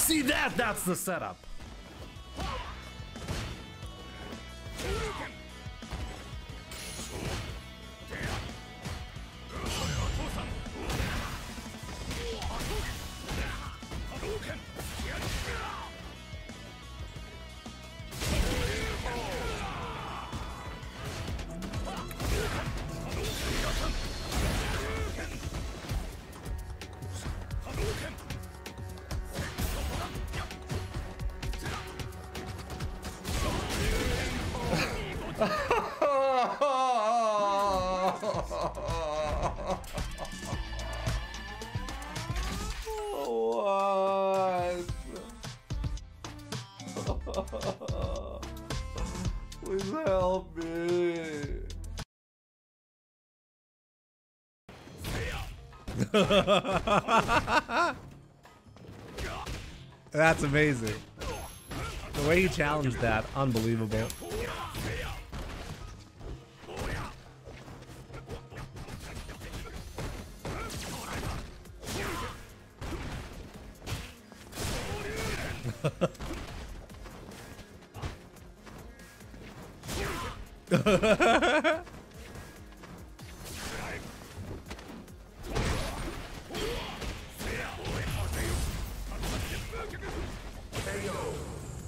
See that? That's the setup. Please help me. That's amazing. The way he challenged that, unbelievable.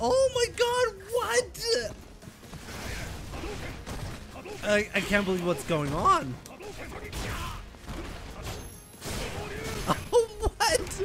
Oh my god, what? I can't believe what's going on. Oh, what?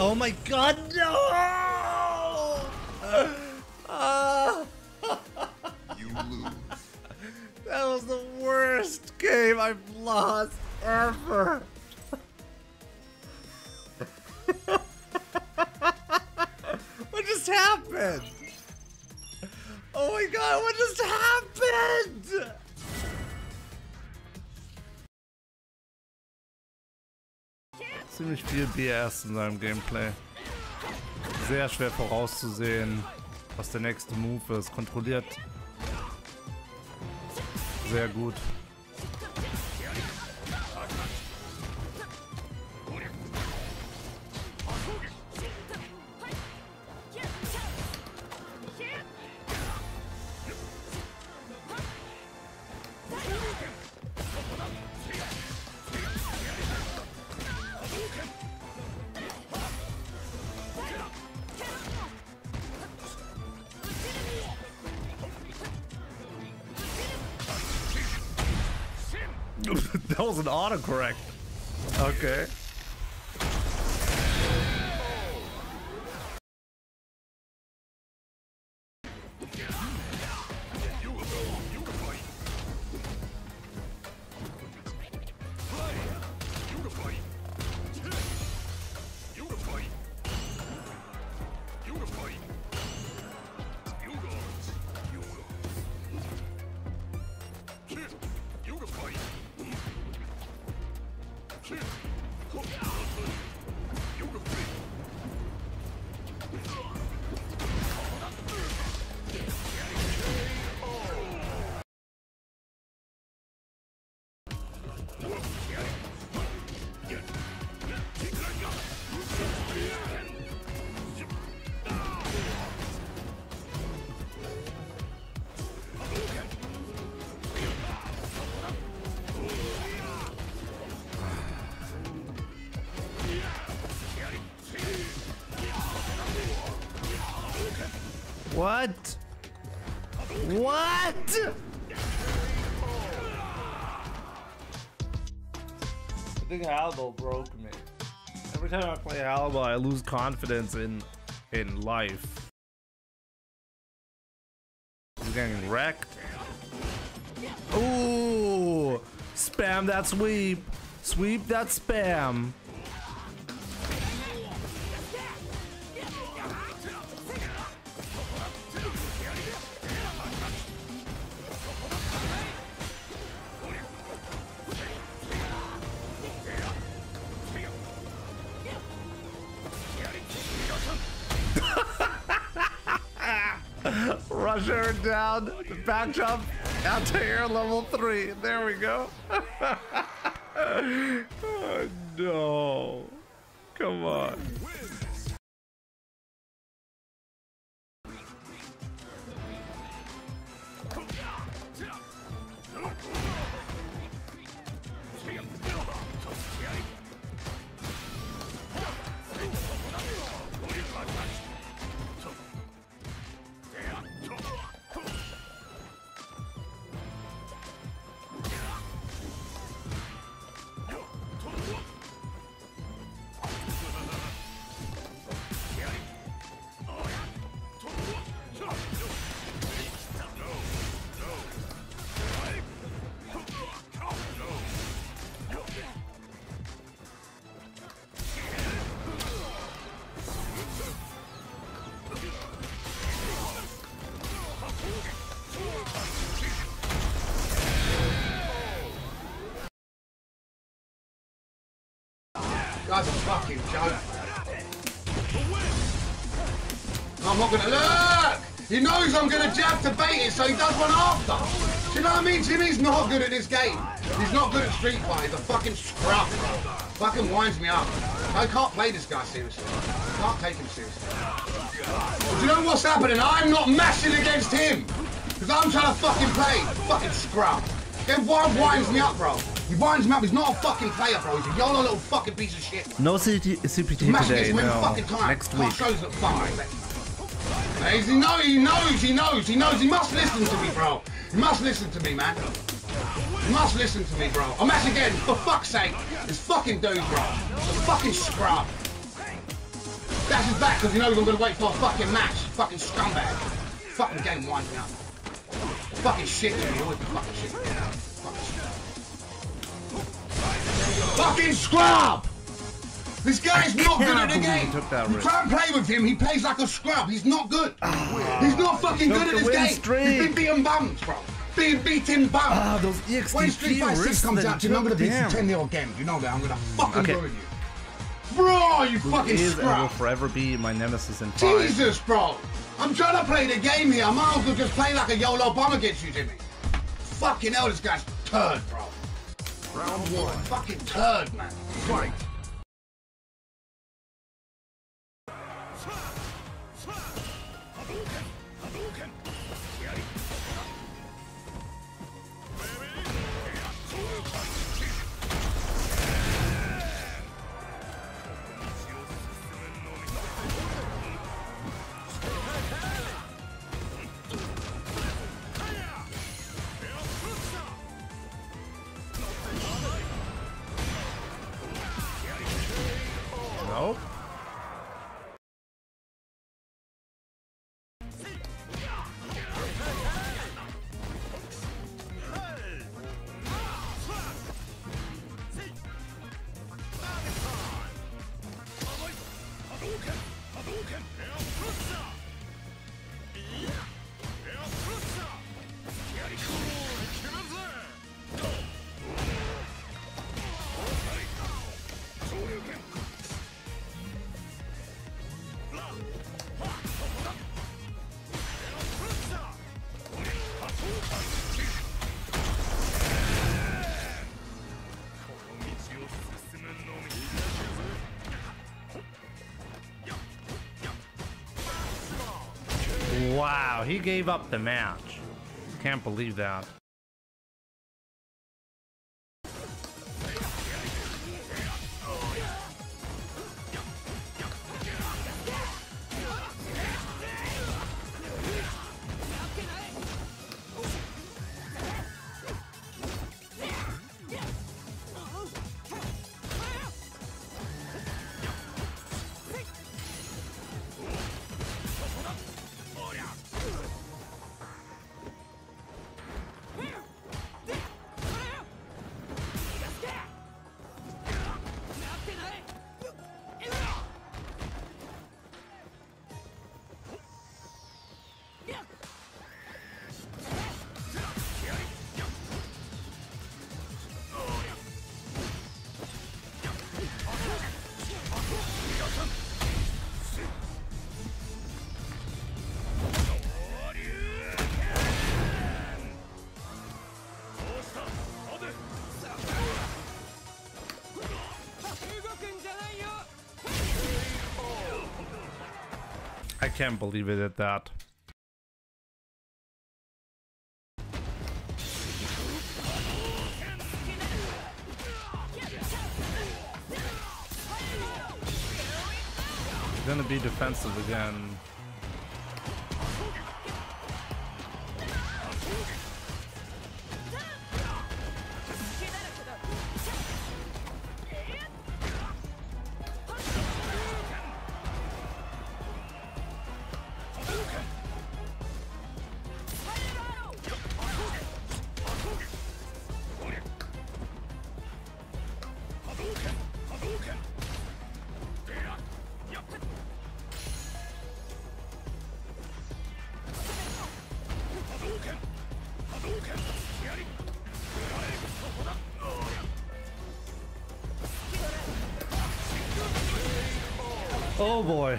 Oh my god, no! You lose. That was the worst game I've lost ever. What just happened? Oh my god, what just happened? Ziemlich viel BS in seinem Gameplay. Sehr schwer vorauszusehen, was der nächste Move ist. Kontrolliert sehr gut. That was an autocorrect. Okay. What? What? I think Halbo broke me. Every time I play Halbo, I lose confidence in life. He's getting wrecked. Ooh! Spam that sweep. Sweep that spam. crusher down. The back jump. Out to air level 3. There we go. Oh, no. Come on. Guy's a fucking joke. I'm not gonna look! He knows I'm gonna jab to bait it, so he does one after. Do you know what I mean? Jimmy's not good at this game. He's not good at Street Fighter. He's a fucking scrub, bro. Fucking winds me up. I can't play this guy seriously. I can't take him seriously. But you know what's happening? I'm not mashing against him. Because I'm trying to fucking play. Fucking scrub. Then why winds me up, bro? He winds me up. He's not a fucking player, bro. He's a YOLO little fucking piece of shit. No CPT today, no. Next week. Shows that fuck. He knows. He must listen to me, bro. He must listen to me, man. He must listen to me, bro. I'm at again, for fuck's sake. This fucking dude, bro. The fucking scrub. That's his back because he knows I'm gonna wait for a fucking match. Fucking scumbag. Fucking game winds me up. Fucking shit to me. Always fucking shit. Fucking scrub! This guy's not good at the game. You try and play with him, he plays like a scrub. He's not good. He's not fucking good at this game. He's been beating bums, bro. Being beaten bums. Those EXT when Street Fighter 6 comes out, I'm gonna beat you 10-0 again. You know that. I'm gonna fucking go with you. Bro, you fucking scrub. Will forever be my nemesis in 5. Jesus, bro. I'm trying to play the game here. I might as well just play like a YOLO bum against you, Jimmy. Fucking hell, this guy's turd, bro. Round 1. Fucking turd, man. Fight. Nope. Wow, he gave up the match. Can't believe that. I can't believe it did that. He's gonna be defensive again. Oh boy.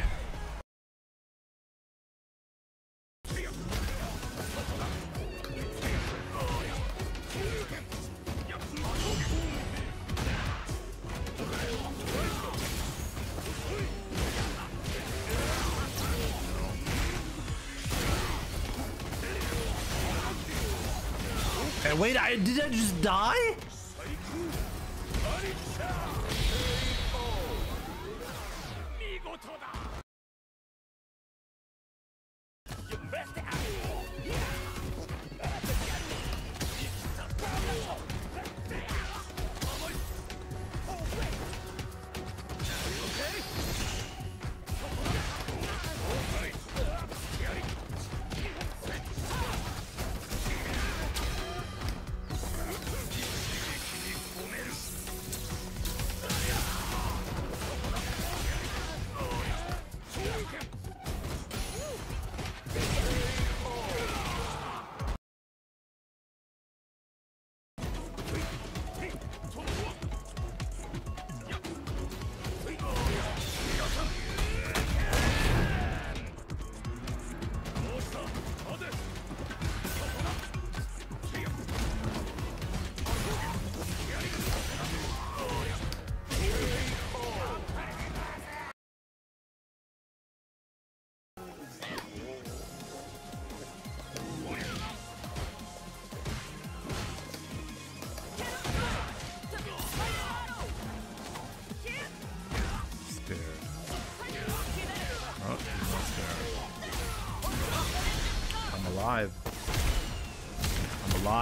Hey, wait, did I just die?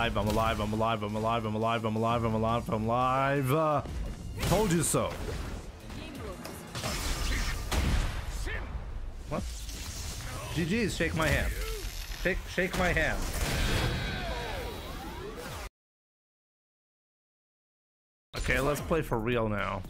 I'm alive. Told you so. What? GG's, shake my hand. Shake my hand. Okay, let's play for real now.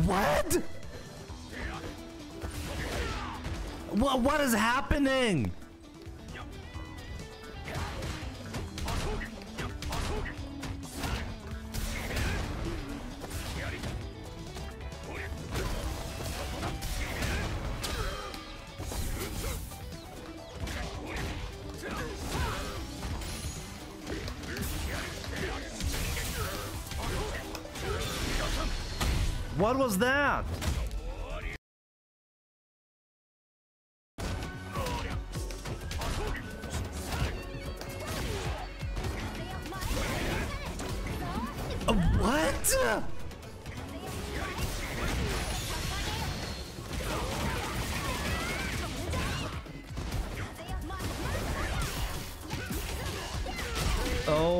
What? What is happening? What was that? What?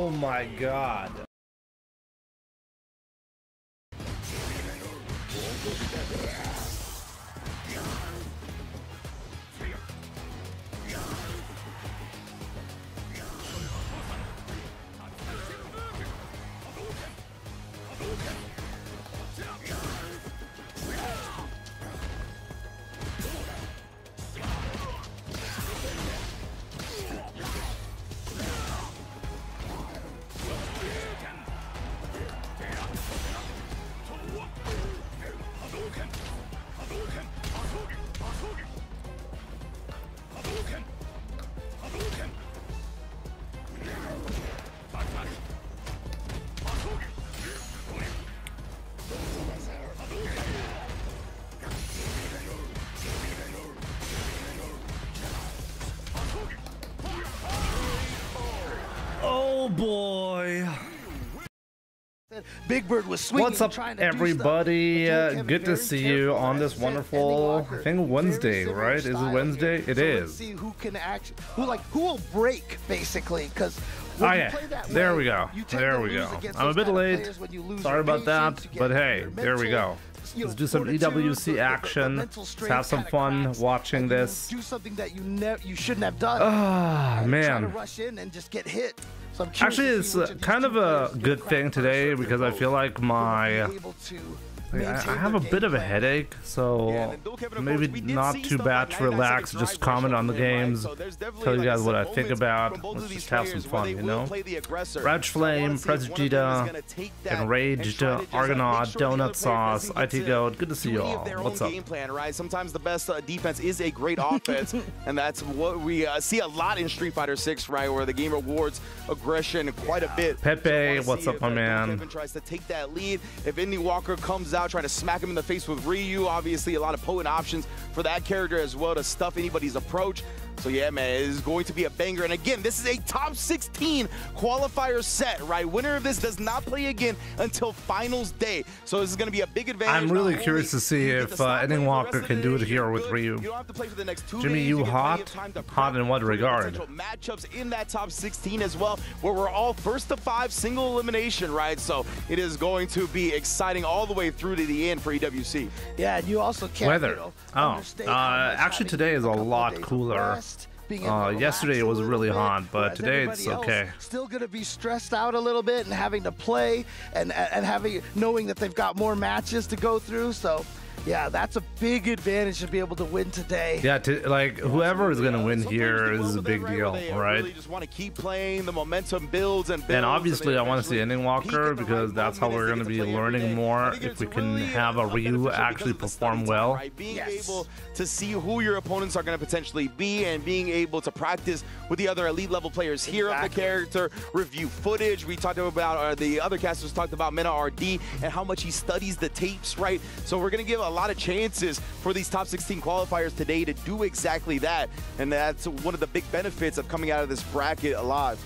Oh my god. Oh boy. Big Bird was swinging. What's up, everybody? Good to see you on this wonderful, I think Wednesday, right? Is it Wednesday? It is. See who can actually, who will break basically, because oh yeah, there we go. There we go. I'm a bit late. Sorry about that, but hey, there we go. Let's do some EWC action. Let's have some fun watching this. Do something that you shouldn't have done. Ah, man. Try to rush in and just get hit. So actually, it's kind of a good thing today because I feel like I have a bit of a headache, so maybe not too bad to relax, just comment on the games, tell you guys what I think about. Let's just have some fun, you know? Rage Flame, Presgita, Enraged, Argonaut, Donut Sauce, IT Goat, good to see you all. What's up? Sometimes the best defense is a great offense, and that's what we see a lot in Street Fighter 6, right, where the game rewards aggression quite a bit. Pepe, what's up, my man? Kevin tries to take that lead. If Indy Walker comes out trying to smack him in the face with Ryu, obviously a lot of potent options for that character as well to stuff anybody's approach. So yeah, man, it is going to be a banger. And again, this is a top 16 qualifier set, right? Winner of this does not play again until finals day. So this is going to be a big advantage. I'm really curious to see if Indy Walker can do it here with Ryu. Jimmy, you hot? Hot in what regard? Matchups in that top 16 as well, where we're all first to 5 single elimination, right? So it is going to be exciting all the way through to the end for EWC. Yeah, and you also can't. Weather. Actually today is a lot cooler. Yesterday it was really hot, but today it's okay. Still gonna be stressed out a little bit and having to play and knowing that they've got more matches to go through. So yeah, that's a big advantage to be able to win today. Yeah, like whoever is gonna win here is a big deal, right? Really just want to keep playing. The momentum builds and builds. And obviously, I want to see Indy Walker because that's how we're gonna be learning more. If we can have a Ryu actually perform well. Being able to see who your opponents are going to potentially be and being able to practice with the other elite level players here of the character, review footage. We talked about the other casters talked about Mena RD and how much he studies the tapes, right? So we're going to give a lot of chances for these top 16 qualifiers today to do exactly that, and that's one of the big benefits of coming out of this bracket alive.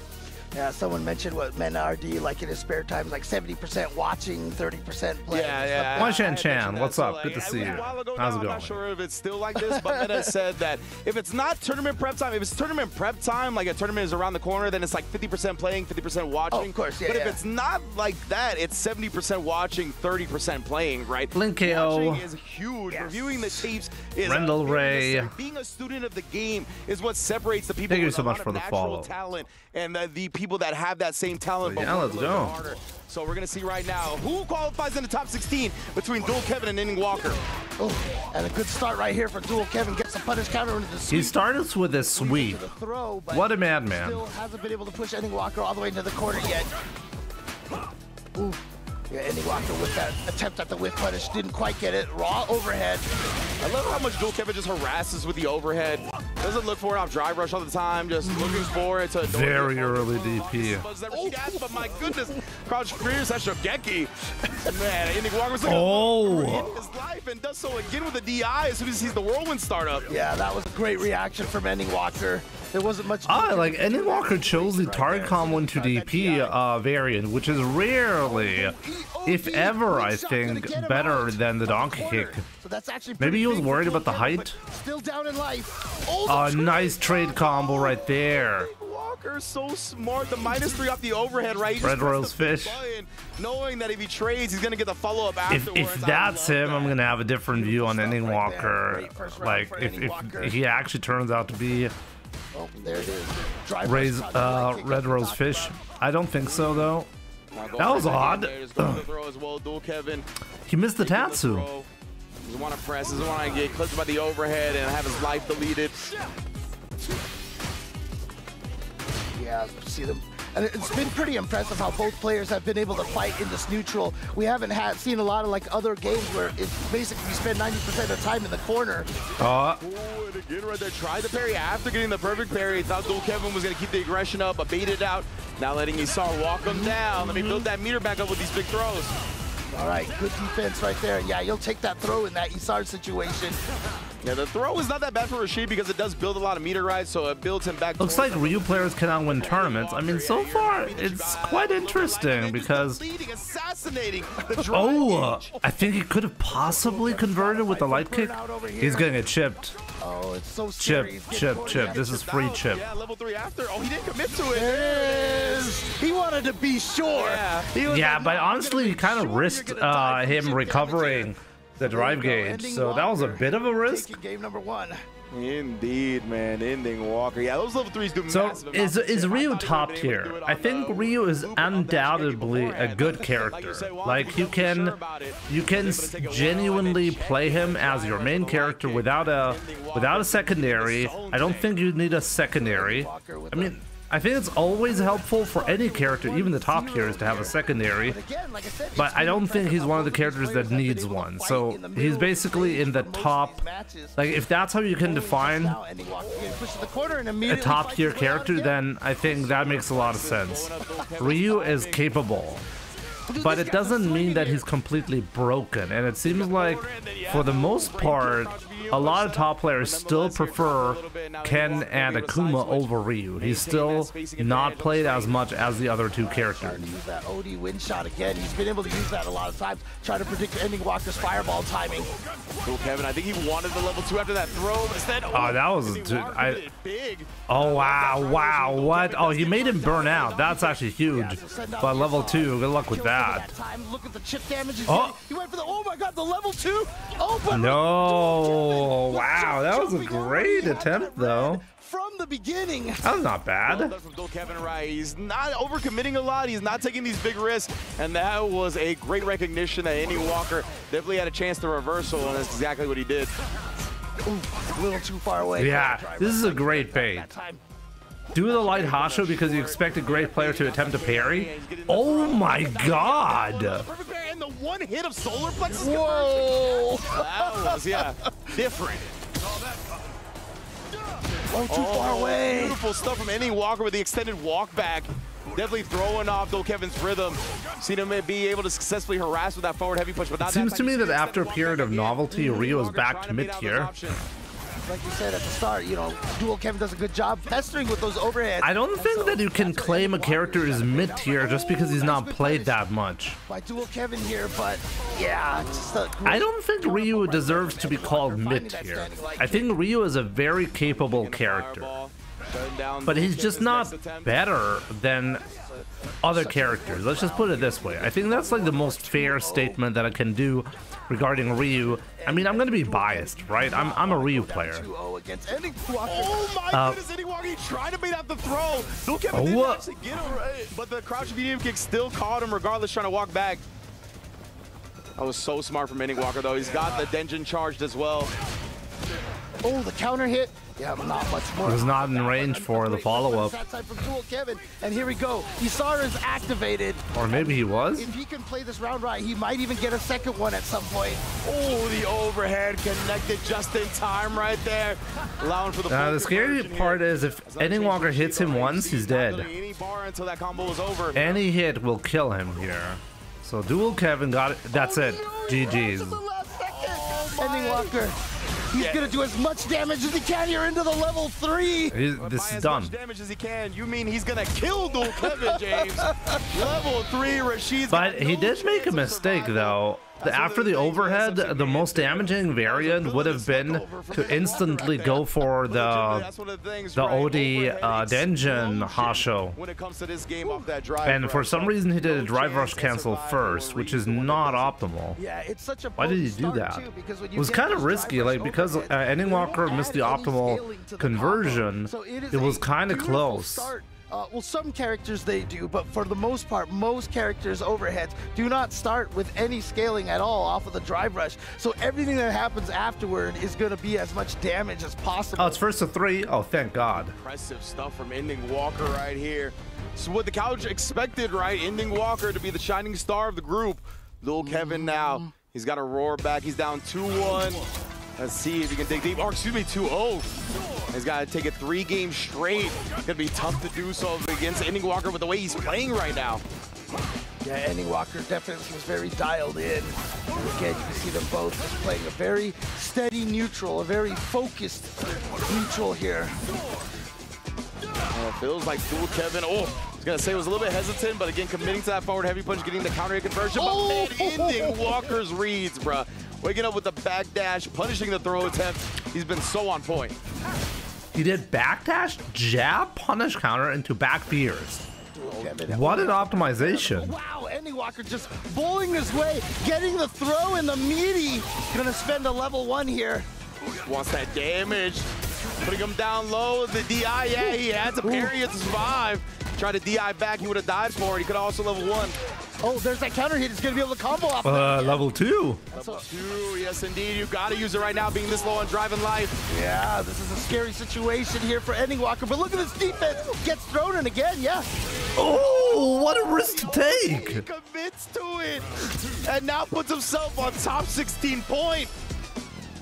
Yeah, someone mentioned what Mena RD, like in his spare time, like 70% watching, 30% playing. Yeah. One Chan, what's up? Good to see you. How's it going? I'm not sure if it's still like this, but Mena said that if it's not tournament prep time, if it's tournament prep time, like a tournament is around the corner, then it's like 50% playing, 50% watching. Oh, of course, yeah. But if it's not like that, it's 70% watching, 30% playing, right? Blink KO. Watching is huge. Yes. Reviewing the tapes is Rendell Ray. Being a student of the game is what separates the people Thank you with so a much lot for of the natural follow. talent and the people that have that same talent. Yeah, let's go. Harder. So we're going to see right now who qualifies in the top 16 between Dual Kevin and Indy Walker. Oh, and a good start right here for Dual Kevin. Gets a punish counter into the sweep. He started with a sweep. What a madman. Still hasn't been able to push Indy Walker all the way into the corner yet. Ooh. Yeah, Indy Walker with that attempt at the whip punish didn't quite get it. Raw overhead. I love how much Dual Kevin just harasses with the overhead. Doesn't look for it off drive rush all the time, just looking for it to very early DP. But my goodness, crouch fierce, that's Shogeki. Man, Indy Walker's like in his life and does so again with the DI as soon as he sees the whirlwind start up. Yeah, that was a great reaction from Indy Walker. There wasn't much. Like Indy Walker chose the target combo into DP variant, which is rarely, if ever, I think, better than the donkey kick. So that's actually maybe he was worried about the height. Still down in life. Oh, nice trade combo right there. Walker is so smart. The -3 off the overhead, right? He Red Rose Fish. button, knowing that if he trades, he's going to get the follow-up afterwards. If that's him, I'm going to have a different view on Ending Walker. Like, if he actually turns out to be Oh, there it is. Red Rose Fish. I don't think so, though. That was odd. He missed the Tatsu. Doesn't want to press, doesn't want to get clipped by the overhead and have his life deleted. Yeah, see them. And it's been pretty impressive how both players have been able to fight in this neutral. We haven't seen a lot of like other games where it's basically you spend 90% of the time in the corner. And again right there, tried the parry after getting the perfect parry. Thought Dual Kevin was going to keep the aggression up, but baited out. Now letting Isar walk him down. Let me build that meter back up with these big throws. All right, good defense right there. Yeah, you'll take that throw in that Isar situation. Yeah, the throw is not that bad for Rashid because it does build a lot of meter, right? So it builds him back. Looks like Ryu players cannot win tournaments. I mean, so far, it's quite interesting because... Oh, I think he could have possibly converted with the light kick. He's gonna get chipped. Oh, it's so scary. Chip. This is free chip. Yeah, level 3 after. Oh, he didn't commit to it. There it is. He wanted to be sure. Yeah, but honestly, he kind of risked him recovering the drive gauge, so that was a bit of a risk. Game number 1. Indeed, man. Ending Walker. Yeah, those level 3s do so massive. is Ryu top tier? I think Ryu is undoubtedly a good character. Like you can genuinely play him as your main character without a secondary. I don't think you need a secondary. I mean, I think it's always helpful for any character, even the top tiers, to have a secondary. But I don't think he's one of the characters that needs one. So he's basically in the top. Like, if that's how you can define a top tier character, then I think that makes a lot of sense. Ryu is capable, but it doesn't mean that he's completely broken. And it seems like, for the most part, a lot of top players still prefer Ken and Akuma over Ryu. He's still not played as much as the other two characters. Use that OD win shot again. He's been able to use that a lot of times. Try to predict Ending Walker's fireball timing. Oh, Kevin, I think he wanted the level 2 after that throw. Instead, oh, that was big. Oh, wow, what? Oh, he made him burn out. That's actually huge. But level 2, good luck with that. Look at the chip damage. Oh, he went for the, oh my god, the level 2. Oh, but no. Wow, that was a great attempt, though. From the beginning. That was not bad. Well, from Dual Kevin, right? He's not overcommitting a lot. He's not taking these big risks. And that was a great recognition that Ending Walker definitely had a chance to reversal, and that's exactly what he did. Ooh, a little too far away. Yeah, this is a great bait. Do the light Hasho because you expect a great player to attempt a parry. Oh my god! Perfect parry and the one hit of solar plexus. Whoa! That was, yeah, different. Oh, too far away. Beautiful stuff from Ending Walker with the extended walk back. Definitely throwing off Dual Kevin's rhythm. Seen him be able to successfully harass with that forward heavy push. But it seems to me that after a period of novelty, Ryu is back to mid-tier. Like you said at the start, you know, Dual Kevin does a good job pestering with those overheads. I don't think that you can claim a character is mid-tier just because he's not played that much. By Dual Kevin here, but yeah, just I don't think Ryu deserves to be called mid-tier. I think Ryu is a very capable character, but he's just not better than other characters. Let's just put it this way. I think that's like the most fair statement that I can do regarding Ryu. I mean, I'm going to be biased, right? I'm a Ryu player. Oh my goodness, Ending Walker, he tried to bait out the throw. Dual Kevin didn't actually get him right, but the crouch medium kick still caught him regardless, trying to walk back. That was so smart from Ending Walker, though. He's got the Denjin charged as well. Oh, the counter hit. Yeah, not much more. It was not in range for the follow-up. That time from Dual Kevin, and here we go. Isar is activated. Or maybe he was. If he can play this round right, he might even get a second one at some point. Oh, the overhead connected just in time right there. Allowing for the scary part is if Ending Walker hits him once, he's dead. Any bar until that combo is over. Any hit will kill him here. So Dual Kevin got it. That's it. GG's. Ending Walker. He's gonna do as much damage as he can here into the level 3. This is done. As much damage as he can. You mean he's gonna kill Dual Kevin, James? Level 3, Rashid's. But he did make a mistake though. after the overhead, the most damaging variant would have been to instantly go for the OD Denjin Hasho. When it comes to this game off that drive, And for some reason he did a drive rush cancel first, which is not optimal. Yeah, it's such a Why did he do that? It was kind of risky, like because Ending Walker missed the optimal conversion, it was kind of close. Well, some characters they do, but for the most part, most characters' overheads do not start with any scaling at all off of the drive rush. So everything that happens afterward is going to be as much damage as possible. Oh, it's first to 3? Oh, thank God. Impressive stuff from Ending Walker right here. So what the couch expected, right? Ending Walker to be the shining star of the group. Lil Kevin now, he's got a roar back. He's down 2-1. Let's see if he can dig deep. Or excuse me, 2-0. He's got to take it 3 games straight. Gonna be tough to do so against Ending Walker with the way he's playing right now. Yeah, Ending Walker definitely was very dialed in. And again, you can see them both just playing a very steady neutral, a very focused neutral here. It feels like Dual Kevin, I was gonna say was a little bit hesitant, but again, committing to that forward heavy punch, getting the counter hit conversion, but man, Ending Walker's reads, bruh. Waking up with the backdash, punishing the throw attempt. He's been so on point. He did backdash, jab, punish counter into back fears. What an optimization. Wow, Ending Walker just bowling his way, getting the throw in the meaty. Gonna spend a level 1 here. Wants that damage. Putting him down low. The DI, yeah, he had to parry it to survive. Tried to DI back, he would have died for it. He could have also level 1. Oh, there's that counter hit. He's going to be able to combo off level 2. Level 2, yes indeed. You got to use it right now, being this low on driving life. Yeah, this is a scary situation here for Ending Walker. But look at this defense. Gets thrown in again, yeah. Oh, what a risk to take. He commits to it. And now puts himself on top 16 point.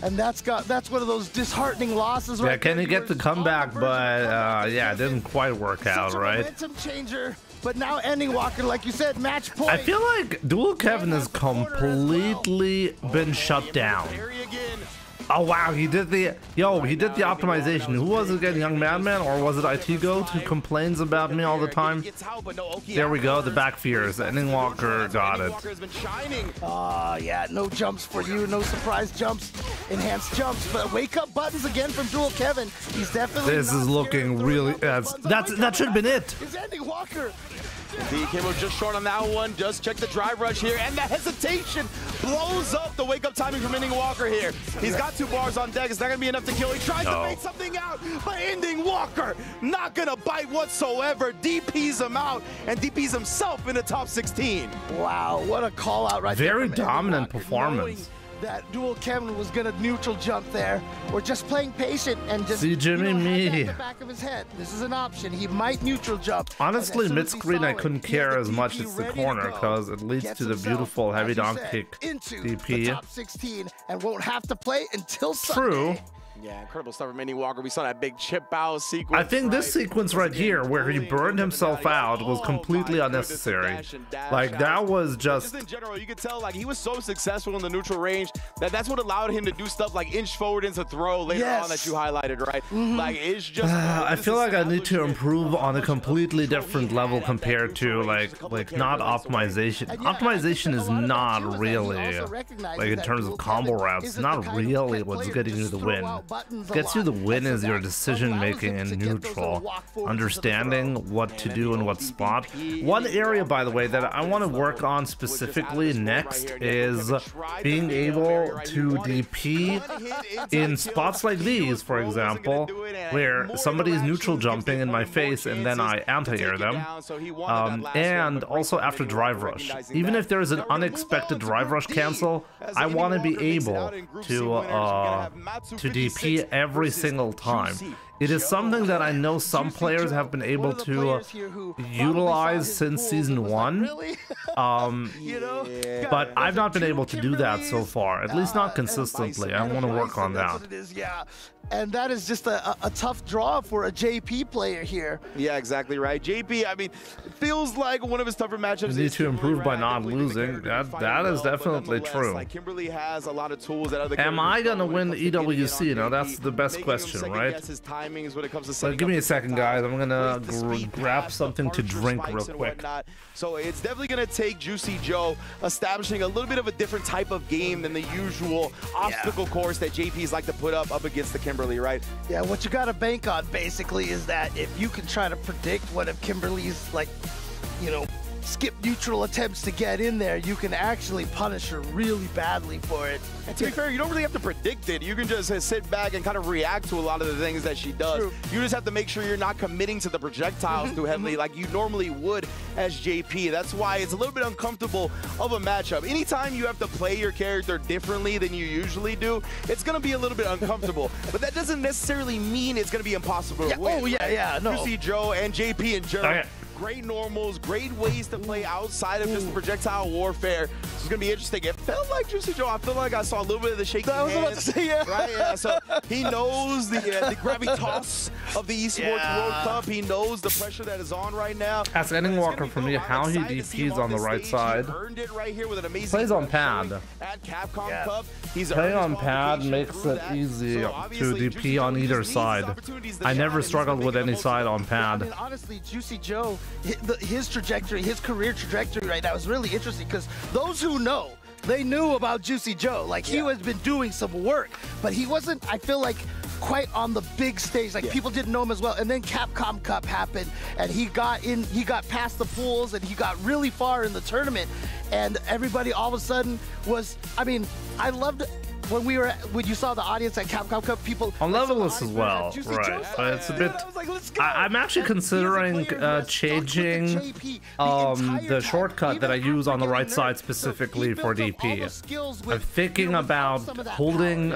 And that's one of those disheartening losses, right? Yeah, can he get the comeback? But yeah, it didn't quite work out, right? Momentum changer. But now Ending Walker, like you said, match point. I feel like Dual Kevin has completely been shut down. Oh wow, he did the optimization. Who was it again, Young Madman, or was it IT Goat who complains about me all the time? There we go, the back fears. Ending Walker got it. Yeah, no jumps for you, no surprise jumps, enhanced jumps, but wake up buttons again from Dual Kevin. He's definitely. This is looking really. That should have been it. Is Ending Walker. He came up just short on that one. Just check the drive rush here, and the hesitation blows up the wake-up timing from Ending Walker here. He's got 2 bars on deck. It's not going to be enough to kill. He tries to make something out, but Ending Walker not going to bite whatsoever. DPs him out, and DPs himself in the top 16. Wow, what a call-out right there. Very dominant performance. That Dual Kevin was gonna neutral jump there, or just playing patient and just see Jimmy me. The back of his head. This is an option. He might neutral jump. Honestly, mid screen I couldn't care as much as the corner because it leads to the beautiful heavy donk kick DP. Top 16 and won't have to play until Sunday. True. Yeah, incredible stuff from Ending Walker. We saw that big chip out sequence. I think this sequence right here, where he burned himself out, was completely unnecessary. Like, that was just... in general, you could tell, like, he was so successful in the neutral range that's what allowed him to do stuff like inch forward into throw later on that you highlighted, right? Like, it's just... I feel like I need to improve on a completely different level compared to, like not optimization. Optimization is not really, like, in terms of combo routes, not really what's getting you the win. Gets you the win is your decision making in neutral, understanding what to do in what spot. One area, by the way, that I want to work on specifically next is being able to DP in spots like these, for example, where somebody's neutral jumping in my face and then I anti-air them, and also after drive rush. Even if there is an unexpected drive rush cancel, I want to be able to DP every single time. It is something that I know some players have been able to utilize since Season 1, but I've not been able to do that so far, at least not consistently. I want to work on that. And that is just a tough draw for a JP player here. Yeah, exactly right. JP, I mean, it feels like one of his tougher matchups. You need to improve by not losing. That is definitely true. Like, Kimberly has a lot of tools that other Am I gonna win EWC? Now that's the best question, right? timings when it comes to setting give me up a second, guys. I'm gonna grab something to drink real spikes and quick. whatnot. So it's definitely going to take Juicy Joe establishing a little bit of a different type of game than the usual obstacle course that JP's like to put up against the Kimberly, right? Yeah, what you got to bank on basically is that if you can try to predict one of Kimberly's, like, you know, skip neutral attempts to get in there, you can actually punish her really badly for it. And to be fair, you don't really have to predict it. You can just sit back and kind of react to a lot of the things that she does. True. You just have to make sure you're not committing to the projectiles too heavily like you normally would as JP. That's why it's a little bit uncomfortable of a matchup. Anytime you have to play your character differently than you usually do, it's going to be a little bit uncomfortable. But that doesn't necessarily mean it's going to be impossible to win. Oh, yeah, no. Juicy Joe and JP and Joe. Oh, yeah. Great normals, great ways to play outside of just projectile warfare. So it's gonna be interesting. It felt like Juicy Joe. I feel like I saw a little bit of the shaky hands. I was about to say, yeah. Right? Yeah. So he knows the gravitas of the Esports World Cup. He knows the pressure that is on right now. Ask any Walker for me how he DPs on the right side. He earned it right here with an amazing Plays on pad. at Capcom Cup. He's Playing earned on his pad qualification makes through it that. easy So to obviously, Juicy DP Joe on just either needs these side. opportunities to I shine, never and he's struggled gonna with make any the most side of on it. pad. I mean, honestly, Juicy Joe, his trajectory, his career trajectory right now is really interesting because those who know, they knew about Juicy Joe. Like, he has been doing some work, but he wasn't, I feel like, quite on the big stage. Like, people didn't know him as well. And then Capcom Cup happened, and he got past the pools, and he got really far in the tournament. And everybody all of a sudden was, I mean, I loved when you saw the audience at Capcom Cup, people On like, levelist as well, right? But it's a bit. I'm actually considering changing the shortcut that I use on the right side specifically for DP. I'm thinking about holding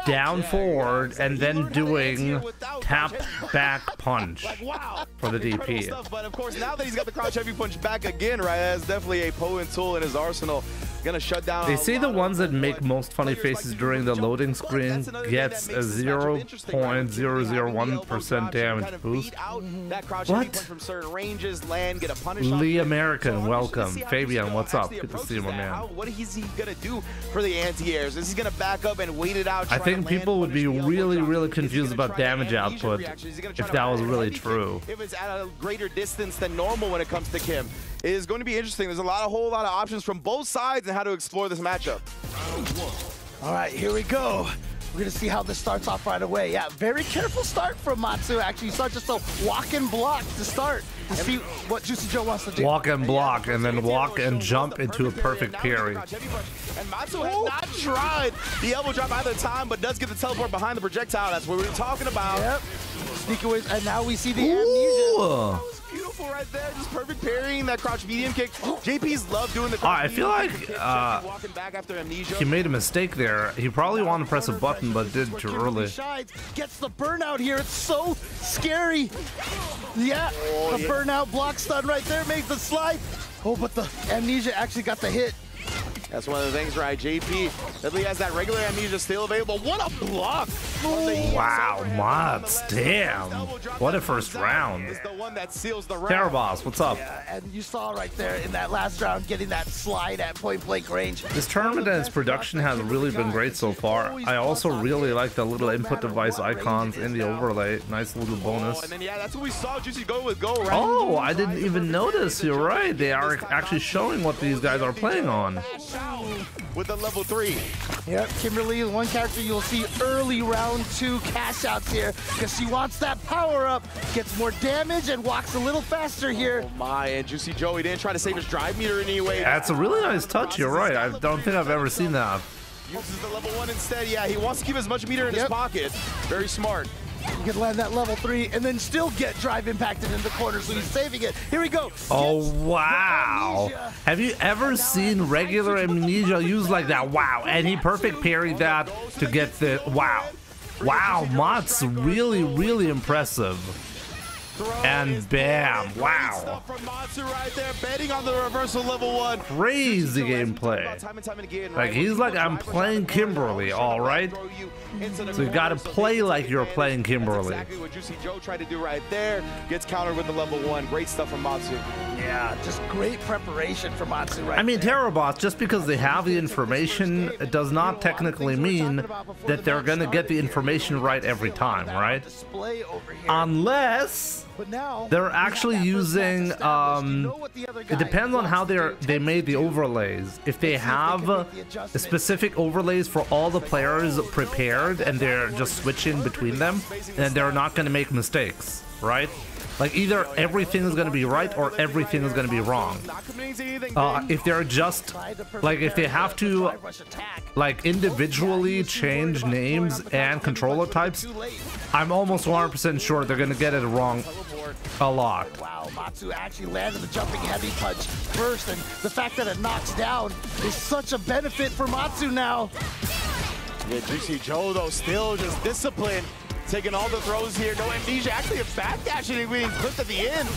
down forward and then doing tap back punch for the DP. But of course, now that he's got the crouch heavy punch back again, right, that's definitely a potent tool in his arsenal. Gonna shut down. They say the ones that make most funny faces during the loading screen gets a 0.001% damage boost. What? Lee American, welcome. Fabian, what's up? Good to see you, my man. What is he gonna do for the anti-airs? Is he gonna back up and wait it out? I think people would be really confused about damage output if that was really true. If it's at a greater distance than normal when it comes to Kim. It is going to be interesting. There's a whole lot of options from both sides and how to explore this matchup. All right, here we go. We're gonna see how this starts off right away. Yeah, very careful start from Matsu. Actually, you start just a walk and block to start to see what Juicy Joe wants to do. Walk and block, and then walk and jump into a perfect parry. And Matsu has not tried the elbow drop either time, but does get the teleport behind the projectile. That's what we were talking about. Yep. Sneak away, and now we see the amnesia. Ooh. Beautiful right there, just perfect parrying that crouch medium kick. JP's love doing the crouch I feel like walking back after amnesia. he made a mistake there. He probably wanted to press a button, but did it too early. Gets the burnout here. It's so scary. Yeah, the burnout block stun right there makes the slide. Oh, but the amnesia actually got the hit. That's one of the things, right? JP definitely has that regular amnesia still available. What a block! Wow, Mods, damn. What a first round. Is the one that seals the round. Terrorboss, what's up? Yeah, and you saw right there in that last round getting that slide at point blank range. This tournament and its production has really been great so far. I also really like the little input device icons in the overlay. Nice little bonus. And then, yeah, that's what we saw Juicy go with go, right? Oh, I didn't even notice. You're right. They are actually showing what these guys are playing on. With the level 3. Yep, Kimberly, one character you'll see early round 2 cash outs here because she wants that power up, gets more damage and walks a little faster here. Oh my, and Juicy Joe, he didn't try to save his drive meter in any way. That's a really nice touch. You're right. I don't think I've ever seen that. Uses the level 1 instead. Yeah, he wants to keep as much meter in his pocket. Very smart. You can land that level 3 and then still get drive impacted in the corner, so he's saving it. Here we go. Oh, wow. Have you ever seen regular amnesia used like that? Wow. And he perfect parried that to get the... Wow. Wow, Mott's really impressive. and bam! Wow. From Matsu right there, betting on the reversal level 1. Crazy gameplay. Like he's like, I'm playing Kimberly, all right. So you gotta play like you're playing Kimberly. Exactly what Juicy Joe tried to do right there. Gets countered with the level 1. Great stuff from Matsu. Yeah, just great preparation from Matsu right I mean, there. Terrabots, just because they have the information, it does not technically mean that they're gonna get the information right every time, right? Unless they're actually using, it depends on how they made the overlays. If they have specific overlays for all the players prepared and they're just switching between them, then they're not gonna make mistakes, right? Like either everything is going to be right or everything is going to be wrong. If they're just like, if they have to like individually change names and controller types, I'm almost 100% sure they're going to get it wrong a lot. Wow, Matsu actually landed the jumping heavy punch first, and the fact that it knocks down is such a benefit for Matsu now. Yeah, Juicy Joe though still just disciplined. Taking all the throws here. No amnesia. Actually, a backdash and being clipped at the end.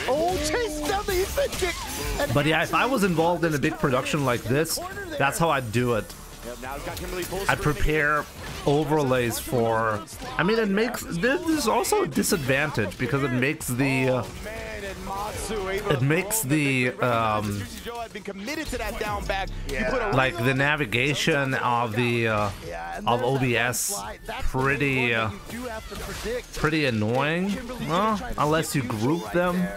Oh, chase down the inside kick. But yeah, if I was involved in a big production like this, that's how I'd do it. I'd prepare overlays for. I mean, it makes. There's also a disadvantage because it makes the. Like the navigation of the of OBS pretty annoying. Well, unless you group them.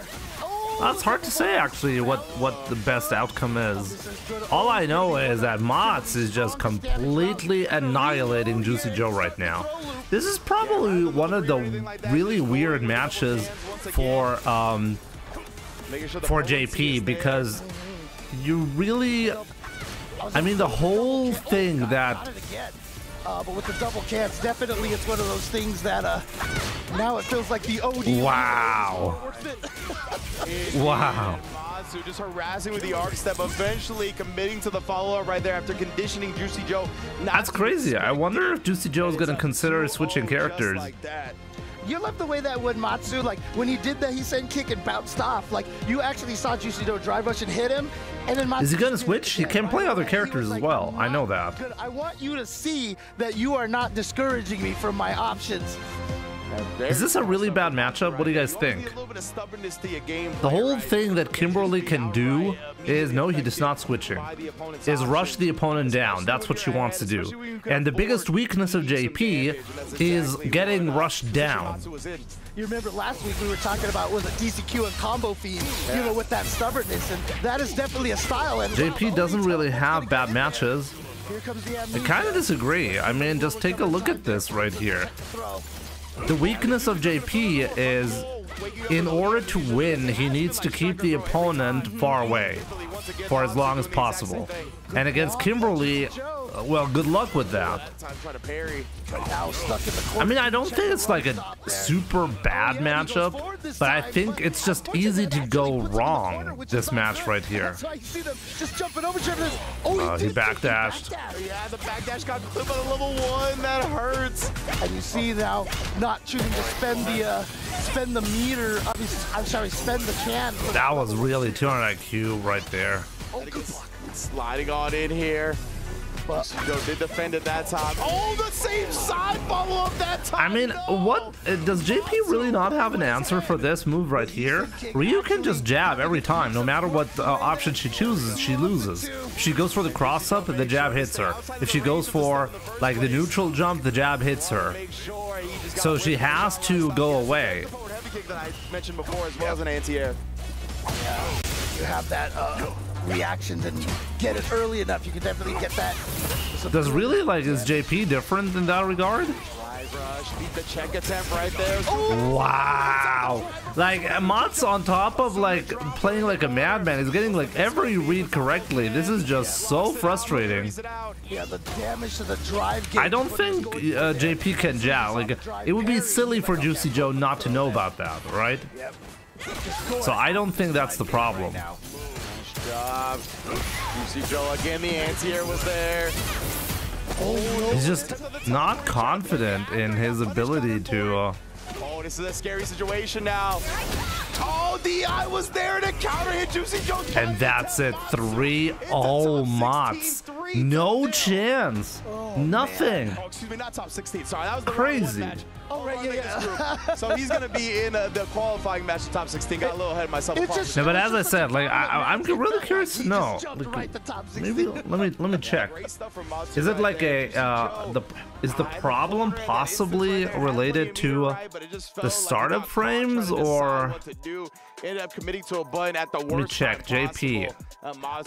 That's hard to say actually what the best outcome is. All I know is that Mots is just completely annihilating Juicy Joe right now. This is probably one of the really weird matches for JP, because you really, I mean, the whole thing that but with the double cans, definitely it's one of those things that now it feels like the OD. Wow. Wow. Matsu just harassing with the arc step, eventually committing to the follow-up right there after conditioning Juicy Joe. That's crazy. I wonder if Juicy Joe is going to consider switching characters. You love the way that when Matsu, like when he did that, he sent kick and bounced off. Like you actually saw Juicy Joe drive rush and hit him, and then Matsu. Is he gonna switch? He can play other characters as well. I know that. Good. I want you to see that you are not discouraging me from my options. Is this a really bad matchup? What do you guys think? The whole thing that Kimberly can do is, no, he is not switching, is rush the opponent down. That's what she wants to do. And the biggest weakness of JP is getting rushed down. You remember last week we were talking about, was it DCQ and combo feed, you know, with that stubbornness, and that is definitely a style. And JP doesn't really have bad matches. I kind of disagree. I mean, just take a look at this right here. The weakness of JP is, in order to win, he needs to keep the opponent far away for as long as possible. And against Kimberly, well, good luck with that. I mean, I don't think it's like a super bad matchup, but I think it's just easy to go wrong, this match right here. He backdashed. Yeah, the backdash got clipped on level 1. That hurts. And you see now, not choosing to spend the meter. I'm sorry, spend the can. That was really 200 IQ right there. Oh, good luck. Sliding on in here. Joe did defend it that time. Oh, the same side follow-up that time. I mean, what does JP really not have an answer for this move right here? Ryu can just jab every time, no matter what option she chooses, she loses. If she goes for the cross-up, the jab hits her. If she goes for like the neutral jump, the jab hits her. So she has to go away. Heavy kick that I mentioned before, as well as an anti-air. Yeah, you have that reactions and get it early enough, you can definitely get that. Does really, like, is JP different in that regard? Rush, beat the check attempt right there. Wow. Like, Mott's on top of, like, playing like a madman. He's getting, like, every read correctly. This is just so frustrating. Yeah, the damage to the drive game. I don't think JP can jab. Like, it would be silly for Juicy Joe not to know about that, right? So I don't think that's the problem. Job. Juicy Joe again, the anti-air was there. He's just not confident in his ability to Oh, this is a scary situation now. Oh, DI was there to counter hit Juicy Joe. And that's it. 3-0 Mots. No chance. Nothing. Oh, excuse me, not top 16. Sorry, that was the crazy. match. Oh, right, yeah. So he's gonna be in the qualifying match of top 16. Got a little ahead of myself. No, but as I said, like I'm really curious to know. Like, maybe let me check. Is it like a is the problem possibly related to the startup frames, or? Ended up committing to a button at the worst. Let me check. JP.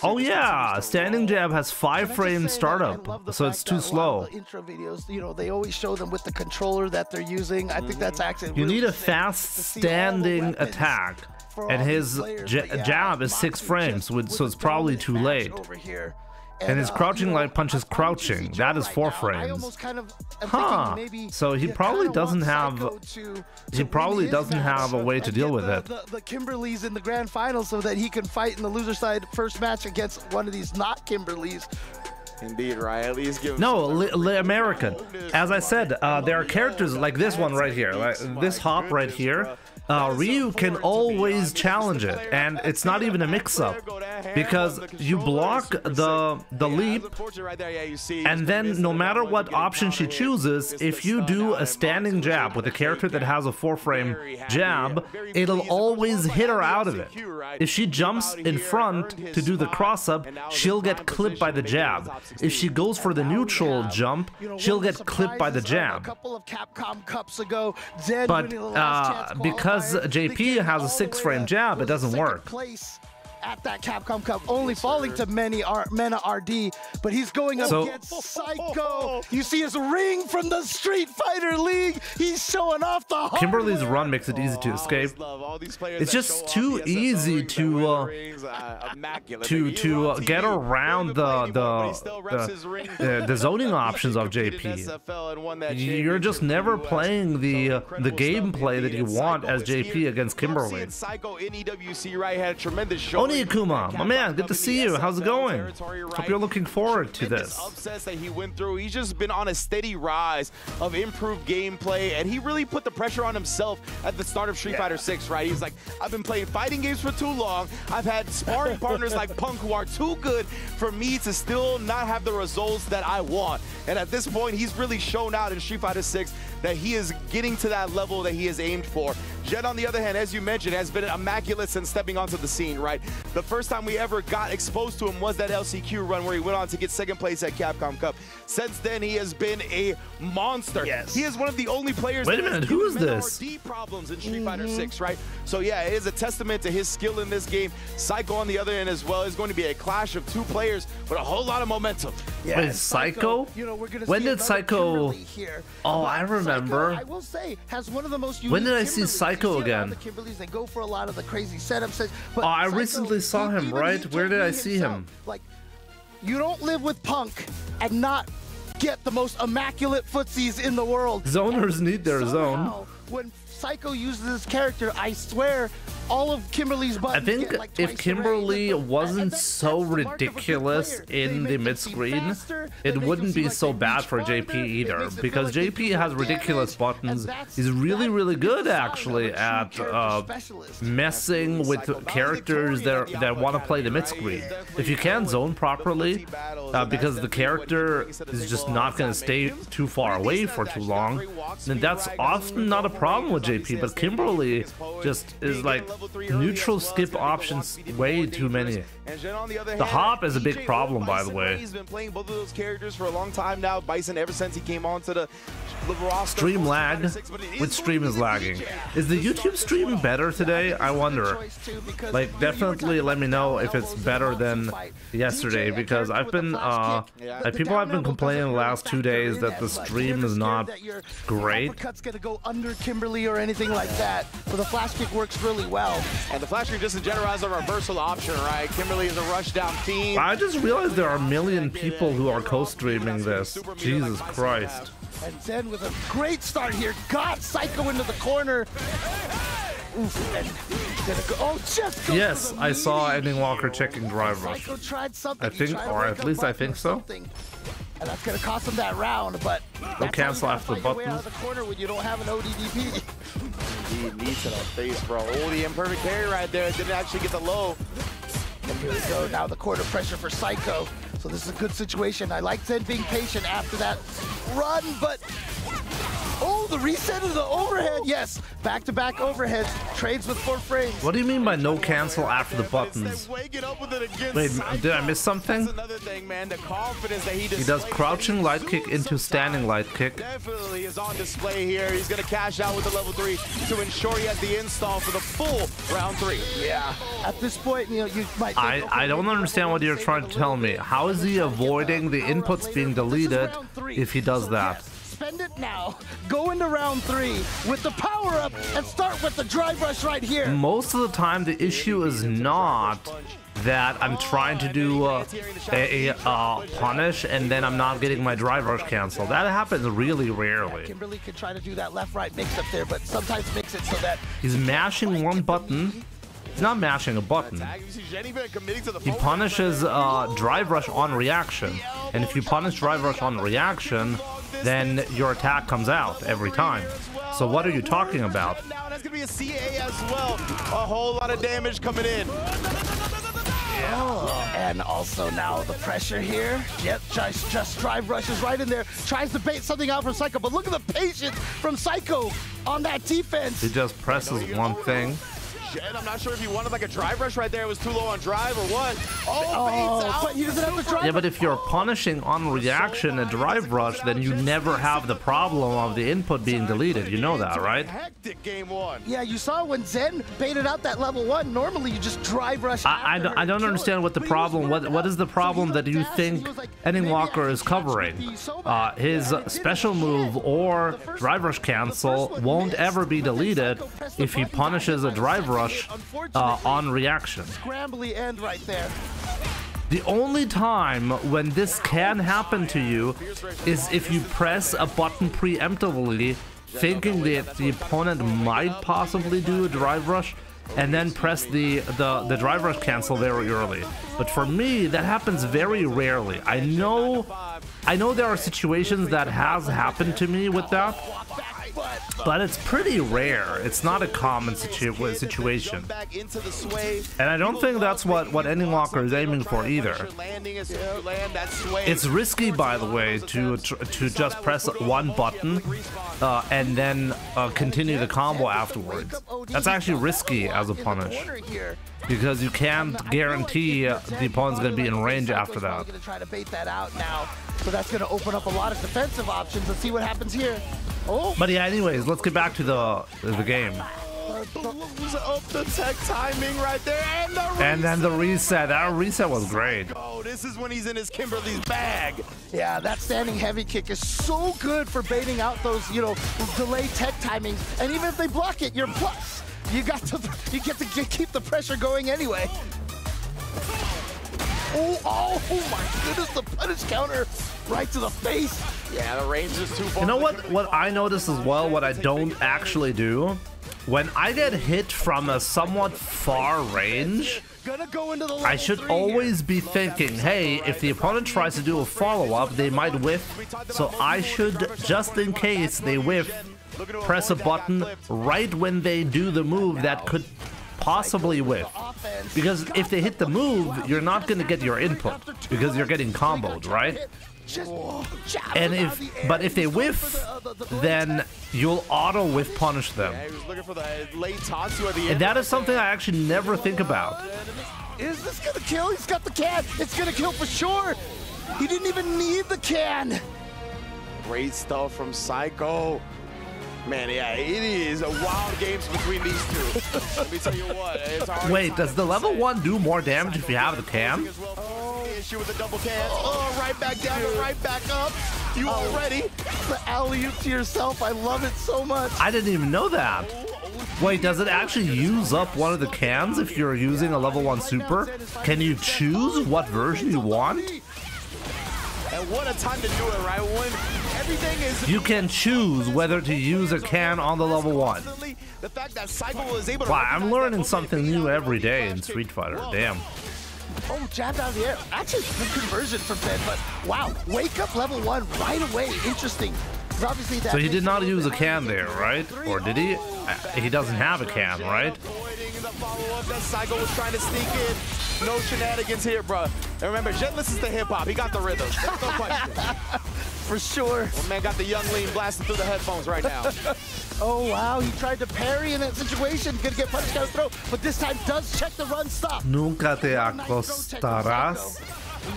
Oh yeah, standing jab has 5 frame startup, so it's too slow. Intro videos, you know, they always show them with the controller that they're using. I think that's actually you need a fast standing attack, and his jab is 6 frames, so it's probably too late. And his crouching light punch is crouching. That is 4 frames. Huh. So he probably doesn't have. He probably doesn't have a way to deal with it. The Kimberleys in the grand final, so that he can fight in the loser side first match against one of these not Kimberleys. Indeed, right? At least give no, American. As I said, there are characters like this one right here, like this hop right here. Ryu can always challenge it, and it's not even a mix-up, because you block the leap, and then no matter what option she chooses, if you do a standing jab with a character that has a 4-frame jab, it'll always hit her out of it. If she jumps in front to do the cross-up, she'll get clipped by the jab. If she goes for the neutral jump, she'll get clipped by the jab. But because JP has a 6-frame jab, it doesn't work. At that Capcom Cup, only falling to Mena RD, but he's going up against Psycho. You see his ring from the Street Fighter League. He's showing off the Kimberly's run makes it easy to escape. It's just too easy to get around the zoning options of JP. You're just never playing the gameplay that you want as JP against Kimberly. Psycho in EWC right had a tremendous show. Kuma, my man, good to see you. How's it going? Hope you're looking forward to this. Upsets that he went through. He's just been on a steady rise of improved gameplay, and he really put the pressure on himself at the start of Street Fighter 6, right? He's like, I've been playing fighting games for too long. I've had sparring partners like Punk who are too good for me to still not have the results that I want. And at this point, he's really shown out in Street Fighter 6 that he is getting to that level that he has aimed for. Jet, on the other hand, as you mentioned, has been immaculate since stepping onto the scene, right? The first time we ever got exposed to him was that LCQ run where he went on to get 2nd place at Capcom Cup. Since then, he has been a monster. Yes. He is one of the only players Wait a minute, who is this? RD problems in Street Fighter 6, right? So yeah, it is a testament to his skill in this game. Psycho on the other end as well is going to be a clash of 2 players with a whole lot of momentum. Yeah, wait, Psycho? You know, we're gonna when see did Psycho? Oh, I remember. Psycho, I will say, has one of the most when did I see Psycho again? The Kimberleys, they go for a lot of the crazy setups. But oh, I Psycho, recently saw him, right? Where did I see him? Like, you don't live with Punk and not get the most immaculate footsies in the world. Zoners need their zone. When Psycho uses this character, I swear, all of Kimberly's buttons I think get like if Kimberly wasn't so ridiculous in the mid-screen, it wouldn't be so bad for JP either, because JP has ridiculous buttons. He's really, really good actually at messing with characters that want to play the mid-screen. If you can't zone properly, because the character is just not going to stay too far away for too long, then that's often not a problem with JP, but Kimberly just is like neutral skip options way too many. The hop is a big problem, by the way. He's been playing both of those characters for a long time now. Bison, ever since he came onto the roster. Stream lag? Which stream is lagging? Is the YouTube stream better today? I wonder. Like, definitely let me know if it's better than yesterday, because I've been people have been complaining the last 2 days that the stream is not great. Uppercut's gonna go under Kimberly or anything like that, but the flash kick works really well. And the flash kick just in general has a reversal option, right? Kimberly is a rush down team. I just realized there are a million people who are co-streaming this. Jesus Christ. And Zen with a great start here, got Psycho into the corner. Oof, and oh, just yes, I saw Ending Walker checking drive rush. Psycho tried something. I think, or at least I think so. And that's gonna cost him that round, but They'll cancel after the button. Out of the corner when you don't have an ODDP. He needs it on face, bro. Oh, the imperfect carry right there. Didn't actually get the low. And here we go. Now the corner pressure for Psycho. So this is a good situation. I like Zen being patient after that run, but oh, the reset of the overhead. Yes, back-to-back overheads. Trades with 4 frames. What do you mean by no cancel after the buttons? Wait, did I miss something? He does crouching light kick into standing light kick. Definitely is on display here. He's going to cash out with the level 3 to ensure he has the install for the full round 3. Yeah, at this point, you know, you might think, I don't understand what you're trying to tell me. How is he avoiding the inputs being deleted if he does that? Spend it now. Go into round 3 with the power-up and start with the drive rush right here. Most of the time, the issue is not that I'm trying to do a punish and then I'm not getting my drive rush cancel. That happens really rarely. Kimberly can try to do that left-right mix-up there, but sometimes mix it so that he's mashing one button. He's not mashing a button. He punishes drive rush on reaction, and if you punish drive rush on reaction, then your attack comes out every time. So what are you talking about? Now that's gonna be a CA as well. A whole lot of damage coming in. Oh, and also now the pressure here. Yep, just drive rushes right in there. Tries to bait something out from Psycho, but look at the patience from Psycho on that defense. He just presses one thing. I'm not sure if he wanted like a drive rush right there. It was too low on drive or what. Oh, but he doesn't have the drive. Yeah, but if you're punishing on reaction a drive rush, then you never have the problem of the input being deleted. You know that, right? Hectic game 1. Yeah, you saw when Zen baited out that level 1. Normally, you just drive rush. I don't understand what the problem. What is the problem that you think Endingwalker is covering? His special move or drive rush cancel won't ever be deleted if he punishes a drive rush on reaction. Scrambly end right there. The only time when this can happen to you is if you press a button preemptively, thinking that the opponent might possibly do a drive rush, and then press the drive rush cancel very early. But for me, that happens very rarely. I know there are situations that has happened to me with that, but it's pretty rare. It's not a common situation. And I don't think that's what Endingwalker is aiming for either. It's risky, by the way, to just press one button and then continue the combo afterwards. That's actually risky as a punish, because you can't guarantee the opponent's going to be in range after that. Going to try to bait that out now. So that's going to open up a lot of defensive options. Let's see what happens here. Oh. But yeah, anyways, let's get back to the game. Blows up the tech timing right there, and then the reset. That reset was great. Oh, this is when he's in his Kimberly's bag. Yeah, that standing heavy kick is so good for baiting out those, you know, delayed tech timings. And even if they block it, you're plus. You get to keep the pressure going anyway. Oh my goodness, the punish counter right to the face. Yeah, the range is too far. You know what I notice as well, what I don't actually do? When I get hit from a somewhat far range, I should always be thinking, hey, if the opponent tries to do a follow-up, they might whiff. So I should, just in case they whiff, press a button right when they do the move that could possibly whiff. Because if they hit the move, you're not going to get your input because you're getting comboed, right? And if they whiff, then you'll auto whiff punish them. And that is something I actually never think about. Is this gonna kill? He's got the can. It's gonna kill for sure. He didn't even need the can. Great stuff from Psycho. Man, yeah, it is a wild games between these two. Let me tell you what. It's hard. Wait, does the level 1 do more damage if you have the can? Issue with the double can. Oh, right back down and right back up. You already. The alley-oop to yourself. I love it so much. I didn't even know that. Wait, does it actually use up one of the cans if you're using a level 1 super? Can you choose what version you want? And what a time to do it, right? When everything is... You can choose whether to use a can on the level 1. The fact that Cycle is able to... Wow, I'm learning something new every day in Street Fighter. Damn. Oh, jabbed out of the air. Actually, good conversion from Ben, but wow, wake up level 1 right away. Interesting. Obviously that So he did not use a can there, right? Or did he? He doesn't have a can, right? Avoiding the follow-up that Psycho was trying to sneak in. No shenanigans here, bro. And remember, Jen listens to hip-hop. He got the rhythm. There's no question. For sure. One man got the young lean blasting through the headphones right now. Oh, wow. He tried to parry in that situation. Gonna get punished down the throat, but this time does check the run stop. Nunca te acostarás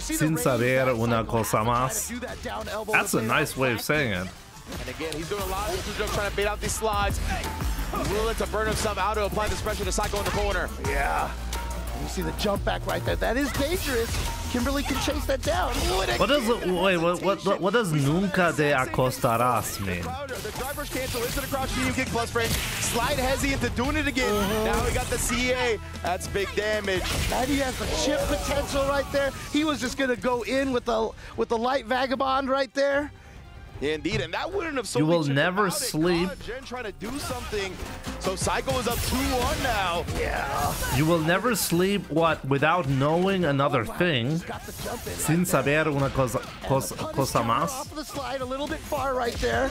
sin saber una cosa más. That's a nice way of saying it. And again, he's doing a lot of trying to bait out these slides. Willing to burn himself out to apply this pressure to Psycho in the corner. Yeah. You see the jump back right there. That is dangerous. Kimberly can chase that down. What does what does nunca te acostarás mean? The driver's cancel into the crouch medium kick plus frame. Slide Hezzy into doing it again. Now we got the CA. That's big damage. And he has the chip potential right there. He was just gonna go in with the light vagabond right there. Yeah, indeed, and that wouldn't have. You will never sleep. Jen trying to do something. So Psycho is up 2-1 now. Yeah. You will never sleep without knowing another thing. Sin saber una cosa más. Off the slide a little bit far right there.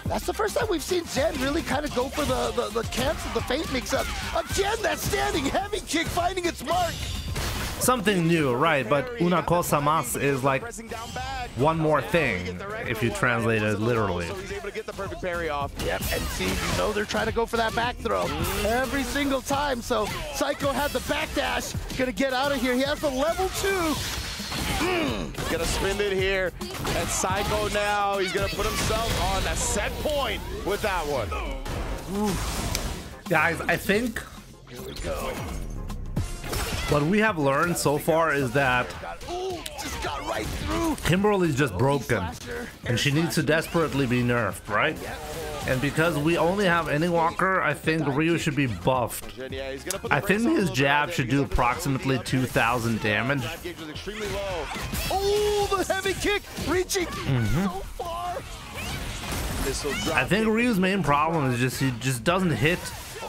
That's the first time we've seen Jen really kind of go for the cancel, the feint mix-up. Again, that standing heavy kick finding its mark. Something new, right? But una cosa más is like one more thing if you translate it literally. So he's able to get the perfect parry off. Yep, and see, you know they're trying to go for that back throw every single time. So Psycho had the back dash, gonna get out of here. He has the level 2. Gonna spin it here, and Psycho now, he's gonna put himself on a set point with that one. Guys, I think Here we go. what we have learned so far is that Just got right through. Kimberly's just broken, and she needs to desperately be nerfed, right? And because we only have Anywalker, I think Ryu should be buffed. Yeah, he's gonna put I think his jab should do approximately 2,000 damage. Oh, the heavy kick reaching so far. I think Ryu's main problem is he just doesn't hit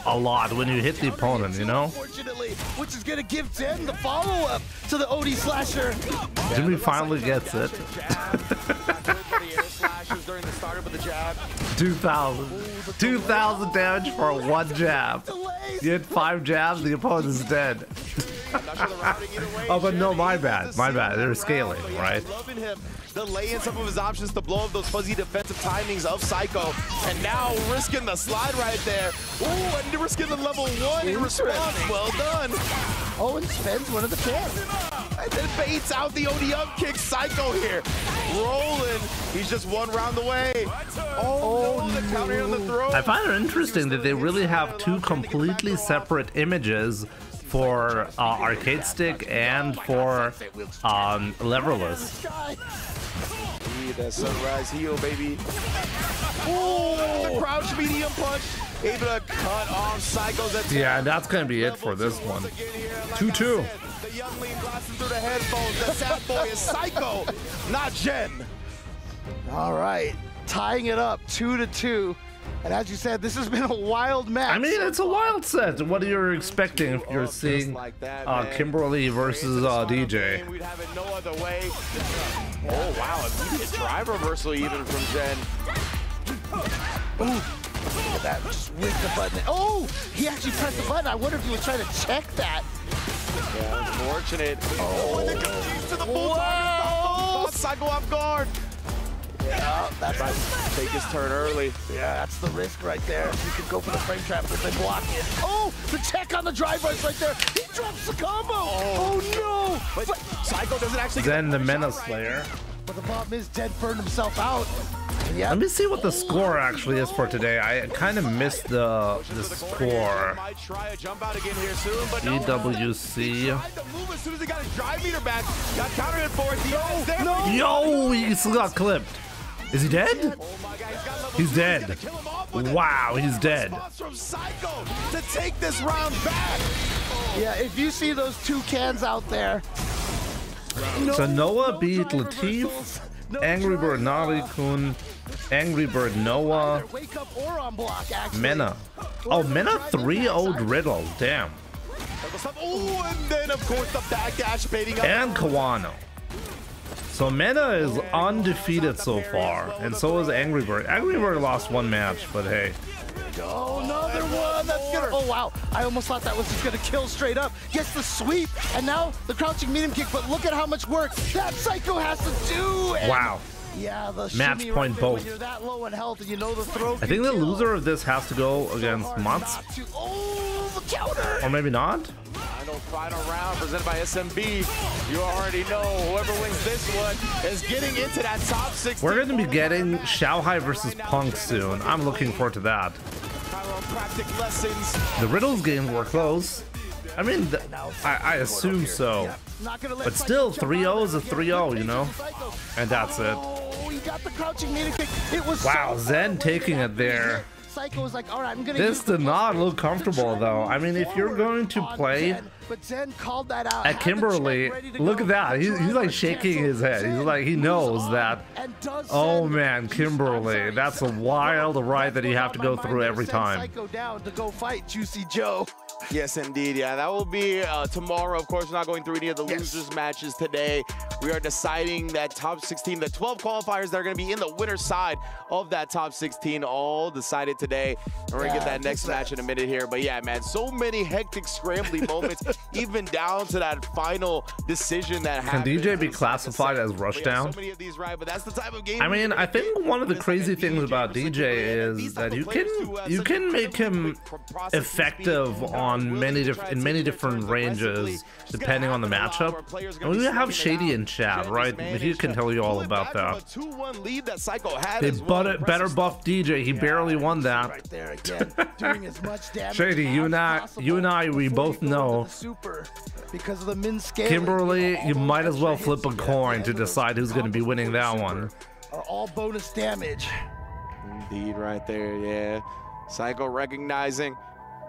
a lot when you hit the opponent, you know? Unfortunately, which is gonna give Jen the follow-up to the OD slasher. Jimmy finally gets it. 2,000 damage for one jab. You hit 5 jabs, the opponent is dead. Oh, but no, my bad. They're scaling, right? Delaying some of his options to blow up those fuzzy defensive timings of Psycho, and now risking the slide right there. Ooh, and risking the level 1 in response. Well done. Owen spends one of the cans. And then baits out the OD up kick. Psycho here. Rolling. He's just one round away. Oh, no, the counter on the throw. I find it interesting that they really have 2 completely separate images for arcade stick and for leverless. That sunrise heel, baby. Oh, the crouch medium punch. Able to cut off Psycho's attack. Yeah, that's gonna be it for this one. 2-2. The young lean blasting through the headphones. The sad boy is Psycho, not Jen. All right, tying it up 2-2. And as you said, this has been a wild match. I mean, it's a wild set. What are you expecting if you're seeing Kimberly versus DJ? We'd have it no other way. Oh, wow. Immediate drive reversal even from Jen. Ooh, look at that. Just with the button. Oh, he actually pressed the button. I wonder if he was trying to check that. Yeah, unfortunate. Oh, and the keys to the full target. Psycho off guard. Yeah, that's right. Take his turn early. Yeah, that's the risk right there. You could go for the frame trap if they block it. Oh, the check on the drive rush right there. He drops the combo. Oh no! But Psycho doesn't actually. Then the Menace Slayer. But the problem is, Jen burned himself out. Yeah. Let me see what the score actually is for today. I kind of missed the score. Might try a jump out again here soon, but no. EWC. As soon as he got his drive meter back, got counter hit for it. No. Yo, he still got clipped. Is he dead? Oh my God, He's dead. Wow, he's dead. From Psycho to take this round back. Yeah, if you see those 2 cans out there. So Noah beat Latif, Angry Bird Nari-kun, Angry Bird Noah, Wake up or on block, actually. Mena. Oh, Mena 3-0'd Riddle. Damn. Oh, and then of course the backdash baiting up. And Kawano. So Meta is undefeated so far, and so is Angry Bird. Angry Bird lost one match, but hey. Oh, another one. That's gonna. Oh wow! I almost thought that was just gonna kill straight up. Gets the sweep, and now the crouching medium kick. But look at how much work that Psycho has to do. And wow. Yeah, the match point both. When you're that low in health and you know the throw. I think the loser of this has to go against Mats. Oh, the counter. Or maybe not. Final round presented by SMB. You already know whoever wins this one is getting into that top 16. We're going to be getting Xiaohai versus Punk soon. I'm looking forward to that. The Riddles games were close. I mean, I assume so. But still, 3-0 is a 3-0, you know? And that's it. Wow, Zen taking it there. This did not look comfortable, though. I mean, if you're going to play at Kimberly, look at that. He's like shaking his head. He's like, he knows that. Oh man, Kimberly, that's a wild ride that you have to go through every time. Yes, indeed. Yeah, that will be tomorrow. Of course, we're not going through any of the losers matches today. We are deciding that top 16, the 12 qualifiers that are going to be in the winner's side of that top 16, all decided today. And we're going to get that next match in a minute here. But yeah, man, so many hectic, scrambly moments, even down to that final decision that happened. Can DJ be classified as rushdown? So many of these, right? But that's the type of game. I mean, I think one of the crazy things about DJ is that you can make him effective on in many different ranges depending on the matchup. And we have Shady in chat, right? He can tell you all about that. They better buff DJ. He barely won that. Shady, you and I, we both know. Kimberly, you might as well flip a coin to decide who's going to be winning that one. Are all bonus damage. Indeed, right there, yeah. Psycho recognizing.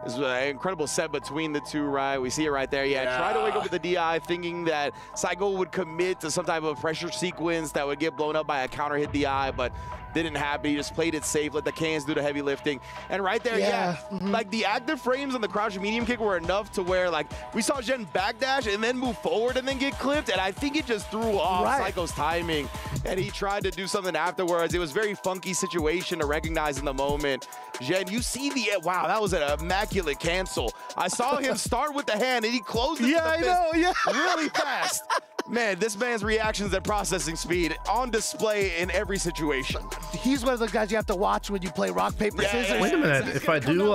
This was an incredible set between the two, right? We see it right there. Yeah, try to wake up with the DI thinking that Psycho would commit to some type of pressure sequence that would get blown up by a counter hit DI, but didn't happen. He just played it safe, let the cans do the heavy lifting. And right there, like the active frames on the crouch medium kick were enough to where like we saw Jen backdash and then move forward and then get clipped. And I think it just threw off Psycho's timing. And he tried to do something afterwards. It was a very funky situation to recognize in the moment. Jen, you see the, wow, that was an immaculate cancel. I saw him start with the hand and he closed it with the fist really fast. Man, this man's reactions and processing speed on display in every situation. He's one of the guys you have to watch when you play rock, paper, scissors. Wait a minute, if I do,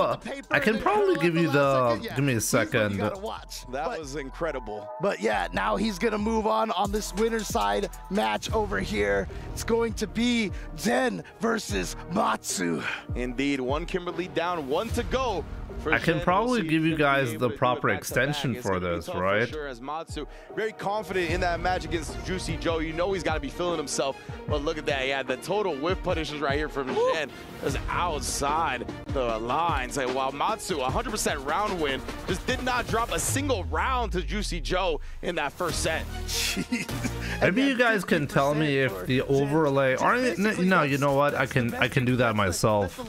I can probably give you the, give me a second. That was incredible. But yeah, now he's gonna move on this winner's side match over here. It's going to be Zen versus Matsu. Indeed, one Kimberly down, one to go. I can probably give you guys the proper extension for this, right? Sure, as Matsu, very confident in that match against Juicy Joe. You know he's got to be feeling himself. But look at that, yeah, the total whiff punishes right here from Jen is outside the lines. Like, while Matsu, 100% round win, just did not drop a single round to Juicy Joe in that first set. Maybe you guys can tell me if the overlay, or no, you know what? I can do that myself.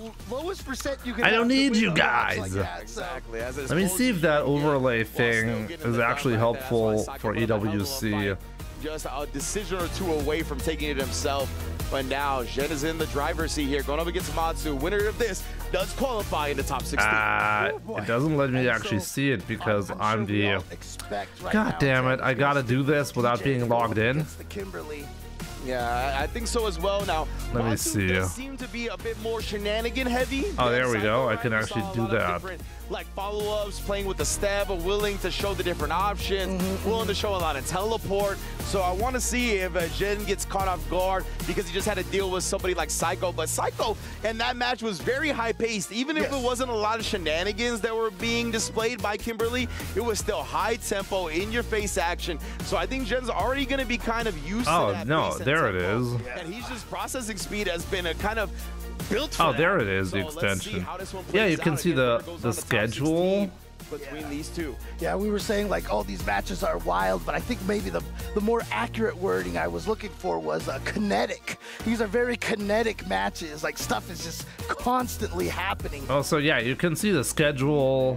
I don't need you guys. Exactly. Let me see if that overlay thing is actually helpful for EWC. Just a decision or two away from taking it himself. But now Jen is in the driver's seat here, going up against Matsu. Winner of this does qualify in the top 16. It doesn't let me actually see it because I'm the... God damn it, I gotta do this without being logged in. Yeah, I think so as well. Now, let me see. Does seem to be a bit more shenanigan heavy. Oh, there we go. I can actually do that. Like follow-ups, playing with the stab, but willing to show the different options, willing to show a lot of teleport. So I want to see if Jen gets caught off guard because he just had to deal with somebody like Psycho. But Psycho and that match was very high-paced. Even if it wasn't a lot of shenanigans that were being displayed by Kimberly, it was still high-tempo, in-your-face action. So I think Jen's already going to be kind of used to that. Oh, no, there it is. And he's just processing speed has been a kind of built for there it is, the extension. Yeah, you can see the schedule between these two. Yeah, we were saying like, oh, these matches are wild, but I think maybe the more accurate wording I was looking for was kinetic. These are very kinetic matches. Like stuff is just constantly happening. Oh, so yeah, you can see the schedule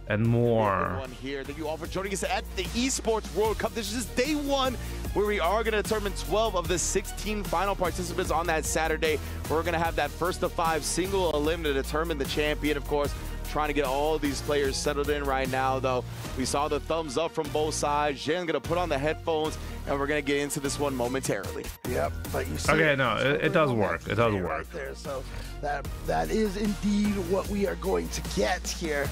and more. Here, thank you all for joining us at the Esports World Cup. This is day one. where we are going to determine 12 of the 16 final participants on that Saturday. We're going to have that first of 5 single elim to determine the champion, of course. Trying to get all these players settled in right now, though. We saw the thumbs up from both sides. Jen's going to put on the headphones, and we're going to get into this one momentarily. Yep, but you see. Okay, no, it does work. It does work. Right there, so that is indeed what we are going to get here.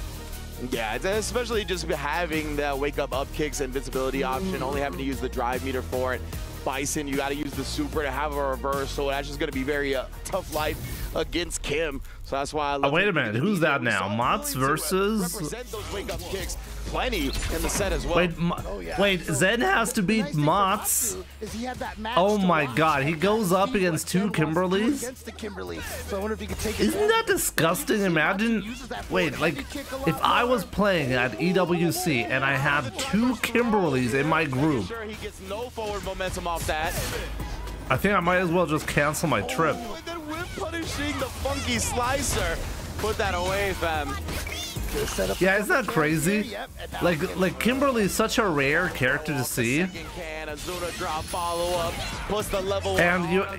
Yeah, especially just having the wake-up kicks invincibility option, only having to use the drive meter for it. Bison, you got to use the super to have a reversal. That's just going to be very tough life against Kim. So that's why I love wait a minute, who's that now? Mots versus... Represent those wake-up kicks plenty in the set as well. Wait, wait, Zen has to beat Mots? Oh my god, he goes up against 2 Kimberlys? So I wonder if he could take it. Isn't that disgusting? Imagine, wait, like, if I was playing at EWC and I had 2 Kimberlys in my group, He gets no forward momentum off that. I think I might as well just cancel my trip. And then whip punishing the funky slicer. Put that away, fam. Yeah, isn't that crazy? Like Kimberly is such a rare character to see, and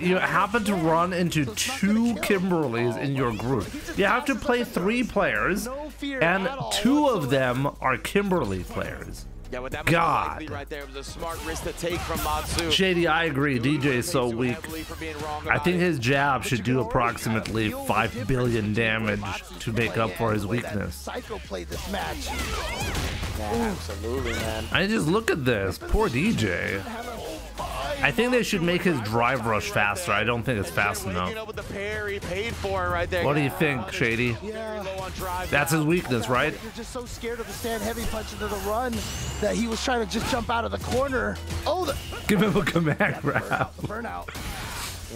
you happen to run into 2 Kimberlys in your group. You have to play 3 players, and 2 of them are Kimberly players. Yeah, well, that God. right there. It was a smart risk to take from Matsu. Shady, I agree. DJ is so weak. I think his jab should do approximately 5 billion damage to make up for his weakness. Psycho played this match. Yeah, absolutely, man. I just look at this. Poor DJ. I think they should make his drive rush faster. I don't think it's fast enough. What do you think, Shady? That's his weakness, right? You're just so scared of the stand heavy punch into the run that he was trying to just jump out of the corner. Oh, give him a command grab. Burnout.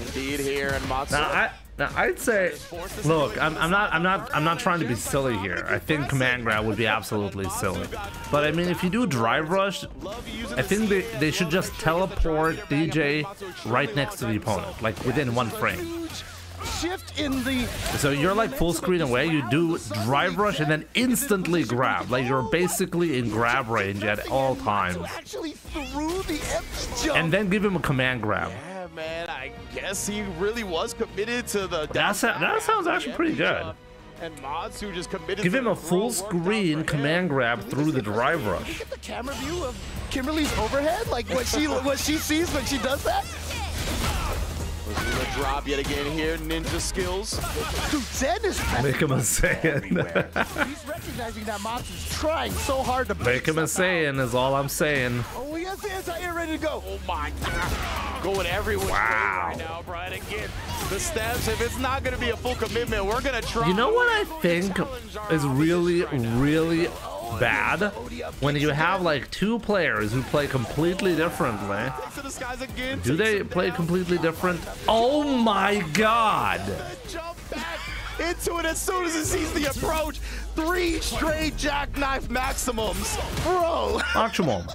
Indeed, here and Matsu. Now I'd say, look, I'm not trying to be silly here. I think command grab would be absolutely silly, but I mean, if you do drive rush, I think they should just teleport DJ right next to the opponent, like within 1 frame. Shift in the. So you're like full screen away, you do drive rush and then instantly grab, like you're basically in grab range at all times. Actually threw the empty jump. And then give him a command grab. Man, I guess he really was committed to the. That sounds actually pretty good. And Matsu just committed. Give him a full screen command grab through the drive rush. Look at the camera view of Kimberly's overhead, like what she sees when she does that. A drop yet again here, ninja skills. Dude, Zen is make him a Saiyan. He's recognizing that Matsu's trying so hard to make him a Saiyan is all I'm saying. Oh, he has the anti-air ready to go. Oh my god. Going everywhere right now, Brian. Again, the steps, if it's not going to be a full commitment, we're going to try. You know what I think is really, really bad? When you have like 2 players who play completely differently. Do they play completely different? Oh my god! Jump back into it as soon as it sees the approach. 3 straight jackknife maximums. Bro. Maximum.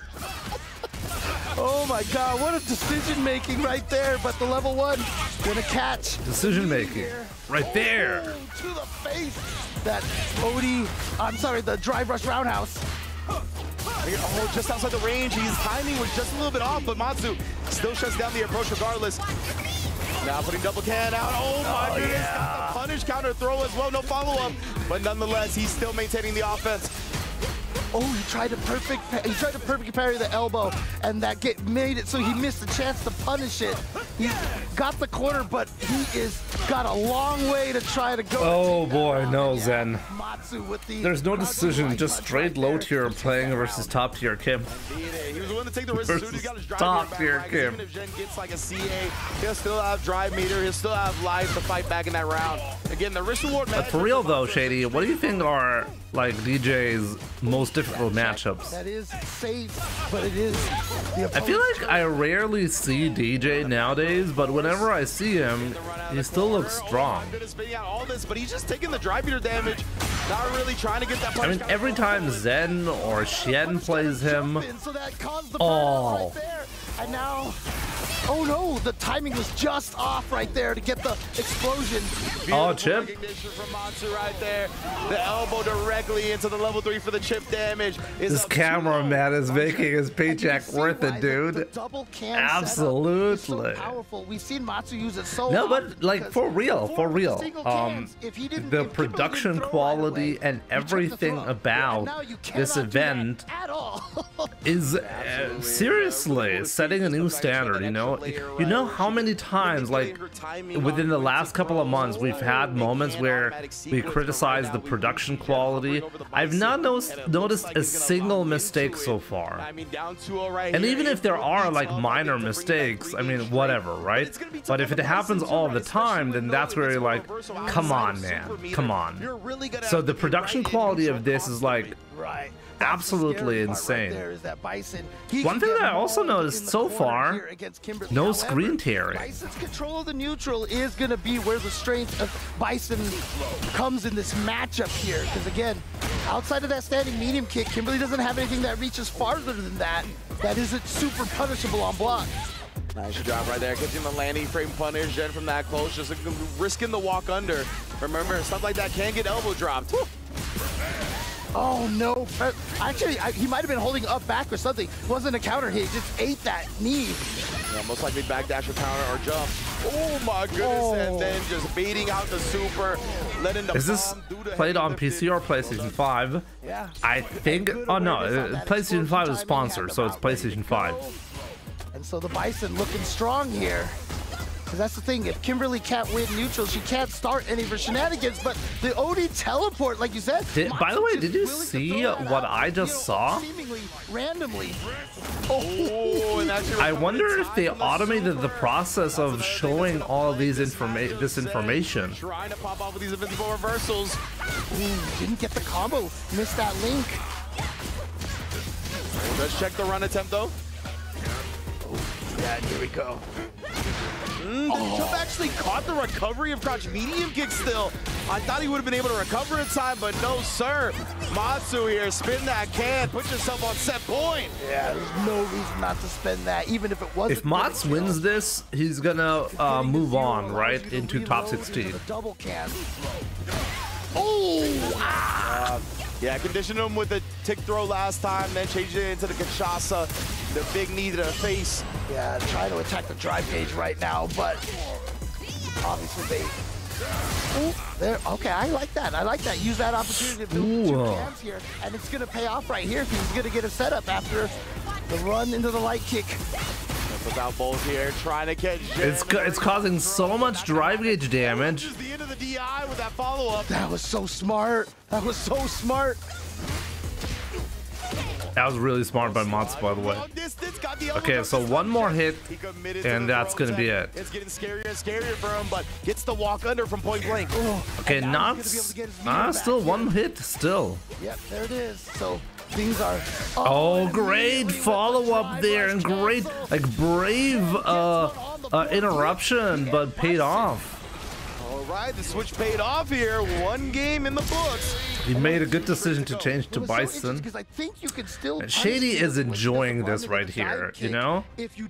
Oh my god, what a decision making right there, but the level 1 gonna catch. Decision making. Right there. Oh, to the face. That Odie, I'm sorry, the drive rush roundhouse. Oh, just outside the range. His timing was just a little bit off, but Matsu still shuts down the approach regardless. Now putting double can out. Oh my goodness. Yeah. Got the punish counter throw as well. No follow-up. But nonetheless, he's still maintaining the offense. Oh, he tried to perfect parry the elbow, and that made it so he missed the chance to punish it. He got the corner, but he is got a long way to try to go. Oh boy, no, Zen. Matsu with the There's no decision, just straight low tier playing versus top tier Kim. He was willing to take the risk as soon as he got his drive top meter tier back. Kim. Even if Jen gets like a CA, he'll still have drive meter. He'll still have life to fight back in that round. Again, the risk reward match. For real though, Shady, what do you think are like DJ's most difficult matchups? That is safe, but it is the I feel like I rarely see DJ nowadays, but whenever I see him, he still looks strong. But he's just taking the drive meter damage, not really trying to get that punch. I mean, every time Zen or Xian plays him, so that caused the oh. right there. And now Oh no, the timing was just off right there to get the explosion. Oh, chip. Recognition from Matsu right there. The elbow directly into the level 3 for the chip damage. This cameraman is making his paycheck worth it, dude. Absolutely. So powerful. We've seen Matsu use it so no, but like for real. The production quality and everything about this event is seriously setting a new standard. You know how many times, like within the last couple of months, we've had moments where we criticize the production quality. I've not noticed a single mistake so far. And even if there are like minor mistakes, I mean, whatever, right? But if it happens all the time, then that's where you're like, come on, man, come on. So the production quality of this is like absolutely insane. One thing that I also noticed so far, no screen tearing. Bison's control of the neutral is going to be where the strength of Bison comes in this matchup here. Because again, outside of that standing medium kick, Kimberly doesn't have anything that reaches farther than that. That isn't super punishable on block. Nice job right there, catching the landing frame punish. Jen from that close, just risking the walk under. Remember, stuff like that can get elbow dropped. Woo. Oh no, actually he might have been holding up back or something. It wasn't a counter hit, he just ate that knee. Yeah, most likely backdash or counter or jump. Oh my goodness, and then just baiting out the super, letting the Is this played on PC or PlayStation 5? Yeah. I think, oh no, PlayStation 5 is sponsored, so it's PlayStation 5. And so the Bison looking strong here. Because that's the thing, if Kimberly can't win neutral, she can't start any of her shenanigans, but the OD teleport, like you said. By the way, did you see what I just saw? Seemingly randomly. Oh, and I wonder if they automated the process of showing all of these this information. Trying to pop off with these invincible reversals. Ooh, didn't get the combo, missed that link. Let's check the run attempt though. Yeah, here we go. The jump actually caught the recovery of crouch medium kick still. I thought he would have been able to recover in time, but no, sir. Matsu here, spin that can, put yourself on set point. Yeah, there's no reason not to spin that, even if it wasn't. If Mats wins this, he's gonna move on, right, into top 16. Double can. Oh, wow. Yeah, conditioned him with the tick throw last time, then changed it into the Kinshasa, the big knee to the face. Yeah, trying to attack the drive gauge right now, but obviously they... Ooh, there. Okay, I like that. I like that. Use that opportunity to build two cans here, and it's going to pay off right here if he's going to get a setup after the run into the light kick. Without both here, trying to catch Jen. It's causing so much drive gauge damage. The end of the DI with that follow-up. That was so smart. That was so smart. That was really smart by Mats, by the way. Okay, so one more hit, and that's gonna be it. It's getting scarier and scarier for him, but gets the walk under from point blank. Okay, still one hit, still. Yep, there it is. So things are... Oh, great follow-up there, and great, like, brave interruption, but paid off. All right, the switch paid off here. One game in the books. He made a good decision to change to Bison. And Shady is enjoying this right here, you know?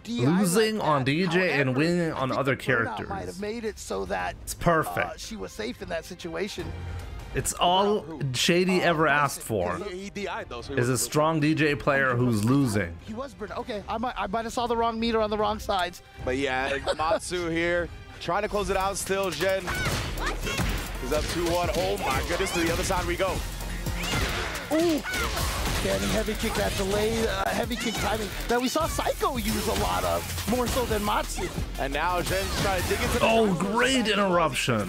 Losing on DJ and winning on other characters. It's perfect. She was safe in that situation. It's all Shady ever asked for, is a strong DJ player who's losing. He was okay, I might have saw the wrong meter on the wrong sides. But yeah, Matsu here. Trying to close it out still. Jen is up 2-1. Oh my goodness, to the other side we go. Ooh. Standing heavy kick, that delayed heavy kick timing that we saw Psycho use a lot of, more so than Matsu. And now Jen's trying to dig into the... Oh, great interruption.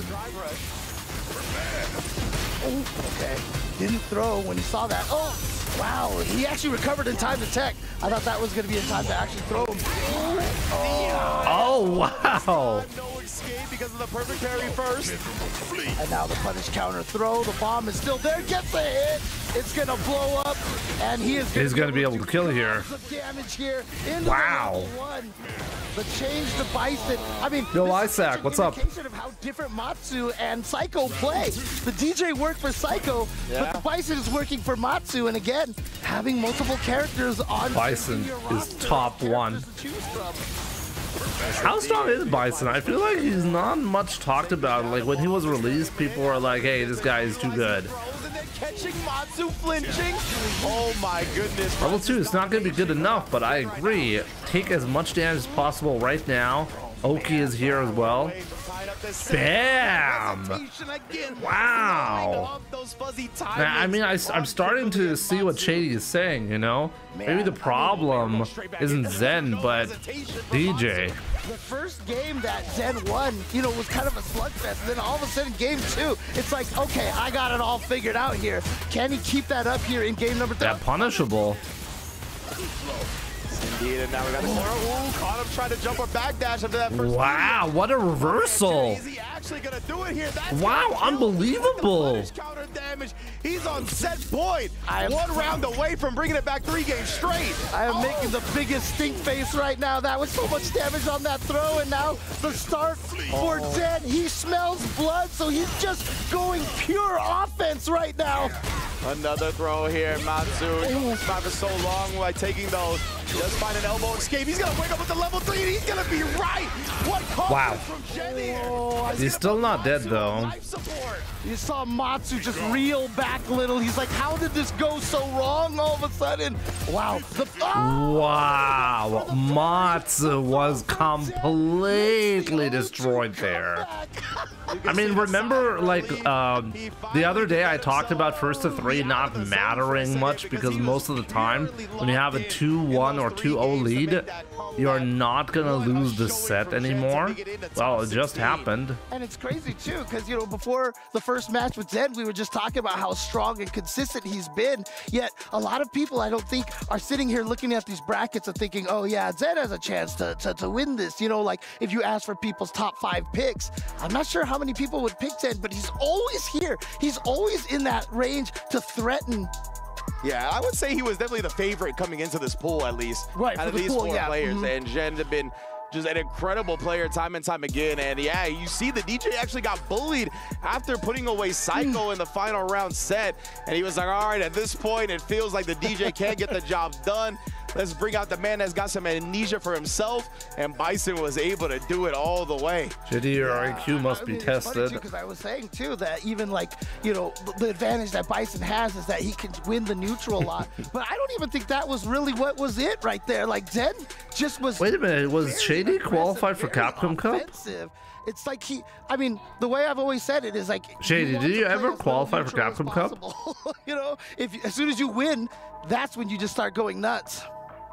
Oh, okay. Didn't throw when he saw that. Oh, wow. He actually recovered in time to tech. I thought that was going to be in time to actually throw him. Oh, wow. No escape because of the perfect parry first. And now the punish counter throw. The bomb is still there. Gets a hit. It's going to blow up. And he's going to be able to kill here. Damage here. Wow. The change to Bison. I mean, Yo, Isaac, what's up? Of how different Matsu and Psycho play. The DJ worked for Psycho, but the Bison is working for Matsu. And again, having multiple characters on Bison is top one. How strong is Bison? I feel like he's not much talked about. Like when he was released, people were like, "Hey, this guy is too good." Catching Matsu flinching. Oh my goodness. Level 2 is not going to be good enough, but I agree. Take as much damage as possible right now. Oki is here as well. Bam! Wow. Now, I mean, I'm starting to see what Shady is saying, you know? Maybe the problem isn't Zen, but DJ. The first game that Zen won, you know, was kind of a slugfest. And then all of a sudden, game 2, it's like, okay, I got it all figured out here. Can he keep that up here in game number 3? That punishable. Indeed, and now we got the corner. Ooh, caught him trying to jump a backdash after that first. Wow, what a reversal. Is he actually gonna do it here? That's wow, unbelievable. Counter damage. He's on set point. One round away from bringing it back 3 games straight. I am making the biggest stink face right now. That was so much damage on that throw, and now the start for Zen. He smells blood, so he's just going pure offense right now. Another throw here, Matsu. Not for so long by taking those. Just find an elbow escape. He's gonna wake up with the level 3 and he's gonna be right. What wow. from Jen here? He's still not dead though. You saw Matsu just reel back a little. He's like, how did this go so wrong all of a sudden? Wow. Wow. Matsu was completely destroyed there. I mean, remember, like, the other day I talked about first to 3 not mattering much because most of the time when you have a 2-1 or 2-0 lead, you're not gonna lose the set anymore. Well, it just happened. And it's crazy too, because, you know, before the first match with Zen, we were just talking about how strong and consistent he's been. Yet a lot of people, I don't think, are sitting here looking at these brackets and thinking, oh yeah, Zen has a chance to win this. You know, like if you ask for people's top 5 picks, I'm not sure how many people would pick Zen, but he's always here. He's always in that range to threaten. Yeah, I would say he was definitely the favorite coming into this pool, at least. Right, out of these 4 players. And Jen had been just an incredible player time and time again. And yeah, you see the DJ actually got bullied after putting away Psycho in the final round set. And he was like, all right, at this point, it feels like the DJ can't get the job done. Let's bring out the man that's got some amnesia for himself, and Bison was able to do it all the way. JD, your IQ must be tested. Because I was saying too that even like, you know, the advantage that Bison has is that he can win the neutral a lot. But I don't even think that was really what was it right there. Like Zen just was. Wait a minute, was Shady qualified for Capcom Cup? It's like I mean, the way I've always said it is like. Shady, did you ever qualify for Capcom Cup? You know, as soon as you win, that's when you just start going nuts.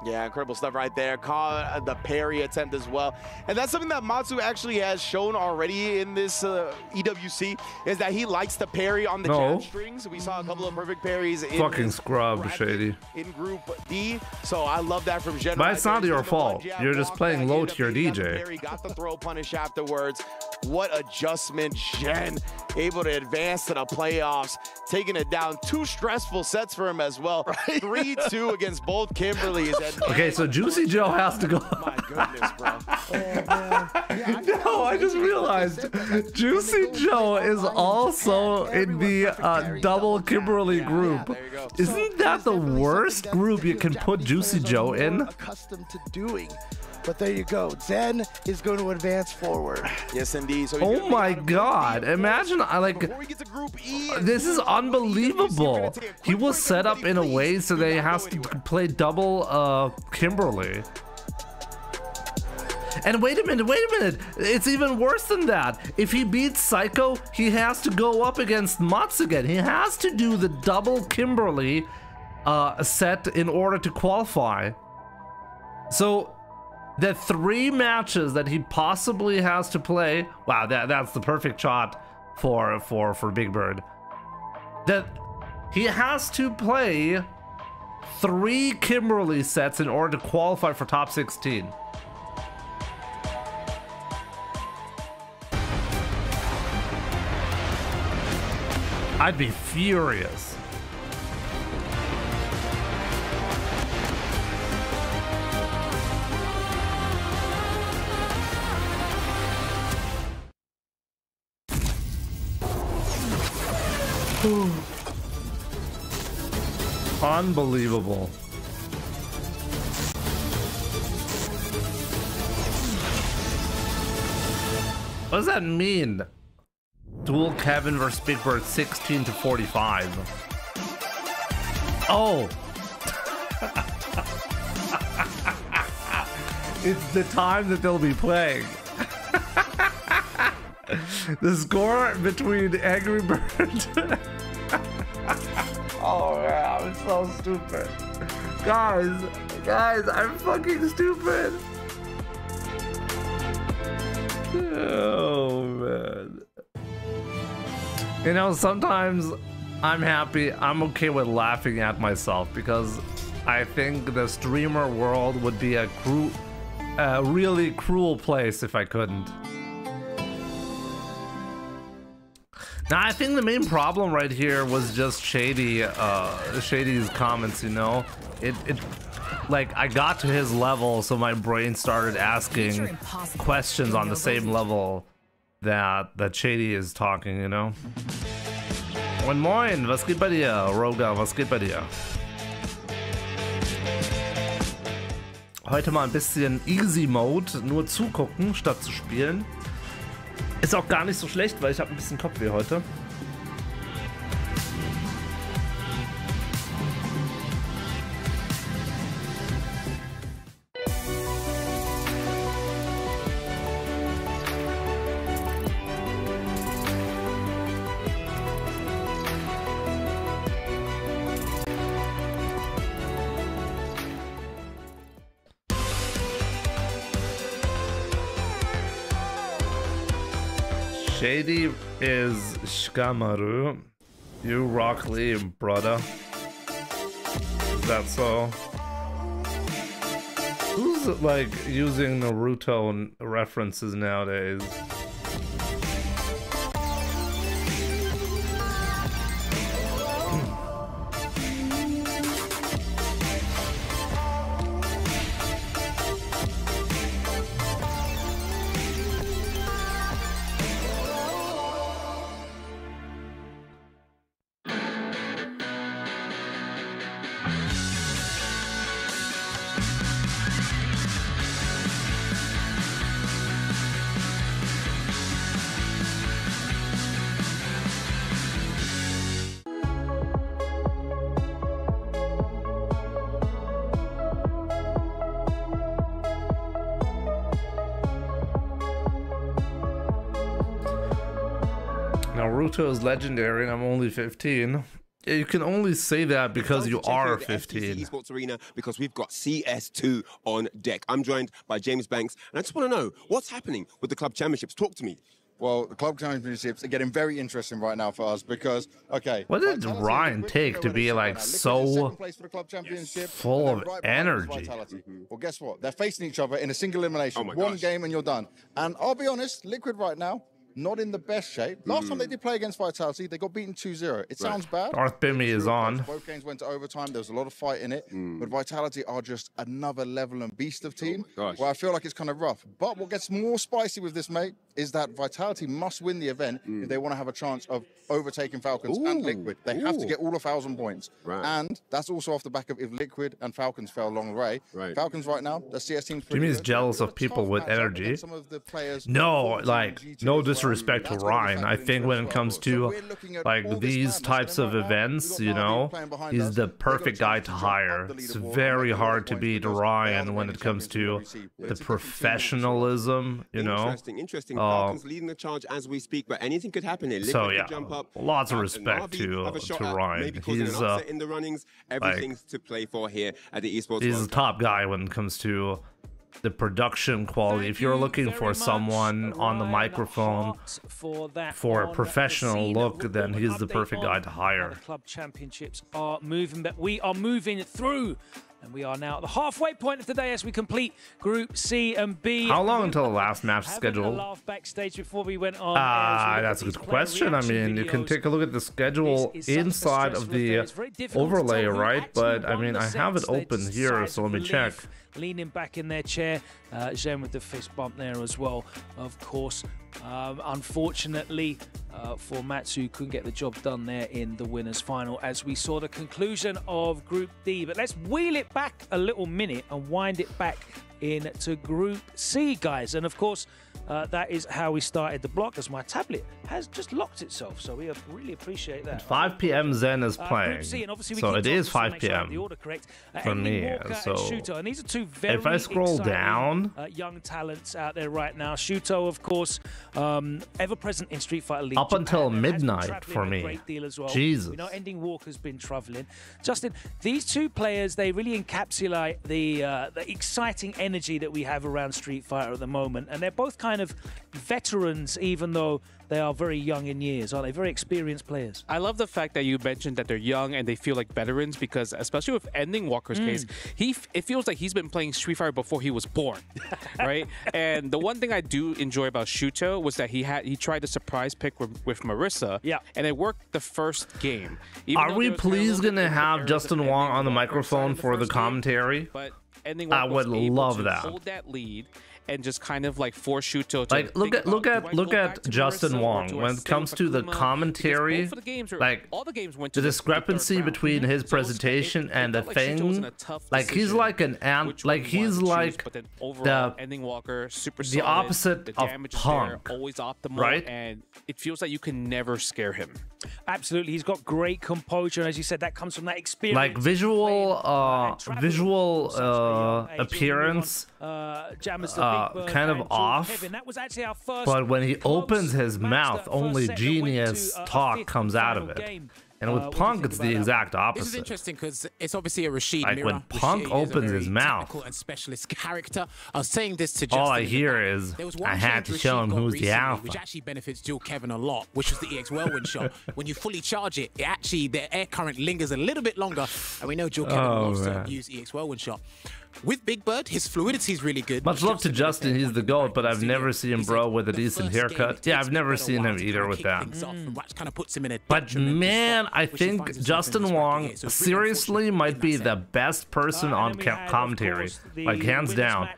Yeah, incredible stuff right there. Caught the parry attempt as well. And that's something that Matsu actually has shown already in this EWC, is that he likes to parry on the jab strings. We saw a couple of perfect parries in fucking scrub, Shady. In Group D. So I love that from Jen. But it's not your fault. You're just playing low tier DJ. Got the throw punish afterwards. What adjustment, Jen. Able to advance to the playoffs, taking it down. 2 stressful sets for him as well. 3-2 against both Kimberlys. Okay, so Juicy Joe has to go. My goodness, bro. No, I just realized Juicy Joe is also in the double Kimberly group. Isn't that the worst group you can put Juicy Joe in? Accustomed to doing. But there you go. Zen is going to advance forward. Yes, indeed. So oh my God! Imagine, this is unbelievable. He was set up in a way so that he has to play double Kimberly. And wait a minute, it's even worse than that. If he beats Psycho, he has to go up against Mats again. He has to do the double Kimberly set in order to qualify. So the 3 matches that he possibly has to play, wow, that's the perfect shot for Big Bird. That he has to play 3 Kimberly sets in order to qualify for top 16. I'd be furious. Unbelievable. What does that mean? Dual Kevin versus Big Bird 16 to 45. Oh. It's the time that they'll be playing. The score between Angry Bird. Oh man, I'm so stupid. Guys, I'm fucking stupid. Oh man. You know, sometimes I'm happy. I'm okay with laughing at myself because I think the streamer world would be a really cruel place if I couldn't. Now, I think the main problem right here was just Shady's comments, you know? Like, I got to his level, so my brain started asking questions on the same level that Shady is talking, you know? Moin Moin, was geht bei dir? Roga, was geht bei dir? Heute mal ein bisschen Easy Mode, nur zugucken statt zu spielen. Ist auch gar nicht so schlecht, weil ich habe ein bisschen Kopfweh heute. Shady is Shikamaru. You Rock Lee, brother. Is that so? Who's like using Naruto references nowadays? Naruto is legendary and I'm only 15. Yeah, you can only say that because you are 15. Esports Arena because we've got CS2 on deck. I'm joined by James Banks, and I just want to know what's happening with the club championships. Talk to me. Well, the club championships are getting very interesting right now for us because, okay. What did Ryan take to be like so full of energy? Well, guess what? They're facing each other in a single elimination. One game and you're done. And I'll be honest, Liquid right now, not in the best shape. Last time they did play against Vitality, they got beaten 2-0. It sounds bad. Darth Bimmy is on. Both games went to overtime. There was a lot of fight in it. But Vitality are just another level and beast of team. Where I feel like it's kind of rough. But what gets more spicy with this, mate, is that Vitality must win the event if they want to have a chance of overtaking Falcons and Liquid. They have to get all 1,000 points. And that's also off the back of if Liquid and Falcons fell along the way. Falcons right now, the CS team's pretty Jimmy's jealous of people with energy. No, like, no disrespect to Ryan. I think when it comes to like these types of events, you know, he's the perfect guy to hire. It's very hard to beat Ryan when it comes to the professionalism, you know. Interesting. Falcons leading the charge as we speak, but anything could happen here. So yeah, jump up, lots of respect to Ryan. He's in the runnings. Everything's to play for here at the esports. He's the top guy when it comes to the production quality. If you're looking for someone on the microphone for a professional look, then he's the perfect guy to hire. The club championships are moving, but we are moving through. And we are now at the halfway point of the day as we complete Group C and B. How long until the last match schedule? Laugh backstage before we went on. That's a good question. I mean, you can take a look at the schedule inside of the overlay, right? But I mean, I have it open here, so let me check. Leaning back in their chair, Zhen with the fist bump there as well, of course. Unfortunately for Matsu, couldn't get the job done there in the winners final as we saw the conclusion of Group D. But let's wheel it back a little minute and wind it back into Group C, guys. And of course, that is how we started the block, as my tablet has just locked itself. So we really appreciate that. 5 p.m. Zen is playing, so it is 5 p.m. for me. So and these are two very if I scroll down, young talents out there right now. Shuto, of course, ever present in Street Fighter League up until Japan, midnight for me. Great deal as well. Jesus. We know Ending Walker's been traveling. Justin, these two players, they really encapsulate the exciting energy that we have around Street Fighter at the moment, and they're both kind of veterans, even though they are very young in years, aren't they? Very experienced players. I love the fact that you mentioned that they're young and they feel like veterans, because especially with Ending Walker's case, it feels like he's been playing Street Fighter before he was born, right? And the one thing I do enjoy about Shuto was that he tried a surprise pick with Marissa, and it worked the first game. Are we please gonna have Justin Wong on the microphone for the commentary? But Ending Walker I would love that. Hold that lead and just kind of like force Shuto to like look at Justin Wong when it comes to the commentary. Like the discrepancy between his presentation and the thing, like he's like an he's like the opposite of Punk, always optimal, right? And it feels like you can never scare him. Absolutely, he's got great composure, and as you said, that comes from that experience. Like visual appearance. Kind of off, but when he opens his mouth, only genius talk comes out of it. And with Punk, it's the exact opposite. This is interesting because it's obviously a Rashid like mirror. when Punk opens his mouth, and specialist character. I was saying this to Justin. All I hear is, I had to show him who's the alpha. Which actually benefits Dual Kevin a lot, which was the EX Whirlwind shot. When you fully charge it, the air current lingers a little bit longer, and we know Dual Kevin loves to use EX Whirlwind shot. With Big Bird, his fluidity is really good. Much love to Justin, he's the GOAT, but I've never seen him, bro, with a decent haircut. Yeah, I've never seen him either with that. But man, I think Justin Wong seriously might be the best person on commentary, like hands down.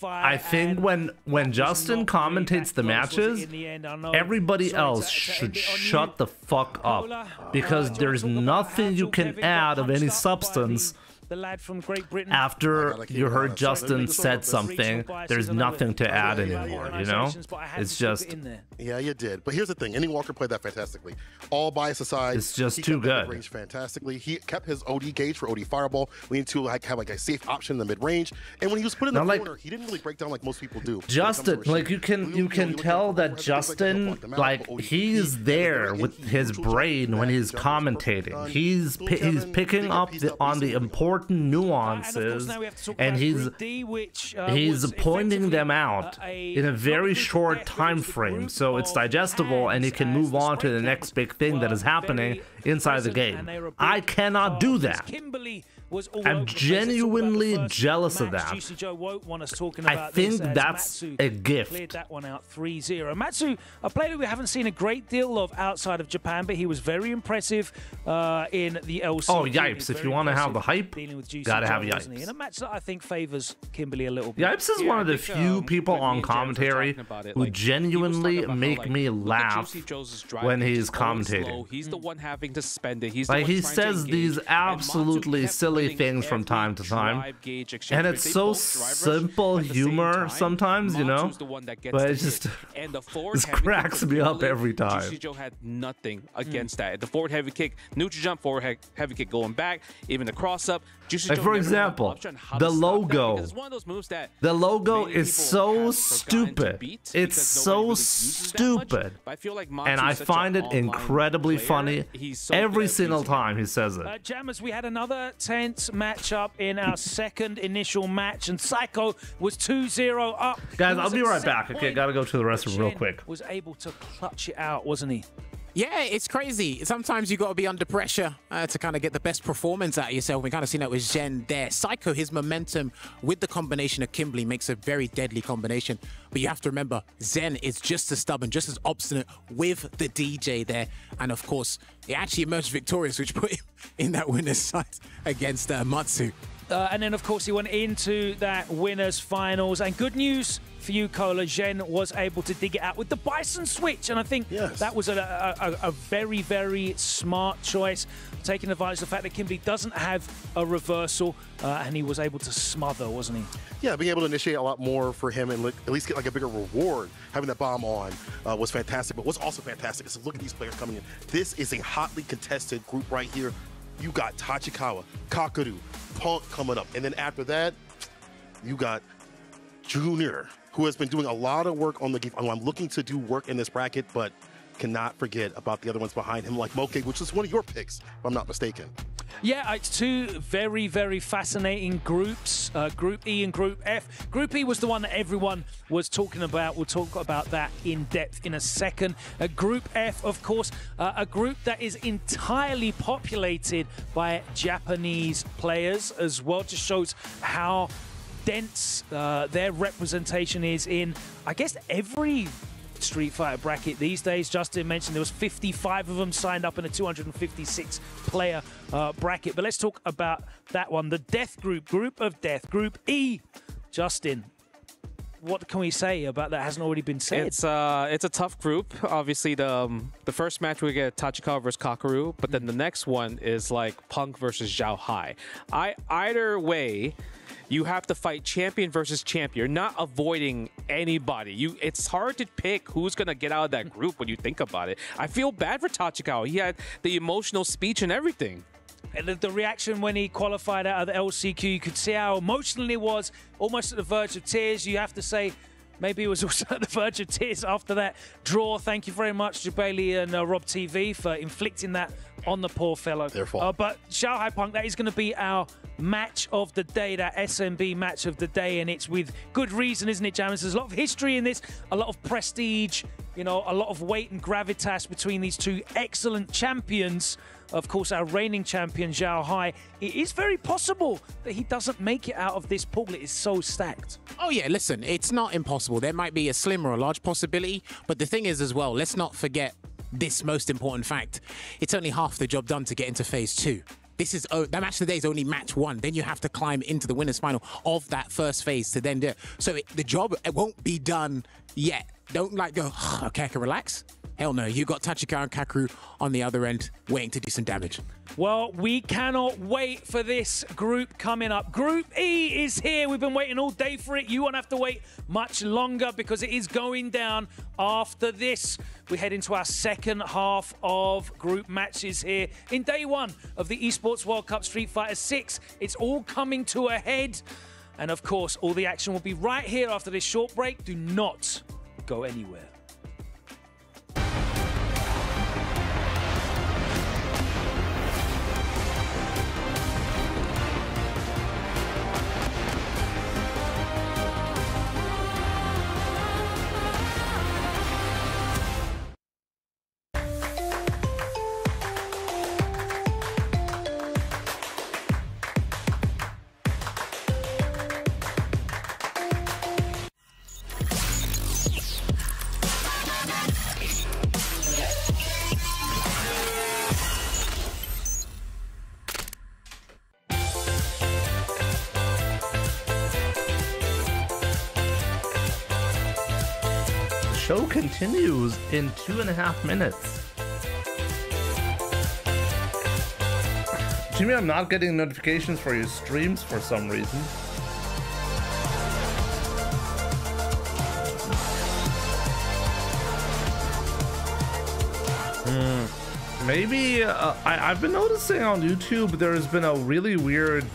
I think when Justin commentates the matches, everybody else should shut the fuck up, because there's nothing you can add of any substance. The lad from Great Britain. After you heard Justin said something, there's nothing to add anymore, you know? It's just... Yeah, you did. But here's the thing. Ending Walker played that fantastically. All bias aside, it's just too good. Range fantastically. He kept his OD gauge for OD Fireball. We need to have like a safe option in the mid-range. And when he was put in the corner, he didn't really break down like most people do. Justin, like you can tell that Justin, like he's there with his brain when he's commentating. He's picking up on the important nuances, and he's pointing them out in a very short time frame, so it's digestible and he can move on to the next big thing that is happening inside the game. I cannot do that. I'm genuinely jealous of that. I think that's a gift. Cleared that one out 3-0. Matsu, a player that we haven't seen a great deal of outside of Japan, but he was very impressive in the LCK. Oh, Yipes. If you want to have the hype, gotta have Yipes. In a match that I think favors Kimberly a little bit. Yipes is one of the few people on commentary who genuinely make me laugh when he's commentating. He's the one having to spend it. Like he says these absolutely silly things from time to time, and it's so simple humor sometimes, you know, but it just cracks me up every time. Juicy Joe had nothing against that. The forward heavy kick, neutral jump, forward heavy kick going back, even the cross up. Like for example, the logo. The logo is so stupid. It's so stupid, and I find it incredibly funny every single time he says it. Jammers, we had another tense matchup in our second initial match, and Psycho was 2-0 up. Guys, I'll be right back. Okay, gotta go to the restroom real quick. Was able to clutch it out, wasn't he? Yeah, it's crazy. Sometimes you got to be under pressure to kind of get the best performance out of yourself. We kind of seen that with Zhen there. Psycho, his momentum with the combination of Kimberly makes a very deadly combination. But you have to remember, Zhen is just as stubborn, just as obstinate with the DJ there. And of course, he actually emerged victorious, which put him in that winner's side against Matsu. And then, of course, he went into that winners finals. And good news for you, Cola. Zhen was able to dig it out with the Bison switch, and I think that was a very, very smart choice, taking advantage of the fact that Kimberly doesn't have a reversal, and he was able to smother, wasn't he? Yeah, being able to initiate a lot more for him and at least get like a bigger reward, having that bomb on was fantastic. But what's also fantastic is to look at these players coming in. This is a hotly contested group right here. You got Tachikawa, Kakaru, Punk coming up. And then after that, you got Junior, who has been doing a lot of work on the game. I'm looking to do work in this bracket, but cannot forget about the other ones behind him, like Moke, which is one of your picks, if I'm not mistaken. Yeah, it's two very, very fascinating groups, Group E and Group F. Group E was the one that everyone was talking about. We'll talk about that in depth in a second. Group F, of course, a group that is entirely populated by Japanese players as well. Just shows how dense their representation is in, I guess, every Street Fighter bracket these days. Justin mentioned there was 55 of them signed up in a 256 player bracket. But let's talk about that one, the Death Group, Group of Death, Group E. Justin, what can we say about that? Hasn't already been said. It's a tough group. Obviously, the first match we get Tachikawa versus Kakaru, but then the next one is like Punk versus Zhao Hai. Either way, you have to fight champion versus champion. You're not avoiding anybody. It's hard to pick who's going to get out of that group when you think about it. I feel bad for Tachikawa. He had the emotional speech and everything. And the reaction when he qualified out of the LCQ, you could see how emotional he was, almost at the verge of tears. You have to say, maybe he was also at the verge of tears after that draw. Thank you very much to Bailey and Rob TV for inflicting that on the poor fellow. Their fault. But Zhao Hai Punk, that is going to be our match of the day, that SMB match of the day, and it's with good reason, isn't it, Jammers? There's a lot of history in this, a lot of prestige, you know, a lot of weight and gravitas between these two excellent champions. Of course, our reigning champion, Zhao Hai. It is very possible that he doesn't make it out of this pool. It is so stacked. Oh, yeah, listen, it's not impossible. There might be a slim or a large possibility, but the thing is as well, let's not forget this most important fact. It's only half the job done to get into phase 2. This is that match of the day is only match 1. Then you have to climb into the winners final of that first phase to then do it. So the job won't be done yet. Don't like go, okay, I can relax. Hell no, you got Tachikawa and Kakaru on the other end waiting to do some damage. Well, we cannot wait for this group coming up. Group E is here. We've been waiting all day for it. You won't have to wait much longer because it is going down after this. We head into our second half of group matches here in day 1 of the Esports World Cup Street Fighter 6. It's all coming to a head. And of course, all the action will be right here after this short break. Do not go anywhere. Show continues in 2.5 minutes. Jimmy, I'm not getting notifications for your streams for some reason. Maybe I've been noticing on YouTube there's been a really weird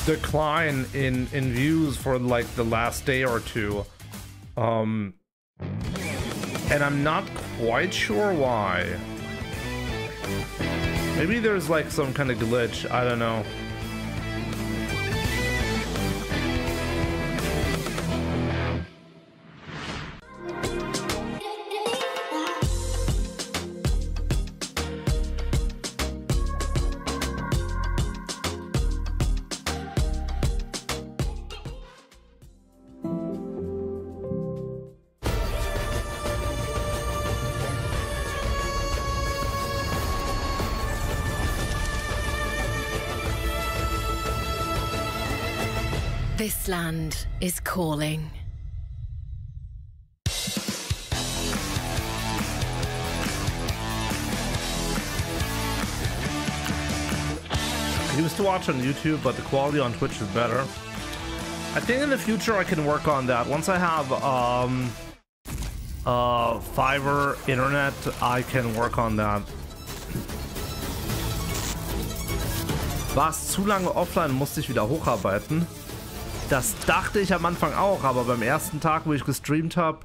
decline in views for like the last day or two. And I'm not quite sure why. Maybe there's like some kind of glitch, I don't know. This land is calling. I used to watch on YouTube, but the quality on Twitch is better. I think in the future I can work on that. Once I have fiber internet, I can work on that. War es zu lange offline, musste ich wieder hocharbeiten. Das dachte ich am Anfang auch, aber beim ersten Tag, wo ich gestreamt habe,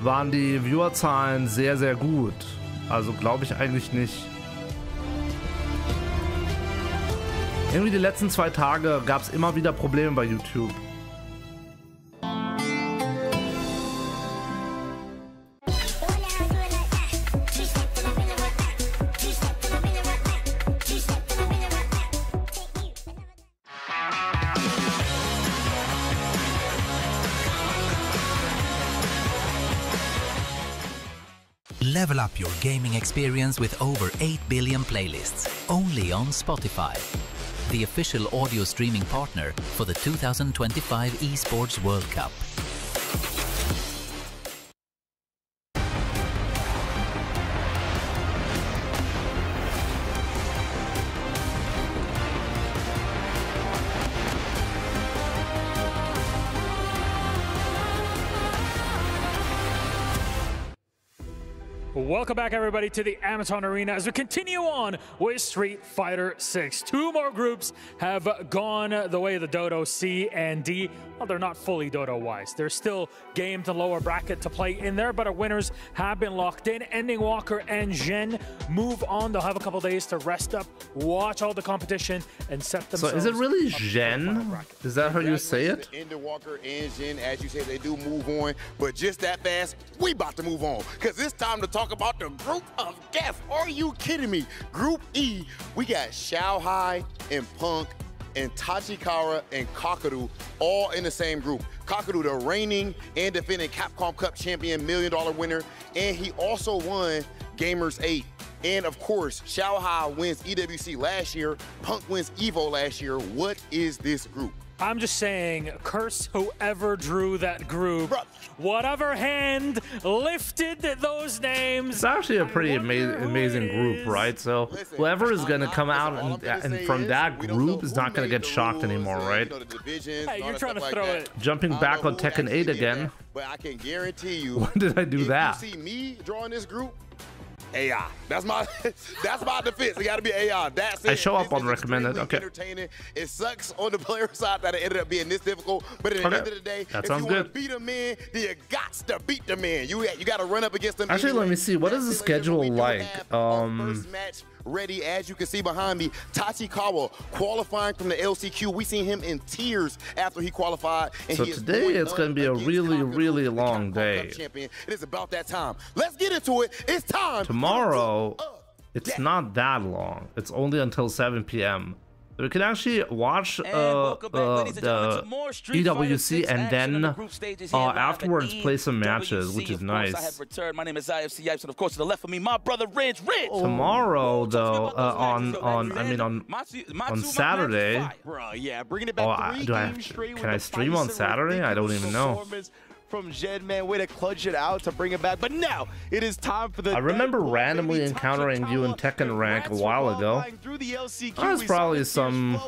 waren die Viewerzahlen sehr, sehr gut. Also glaube ich eigentlich nicht. Irgendwie die letzten 2 Tage gab es immer wieder Probleme bei YouTube. Level up your gaming experience with over 8 billion playlists, only on Spotify, the official audio streaming partner for the 2025 Esports World Cup. Welcome back, everybody, to the Amazon Arena as we continue on with Street Fighter 6. 2 more groups have gone the way of the Dodo C and D. Well, they're not fully Dodo-wise. There's still game to lower bracket to play in there, but our winners have been locked in. Ending Walker and Zhen move on. They'll have a couple days to rest up, watch all the competition, and set themselves. So is it really Zhen? Is that how you say it? Ending Walker and Zhen, as you said, they do move on, but just that fast, we about to move on, because it's time to talk about the group of death. Are you kidding me? Group E, we got Xiaohai and Punk and Tachikawa and Kakaru all in the same group. Kakaru, the reigning and defending Capcom Cup champion, $1 million winner, and he also won Gamers 8. And of course, Xiaohai wins EWC last year, Punk wins EVO last year. What is this group? I'm just saying, curse whoever drew that group. Whatever hand lifted those names. It's actually a pretty amazing group, right? So whoever is going to come out and from that group is not going to get shocked anymore, right? Hey, you're trying to throw it. Jumping back on Tekken 8 again. But I can guarantee you. When did I do that? You see me drawing this group? AI. That's my defense. It got to be AI. That's it. I show up on recommended. Okay. Entertaining. It sucks on the player side that it ended up being this difficult, but at the end of the day, that if sounds you good. Want to beat a man, then you got to beat the man. You got to run up against them. Actually, let me see. What is the schedule like? First match ready, as you can see behind me. Tachikawa qualifying from the LCQ. We seen him in tears after he qualified. And so today it's going to be a really long day. It is about that time. Let's get into it. It's time. Tomorrow, it's not that long. It's only until 7 p.m. We can actually watch the EWC and then afterwards play some matches, which is nice. My name is IFC Yipes, and of course to the left of me, my brother Ridge. Tomorrow, though, on Saturday. Yeah, bringing it back. Can I stream on Saturday? I don't even know. From Zhen, man, way to clutch it out to bring it back. But now it is time for the. I remember randomly encountering you in Tekken rank a while ago. That was probably some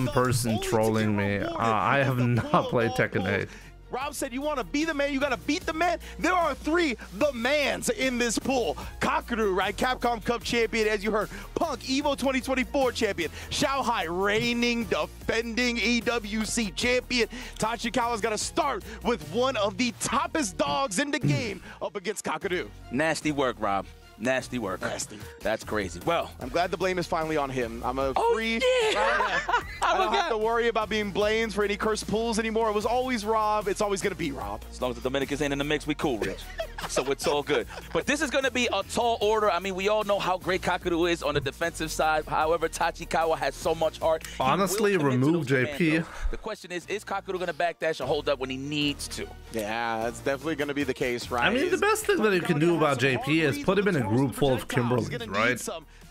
person trolling me. I have not played Tekken 8. Rob said, you want to be the man, you got to beat the man. There are 3 the mans in this pool. Kakaru, right? Capcom Cup champion, as you heard. Punk, EVO 2024 champion. Xiaohai, reigning, defending EWC champion. Tachikawa's got to start with one of the toppest dogs in the game up against Kakaru. Nasty work, Rob. Nasty work. Nasty. That's crazy. Well, I'm glad the blame is finally on him. I'm a free. Yeah. I don't have to worry about being blamed for any cursed pulls anymore. It was always Rob. It's always going to be Rob. As long as the Dominicans ain't in the mix, we cool, Rich. so it's all good. But this is going to be a tall order. I mean, we all know how great Kakaru is on the defensive side. However, Tachikawa has so much heart. Honestly, remove JP. The question is Kakaru going to backdash or hold up when he needs to? Yeah, that's definitely going to be the case, right? I mean, the best thing that you can do about JP is put him in a group full of Kimberlys, right?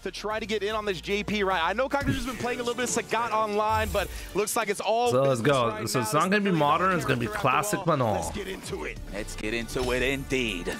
To try to get in on this JP, right? I know Kakaru's been playing a little bit of Sagat online, but looks like it's all. So let's go. Right, so it's not going to be modern, it's going to be classic Manon. Let's get into it. Let's get into it indeed.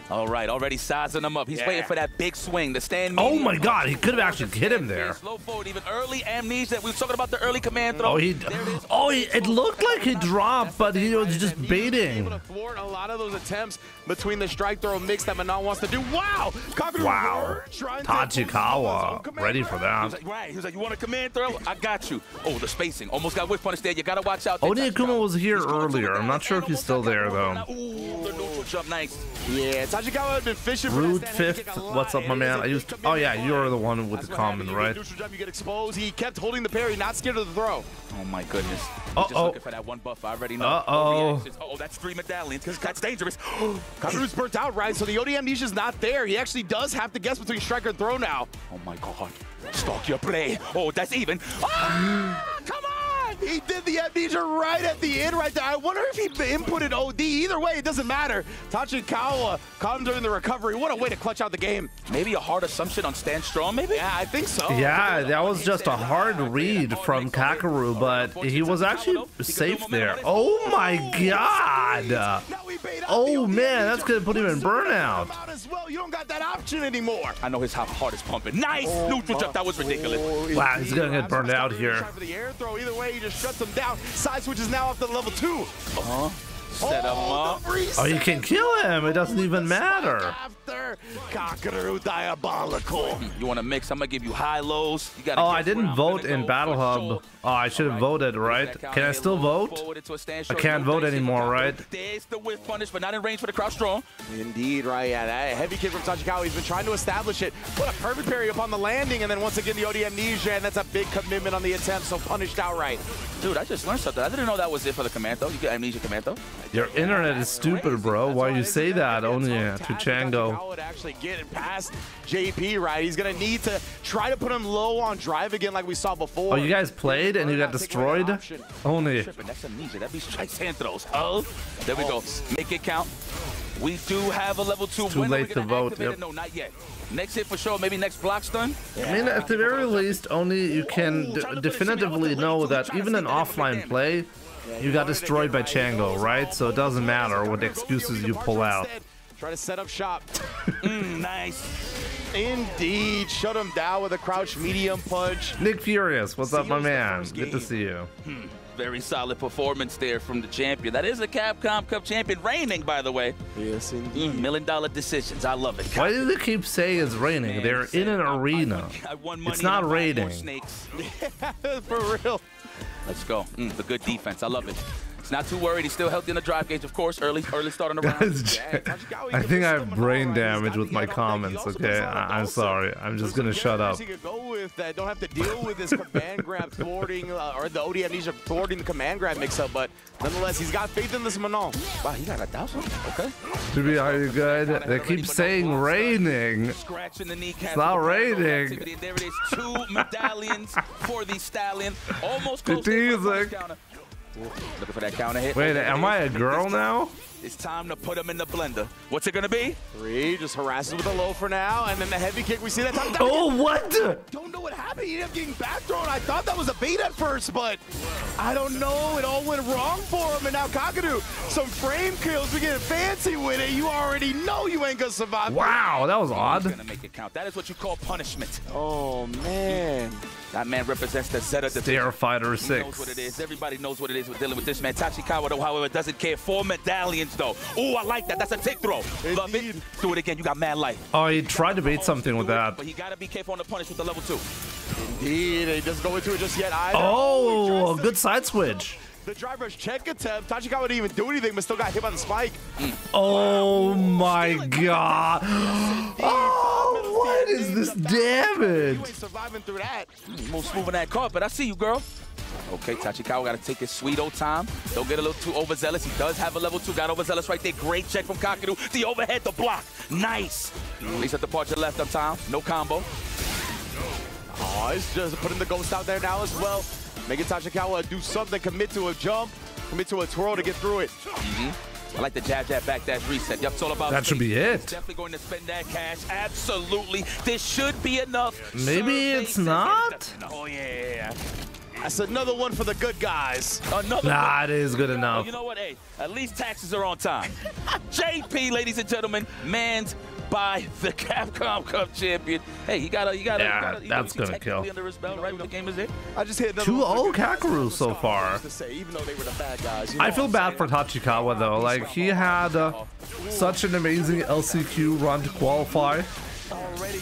All right, already sizing him up. He's waiting for that big swing. The stand. Oh my God, he could have actually hit him there. Slow forward, even early amnesia. We were talking about the early command throw. It looked like he dropped, but he was just baiting. Able to thwart a lot of those attempts between the strike throw mix that Manon wants to do. Wow, Kakaru. Wow, Tachikawa ready for that. He was like, you want a command throw? I got you. Oh, the spacing. Almost got whiff punish there. You got to watch out. Oni Akuma was here earlier. I'm not sure if he's still there, though. Ooh, the neutral jump, nice. Yeah, Tachikawa had been fishing for Rude fifth. What's up, my man? Oh yeah, you're the one with the comment, right? Neutral jump, you get exposed. He kept holding the parry, not scared of the throw. Oh my goodness. Just looking for that one buff. I already know. Oh, that's 3 medallions. That's dangerous. Kakaru's burnt out, right? So the OD amnesia's not there. He actually does have to guess between strike and throw now. Oh my God. Stalk your play. Oh, that's even. Ah, come on! He did the amnesia right at the end right there. I wonder if he inputted OD. Either way, it doesn't matter. Tachikawa caught him during the recovery. What a way to clutch out the game. Maybe a hard assumption on Stand Strong, maybe? Yeah, I think so. Yeah, that was just a hard read from Kakaru, but he was actually safe there. Oh my God! Oh man, that's gonna put him in burnout. You don't got that option anymore. I know his heart is pumping. Nice neutral jump. That was ridiculous. Wow, he's gonna get burned out here. For the air throw, either way, he just shuts him down. Side switch is now up to level 2. Set him up. Oh, you can kill him. It doesn't even matter. After Kakaru diabolical. You want to mix? I'm gonna give you high lows. You gotta I didn't vote in Battle Hub. Oh, I should have voted, right? Can I still vote? I can't vote anymore, right? There's the whiff punish, but not in range for the crouch strong. Indeed, right? Yeah, that heavy kick from Tachikawa. He's been trying to establish it. What a perfect parry upon the landing, and then once again the OD amnesia, and that's a big commitment on the attempt. So punished outright. Dude, I just learned something. I didn't know that was it for the command though. You get amnesia command though. Your internet is stupid, bro. Why you say that? Only to Chango. Actually getting past JP, right? He's gonna need to try to put him low on drive again, like we saw before. Oh, you guys played and you got destroyed? Only. That's amnesia. That'd be strikes hand throws. Oh, there we go. Make it count. We do have a level 2. Too late to vote. Yep. No, not yet. Next hit for sure. Maybe next block stun. I mean, at the very least, only you can definitively know that even in offline play, you got destroyed by Chango, right? So it doesn't matter what excuses you pull out. Try to set up shop. Nice. Indeed. Shut him down with a crouch medium punch. Nick Furious, what's up, my man? Good to see you. Very solid performance there from the champion. That is a Capcom Cup champion, reigning, by the way. Yes, indeed. $1 million decisions. I love it. Why do they keep saying it's raining? They're in an arena. It's not raining. For real. Let's go. The good defense. I love it. He's not too worried. He's still healthy in the drive gauge, of course. Early start on the round. I think I have brain damage with my comments, okay? I'm sorry. I'm just going to shut up. He could go with that. Don't have to deal with this command grab thwarting, or the OD amnesia thwarting the command grab mix-up, but nonetheless, he's got faith in this Manon. Wow, he got 1,000? Okay. To be are you good? They keep saying raining. Scratching the kneecap. It's not raining. There it is. 2 medallions for the Stallion. Almost close to the counter. Looking for that counter hit. Wait, am I a girl now? It's time to put him in the blender. What's it gonna be? 3, just harasses with a low for now, and then the heavy kick we see that time. Oh, what? Don't know what happened. He ended up getting back thrown. I thought that was a bait at first, but I don't know. It all went wrong for him, and now Kakaru, some frame kills. We getting fancy with it. You already know you ain't gonna survive. Wow, that was odd. He's gonna make it count. That is what you call punishment. Oh man. That man represents the Zeta division. Stair Fighter 6. He knows what it is. Everybody knows what it is with dealing with this man. Tachikawa, though, however, doesn't care. 4 medallions, though. Oh, I like that. That's a tick throw. Love it. Do it again. You got mad life. Oh, he tried to bait something with that. But he got to be careful on the punish with the level 2. Indeed. He doesn't go into it just yet either. Oh, good side switch. The driver's check attempt. Tachikawa didn't even do anything, but still got hit by the spike. Oh my god. Oh, what is this damage? Surviving through that. More smooth on that carpet. I see you, girl. Okay, Tachikawa got to take his sweet old time. Don't get a little too overzealous. He does have a level 2. Got overzealous right there. Great check from Kakadu. The overhead, the block. Nice. At least at the part to the left of time. No combo. Oh, it's just putting the ghost out there now as well. Making Tachikawa do something, commit to a jump, commit to a twirl to get through it. I like the jab, back dash reset. Yep, it's all about that should be it. Definitely going to spend that cash. Absolutely. This should be enough. Maybe it's not? Oh, yeah. That's another one for the good guys. Nah, it is good enough. You know what? Hey, at least taxes are on time. JP, ladies and gentlemen, manned by the Capcom Cup champion. Hey, he got that's gonna kill. Under his belt, right? When the game is in. I just hit 2-0 Kakaroo so far. Even though they were the bad guys, I feel bad for Tachikawa though. Like, he had such an amazing LCQ run to qualify,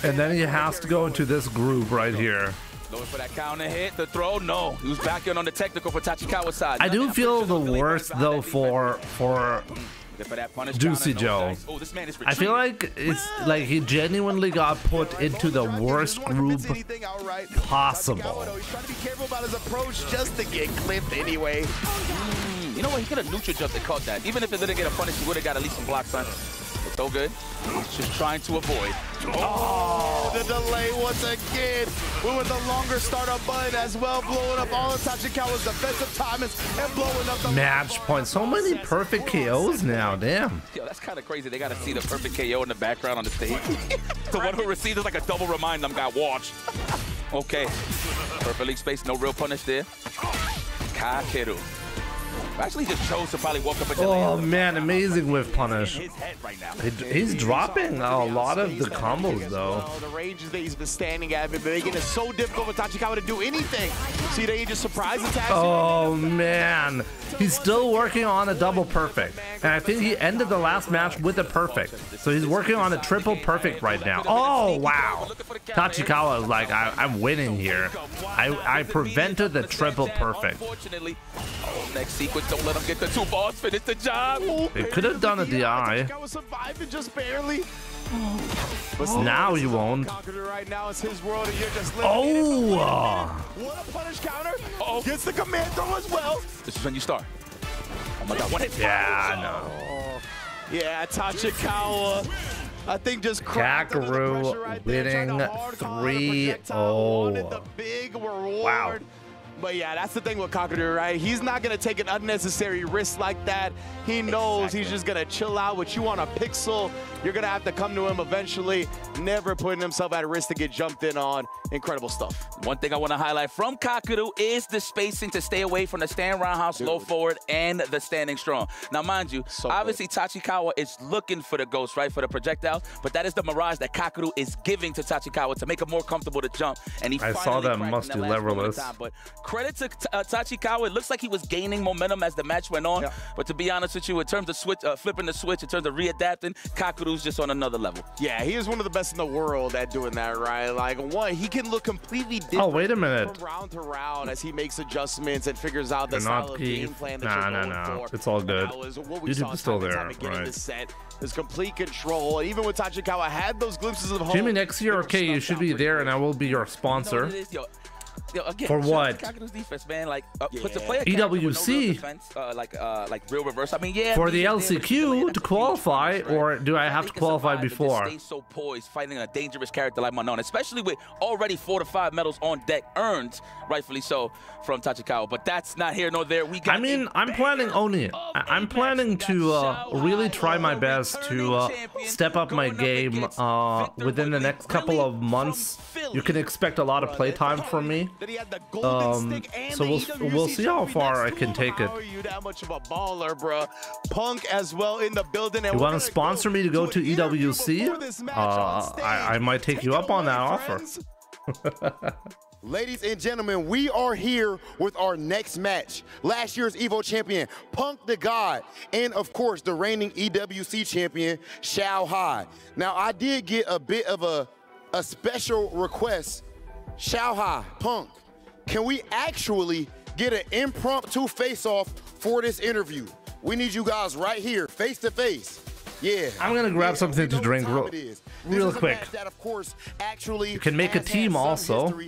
and then he has to go into this group right here. Going for that counter hit, the throw, no. He was back in on the technical for Tachikawa's side. I do feel the worst though for Juicy Joe. I feel like it's like he genuinely got put into the worst group possible. He's trying to be careful about his approach just to get clipped anyway. You know what? He could have neutral jumped and caught that. Even if it didn't get a punish, he would have got at least some blocks on. It's so good. He's just trying to avoid. Oh, the delay once again. We with the longer startup button as well, blowing up all of Tachikawa's defensive timings and blowing up the match points. So many perfect KOs now, damn. Yo, that's kind of crazy. They got to see the perfect KO in the background on the stage. The one who received is like a double remind them got watched. Okay, perfectly spaced, no real punish there. Kakeru. Actually just chose to probably walk up and oh man, amazing whiff punish. He's dropping a lot of the combos though. The ranges that he's been standing at, been making it so difficult for Tachikawa to do anything. See that he just surprise attacks. Oh man, he's still working on a double perfect, and I think he ended the last match with a perfect. So he's working on a triple perfect right now. Oh wow, Tachikawa is like, I'm winning here. I prevented the triple perfect. Next sequence, don't let him get the 2 balls, finish the job. They could have done a DI. Surviving just barely. But now you won't. Right now it's his world and you're just oh! What a punish counter. Oh, gets the command throw as well. This is when you start. Oh my god, one hit. Yeah, I know. Yeah, Tachikawa. I think just Kakaroo winning 3-0. Big reward. Wow. But yeah, that's the thing with Kakadu, right? He's not going to take an unnecessary risk like that. He knows he's just going to chill out with you on a pixel. You're going to have to come to him eventually, never putting himself at risk to get jumped in on. Incredible stuff. One thing I want to highlight from Kakadu is the spacing to stay away from the stand roundhouse, low forward, and the standing strong. Now, mind you, obviously Tachikawa is looking for the ghost, right, for the projectiles, but that is the mirage that Kakadu is giving to Tachikawa to make it more comfortable to jump. And he I saw that musty leverless. But credit to Tachikawa. It looks like he was gaining momentum as the match went on. But to be honest with you, in terms of flipping the switch, in terms of readapting, Kakadu's just on another level. Yeah, he is one of the best in the world at doing that, right? Like, one, he can look completely different. Oh, wait a minute. From round to round as he makes adjustments and figures out the style of game plan that you're going for. It's all good. YouTube is still there, right? His complete control. Even with Tachikawa had those glimpses of home. Jimmy, next year, okay, you should be there, and I will be your sponsor. Again, for what? Kakadu's defense, man. Like, puts the player EWC. No defense, like real reverse. I mean, yeah. For the LCQ to qualify, or do I have to qualify before? Stay so poised, fighting a dangerous character like Manon, especially with already 4 to 5 medals on deck, earned, rightfully so, from Tachikawa. But that's not here nor there. We got. I mean, I'm planning owning it. I'm planning to really try my best to step up my game within the next couple of months. You can expect a lot of playtime from me. So we'll see how far I can take it. You that much of a baller, bro. Punk as well in the building. You want to sponsor me to go to EWC? I might take you up on that offer. Ladies and gentlemen, we are here with our next match. Last year's EVO champion, Punk the God, and of course, the reigning EWC champion, Xiao Hai. Now, I did get a bit of a special request. Xiao Hai, Punk, can we actually get an impromptu face-off for this interview? We need you guys right here, face to face. Yeah. I'm gonna grab something to drink real quick. That, of course, actually You can make a team also.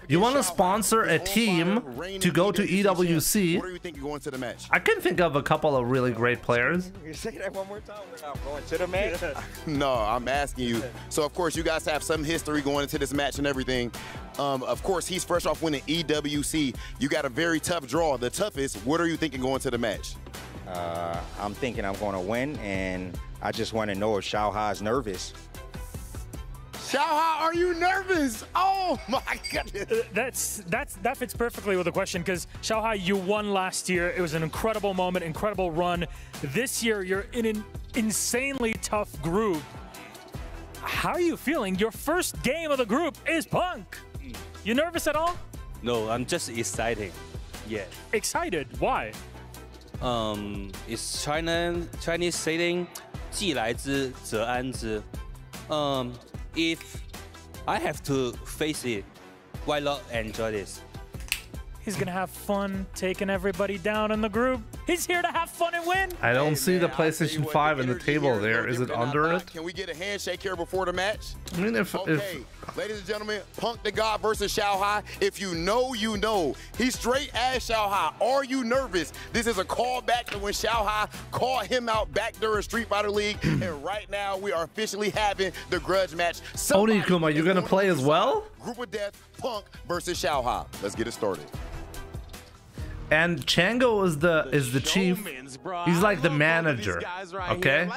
You want to sponsor a team to go to EWC? What do you think you're going to the match? I can think of a couple of really great players. You say that one more time without going to the match? No, I'm asking you. So, of course, you guys have some history going into this match and everything. Of course, he's fresh off winning EWC. You got a very tough draw, the toughest. What are you thinking going to the match? I'm thinking I'm going to win, and I just want to know if Xiaohai's nervous. Xiaohai, are you nervous? Oh my goodness. That fits perfectly with the question, because Xiaohai, you won last year. It was an incredible moment, incredible run. This year, you're in an insanely tough group. How are you feeling? Your first game of the group is Punk. You nervous at all? No, I'm just excited. Yeah. Excited? Why? It's Chinese saying, 既来之则安之. If I have to face it, why not enjoy this? He's gonna have fun taking everybody down in the group. He's here to have fun and win. I don't see the PlayStation 5 in the table there. Is it under it? Can we get a handshake here before the match? I mean, if ladies and gentlemen, Punk the God versus Xiaohai. If you know, you know. He's straight as Xiaohai. Are you nervous? This is a callback to when Xiaohai called him out back during Street Fighter League. And right now, we are officially having the grudge match. Onikuma, you gonna play as well? Group of Death, Punk versus Xiaohai. Let's get it started. And Chango is the chief. He's like the manager. Okay?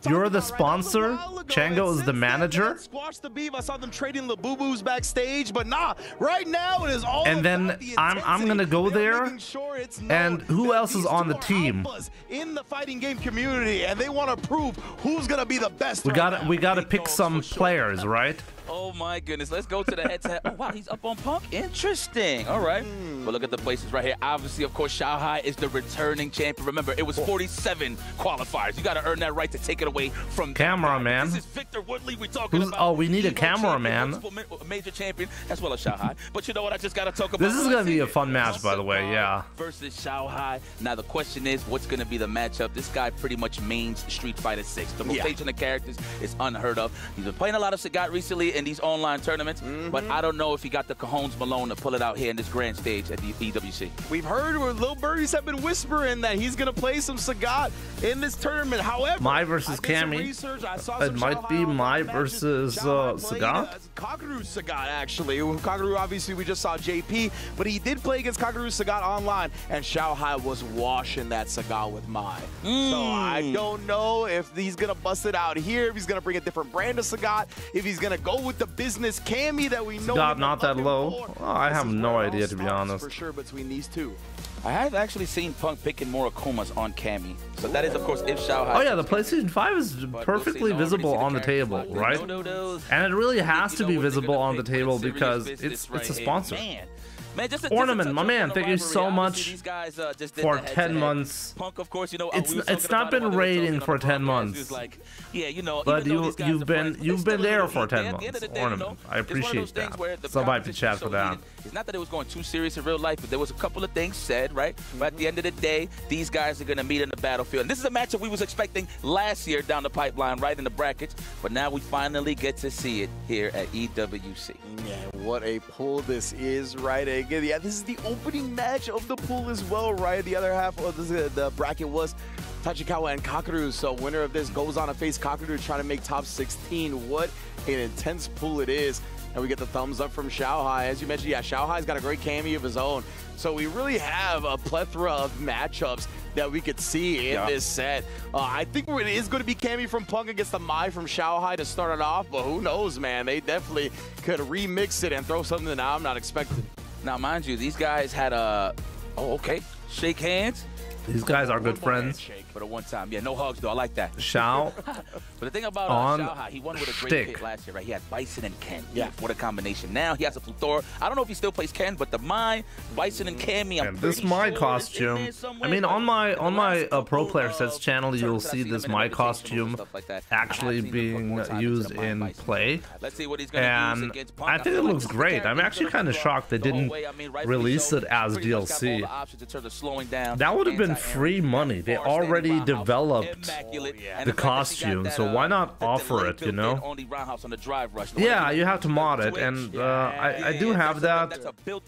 You're the sponsor. Chango is the manager. Squash the beef. I saw them trading the boo-boos backstage, but nah, right now it is all. And then I'm gonna go there. And who else is on the team? In the fighting game community, and they want to prove who's gonna be the best. We gotta pick some players, right? Oh my goodness, let's go to the head-to-head. Oh wow, he's up on Punk. Interesting. All right. But look at the places right here. Obviously, of course, Xiaohai is the returning champion. Remember, it was 47 qualifiers. You got to earn that right to take it away from cameraman. This is Victor Woodley we're talking about. Oh, we need a cameraman. Major champion as well as Xiaohai. But you know what? I just got to talk about. This is gonna be a fun match, by the way. Yeah. Versus Xiaohai. Now the question is, what's gonna be the matchup? This guy pretty much mains Street Fighter 6. The rotation of characters is unheard of. He's been playing a lot of Sagat recently in these online tournaments, but I don't know if he got the cajones Malone to pull it out here in this grand stage at the EWC. We've heard where little birdies have been whispering that he's going to play some Sagat in this tournament. However, Mai versus Cammy. It might be Mai versus Sagat. Kaguru Sagat, actually. Kaguru, obviously, we just saw JP, but he did play against Kaguru Sagat online, and Xiaohai was washing that Sagat with Mai. So I don't know if he's going to bust it out here, if he's going to bring a different brand of Sagat, if he's going to go with the business Cammy that we know. Sagat not that low. Oh, I have no idea, to be honest. For sure between these two. I have actually seen Punk picking more Akumas on Cammy. So that is, of course, if Xiaohai... Oh yeah, the PlayStation 5 is perfectly visible on the table, right? And it really has to be visible on the table because it's a sponsor. Man, Ornament, my man, thank you so much for 10 months. Punk, of course, you know, it's not been rating for 10 months. Yeah, you know, but you've been there for 10 months. Ornament, I appreciate that. So bye to chat for that. It's not that it was going too serious in real life, but there was a couple of things said, right? But at the end of the day, these guys are going to meet in the battlefield. And this is a matchup we was expecting last year down the pipeline, right in the brackets. But now we finally get to see it here at EWC. Yeah, what a pool this is, right? Again, yeah, this is the opening match of the pool as well, right? The other half of the bracket was Tachikawa and Kakaru. So winner of this goes on to face Kakaru, trying to make top 16. What an intense pool it is. And we get the thumbs up from Xiaohai. As you mentioned, yeah, Xiaohai's got a great cameo of his own. So we really have a plethora of matchups that we could see in this set. I think it is going to be cameo from Punk against the Mai from Xiaohai to start it off, but who knows, man? They definitely could remix it and throw something that I'm not expecting. Now, mind you, these guys had a... Oh, okay. Shake hands. These guys are good friends. For the one time. Yeah, no hugs, though. I like that. Xiao. But the thing about Xiaohai, he won with a great pick last year, right? He had Bison and Ken. Yeah. What a combination. Now he has a plethora. I don't know if he still plays Ken, but the Mai, Bison, and Cammy, I'm this Mai costume. I mean, on my Pro Player Sets channel, you'll see this Mai costume actually being used in play. Let's see what he's and I think it looks great. I'm actually kind of shocked they didn't release it as DLC. That would have been getting free money. They already developed the costume, so why not offer it, you know? Yeah, you have to mod it, and I do have that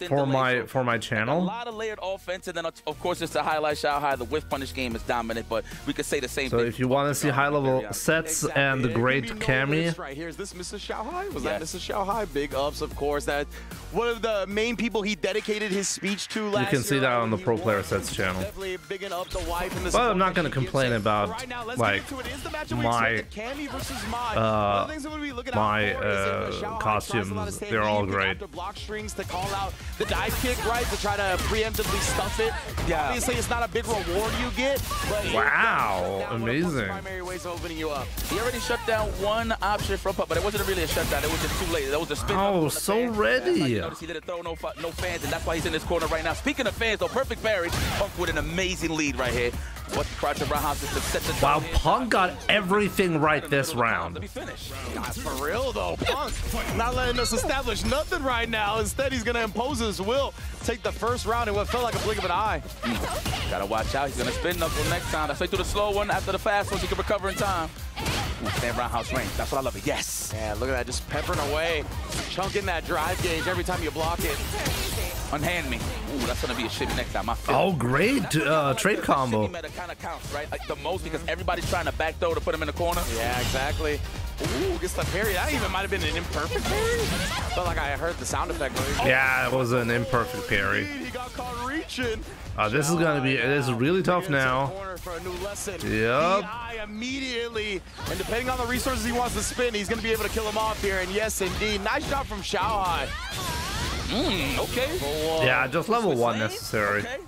for my channel. A lot of layered offense, and then of course just to highlight Shao Hai, the whiff punish game is dominant, but we could say the same thing. So if you want to see high-level sets and the great Cammy, right here, is this Mrs. Shao Hai? Was that Mrs. Shao Hai? Big ups, of course. That one of the main people he dedicated his speech to last year. you can see that on the Pro Player Sets channel. But I'm not going to complain about like my costumes. They're all great. Block strings to call out the dive kick, right? To try to preemptively stuff it. Yeah. Obviously, it's not a big reward you get. But wow, amazing. Primary ways of opening you up. He already shut down one option from Puck, but it wasn't really a shutdown. It was just too late. That was a spin. Oh, so ready. Notice he didn't throw no fans, and that's why he's in this corner right now. Speaking of fans, though, perfect parry. Punk with an amazing lead right here. What's the crouch of roundhouse to set the wow, Punk got everything right this round. God, for real though, Punk not letting us establish nothing right now. Instead, he's gonna impose his will, take the first round in what felt like a blink of an eye. Gotta watch out. He's gonna spin knuckle next time. That's right through the slow one. After the fast one, he can recover in time. Stand roundhouse range. That's what I love. Yes. Yeah, look at that, just peppering away, chunking that drive gauge every time you block it. Unhand me. Ooh, that's gonna be a shimmy next time. Oh, great trade combo. Kind of counts, right? Like the most because everybody's trying to back throw to put him in the corner. Yeah, exactly. Ooh, gets the parry. That even might have been an imperfect parry. Felt like I heard the sound effect. Yeah, it was an imperfect parry. He got caught reaching. This is gonna be. It is really tough now. Yep. Immediately, and depending on the resources he wants to spin, he's gonna be able to kill him off here. And yes, indeed, nice job from Shao Hai. Okay. Yeah, just level 1 necessary. Okay.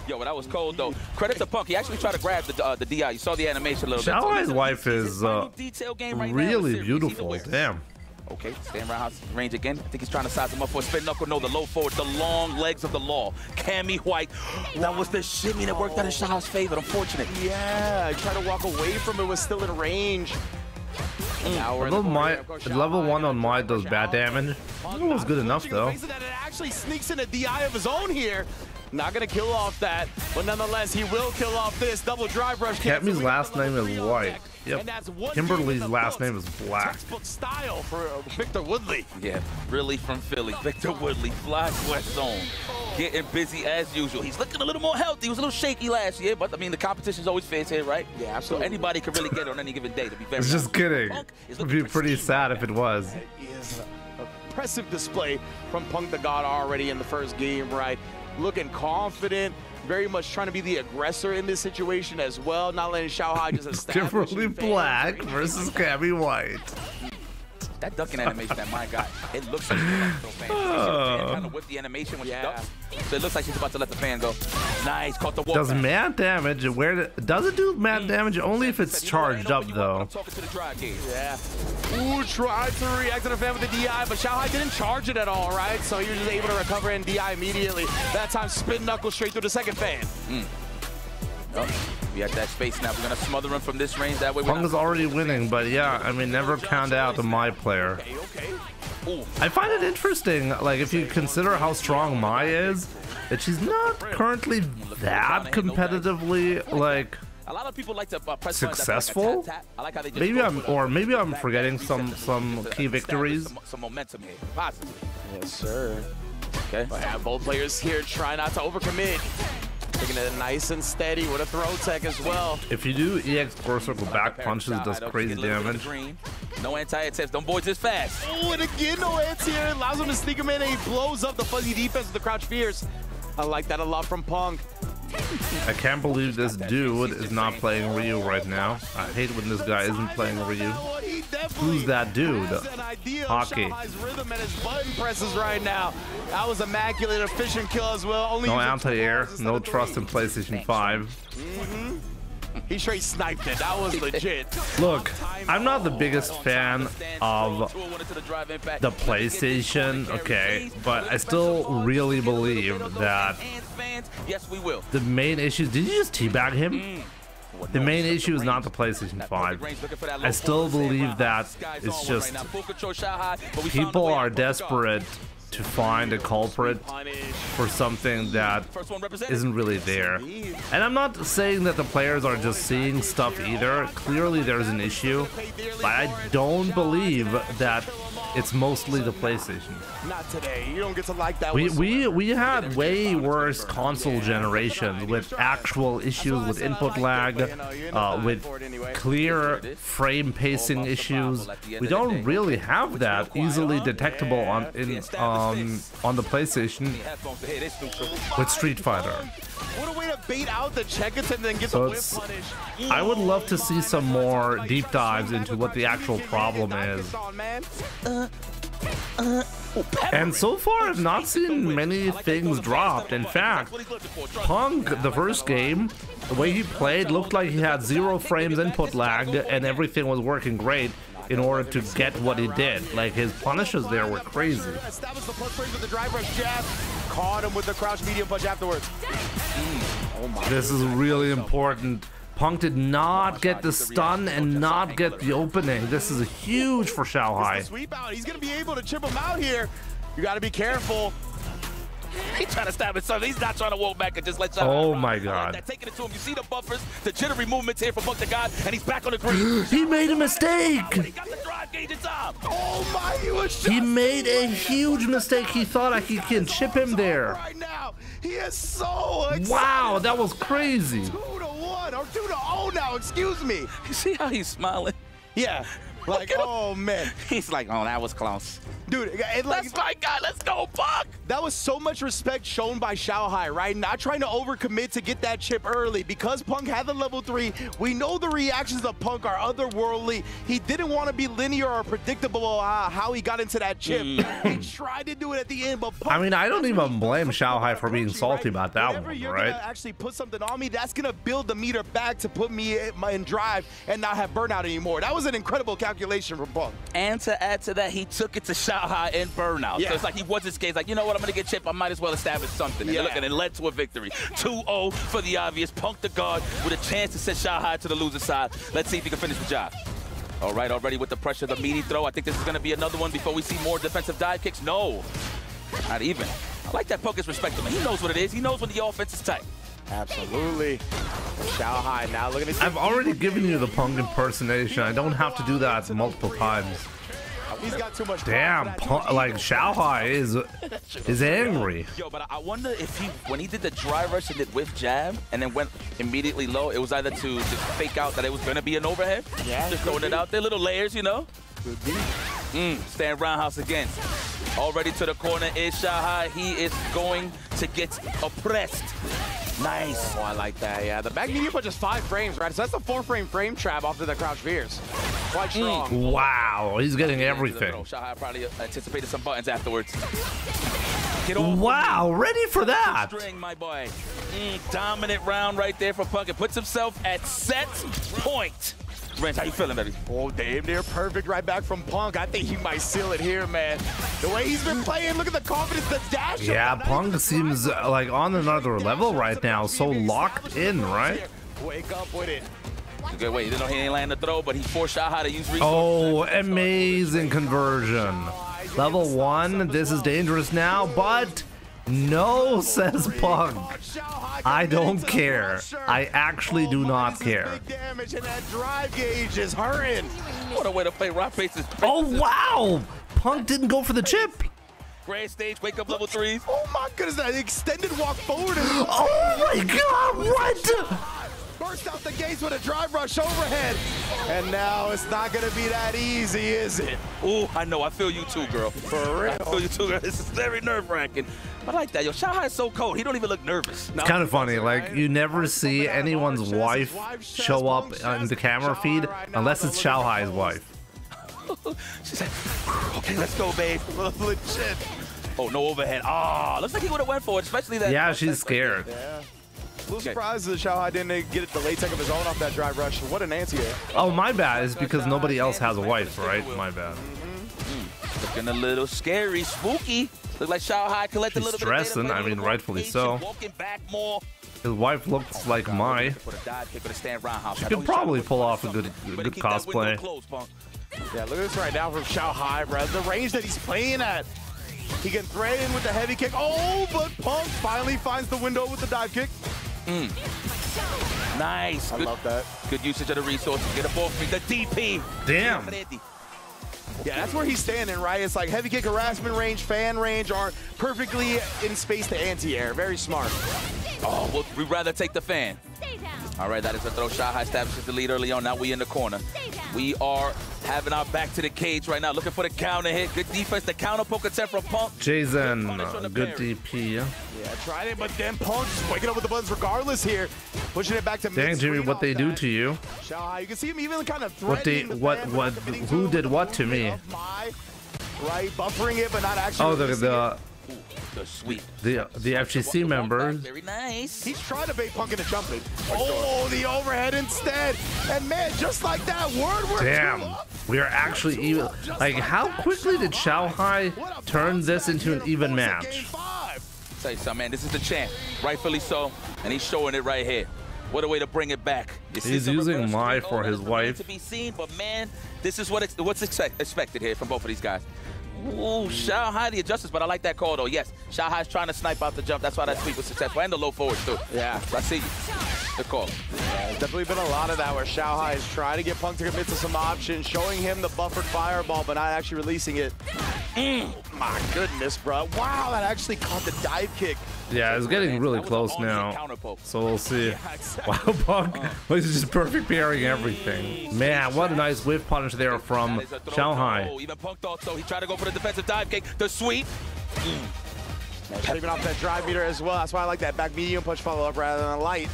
Yo, that was cold though. Credit to Punk. He actually tried to grab the DI. You saw the animation a little bit. Shao Hai's wife is really beautiful. Damn. Okay, stand roundhouse range again. I think he's trying to size him up for a spin knuckle. No, the low forward, the long legs of the law. Cammy White. That was the shimmy that worked out in Shao Hai's favor. Unfortunate. Yeah, he tried to walk away from it, was still in range. Level 1 on my does bad damage. It was good enough though. It actually sneaks in a DI of his own here. Not gonna kill off that, but nonetheless, he will kill off this double drive rush. Cammy's last name is White. Yep. Kimberly's last name is Black. Textbook style for Victor Woodley. Yeah, really from Philly. Victor Woodley, Fly West Zone. Getting busy as usual. He's looking a little more healthy. He was a little shaky last year, but I mean, the competition's always fierce here, right? Yeah, absolutely. So anybody can really get it on any given day, to be very honest. Just kidding. It'd be pretty sad if it was. It is an impressive display from Punk the God already in the first game, right? Looking confident, very much trying to be the aggressor in this situation as well, not letting Shao Hai just establish. Kimberly Black versus Cammy White. That ducking animation that my guy, it looks like she's fan. Kind of with the animation when she ducks. So it looks like she's about to let the fan go. Nice, caught the wall. Does mad damage, does it do mad damage? Only if it's charged up though. Yeah. Ooh, tried to react to the fan with the DI, but Shao Hai didn't charge it at all, right? So he was just able to recover and DI immediately. That time, spin knuckle straight through the second fan. Oh, we at that space now. We're gonna smother him from this range. That way. Punk is already winning, but yeah, I mean, never count out to my player. I find it interesting, like if you consider how strong Mai is, that she's not currently that competitively like. A lot of people like to press successful. I like how they just maybe I'm forgetting some key victories. Some momentum here, possibly. Yes, sir. Okay. But yeah, both players here try not to overcommit. Taking it nice and steady with a throw tech as well. If you do EX core circle back punches, it does crazy damage. No anti-attempts. Them boys is fast. Oh, and again, no anti-air. Allows him to sneak him in, and he blows up the fuzzy defense with the crouch fierce. I like that a lot from Punk. I can't believe this dude is not playing Ryu right now. I hate when this guy isn't playing Ryu. Who's that dude? Hockey. Rhythm and his button presses right now. That was immaculate, efficient kill as well. Only no anti-air, no trust in PlayStation 5. He straight sniped it. That was legit. Look, I'm not the biggest fan of the PlayStation, okay, but I still really believe that the main issue. Did you just teabag him? The main issue is not the PlayStation 5. I still believe that it's just people are desperate to find a culprit for something that isn't really there. And I'm not saying that the players are just seeing stuff either. Clearly there's an issue, but I don't believe that it's mostly the PlayStation. Not today. You don't get to like that. We had way worse console generations with actual issues with input lag, with clear frame pacing issues. We don't really have that easily detectable on the PlayStation with Street Fighter. What a way to bait out the checkers and then get the whip punish. I would love to see some more deep dives into what the actual problem is. And so far, I've not seen many things dropped. In fact, Punk, the first game, the way he played looked like he had 0 frames input lag and everything was working great in order to get what he did. Like, his punishes there were crazy. Established the plus frames with the drive rush jab. Caught him with the crouch medium punch afterwards. Oh my. This is really important. Punk did not get the stun and not get the opening. This is huge for Xiaohai. Sweep out. He's going to be able to chip him out here. You got to be careful. He's trying to stab himself. He's not trying to walk back and just let Xiaohai. Oh my God. Like taking it to him. You see the buffers, the jittery movements here from Punk the God, and he's back on the green. He made a mistake. He got the drive gauge in time. Oh my, he was just He made a huge mistake. He thought he can chip him there. Right now, he is so excited. Wow, that was crazy. 2-1 or 2-0 now, excuse me. You see how he's smiling? Yeah. Like, oh man. He's like, oh, that was close. Dude, that's my guy. Let's go, Punk. That was so much respect shown by Xiaohai, right? Not trying to overcommit to get that chip early. Because Punk had the level 3, we know the reactions of Punk are otherworldly. He didn't want to be linear or predictable how he got into that chip. He tried to do it at the end, but Punk, I mean, I don't even blame Xiaohai for being salty about that whenever one, you're right? gonna actually put something on me, that's gonna build the meter back to put me in drive and not have burnout anymore. That was an incredible calculation from Punk. And to add to that, he took it to Xiaohai in burnout. Yeah. So it's like he wasn't scared. He's like, you know what, I'm going to get chipped. I might as well establish something. Yeah. And look, and it led to a victory. 2-0 for the obvious. Punk the God with a chance to send Xiaohai to the loser side. Let's see if he can finish the job. All right, already with the pressure, the meaty throw. I think this is going to be another one before we see more defensive dive kicks. No, not even. I like that Punk is respecting him. He knows what it is. He knows when the offense is tight. Absolutely. Xiaohai now looking at I've already given you the Punk impersonation. I don't have to do that multiple times. He's got too much. Damn, like Xiaohai is angry. Yo, but I wonder if when he did the dry rush and did whiff jab and then went immediately low, it was either to just fake out that it was going to be an overhead. Yeah. Just throwing it out there, little layers, you know. Could be. Stand roundhouse again. Already to the corner is Xiaohai. He is going to get oppressed. Nice. Oh, I like that. Yeah, the back medium punch is 5 frames, right? So that's a 4-frame trap after the crouch veers. Quite strong. Wow, he's getting everything. Xiaohai probably anticipated some buttons afterwards. Wow, ready for that. String, my boy. Dominant round right there for Punk. It puts himself at set point. Renz, how you feeling, baby? Oh, damn near perfect right back from Punk. I think he might seal it here, man. The way he's been playing, look at the confidence, the dash. Yeah, Punk seems like on another level right now, so locked in, right? Wake up with it. Good way. He didn't know he ain't land the throw, but he forced Xiaohai to use resources. Oh, amazing conversion. Level 1, this is dangerous now, but no, says Punk. I don't care. I actually do not care. Damage and that drive gauge is hurting. What a way to play rock faces. Oh, wow. Punk didn't go for the chip. Grand stage, wake up level 3s. Oh my goodness, that extended walk forward. Oh my God, what? Burst out the gates with a drive rush overhead. And now it's not going to be that easy, is it? Ooh, I know. I feel you too, girl. For real. I feel you too, girl. This is very nerve-wracking. I like that. Yo, Xiaohai is so cold. He don't even look nervous. It's kind of funny. Like, you never see anyone's wife show up in the camera feed unless it's Xiaohai's wife. She's like, okay, let's go, babe. Legit. Oh, no overhead. Ah, looks like he would have went for it, especially that. Yeah, she's scared. Yeah. A little surprised that Xiaohai didn't get the late tech of his own off that drive rush. What an anti-air. Oh, my bad. It's because nobody else has a wife, right? My bad. Looking a little scary, spooky. Look like Xiaohai collected a little bit of data. Stressing. I mean, rightfully so. Walking back more. His wife looks like Mai. She could probably pull off a good cosplay. Yeah, look at this right now from Xiaohai, bro. The range that he's playing at. He can threaten with the heavy kick. Oh, but Punk finally finds the window with the dive kick. Nice. I love that. Good usage of the resources. Get a ball free. The DP. Damn. Yeah, that's where he's standing, right? It's like heavy kick, harassment range, fan range are perfectly in space to anti-air. Very smart. Oh, well, we'd rather take the fan. All right, that is a throw. Shanghai establishes the lead early on. Now we in the corner. We are having our back to the cage right now, looking for the counter hit. Good defense. The counter poke attempt from Punk. Jason, good DP. Yeah, tried it, but then Punk just waking up with the buttons regardless here. Pushing it back to mid. Dang, Jimmy, what they do to you? Shanghai, you can see him even kind of What they, threatening who did what to me? Right, buffering it, but not actually. Oh, the sweep. The FGC member. Very nice. He's trying to bait Punk into jumping. Oh, the overhead instead. And man, just like that, word. Damn, we are actually even. Like, how quickly did Shanghai turn this into an even match? Tell you something, man. This is the champ, rightfully so, and he's showing it right here. What a way to bring it back. He's using Mai for his wife. To be seen, but man, this is what's expected here from both of these guys. Ooh, Shanghai the adjusters, but I like that call though. Yes, Shanghai's trying to snipe out the jump. That's why that sweep was successful, and the low forwards too. Yeah, I see you. Good call. Yeah, there's definitely been a lot of that where Shanghai is trying to get Punk to commit to some options, showing him the buffered fireball, but not actually releasing it. My goodness, bro. Wow, that actually caught the dive kick. Yeah, it's getting really close now, so we'll see. Wow, Punk was just perfect parrying everything. Man, what a nice whiff punish there from Shanghai. Even Punk thought so. He tried to go for the defensive dive kick, the sweep. Shaving off that drive meter as well. That's why I like that back medium punch follow-up rather than a light.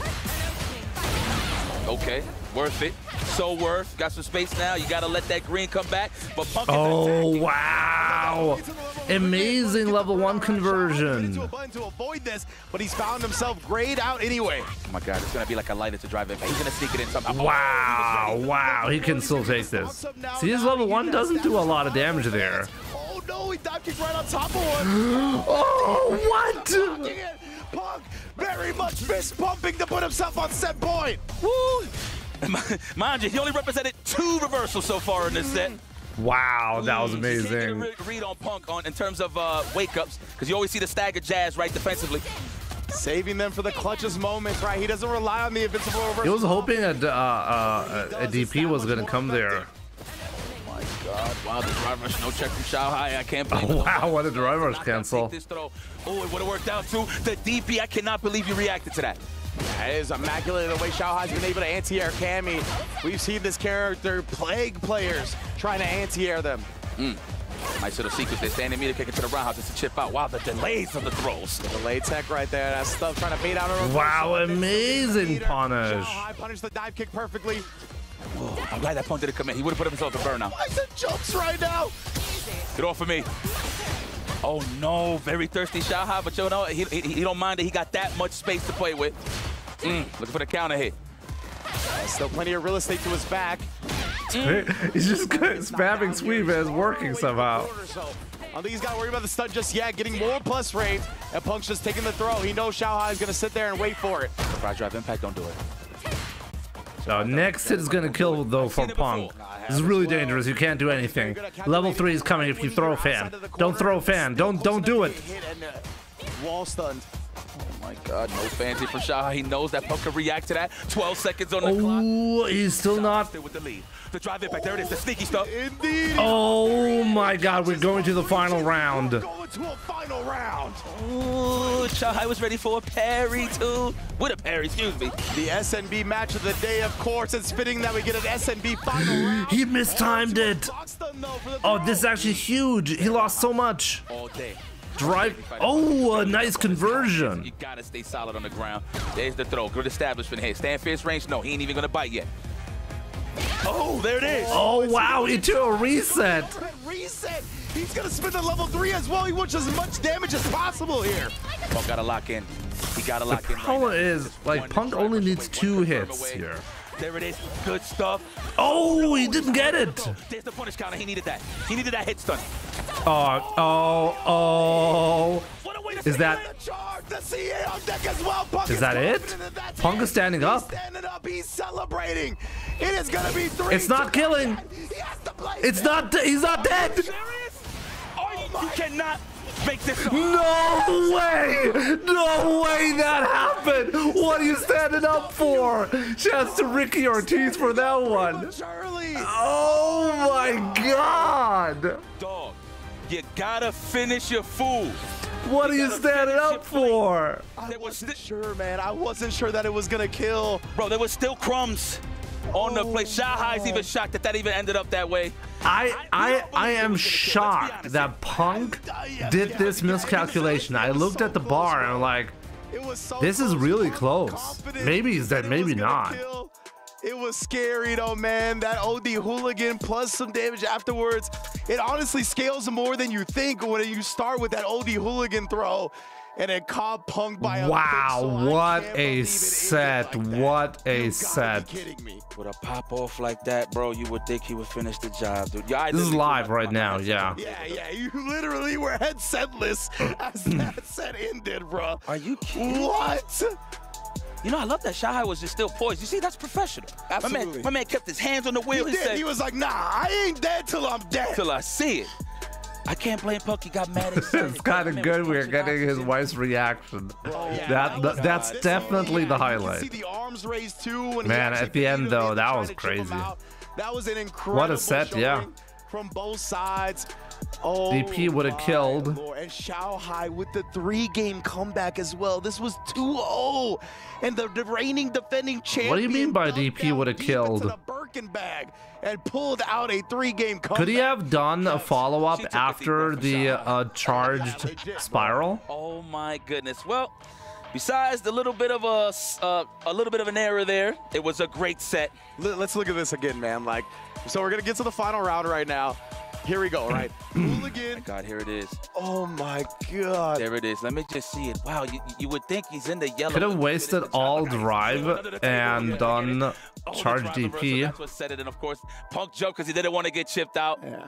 Okay, worth it. So worth. Got some space now. You got to let that green come back. But Punk oh, wow. Amazing level 1 conversion. To avoid this, but he's found himself grayed out anyway. Oh my God, it's going to be like a light to drive it. He's going to sneak it in somehow. Wow, wow. He can still take this. See, his level 1 doesn't do a lot of damage there. Oh no, he dive kicked right on top of one. Oh, what? Punk very much fist pumping to put himself on set point. Woo! Mind you, he only represented 2 reversals so far in this set. Wow, that was amazing. Read on Punk in terms of wake-ups, because you always see the stagger jazz right defensively. Saving them for the clutchest moments, right? He doesn't rely on the invincible reversal. He was hoping a DP was going to come there. Oh my God. Wow, the drive rush, no check from Shanghai. I can't believe it. Wow, what a drive rush cancel. Oh, it would have worked out too. The DP, I cannot believe you reacted to that. That is immaculate the way Shanghai's been able to anti-air Cammy. We've seen this character plague players trying to anti-air them. Nice little sequence. They're standing meter kick into the roundhouse just to chip out. Wow, the delays of the throws. The delay tech right there. That stuff trying to bait out a wow, amazing punish. Shanghai punished the dive kick perfectly. Oh, I'm glad that Punk didn't commit. He would have put himself in burnout. Why is it jumps right now? Get off of me. Oh no, very thirsty Shanghai, but you know, he don't mind that he got that much space to play with. Looking for the counter hit. Still plenty of real estate to his back. He's just spamming sweep and it's working somehow. I don't think he's got to worry about the stun just yet. Getting more plus range, and Punk's just taking the throw. He knows Shanghai is going to sit there and wait for it. Surprise drive impact, don't do it. So next hit is going to kill though for Punk. This is really dangerous. You can't do anything. Level 3 is coming if you throw a fan. Don't throw a fan. Don't do it. Wall stunned. Oh my God, no fancy for Shanghai. He knows that Punk can react to that. 12 seconds on the clock. Oh, he's still not. Still with the lead. The drive impact, there it is, the sneaky stuff. Indeed. Oh my God, we're going to the final round. Going to a final round. Ooh, Shanghai was ready for a parry too. With a parry, excuse me. The SNB match of the day, of course. It's fitting that we get an SNB final round. He mistimed it. Oh, this is actually huge. He lost so much. All day. Drive. Oh, a nice conversion. You gotta stay solid on the ground. There's the throw. Good establishment here. Stand fierce range. No, he ain't even gonna bite yet. Oh, there it is. Oh, wow. Into a reset. Reset. He's gonna spin the level 3 as well. He wants as much damage as possible here. Punk gotta lock in. He gotta lock in. The problem is, like, Punk only needs 2 hits here. There it is. Good stuff. Oh, he didn't get it. There's the punish counter. He needed that. He needed that hit stun. Oh. Is that it? Punk is standing up. He's celebrating. It is gonna be 3. It's not killing. It's not. He's not dead. You cannot. Make this. No way! No way that happened! What are you standing up for? Shouts to Ricky Ortiz for that one. Oh my god! Dog, you gotta finish your food. What are you standing up for? I wasn't sure, man. I wasn't sure that it was gonna kill. Bro, there was still crumbs on the plate. Shanghai's even shocked that even ended up that way. I am shocked that Punk did this miscalculation. I looked at the bar and I'm like, this is really close. Maybe he's dead, maybe not. It was scary though, man. That OD hooligan plus some damage afterwards. It honestly scales more than you think when you start with that OD hooligan throw. And it caught Punk by a wow, what a set. What a set. With a pop off like that, bro, you would think he would finish the job, dude. This is live right now, yeah. Yeah, you literally were headsetless as that set ended, bro. Are you kidding? What? You know, I love that Shanghai was just still poised. You see, that's professional. Absolutely. My man kept his hands on the wheel. He was like, nah, I ain't dead till I'm dead. Till I see it. I can't blame Punk. He got mad. It's kind of good we're getting his wife's reaction. That's definitely the highlight. See the arms raised too. Man, at the end though, that was crazy. That was an incredible what a set, yeah. From both sides. Oh, DP would have killed. Lord. And Shanghai with the 3-game comeback as well. This was 2-0. And the reigning defending champion. What do you mean by DP would have killed? Birkin bag and pulled out a 3-game comeback. Could he have done a follow-up after the charged spiral? Oh my goodness. Well, besides the little bit of an error there, it was a great set. Let's look at this again, man. Like, so we're gonna get to the final round right now. Here we go, right? Hooligan. Oh my God, here it is. Oh my God. There it is. Let me just see it. Wow, you would think he's in the yellow. Could have wasted all drive and done charge DP. That's what set it in, of course. Punk joked because he didn't want to get chipped out. Yeah.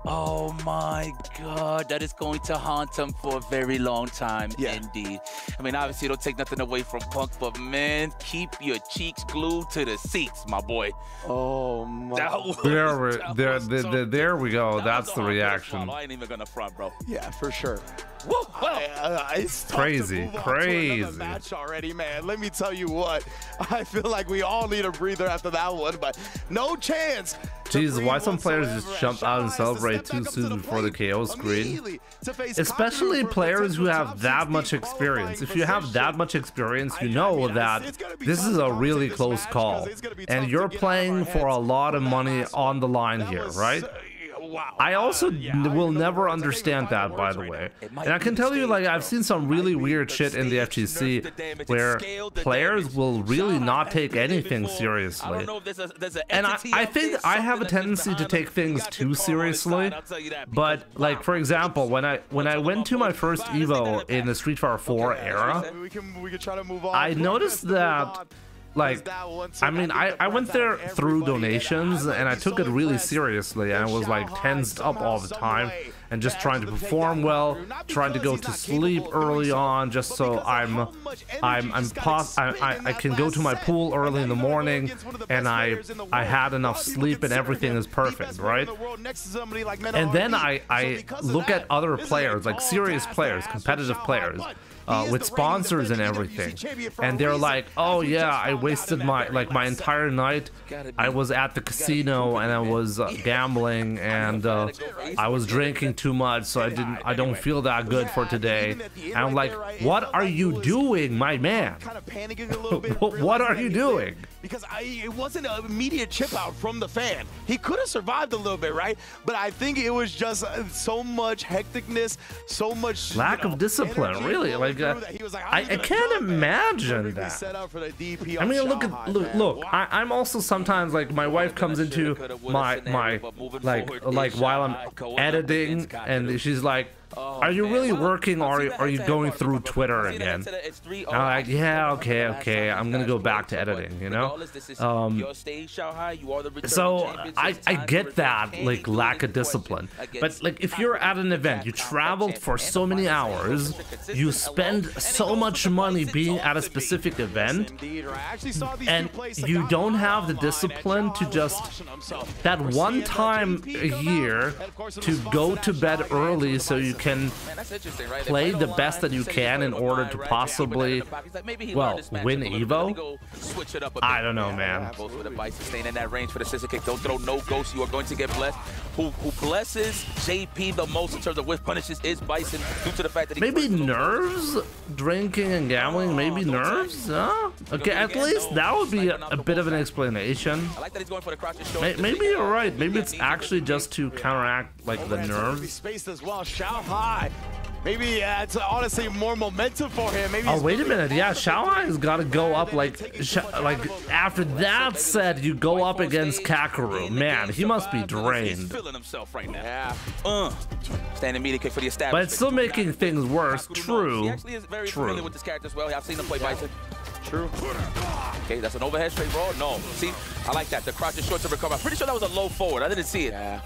Oh my God, that is going to haunt him for a very long time, indeed. I mean, obviously, don't take nothing away from Punk, but man, keep your cheeks glued to the seats, my boy. Oh my. There we go. That's the reaction. I ain't even gonna front, bro. Yeah, for sure. Woo, it's crazy. Match already, man. Let me tell you what. I feel like we all need a breather after that one, but no chance. Jeez, why some players just jump out and celebrate too soon before the KO screen? Especially players who have that much experience. If you have that much experience, you know that this is a really close call. And you're playing for a lot of money on the line here, right? I also will never understand that, by the way. And I can tell you, like, I've seen some really weird shit in the FGC where players will really not take anything seriously. And I think I have a tendency to take things too seriously. But, like, for example, when I went to my first Evo in the Street Fighter 4 era, I noticed that, like, I mean, I went there through donations and I took it really seriously, and I was like tensed up all the time and just trying to perform well, trying to go to sleep early on just so I can go to my pool early in the morning and I had enough sleep and everything is perfect, right? And then I look at other players, like serious players, competitive players, with sponsors and everything, and they're like, oh yeah, I wasted my entire night. I was at the casino and I was gambling and I was drinking too much, so I don't feel that good for today. And I'm like, what are you doing, my man? What are you doing? Because it wasn't an immediate chip out from the fan. He could have survived a little bit, right? But I think it was just so much hecticness, so much lack of discipline, really. Like, I can't imagine that. I mean, look. I'm also sometimes, like, my wife comes into my like while I'm editing, and she's like, are you really working, or are you going through Twitter again? And I'm like, yeah, okay, I'm gonna go back to editing, you know? So I get that, like, lack of discipline. But, like, if you're at an event, you traveled for so many hours, you spend so much money being at a specific event, and you don't have the discipline to just, that one time a year, to go to bed early so you can play the best that you can in order to possibly, well, win Evo? I don't know, man. For the Bison, staying in that range for the scissor kick. Don't throw no ghost. You are going to get blessed. Who blesses JP the most in terms of whiff punishes is Bison, due to the fact that he maybe nerves, drinking and gambling. Maybe nerves. Okay, at least that would be a bit of an explanation. I like that he's going for the crotch. Maybe you're right. Maybe it's actually just to counteract like the nerves. Spaced as well. Xiaohai. Maybe it's honestly more momentum for him. Maybe. Oh, wait a minute. Yeah, Xiaohai's got to go up like after that set, you go up against Kakeru. Man, he must be drained. Feeling himself right now. Yeah. Standing media kick for the establishment. But it's still making things worse. True. He actually is very familiar with this character as well. I've seen him play Bison. True. Okay, that's an overhead straight roll. No. See, I like that. The crouch is short to recover. I'm pretty sure that was a low forward. I didn't see it. Yeah.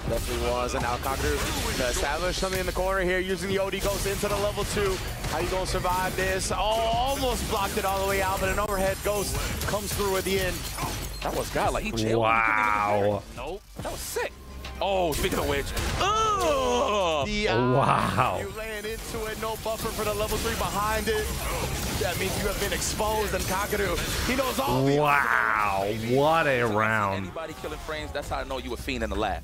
Definitely was. And now Kakeru to establish something in the corner here, using the OD Ghost into the level 2. How you gonna survive this? Oh, almost blocked it all the way out, but an overhead Ghost comes through at the end. That was godlike. He jailed. Wow. Nope. That was sick. Oh, speaking of which. Oh! Wow. You laying into it, no buffer for the level 3 behind it. That means you have been exposed, and Kakeru, he knows all. Wow, what a round. Anybody killing frames, that's how I know you a fiend in the lab.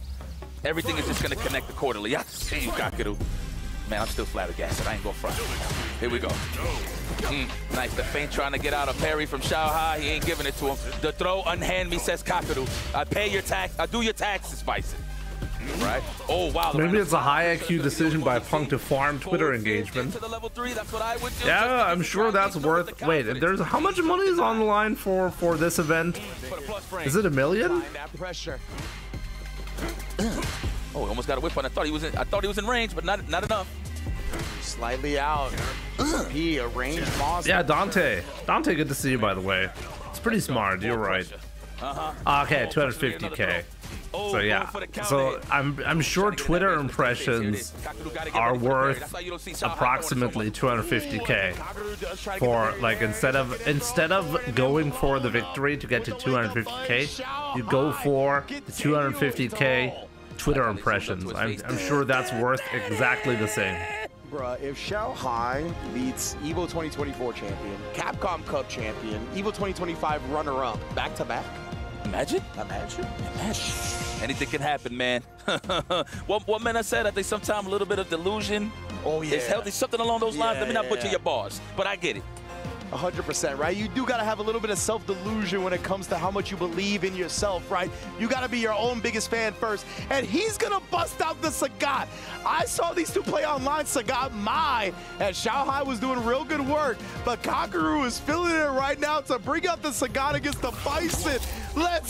Everything is just going to connect accordingly. I see you, Kakeru. Man, I'm still flabbergasted. I ain't going front. Here we go. Nice. The feint trying to get out of parry from Xiaohai. He ain't giving it to him. The throw, unhand me, says Kakeru. I pay your tax. I do your taxes, Bison. Right? Oh, wow. Maybe it's a high IQ decision by Punk to farm Twitter engagement. Yeah, I'm sure that's worth. Wait, there's how much money is on the line for this event? Is it $1 million? Oh, almost got a whip on. I thought he was in range, but not enough. Slightly out. He a range monster. Yeah, Dante, good to see you, by the way. It's pretty smart. You're right. Okay, 250K. So yeah, so I'm sure Twitter impressions are worth approximately 250K for like instead of going for the victory to get to 250K, you go for the 250K Twitter impressions. I'm sure that's worth exactly the same. Bruh, if Xiaohai beats EVO 2024 champion, Capcom Cup champion, EVO 2025 runner-up, back-to-back, Imagine. Anything can happen, man. What man I said, I think sometimes a little bit of delusion is healthy. Something along those lines. Let me not butcher your bars, but I get it. 100%, right? You do got to have a little bit of self-delusion when it comes to how much you believe in yourself, right? You got to be your own biggest fan first. And he's going to bust out the Sagat. I saw these two play online, Sagat Mai, and Xiaohai was doing real good work. But Kakeru is feeling it right now to bring out the Sagat against the Bison.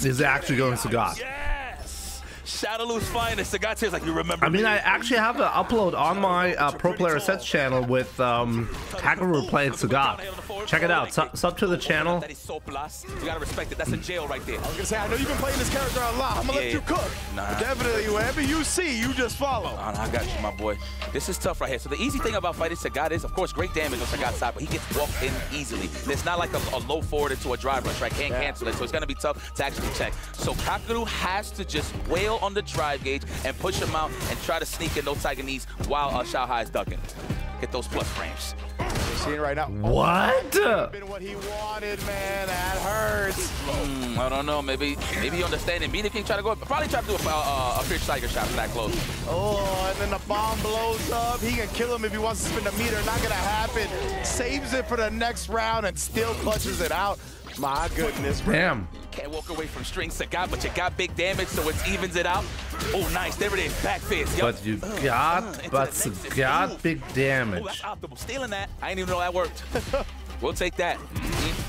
He's actually going Sagat. Yes! Shadowloo's finest. Sagat is like, you remember I mean, I actually have an upload on my Pro Player Sets channel with Kakeru playing Sagat. Check it out. Sub to the channel. That is so plus. You gotta respect it. That's a jail right there. I was gonna say, I know you've been playing this character a lot. I'm gonna let you cook. Definitely, wherever you see, you just follow. I got you, my boy. This is tough right here. So the easy thing about fighting Sagat is, of course, great damage on Sagat's side, but he gets walked in easily. It's not like a low forward into a drive rush, right? Can't cancel it, so it's gonna be tough to actually check. So Kakeru has to just wail on the drive gauge and push him out and try to sneak in those Tiger knees while Xiaohai is ducking. Get those plus frames. You're seeing it right now. What? Been what he wanted, man. That hurts. I don't know. Maybe you understand it. Media King try to go. Probably try to do a Fierce Tiger shot from that close. Oh, and then the bomb blows up. He can kill him if he wants to spin the meter. Not gonna happen. Saves it for the next round and still clutches it out. My goodness. Damn. Can't walk away from string Sagat, but you got big damage, so it evens it out. Oh, nice. There it is. Back fist. Yep. But you got big damage. Oh, that's optimal. Stealing that. I didn't even know that worked. We'll take that.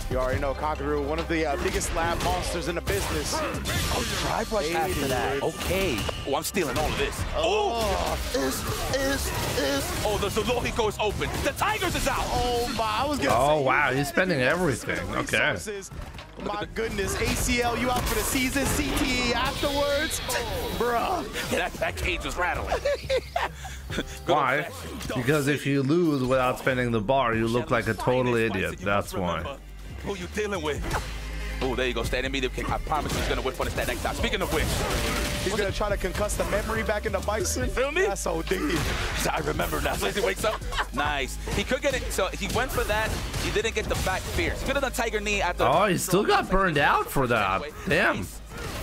You already know Kakeru, one of the biggest lab monsters in the business. Oh, drive rush after that. Okay. Oh, I'm stealing all of this. Oh, Oh, the Zoologico is open. The Tigers is out. Oh, my. I was gonna say. Oh, wow. He's spending everything. Okay. My goodness. ACL, you out for the season. CTE afterwards. Bruh. Yeah, that cage was rattling. Why? Because if you lose without spending the bar, you look like a total idiot. That's why. Who you dealing with? Oh, there you go. Standing medium kick. I promise he's going to whip punish that next time. Speaking of which, he's going to try to concuss the memory back into Bison. Feel me? That's OD. I remember now. So he wakes up. Nice. He could get it. So he went for that. He didn't get the back fierce. He could have done Tiger Knee after. Oh, he still got burned out for that. Damn.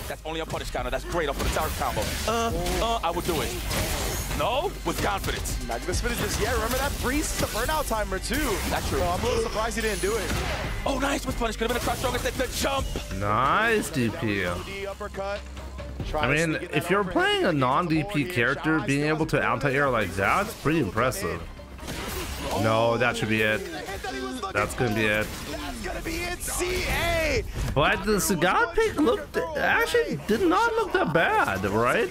That's only a punish counter. That's great off of the tower combo. I would do it. No, with confidence. Not gonna finish this yet. Remember that freeze the burnout timer too. That's true. So I'm a little surprised he didn't do it. Oh, nice with punish. Could have been a crouch strong instead. The jump. Nice DP. Uppercut. I mean, if you're playing a non-DP character, being able to anti-air like that's pretty impressive. No, that should be it. That's gonna be it. That's gonna be it. CA. But the Sagat pick actually did not look that bad, right?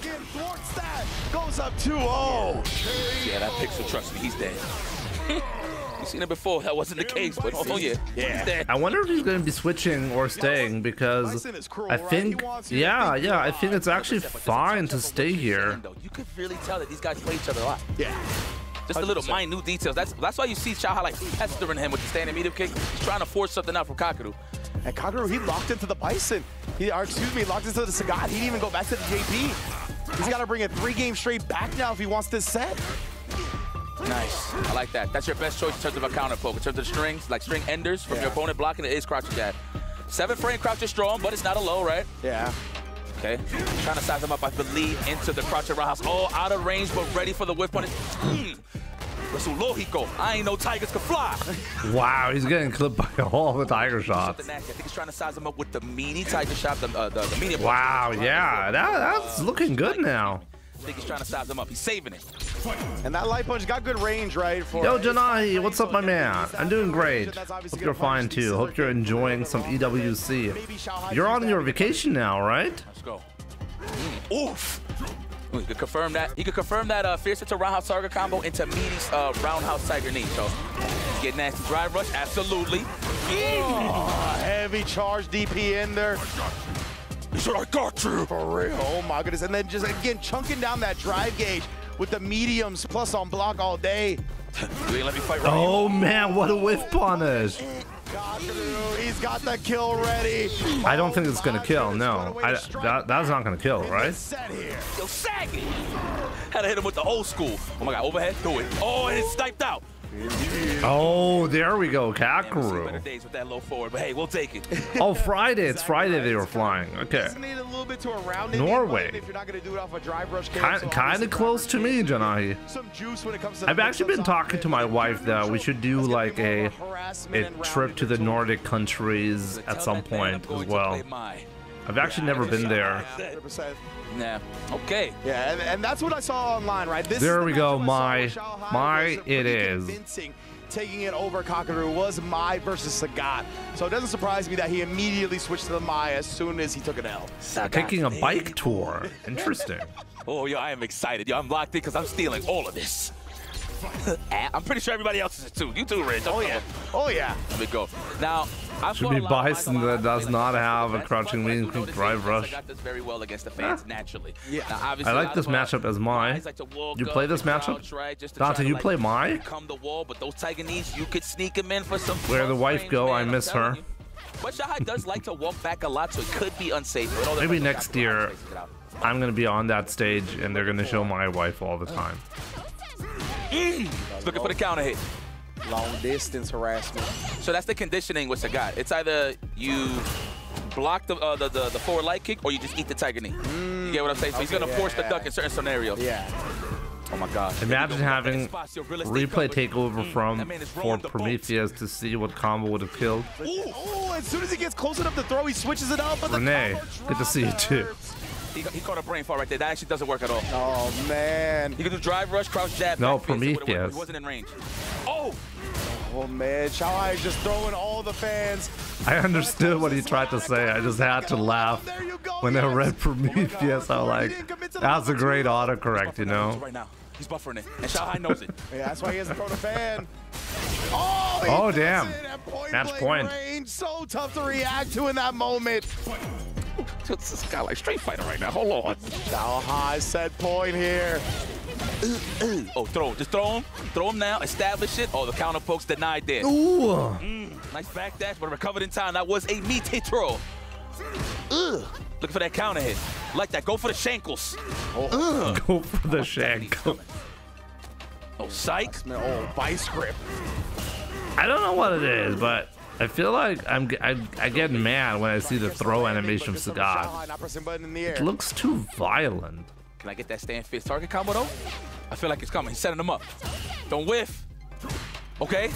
Goes up 2-0. Yeah, that Pixel, trust me, he's dead. You've seen it before. That wasn't the case, but oh yeah, he's dead. I wonder if he's going to be switching or staying because I think, yeah, I think it's actually fine to stay here. You could really tell that these guys play each other a lot. Yeah. Just the little minute details. That's why you see Xiaohai like pestering him with the standing medium kick. He's trying to force something out from Kakaru. And Kakaru, he locked into the Bison. He locked into the Sagat. He didn't even go back to the JP. He's got to bring it 3 games straight back now if he wants this set. Nice. I like that. That's your best choice in terms of a counter poke. In terms of strings, like string enders from your opponent blocking, it is crouch jab. 7 frame crouch is strong, but it's not a low, right? Yeah. Okay. Trying to size him up, I believe, into the crouch and roundhouse. Oh, out of range, but ready for the whip punish. That's Lógico. I ain't know tigers could fly. Wow, he's getting clipped by all the tiger shots. I think he's trying to size him up with the meanie tiger shot, the medium. Wow, yeah, that's looking good now. I think he's trying to size him up. He's saving it. And that light punch got good range, right? Yo, Janai, what's up, my man? I'm doing great. Hope you're fine, too. Hope you're enjoying some EWC. You're on your vacation now, right? Let's go. Oof. He could confirm that. He could confirm that fierce into roundhouse target combo into meaty roundhouse tiger knee. So, get nasty drive rush, absolutely. Oh, heavy charge DP in there. He said, I got you. For real. Oh my goodness. And then just again chunking down that drive gauge with the mediums plus on block all day. You ain't let me fight right. Oh man, what a whiff punish. He's got the kill ready. I don't think it's gonna kill. No, that's not gonna kill, right? Yo, Saggy. Had to hit him with the old school. Oh my God, overhead, do it. Oh, and it's sniped out. Oh, there we go, Kakaru. Better days with that low forward, but hey, we'll take it. Oh, Friday. It's Friday they were flying. Okay. Norway. Kind of close to me, Janai. I've actually been talking to my wife that we should do like a trip to the Nordic countries at some point as well. I've actually never been there. Nah. Okay. Yeah, and that's what I saw online, right? There we go. My it is. Taking it over Kakaru was Mai versus Sagat. So it doesn't surprise me that he immediately switched to the Mai as soon as he took an L. Taking a bike tour. Interesting. Oh, yo, I am excited. Yo, I'm locked in because I'm stealing all of this. I'm pretty sure everybody else is too. You too, Rich. Oh, yeah. Oh, yeah. Let me go. Now, should be Bison that does not have a crouching lean drive rush. I got this very well against the fans naturally. Yeah. Now, I like this matchup as Mai. You play this matchup? Dante, you play Mai? Come the wall, but those tiger knees, you could sneak him in for some. Where the wife go, I miss her. But Xiaohai does like to walk back a lot, so it could be unsafe. Maybe next year, I'm going to be on that stage, and they're going to show my wife all the time. Looking for the counter hit. Long distance harassment. So that's the conditioning with Sagat. It's either you block the forward light kick or you just eat the tiger knee. You get what I'm saying? So he's going to force the duck in certain scenarios. Yeah. Oh my God. Imagine having replay takeover for Prometheus to see what combo would have killed. Oh, as soon as he gets close enough to throw, he switches it up. Renee, good to see you too. He caught a brain fart right there. That actually doesn't work at all. Oh, man. He can do drive rush, crouch jab. No, Prometheus. He wasn't in range. Oh! Oh, man. Xiaohai is just throwing all the fans. I understood what he tried to say. I just had to laugh when I read Prometheus. I was like, that's a great autocorrect, you know? Right now. He's buffering it, and Xiaohai knows it. Yeah, that's why he hasn't thrown a fan. Oh, damn. Match point. Range. So tough to react to in that moment. This guy like Street Fighter right now. Hold on. Xiaohai set point here. Oh, throw. Just throw him. Throw him now. Establish it. Oh, the counter pokes denied there. Ooh. Nice back dash, but recovered in time. That was a meaty throw. Ugh. Looking for that counter hit. Like that. Go for the shankles. Go for the shankle. Oh, psych. Oh, vice grip. I don't know what it is, but I feel like I get mad when I see the throw animation of Sagat. It looks too violent. Can I get that stand fist target combo though? I feel like it's coming. He's setting him up. Don't whiff. Okay.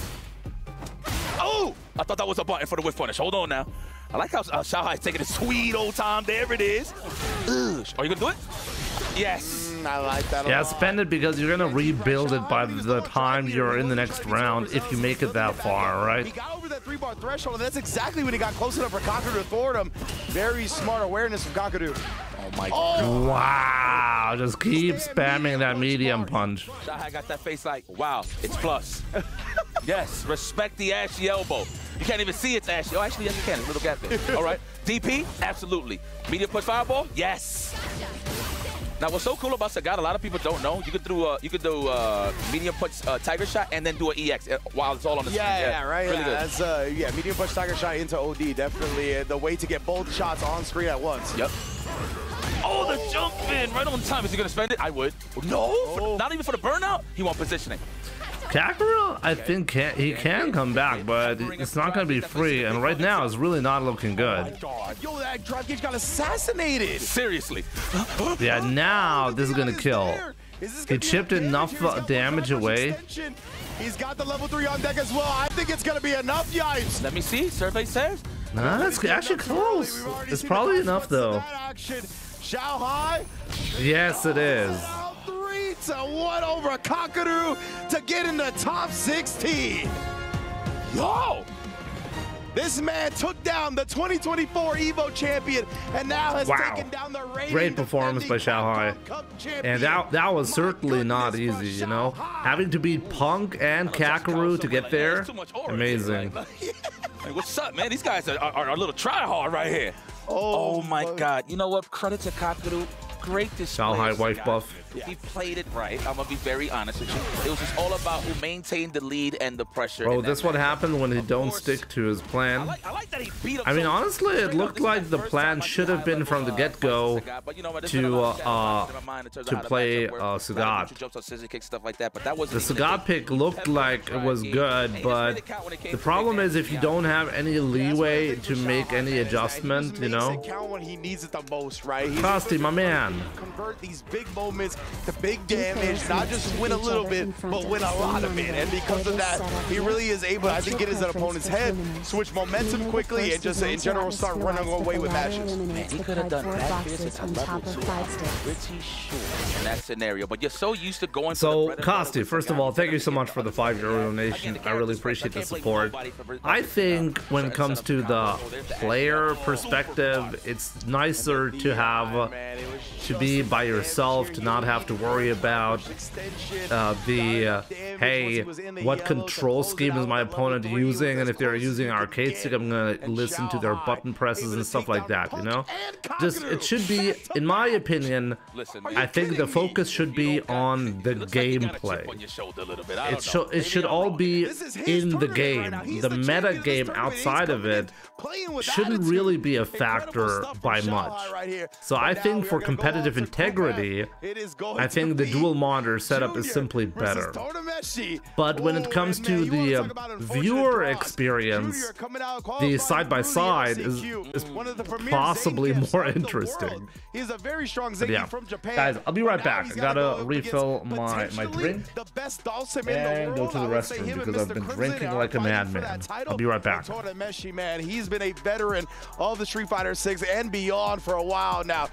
Oh! I thought that was a button for the whiff punish. Hold on now. I like how Xiaohai's taking a sweet old time. There it is. Ugh. Are you gonna do it? Yes. I like that. Yeah, spend it because you're gonna rebuild it by the time you're in the next round if you make it that far, right? He got over that 3-bar threshold, and that's exactly when he got close enough for Kakadu to thwart him. Very smart awareness from Kakadu. Oh my God. Wow, just keep spamming that medium punch. Xiaohai got that face like, wow, it's plus. Yes, respect the ashy elbow. You can't even see it's ashy. Oh, actually, yes, you can. There's a little gap there. All right. DP? Absolutely. Medium push fireball? Yes. Now, what's so cool about Sagat, a lot of people don't know, you could do medium punch tiger shot and then do an EX while it's all on the screen. Yeah, right. Really good. That's medium punch tiger shot into OD. Definitely the way to get both shots on screen at once. Yep. Oh, the jump in right on time. Is he gonna spend it? I would. No, not even for the burnout. He wants positioning. Kakarot, I think he can come back, but it's not going to be free, and right now it's really not looking good. God. Yo, that drop gauge got assassinated. Seriously. Yeah, now this is going to kill. He chipped enough damage away. He's got the level 3 on deck as well. I think it's going to be enough, yipes. Let me see. Survey says. Nah, that's actually close. It's probably enough, though. Xiaohai. Yes, it is. 3-1 over Kakadu to get in the top 16. Yo! This man took down the 2024 EVO champion and now has taken down the reigning Great performance by Xiaohai. And that was certainly not easy, you know? Having to beat Punk and Kakarot to get there, amazing. Hey, what's up, man? These guys are a little try-hard right here. Oh my God. You know what? Credit to Kakadu. Great display. Xiaohai wife buff. He played it right. I'm gonna be very honest with you. It was just all about who maintained the lead and the pressure. Bro, this what happened when he don't stick to his plan. I like that he beat him. I mean, honestly, it looked like the plan should have been from the get-go to play Sagat. The Sagat pick looked like it was good, but the problem is if you don't have any leeway to make any adjustment, you know. Count when he needs it the most, right? Costi, my man. Convert these big moments to big damage, not just win a little bit, but win a lot of it. And because of that, he really is able, I think, get his opponent's head, switch momentum quickly, and just in general start running away with matches. Man, he could have done that at level 2. I'm pretty sure in that scenario. But you're so used to going. So, Costi, first of all, thank you so much for the €5 donation. I really appreciate the support. I think when it comes to the player perspective, it's nicer to have to be by yourself, to not have to worry about hey, what control scheme is my opponent using, and if they're using arcade stick, I'm gonna listen to their button presses and stuff like that, you know? Just, it should be, in my opinion, I think the focus should be on the gameplay. It should all be in the game. The meta game outside of it shouldn't really be a factor by much. So I think for competitive integrity, I think the dual monitor setup is simply better. But when it comes to the viewer experience, the side-by-side is possibly more interesting. But yeah, guys, I'll be right back. I gotta refill my drink and go to the restroom because I've been drinking like a madman. I'll be right back. He's been a veteran of the Street Fighter 6 and beyond for a while now.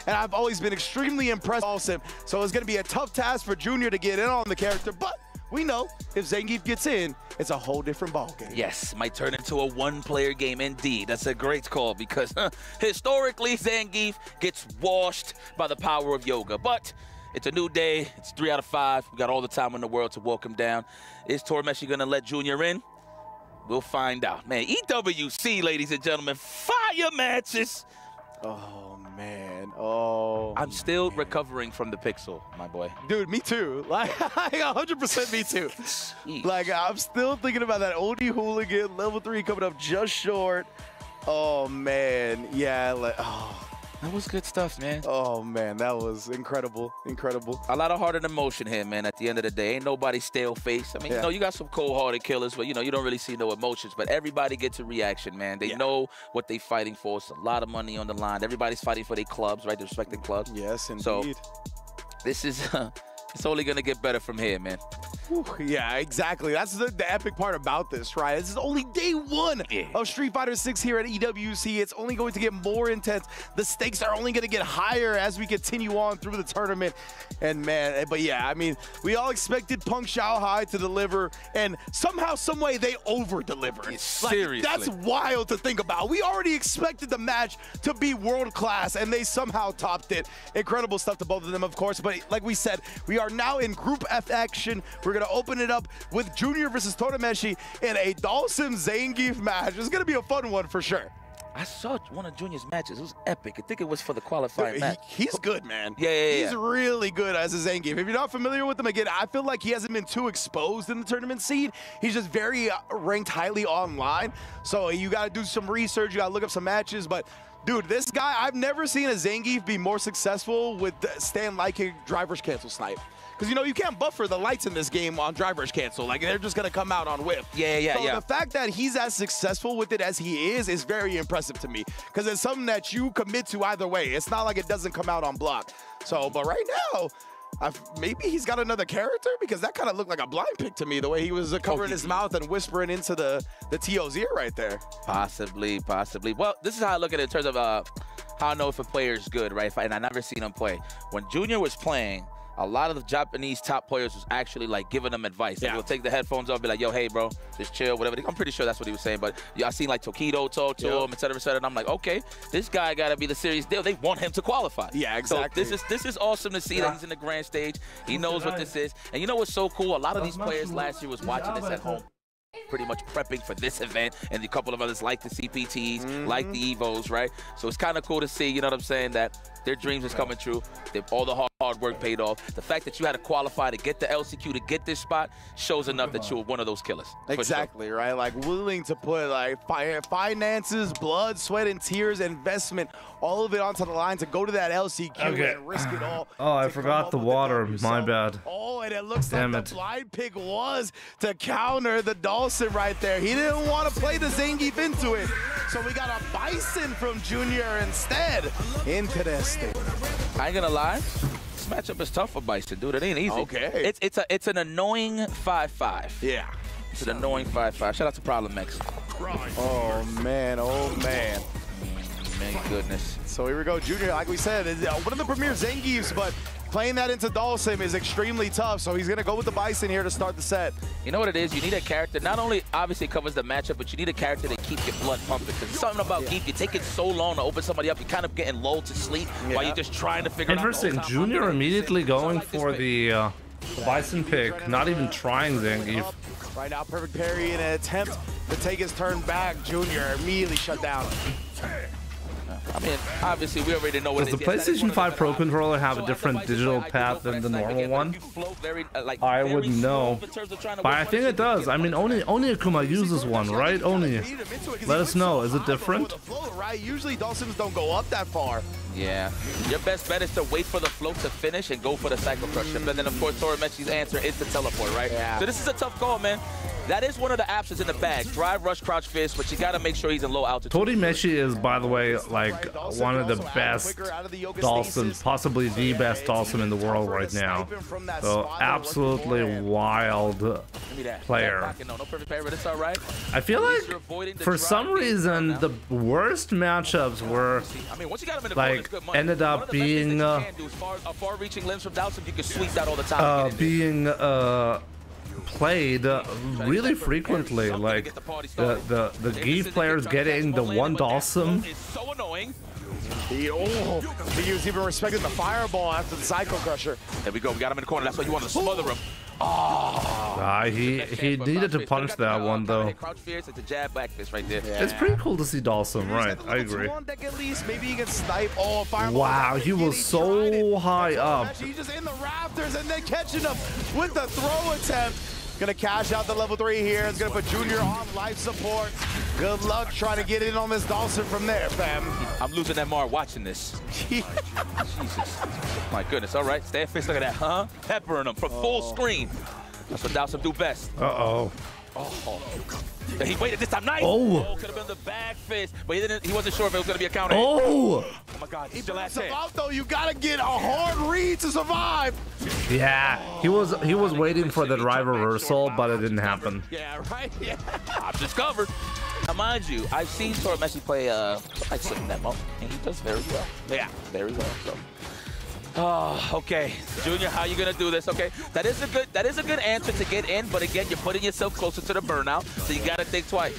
And I've always been extremely impressed with him. So it's going to be a tough task for Junior to get in on the character. But we know if Zangief gets in, it's a whole different ballgame. Yes, might turn into a one-player game indeed. That's a great call because historically, Zangief gets washed by the power of yoga. But it's a new day. It's 3 out of 5. We got all the time in the world to walk him down. Is Tormeshi going to let Junior in? We'll find out. Man, EWC, ladies and gentlemen, fire matches. Oh, man. Oh, I'm still recovering from the pixel, my boy. Dude, me too. Like, 100% me too. Like, I'm still thinking about that OD Hooligan, level 3 coming up just short. Oh, man. Yeah, like, oh. That was good stuff, man. Oh, man, that was incredible. Incredible. A lot of heart and emotion here, man, at the end of the day. Ain't nobody stale face. I mean, you know, you got some cold-hearted killers, but, you know, you don't really see no emotions. But everybody gets a reaction, man. They know what they fighting for. It's a lot of money on the line. Everybody's fighting for their clubs, right? Their respective clubs. Yes, indeed. So this is... it's only going to get better from here, man. Yeah, exactly. That's the epic part about this, right? This is only day one of Street Fighter 6 here at EWC. It's only going to get more intense. The stakes are only going to get higher as we continue on through the tournament. And man, but yeah, I mean, we all expected Punk Xiaohai to deliver, and somehow, someway, they over-delivered. Seriously. That's wild to think about. We already expected the match to be world-class, and they somehow topped it. Incredible stuff to both of them, of course. But like we said, we are now in Group F action. We're going to open it up with Junior versus Torameshi in a Dhalsim Zangief match. It's going to be a fun one for sure. I saw one of Junior's matches. It was epic. I think it was for the qualifying match. He's good, man. Yeah. He's really good as a Zangief. If you're not familiar with him, again, I feel like he hasn't been too exposed in the tournament scene. He's just very ranked highly online. So you got to do some research. You got to look up some matches. But dude, this guy, I've never seen a Zangief be more successful with Stan Liking driver's cancel snipe. Because, you know, you can't buffer the lights in this game on driver's cancel. Like, they're just going to come out on whiff. Yeah. So the fact that he's as successful with it as he is very impressive to me. Because it's something that you commit to either way. It's not like it doesn't come out on block. So, but right now, maybe he's got another character, because that kind of looked like a blind pick to me, the way he was covering his mouth and whispering into the TO's ear right there. Possibly. Well, this is how I look at it in terms of how I know if a player is good, right? And I've never seen him play. When Junior was playing, a lot of the Japanese top players was actually like giving them advice. They would take the headphones off, be like, yo, hey, bro, just chill, whatever. I'm pretty sure that's what he was saying. But I seen like Tokido talk to him, et cetera, and I'm like, okay, this guy got to be the serious deal. They want him to qualify. Yeah, exactly. So this is awesome to see that he's in the grand stage. He knows what this is. And you know what's so cool? A lot of these players last year was watching this at home, pretty much prepping for this event, and a couple of others like the CPTs, like the EVOs, right? So it's kind of cool to see, you know what I'm saying, that their dreams is coming true. All the hard work paid off. The fact that you had to qualify to get the LCQ, to get this spot, shows enough that you were one of those killers. Exactly, right? Like, willing to put like finances, blood, sweat, and tears, investment, all of it onto the line to go to that LCQ and risk it all. Oh, I forgot the water. My bad. Oh, and it looks like the blind pick was to counter the Dhalsim right there. He didn't want to play the Zangief into it. So we got a Bison from Junior instead. Interesting. I ain't gonna lie. This matchup is tough for Bison, dude. It ain't easy. Okay. It's an annoying 5-5. Yeah. It's an annoying 5-5. Shout out to Problem X. Oh, man. Oh, man. Thank goodness. So here we go. Junior, like we said, is one of the premier Zangiefs, but playing that into Dhalsim is extremely tough. So he's going to go with the Bison here to start the set. You know what it is? You need a character, not only obviously covers the matchup, but you need a character that keeps your blood pumping. Because something about Geef, you take it so long to open somebody up, you're kind of getting lulled to sleep while you're just trying to figure it out. Interesting. Junior immediately going for the Bison pick, not even trying Zangief. Right now, perfect parry in an attempt to take his turn back. Junior immediately shut down. I mean, obviously, we already know what Does the PlayStation 5 Pro Controller have a different digital path than the normal one? I wouldn't know. But I think it does. I mean, Oni Akuma uses one, right? Oni. Let us know. Is it different? Right? Usually, Dhalsims don't go up that far. Yeah. Your best bet is to wait for the float to finish and go for the Cycle Crush. And then, of course, Toramechi's answer is the teleport, right? Yeah. So this is a tough call, man. That is one of the options in the bag. Drive, rush, crouch, fist, but you got to make sure he's in low altitude. Toramechi is, by the way, like one of the best Dhalsims, possibly the best Dhalsim in the world right now. So absolutely wild player. I feel like for some reason the worst matchups were like ended up being played really frequently, like the Geef players getting the one Dhalsim. He was even respecting the fireball after the Cycle Crusher. There we go. We got him in the corner. That's why you want to smother him. Oh. He needed to punch that one though. Crouch fierce, it's a jab back fist right there. It's pretty cool to see Dhalsim, right? I agree. Maybe he can snipe. Oh, wow, he was so high up. He's just in the rafters and then catching him with the throw attempt. Gonna cash out the level 3 here. It's gonna put Junior on life support. Good luck trying to get in on this Dawson from there, fam. I'm losing that Mar watching this. Jesus. My goodness. All right. Stand fist. Look at that, huh? Peppering him from full screen. That's what Dawson do best. Uh-oh. Oh. He waited this time. Nice. Oh. Could have been the back fist, but he wasn't sure if it was going to be a counter. Oh. Oh, my God. He's the last survive, though. You got to get a hard read to survive. Yeah. He was waiting for the drive reversal, but it didn't happen. Yeah, right? Yeah. Options covered. Now, mind you, I've seen Messi play like Slip Nemo, and he does very well. Yeah, very well. So. Oh, okay. Junior, how you gonna do this? Okay, that is a good answer to get in, but again, you're putting yourself closer to the burnout, so you gotta think twice.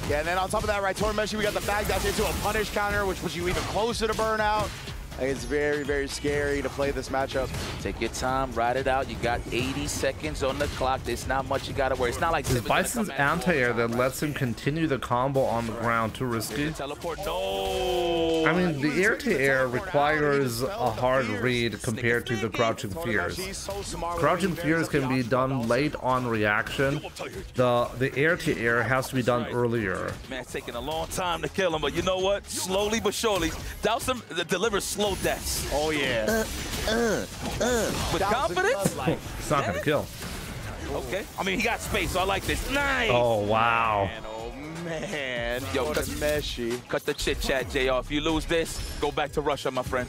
Yeah, and then on top of that, right, Messi, we got the back dash into a punish counter, which puts you even closer to burnout. I think it's very, very scary to play this matchup. Take your time, ride it out. You got 80 seconds on the clock. There's not much you gotta worry. It's not like It's Bison's anti-air that lets him continue the combo on the ground. Too risky. Teleport. No. I mean, the air-to-air requires a hard read compared to the crouching fears. Crouching fears can be done late on reaction. The air-to-air has to be done earlier. Man, it's taking a long time to kill him, but you know what? Slowly but surely, Dawson delivers slow deaths. Oh yeah. With confidence? It's not gonna kill. Okay. I mean, he got space, so I like this. Nice. Oh wow. Man, yo, cut the chit chat, JR. If you lose this, go back to Russia, my friend.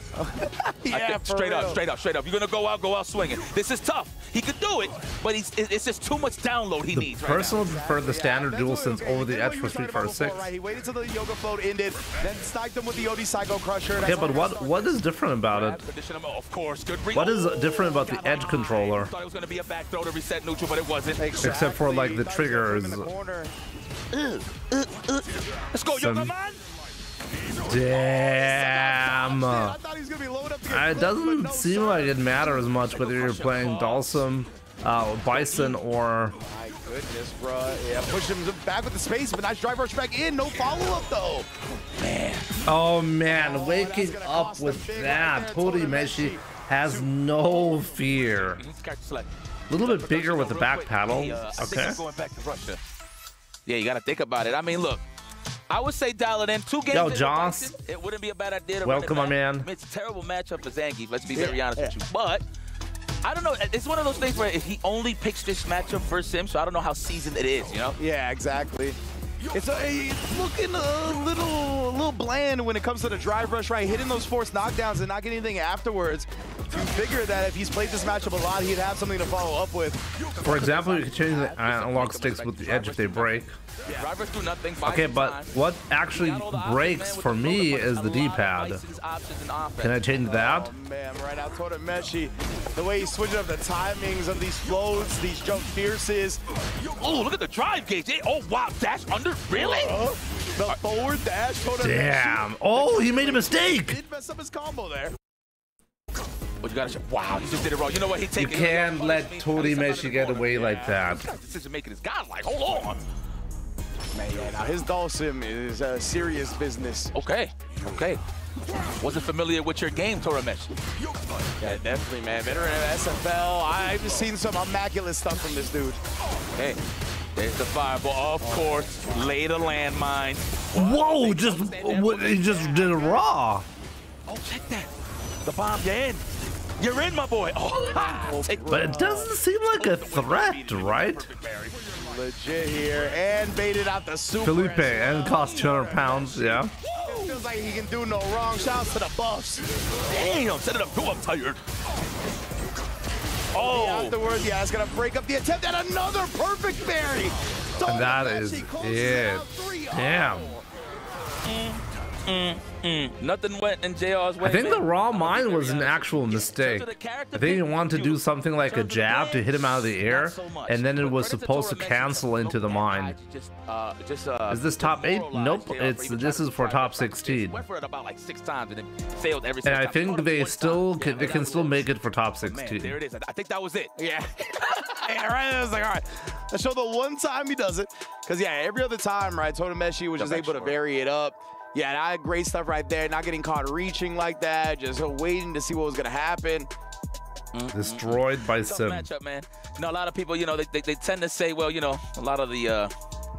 Yeah, straight up. You're gonna go out swinging. This is tough. He could do it, but it's just too much download he needs. Personally, prefer the standard DualSense over the Edge for Street Fighter 6. Right, he waited till the yoga float ended, then sniped him with the OD Psycho Crusher. Yeah, but what is different about it? Of course, good read. What is different about the Edge controller? Thought it was gonna be a back throw to reset neutral, but it wasn't. Except for like the triggers. Let's go, Yoga Man! Damn. It doesn't seem like it matters much whether you're playing Dawson, Bison, or... My goodness, bro. Yeah, push him back with the space, but nice drive rush back in. No follow-up, though. Man. Oh, man. Waking up with that. Meshi has no fear. A little bit bigger with the back paddle. Okay. Going back to Russia. Yeah, you got to think about it. I mean, look, I would say dial it in. 2 games. Yo, Joss. It wouldn't be a bad idea to welcome, my man. I mean, it's a terrible matchup for Zangief. Let's be very honest with you. But I don't know. It's one of those things where if he only picks this matchup versus him, so I don't know how seasoned it is, you know? Yeah, exactly. It's looking a little bland when it comes to the drive rush, right? Hitting those forced knockdowns and not getting anything afterwards. You figure that if he's played this matchup a lot, he'd have something to follow up with. For example, you can change the analog sticks with the Edge if they break. Drive rush do nothing. Okay, but what actually breaks for me is the D-pad. Can I change that? Oh man, right now, Meshi, the way he's switching up the timings of these floats, these jump fierces. Oh, look at the drive gauge. Oh, wow, dash under, really? The forward dash, damn. Oh, he made a mistake. He did mess up his combo there. But you gotta, wow, he just did it wrong. You know what? You can't let Meshi get away like that. Decision making is godlike. Hold on. Man, yeah, now his Dawson is serious business. Okay. Wasn't familiar with your game, Meshi. Yeah, definitely, man. Veteran of SFL. I've seen some immaculate stuff from this dude. Okay. There's the fireball, of course. Lay the landmine. Whoa, he just did a raw. Oh, check that. The bomb, you're in. You're in, my boy. Oh, but it doesn't seem like a threat, right? Legit here, and baited out the super. Felipe, and cost 200 pounds, yeah. Feels like he can do no wrong. Shouts to the buffs. Damn, set it up. Go up, tired. Oh. Afterwards, yeah, it's gonna break up the attempt at another perfect parry. And that is it. Damn. Nothing went in JR's way. I think the raw mine was an actual mistake. I think he wanted to do something like a jab to hit him out of the air, and then it was supposed to cancel into the mine. Is this top 8? Nope. This is for top 16. Went for it about like 6 times and then failed every And single I think they can still make it for top 16. Man, there it is. I think that was it. Yeah. Yeah, right. I was like, all right. Let's show the one time he does it. Because, yeah, every other time, right, Meshi was just able to vary it up. Yeah, I had great stuff right there. Not getting caught reaching like that. Just waiting to see what was going to happen. Destroyed by Sim. Matchup, man. You know, a lot of people, you know, they tend to say, well, you know, a lot of the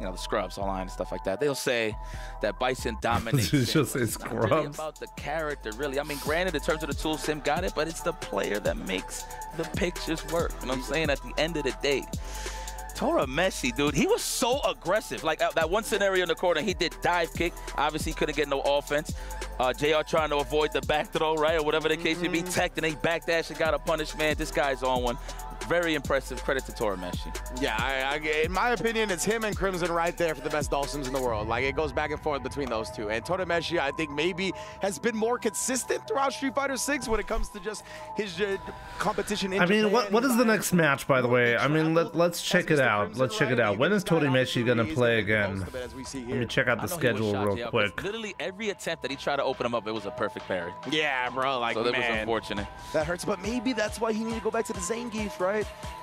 you know, the scrubs online and stuff like that, they'll say that Bison dominates. You just say It's not really scrubs. about the character, really. I mean, granted, in terms of the tools, Sim got it, but it's the player that makes the pictures work. You know what I'm saying? At the end of the day, Tora Messi, dude, he was so aggressive. Like that one scenario in the corner, he did dive kick. Obviously, couldn't get no offense. JR trying to avoid the back throw, right? Or whatever the case may be. Teched and he backdash and got a punish, man. This guy's on one. Very impressive. Credit to Tora Messi. Yeah, in my opinion, it's him and Crimson right there for the best Dawsons in the world. Like, it goes back and forth between those two. And Tora Messi, I think, maybe has been more consistent throughout Street Fighter 6 when it comes to just his competition in I mean, Japan. what is the next match, by the way? I mean, let's check it out. Let's check it out. When is Tora Messi going to play again? Let me check out the schedule real quick. Literally every attempt that he tried to open him up, it was a perfect parry. Yeah, bro. Like, so that man, was unfortunate. That hurts, but maybe that's why he needed to go back to the Zangief, right?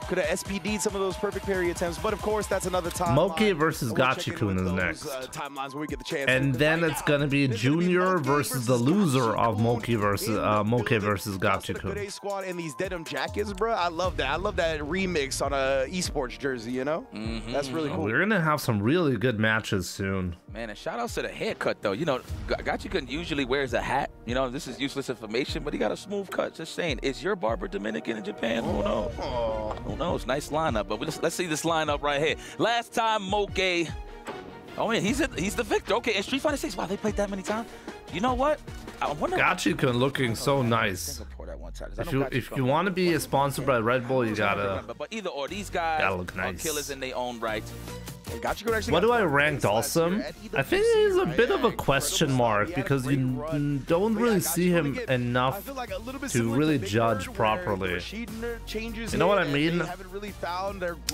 Could have SPD'd some of those perfect parry attempts, but of course, that's another time. Moke versus Gachikun is next. Timelines when we get the chance. And then it's going to be Junior versus the loser of Moke versus Gachikun. Good A squad and these denim jackets, bro. I love that. I love that remix on a esports jersey, you know? That's really cool. We're going to have some really good matches soon. Man, and shout outs to the haircut, though. You know, Gachikun usually wears a hat. You know, this is useless information, but he got a smooth cut. Just saying, is your barber Dominican in Japan? Who knows? Who knows? Nice lineup, but let's see this lineup right here. Last time, Moke. Oh, yeah, he's the victor. Okay, in Street Fighter 6, wow, they played that many times. You know what? I wonder. Gachikun looking so nice. If you want to be sponsored by Red Bull, you gotta. But either or, these guys look are nice. killers in their own right. What do I rank Dawson? I think he's a bit of a question mark because you don't really see him enough to really judge properly. You know what I mean?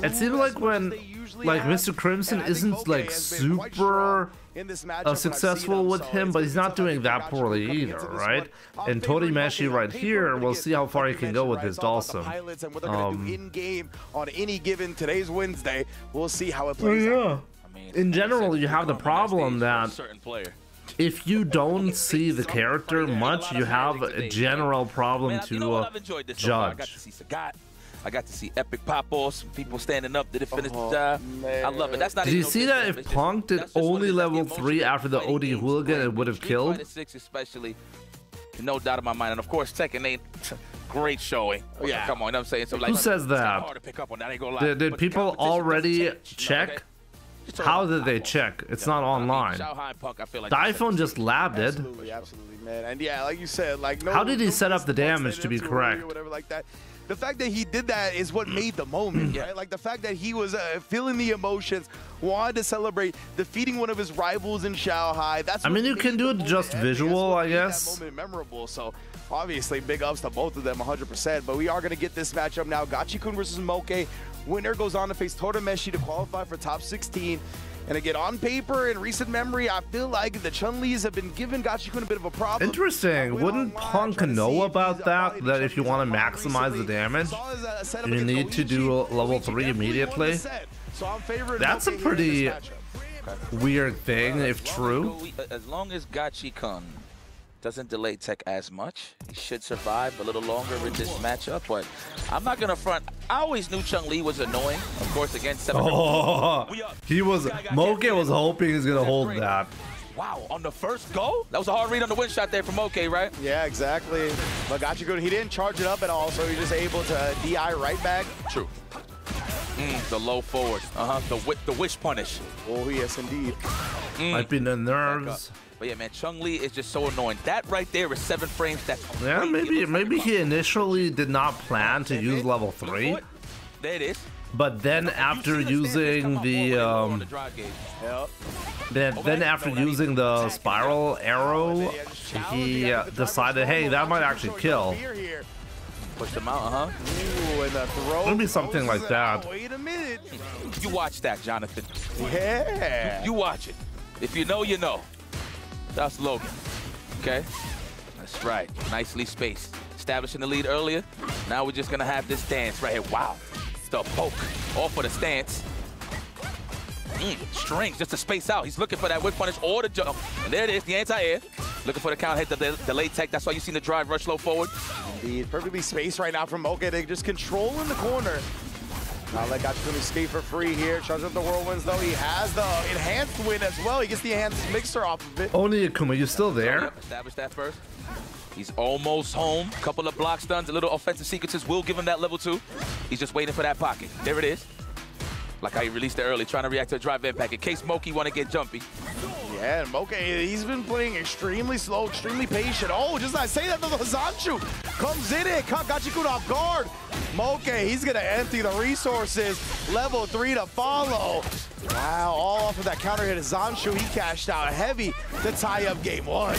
It seems like when Mr. Crimson isn't like super successful with him, but he's not doing that poorly either, right? And Tori Messi right here, we'll see how far he can go with his Dawson. In game on any given today's Wednesday, we'll see how it plays out. In general, you have the problem that if you don't see the character much, you have a general problem to judge. I got to see epic pop-offs, people standing up, did it finish the job? I love it. That's not. Did you see that if Punk did only level 3 after the OD hooligan, it would have killed? 6 especially, no doubt in my mind. And of course, Tekken 8, great showing. Yeah. Come on, you know what I'm saying? So, like, who says that? Did people already check? How did they check? It's not online. The iPhone just labbed it. Absolutely, man. And yeah, like you said, like no. How did he set up the damage to be correct? Whatever like that. The fact that he did that is what made the moment, right? Like the fact that he was feeling the emotions, wanted to celebrate defeating one of his rivals in Shanghai. That's. I mean, you can do it just visual, I guess. That moment memorable. So obviously, big ups to both of them, 100%. But we are gonna get this matchup now. Gachikun versus Moke. Winner goes on to face Tora Messi to qualify for top 16. And again, on paper, in recent memory, I feel like the Chun-Lis have been giving Gachikun a bit of a problem. Interesting. Wouldn't Punk know about that? That if you want to maximize the damage, you need to do level 3 immediately? That's a pretty weird thing, if true. As long as Gachikun doesn't delay Tech as much, he should survive a little longer with this matchup, but I'm not gonna front. I always knew Chun-Li was annoying, of course, against 7. Moke was hoping he was gonna hold that. Wow, on the first go? That was a hard read on the win shot there from Moke, right? Yeah, exactly. But Gachikun, he didn't charge it up at all, so he's just able to DI right back. True. The low forward. The wish punish. Oh, yes, indeed. Might be the nerves. But yeah, man, Chun-Li is just so annoying. That right there is 7 frames. That's yeah, maybe he initially did not plan to use level 3. There it is. But then after using the then after using the spiral arrow, he decided, hey, that might actually kill. Push them out, Ooh, and the throw. Maybe something like that. Wait a minute. You watch that, Jonathan. Yeah. You watch it. If you know, you know. That's Logan. Okay? That's right. Nicely spaced. Establishing the lead earlier. Now we're just going to have this dance right here. Wow. The poke off of the stance. Strings just to space out. He's looking for that whip punish or the jump. And there it is, the anti-air. Looking for the counter hit, the delayed tech. That's why you seen the drive rush low forward. Indeed. Perfectly spaced right now from Moke. They're just controlling the corner. I'll let Gachikuni skate for free here. Charges up the whirlwinds, though. He has the enhanced win as well. He gets the enhanced mixer off of it. Only Akuma, you still there? Establish that first. He's almost home. Couple of block stuns, a little offensive sequences will give him that level 2. He's just waiting for that pocket. There it is. Like how he released it early, trying to react to a drive impact in case Moki want to get jumpy. Yeah, and Moke, he's been playing extremely slow, extremely patient. Oh, just not say that, the Zanshu comes in and caught Gachikuni off guard. Moke, he's going to empty the resources. Level 3 to follow. Wow, all off of that counter hit. Zanshu, he cashed out heavy to tie up game 1.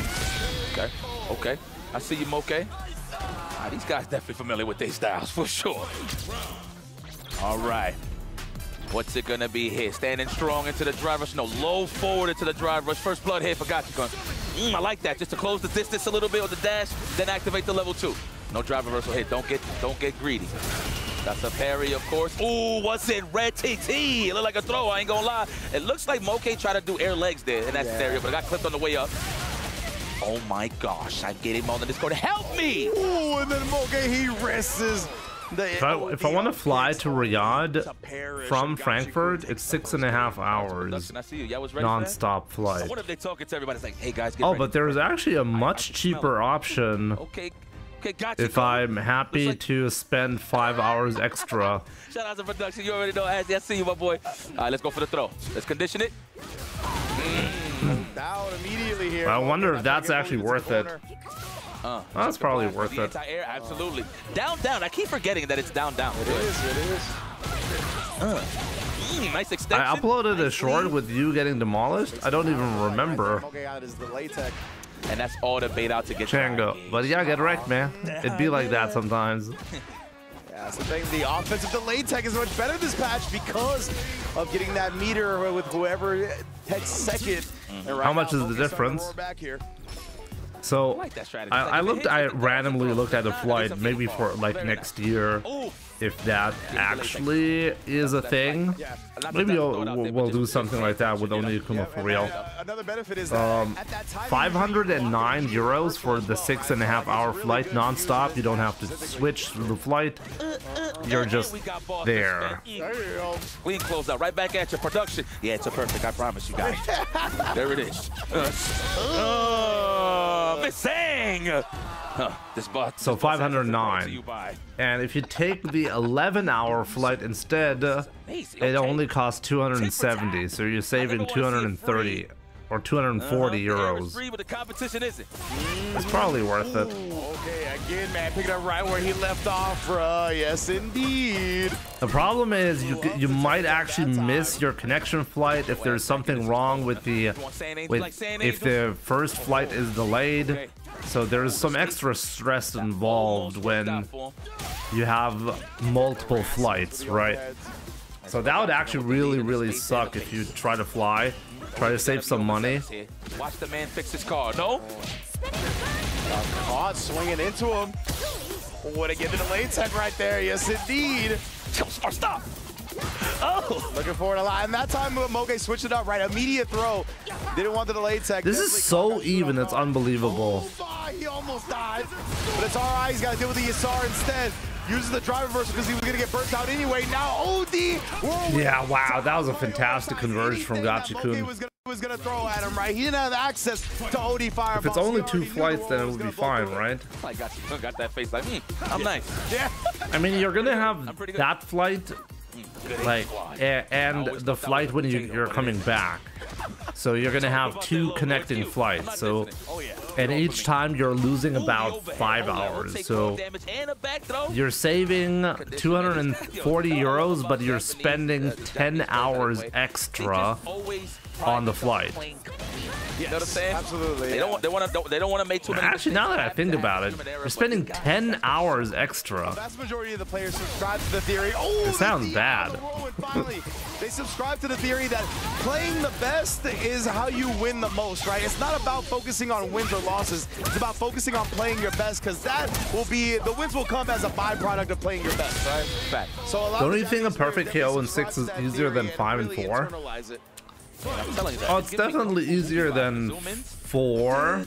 Okay, okay. I see you, Moke. These guys definitely familiar with their styles, for sure. All right. What's it gonna be here? Standing strong into the drive rush. No, low forward into the drive rush. First blood here for Gachikuni. I like that. Just to close the distance a little bit with the dash, then activate the level 2. No drive reversal hit. Don't get greedy. That's a parry, of course. Ooh, what's it? Red TT. It looked like a throw. I ain't gonna lie. It looks like Moke tried to do air legs there in that scenario, but it got clipped on the way up. Oh my gosh! I get him on the Discord. Help me! Ooh, and then Moke, he rests. If I want to fly to Riyadh from Frankfurt, it's 6.5 hours non-stop flight. What if they talking to everybody? It's like, hey guys, get oh, ready. but there's actually a much cheaper option. Okay, gotcha. If I'm happy to spend 5 hours extra. Shout out to production. You already know. I see you, my boy. All right, let's go for the throw. Let's condition it. Down immediately here. I wonder if that's actually worth it. That's probably worth it. Absolutely. Down, down. I keep forgetting that it's down, down. It is. Nice extension. I uploaded a short with you getting demolished. I don't even remember. And that's all the bait out to get Chango. But yeah, get wrecked, man. It'd be like that sometimes. Yeah, that's the thing. The offensive delay tech is much better this patch because of getting that meter with whoever takes second. How much is the difference? So I randomly looked at a flight maybe for like next year, if that actually is a thing. Maybe we'll do something like that with only Akuma for real. Another benefit is 509 euros for the 6.5 hour flight non-stop. You don't have to switch the flight. You're just there. We can close out right back at your production. Yeah, it's a perfect. I promise you guys. There it is. Missing. So 509. And if you take the 11-hour flight instead, it only costs 270. So you're saving 230 or 240 euros. It's probably worth it. Okay, again, man, pick it up right where he left off, bruh. Yes, indeed. The problem is you might actually miss your connection flight if there's something wrong with the if the first flight is delayed. So there's some extra stress involved when you have multiple flights, right? So that would actually really suck if you try to fly. Try to save some money. Watch the man fix his car. No? Caught swinging into him. Would have given the lane tech right there. Yes, indeed. Stop. Oh, looking forward a lot. And that time, Moke switched it up right. Immediate throw. Didn't want the delay tech. This is so even. It's unbelievable. Oh, he almost died. But it's all right. He's got to deal with the Yasar instead. Uses the drive reversal because he was going to get burnt out anyway. Now OD. Yeah, wow. That was a fantastic conversion from Gachikuni. Was going to throw at him, right? He didn't have access to OD fire. If it's only 2 flights, then it would be fine, right? I got that face like me. I'm nice. Yeah. I mean, you're going to have that flight, like, and the flight when you're coming back. So you're going to have 2 connecting flights. So, and each time you're losing about 5 hours. So you're saving 240 euros, but you're spending 10 hours extra on the flight. You know what I'm saying? Absolutely. They don't want to make too many. Actually, now that I think about it, you're spending 10 hours extra. The vast majority of the players subscribe to the theory. Oh, it sounds bad. Finally, they subscribe to the theory that playing the best is how you win the most, right? It's not about focusing on wins or losses. It's about focusing on playing your best, because that will be, the wins will come as a byproduct of playing your best, right? Fact. So a lot don't you think a perfect KO in 6 is easier than 5 and 4? Oh, it's definitely easier than 4,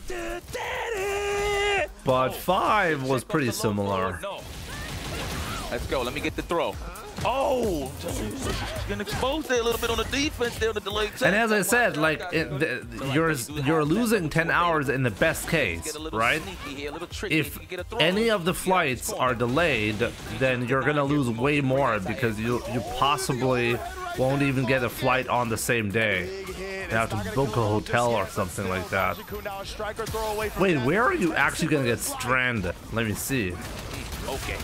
but 5 was pretty similar. Let's go. Let me get the throw. Oh, getting exposed there a little bit on the defense there on the delayed tech. And as I said, like you're losing 10 hours in the best case, right? If any of the flights are delayed, then you're gonna lose way more because you possibly won't even get a flight on the same day. You have to book a hotel or something like that. Wait, where are you actually gonna get stranded? Let me see. Okay.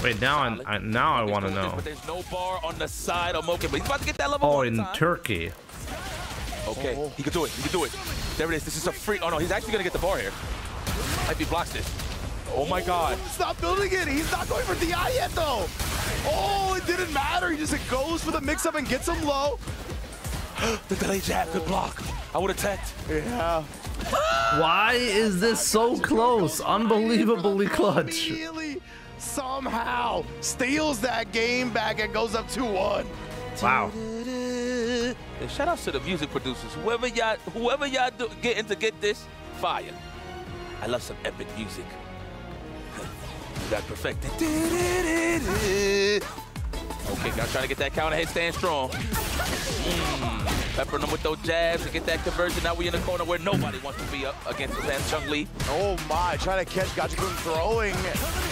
Wait, now I want to know. But there's no bar on the side of Moke, but he's about to get that level. Oh, in Turkey. Okay, he can do it. He can do it. There it is. This is a free. Oh no, he's actually gonna get the bar here. If he blocks this. Oh my God. Stop building it. He's not going for DI yet though. Oh, it didn't matter. He just goes for the mix-up and gets him low. The delay jab, good block. I would have teched. Yeah. Why is this so close? Unbelievably clutch. Really, somehow steals that game back and goes up 2-1. Wow. And shout outs to the music producers. Whoever y'all getting to get this, fire. I love some epic music. You got perfected. Okay, gotta try to get that counter hit, stand strong. Peppering them with those jabs to get that conversion. Now we in the corner where nobody wants to be up against the Chung Lee. Oh my, trying to catch Gachikun throwing,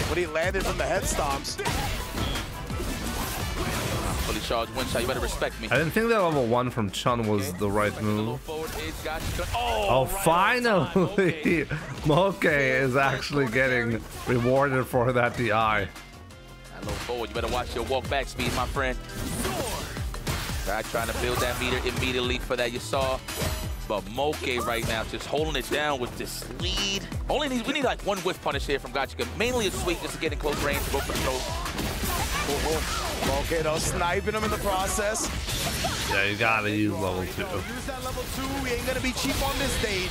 but he landed from the head stomps. Fully charged wind shot, you better respect me. I didn't think that level 1 from Chun was the right move. Oh, finally! Moke is actually getting rewarded for that DI. Low forward, you better watch your walk back speed, my friend. Right, trying to build that meter immediately for that you saw. But Moke right now just holding it down with this lead. We need like one whiff punish here from Gachika. Mainly a sweep just to get in close range to go for throws. Moke though, sniping him in the process. Yeah, you gotta use level 2. Use that level 2, we ain't gonna be cheap on this stage.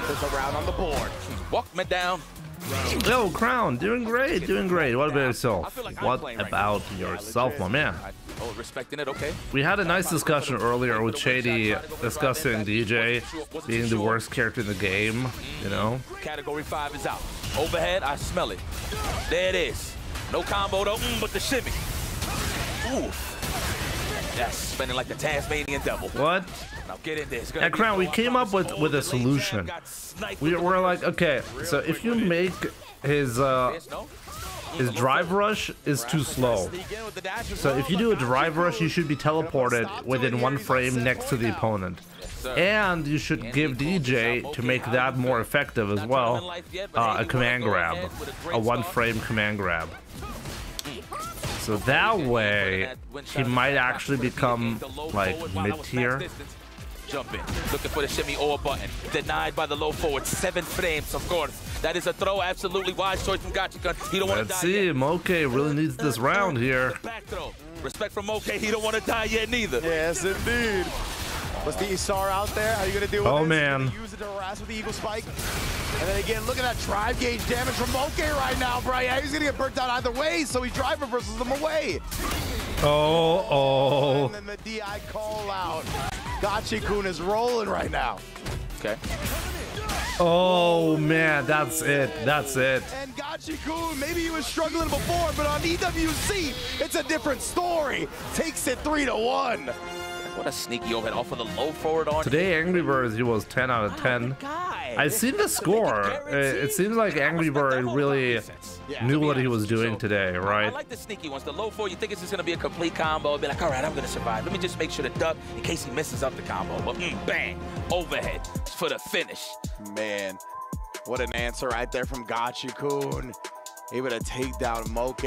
Puts a round on the board. Walk me down. Yo, Crown, doing great, doing great. What about yourself? What about yourself, my man? Oh, respecting it, okay. We had a nice discussion earlier with Shady discussing DJ being the worst character in the game, you know? Category 5 is out. Overhead, I smell it. There it is. No combo though, but the shimmy. Ooh. That's spinning like the Tasmanian devil. What? Now get in this. At Crown, we came up with a solution. We're like, okay, so if you make his drive rush is too slow. So if you do a drive rush, you should be teleported within 1 frame next to the opponent. And you should give DJ, to make that more effective as well, a command grab, a 1 frame command grab. So that way, he might actually become like mid-tier. Jumping, looking for the shimmy or button. Denied by the low forward. 7 frames, of course. That is a throw. Absolutely wise choice from Gachikun. He don't want to die. Let's see. Moke really needs this round here. Back throw. Respect from Moke. He don't want to die yet neither. Yes, indeed. What's the Isar out there? How are you going to do with Oh, this? man. Use it to harass with the Eagle Spike. And then again, look at that drive gauge damage from Moke right now, bro. Yeah, he's going to get burnt out either way, so he drive reverses them away. Oh. And then the DI call out. Gachikun is rolling right now. Okay. Oh, man, that's it. That's it. And Gachikun, maybe he was struggling before, but on EWC, it's a different story. Takes it 3-1. What a sneaky overhead off of the low forward on. Today, Angry Birds, he was 10 out of 10. I've seen the score. It seems like Angry Bird really knew what he was doing today, right? I like the sneaky ones. The low forward, you think it's just going to be a complete combo. Be like, all right, I'm going to survive. Let me just make sure to duck in case he messes up the combo. But bang, overhead for the finish. Man, what an answer right there from Gachikun. Able to take down Moke.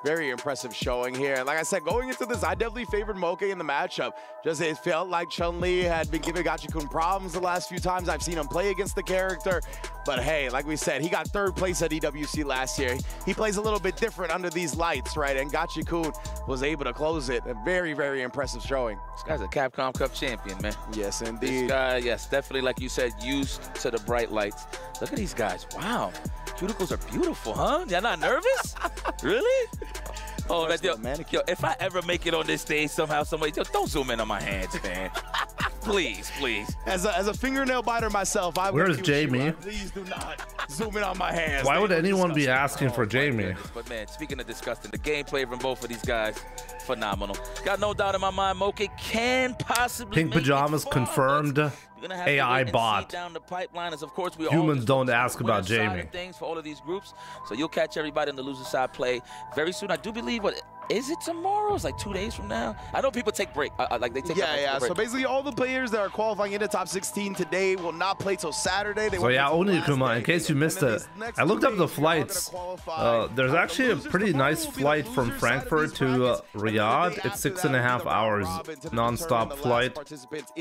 Very impressive showing here. Like I said, going into this, I definitely favored Moke in the matchup. Just it felt like Chun-Li had been giving Gachikun problems the last few times I've seen him play against the character. But hey, like we said, he got 3rd place at EWC last year. He plays a little bit different under these lights, right? And Gachikun was able to close it. A very, very impressive showing. This guy's a Capcom Cup champion, man. Yes, indeed. This guy, yes, definitely, like you said, used to the bright lights. Look at these guys. Wow. Cuticles are beautiful, huh? Y'all not nervous? Really? Oh, yo, if I ever make it on this stage somehow, somebody, yo, don't zoom in on my hands, man. Please, please. As a fingernail biter myself, I Where's Jamie? Please do not Zoom in on my hands. Why would anyone be asking for Jamie? But man, speaking of disgusting, the gameplay from both of these guys, phenomenal. Got no doubt in my mind, Moke can possibly Pink Pajamas confirmed. AI bot. Down the pipeline as of course we Humans don't ask about Jamie. Things for all of these groups, so you'll catch everybody on the loser side play very soon. I do believe is it tomorrow? It's like 2 days from now. I know people take break. Like they take break. So basically, all the players that are qualifying into top 16 today will not play till Saturday. So yeah, Onikuma, in case you missed it, I looked up the flights. There's actually a pretty nice flight from Frankfurt to Riyadh. It's 6.5 hours non-stop flight.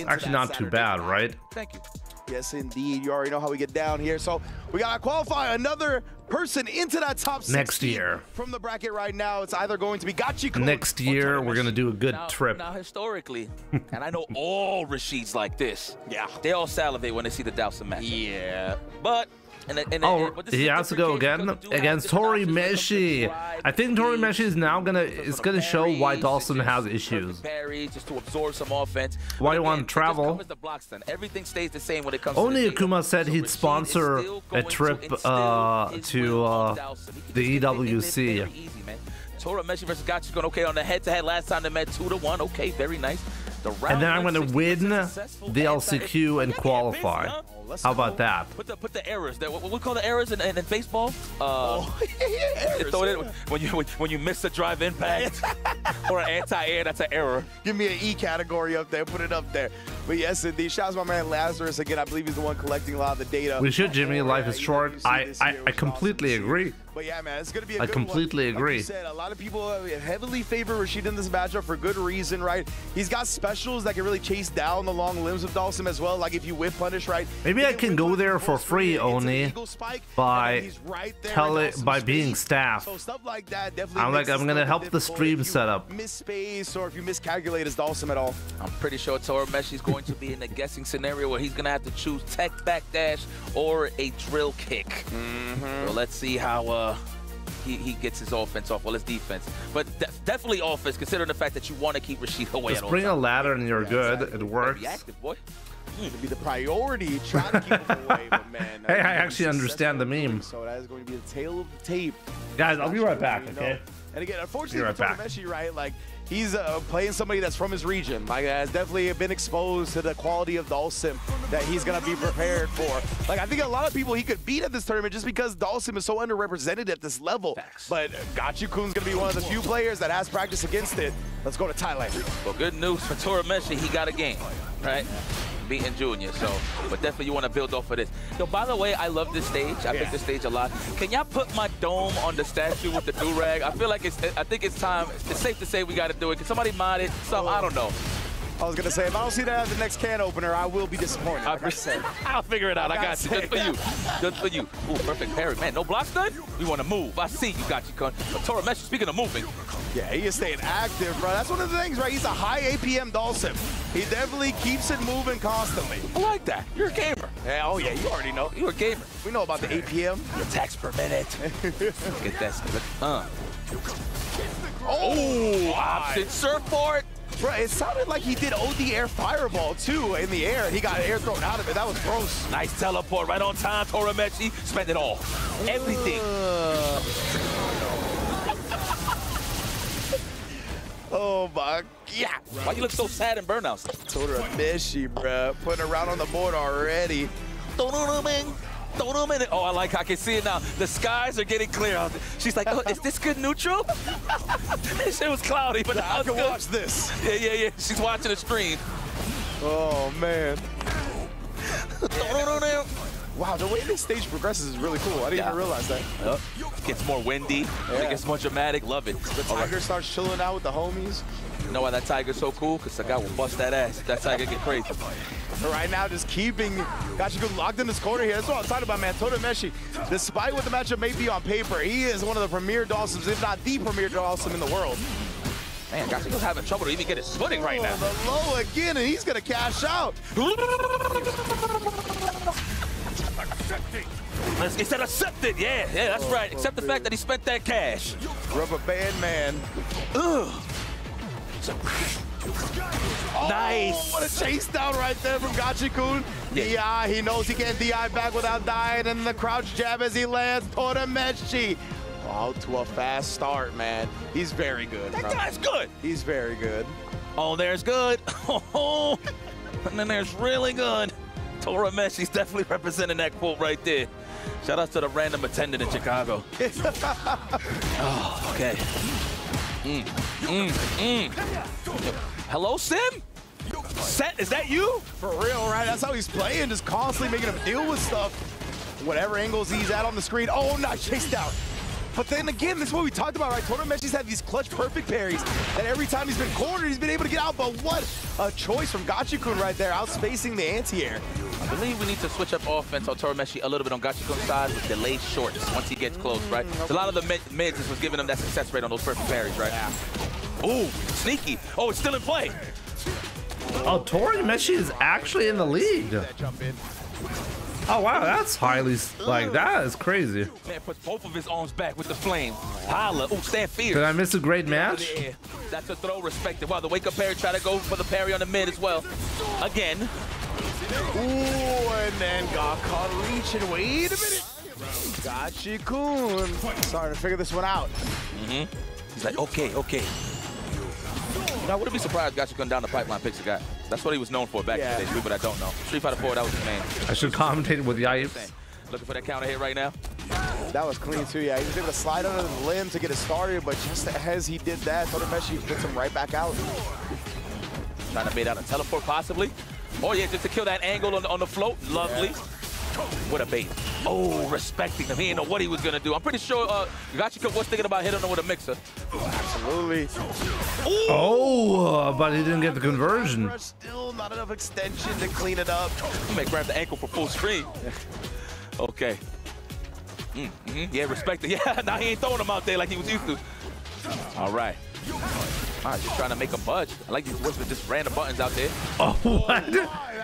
Actually, not too bad, right? Thank you. Yes, indeed. You already know how we get down here. So we got to qualify another person into that top 16 next year. From the bracket right now, it's either going to be Gachi-kun. Next year, we're going to do a good trip. Now, historically, and I know all Rashids like this. Yeah. They all salivate when they see the Dowson match. Yeah. But... he has to go again against Tori Meshi. I think Tori Meshi is now gonna show why Dawson has issues. Just to absorb some offense. Why you want to travel? Everything stays the same when it comes. Only Akuma said he'd sponsor a trip to the EWC. Tori Meshi versus Gachi-kun. Okay, on the head-to-head last time they met 2-1. Okay, very nice. And then I'm going to win the LCQ and qualify. How about that? Put the errors there. What we call the errors in baseball? Errors. Throw it in when you miss a drive impact or an anti-air. That's an error. Give me an E category up there. Put it up there. But yes, indeed. Shout out to my man Lazarus again. I believe he's the one collecting a lot of the data. We should, Jimmy. Life is short. I completely agree. But yeah, man, it's gonna be a I good completely one. agree. Like you said, a lot of people heavily favor Rashid in this matchup for good reason, right? He's got specials that can really chase down the long limbs of Dawson as well. Like if you whip punish, right? Maybe I can go there for free only by being staff. So stuff like that definitely. I'm gonna help the stream setup. Miss space or if you miscalculate his Dawson at all. I'm pretty sure Tori Meshi's going to be in a guessing scenario where he's gonna have to choose tech backdash or a drill kick. So let's see how he gets his offense off, well, his defense. But definitely offense, considering the fact that you want to keep Rashid away. Just bring a ladder and you're good. It works. Active, boy. To be the priority, try to keep him away, but man. Hey, I actually understand the meme. So that is going to be the tail of the tape. Guys, I'll be right back, okay? And again, unfortunately, for Meshi, right, like, he's playing somebody that's from his region. Like, has definitely been exposed to the quality of Dawson that he's going to be prepared for. Like, I think a lot of people he could beat at this tournament just because Dawson is so underrepresented at this level. But Gachi-kun's going to be one of the few players that has practice against it. Let's go to Thailand. Well, good news for Tori Meshi. He got a game, right? Beating Junior, so but definitely you want to build off of this. Yo, by the way, I love this stage. I pick this stage a lot. Can y'all put my dome on the statue with the do-rag? I feel like I think it's time. It's safe to say we got to do it. Can somebody mod it? I don't know. I was gonna say, if I don't see that as the next can opener, I will be disappointed. I'll figure it out. I got you. Good for you. Good for you. Ooh, perfect parry. Man, no blocks done? We want to move. I see you, Gachi-kun. But Tori Meshi, speaking of moving. Yeah, he is staying active, bro. That's one of the things, right? He's a high APM Dawson. He definitely keeps it moving constantly. I like that. You're a gamer. Yeah, oh yeah, you already know. You're a gamer. We know about the APM. The attacks per minute. Get that. Oh, option surfboard. Bro, it sounded like he did OD air fireball too in the air. He got air thrown out of it. That was gross. Nice teleport right on time. Tori Meshi spent it all. Everything. Oh my God. Why you look so sad in burnouts? Tori Meshi, bro. Putting around on the board already. Oh, I can see it now. The skies are getting clear. She's like, oh, is this good neutral? It was cloudy, but I can watch this. Yeah. She's watching the stream. Oh, man. Wow, the way this stage progresses is really cool. I didn't even realize that. Gets more windy. It gets more dramatic. Love it. The Tiger starts chilling out with the homies. You know why that Tiger's so cool? Because the guy will bust that ass if that Tiger get crazy. Right now, just keeping Gachi-kun locked in this corner here. That's what I'm talking about, man. Tori Meshi, despite what the matchup may be on paper, he is one of the premier Dawsons, if not the premier Dawson in the world. Man, Gachi-kun's having trouble to even get his footing right now. The low again, and he's going to cash out. He said accepted. Yeah, that's right. Accept the fact that he spent that cash. Rubber band man. Ugh. Oh, nice. What a chase down right there from Gachikun. DI, he knows he can't DI back without dying, and the crouch jab as he lands. Torameshi. Oh, to a fast start, man. He's very good. That guy's good. He's very good. Oh, there's good. Oh, and then there's really good. Torameshi's definitely representing that quote right there. Shout out to the random attendant in Chicago. Oh, okay. Hello, Sim? Set, is that you? For real, right? That's how he's playing, just constantly making him deal with stuff. Whatever angles he's at on the screen. Oh, nice chase down. But then again, this is what we talked about, right? Torameshi's had these clutch perfect parries, and every time he's been cornered, he's been able to get out. But what a choice from Gachikun right there, outspacing the anti-air. I believe we need to switch up offense on Torameshi a little bit on Gachikun's side with delayed shorts once he gets close, right? So a lot of the mids was giving him that success rate on those perfect parries, right? Yeah. Ooh, sneaky. Oh, it's still in play. Oh, Torameshi is actually in the league. Oh wow, that's highly, like, that is crazy. Man puts both of his arms back with the flame. Holla, ooh, stand fierce. Did I miss a great match? Yeah, that's a throw respected. Wow, the wake up parry try to go for the parry on the mid as well. Again. Ooh, and then got caught reaching. Wait a minute. Gachikun starting to figure this one out. He's like, okay, okay. Now, I wouldn't be surprised if Gachikun down the pipeline picks a guy. That's what he was known for back in the day, people that don't know. Street Fighter 4, that was his name. I should commentate with Yipes. Looking for that counter hit right now. That was clean too, yeah. He was able to slide under the limb to get it started, but just as he did that, Torameshi puts him right back out. Trying to bait out a teleport, possibly. Oh, yeah, just to kill that angle on the float. Lovely. Yeah. What a bait. Oh, respecting him. He didn't know what he was going to do. I'm pretty sure Gachikun was thinking about hitting him with a mixer. Absolutely. Ooh. Oh, but he didn't get the conversion. Still not enough extension to clean it up. He may grab the ankle for full screen. Okay. Yeah, respect it. Yeah, now he ain't throwing him out there like he was used to. All right. All right, just trying to make him budge. I like these words with just random buttons out there. Oh, what?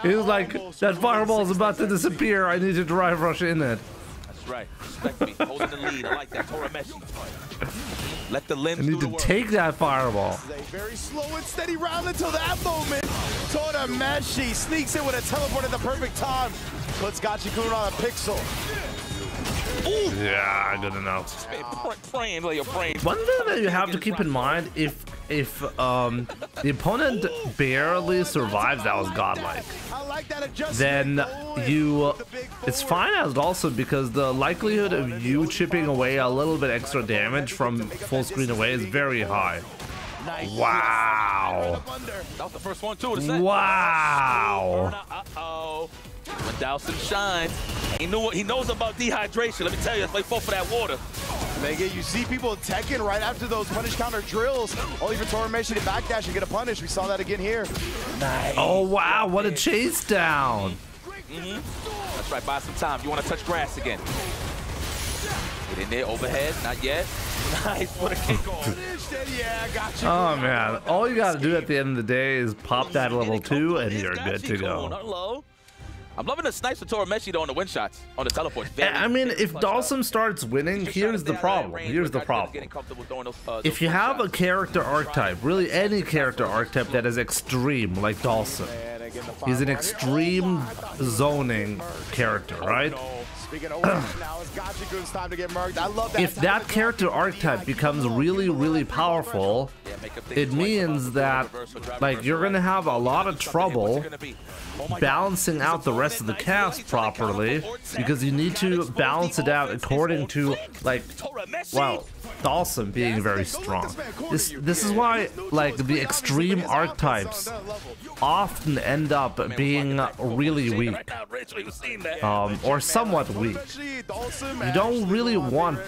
He was like, that fireball is about to disappear. I need to drive rush in it. That's right. Respect me. Holding the lead. I like that. Torameshi. Let the limbs I need to take that fireball. This is a very slow and steady round until that moment. Torameshi sneaks in with a teleport at the perfect time. Puts Gachikun on a pixel. Ooh. Yeah, good enough. Praying like you're praying. One thing that you have to keep in mind, if the opponent barely survives, that was godlike, then it's fine as also, because the likelihood of you chipping away a little bit extra damage from full screen away is very high. Wow. That was the first one too. Wow. Uh-oh. When Dowson shines, he knows about dehydration. Let me tell you, that's why he fought for that water. You see people teching right after those punish counter drills, only for Torameshi to backdash and get a punish. We saw that again here. Nice. Oh wow, what a chase down. That's right, buy some time. You want to touch grass again. Get in there, overhead, not yet. Nice, what a kick off. Yeah, gotcha. Oh man, all you gotta do at the end of the day is pop that level 2 and you're good to go. Hello. I'm loving the snipes for Torameshi though on the win shots, on the teleports. I mean, if Dawson starts winning, here's the problem. Here's the problem. If you have a character archetype, really any character archetype that is extreme, like Dawson, he's an extreme zoning character, right? If that character archetype becomes really, really powerful, it means that, like, you're gonna have a lot of trouble balancing out the rest of the cast properly, because you need to balance it out according to, like, wow, Dawson being very strong. This is why, like, the extreme archetypes often end up being really weak, or somewhat weak. You don't really want,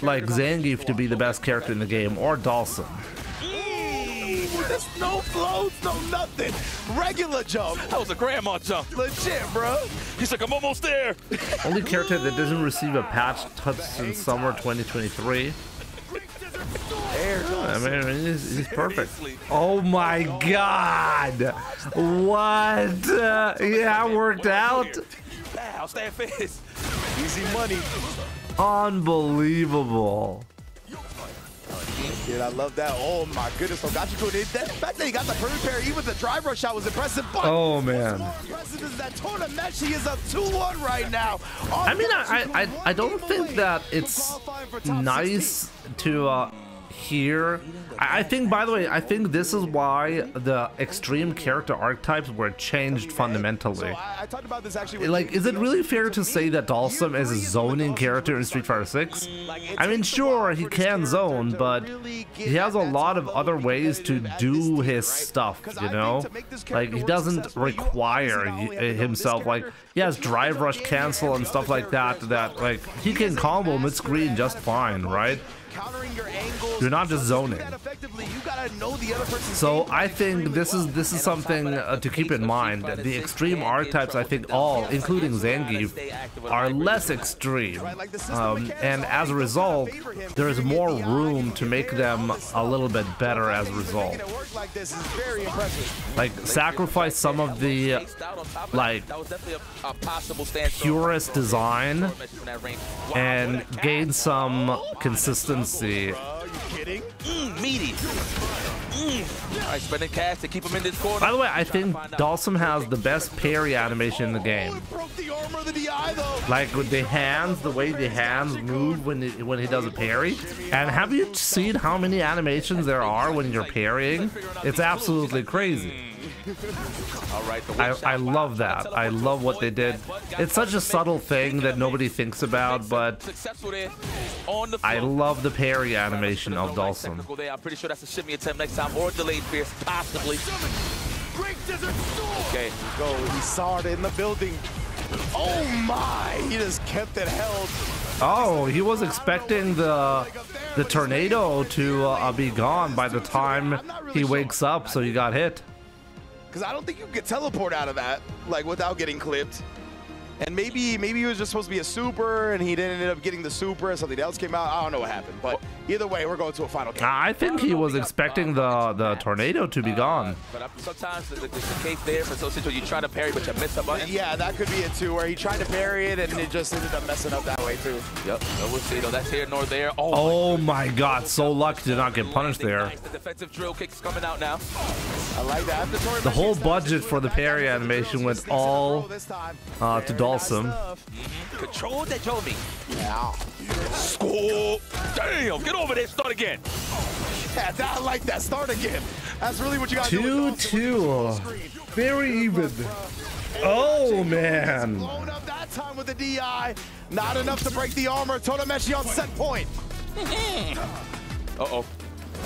like, Zangief to be the best character in the game, or Dawson. There's no floats, no nothing. Regular jump. That was a grandma jump. Legit, bro. He's like, I'm almost there. Only character that doesn't receive a patch touch since summer 2023. I mean, he's perfect. Oh my god! What? Yeah, worked out. I'll stand fist. Easy money. Unbelievable. Yeah, I love that. Oh my goodness, Ogachiku did that. The fact that he got the perfect parry, even the drive rush shot was impressive. But oh man, what's more impressive is that Tonameshi is up 2-1 right now. I mean, I don't think that it's nice to hear. I think, by the way, I think this is why the extreme character archetypes were changed fundamentally. I talked about this actually. Like, is it really fair to say that Dalsum is a zoning character in Street Fighter 6? I mean, sure, he can zone, but he has a lot of other ways to do his stuff, you know? Like, he doesn't require himself, like, he has drive rush cancel and stuff like that, like, he can combo mid-screen just fine, right? You're not just zoning. So I think this is something to keep in mind. The extreme archetypes, I think all, including Zangief, are less extreme, and as a result, there is more room to make them a little bit better as a result. Like, sacrifice some of the purest design and gain some consistency. Are you kidding? Meaty. All right, spending cash to keep him in this corner. By the way, I think Dalsum has the best parry animation in the game. Like with the hands, the way the hands move when he does a parry. And have you seen how many animations there are when you're parrying? It's absolutely crazy. I love that. I love what they did. It's such a subtle thing that nobody thinks about, but I love the parry animation of Dalsum. I'm pretty sure that's a shimmy attempt next time, or delayed fierce, possibly. Okay, go. He saw it in the building. Oh my! He just kept it held. Oh, he was expecting the tornado to be gone by the time he wakes up, so he got hit. Because I don't think you could teleport out of that, like, without getting clipped. And maybe he was just supposed to be a super, and he didn't end up getting the super, and something else came out. I don't know what happened, but either way, we're going to a final game. I think he was expecting the tornado to be gone. But sometimes there's a case there for those situations you try to parry, but you miss a button. Yeah, that could be it too, where he tried to parry it, and it just ended up messing up that way too. Yep, so we'll see. Though that's here nor there. Oh my God! So lucky to not get punished there. The defensive drill kick's coming out now. I like that. The whole budget for the parry animation went all to Dalsum. Control that Jovi. Yeah. Score. Damn, get over there. Start again. Yeah, I like that. Start again. That's really what you got to do. 2-2. Very even. Oh, man. Blown up that time with the DI. Not enough to break the armor. Tonameshi on set point. Uh-oh.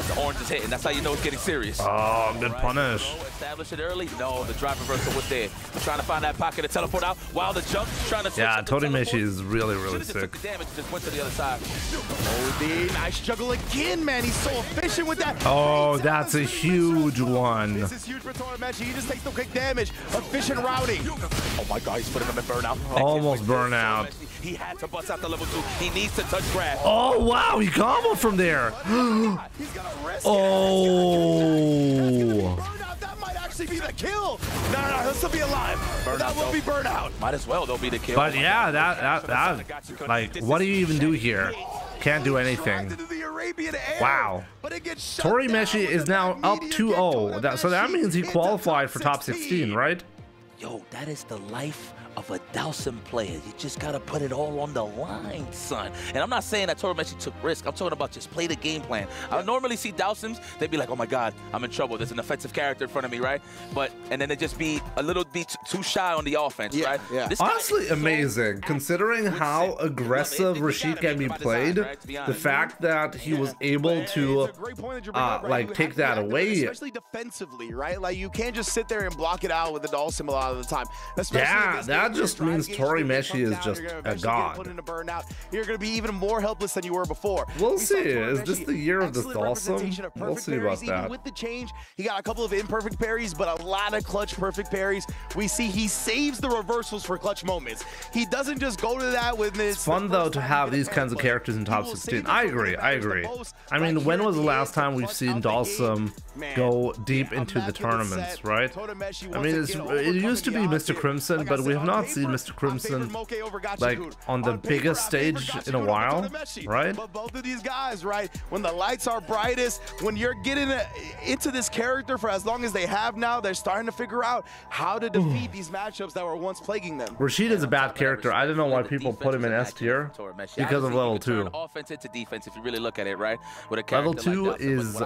The orange is hitting. That's how you know it's getting serious. Oh, good punish. Establish it early. No, the drive reversal was there. Trying to find that pocket to teleport out while the jump. Trying to. Yeah, Tonameshi is really sick. Took the damage. Just went to the other side. OD, nice juggle again, man. He's so efficient with that. Oh, that's a huge one. This is huge for Tonameshi. He just takes the quick damage. Efficient routing. Oh my God, he's putting him in burnout. Almost burnout. He had to bust out the level 2. He needs to touch grab. Oh wow, he comboed from there. Oh. Burnout, that might actually be the kill. No, he'll still be alive. That will be burnout. Might as well, though, be the kill. But yeah, that like, what do you even do here? Can't do anything. Wow. Tonameshi is now up 2-0. So that means he qualified for top 16, right? Yo, that is the life of a Dalsum player. You just gotta put it all on the line, son. And I'm not saying that Tonameshi took risk. I'm talking about just play the game plan. I normally see Dalsums, they'd be like, oh my God, I'm in trouble. There's an offensive character in front of me, right? And then they just be a little bit too shy on the offense, right? Yeah. Honestly, amazing. Considering how aggressive Rashid can be played, the fact that he was able to like take that away. Especially defensively, right? Like, you can't just sit there and block it out with the Dalsum a lot of the time. Yeah, that just means Tonameshi is just a god. You're going to be even more helpless than you were before. We'll see. Is this the year of the Dalsum? We'll see about that. With the change, he got a couple of imperfect parries, but a lot of clutch perfect parries. We see he saves the reversals for clutch moments. He doesn't just go to that with this. It's fun though to have these kinds of characters in top 16. I agree. I mean, when was the last time we've seen Dalsum go deep into the tournaments, right? I mean, it used to be Mr. Crimson, but we have not seen Mr. Crimson like on the biggest stage in a while, right? But both of these guys, right, when the lights are brightest, when you're getting into this character for as long as they have now, they're starting to figure out how to defeat these matchups that were once plaguing them. Rashid is a bad character. I don't know why people put him in S tier because of level 2. Offense into defense, if you really look at it, right? Level 2 is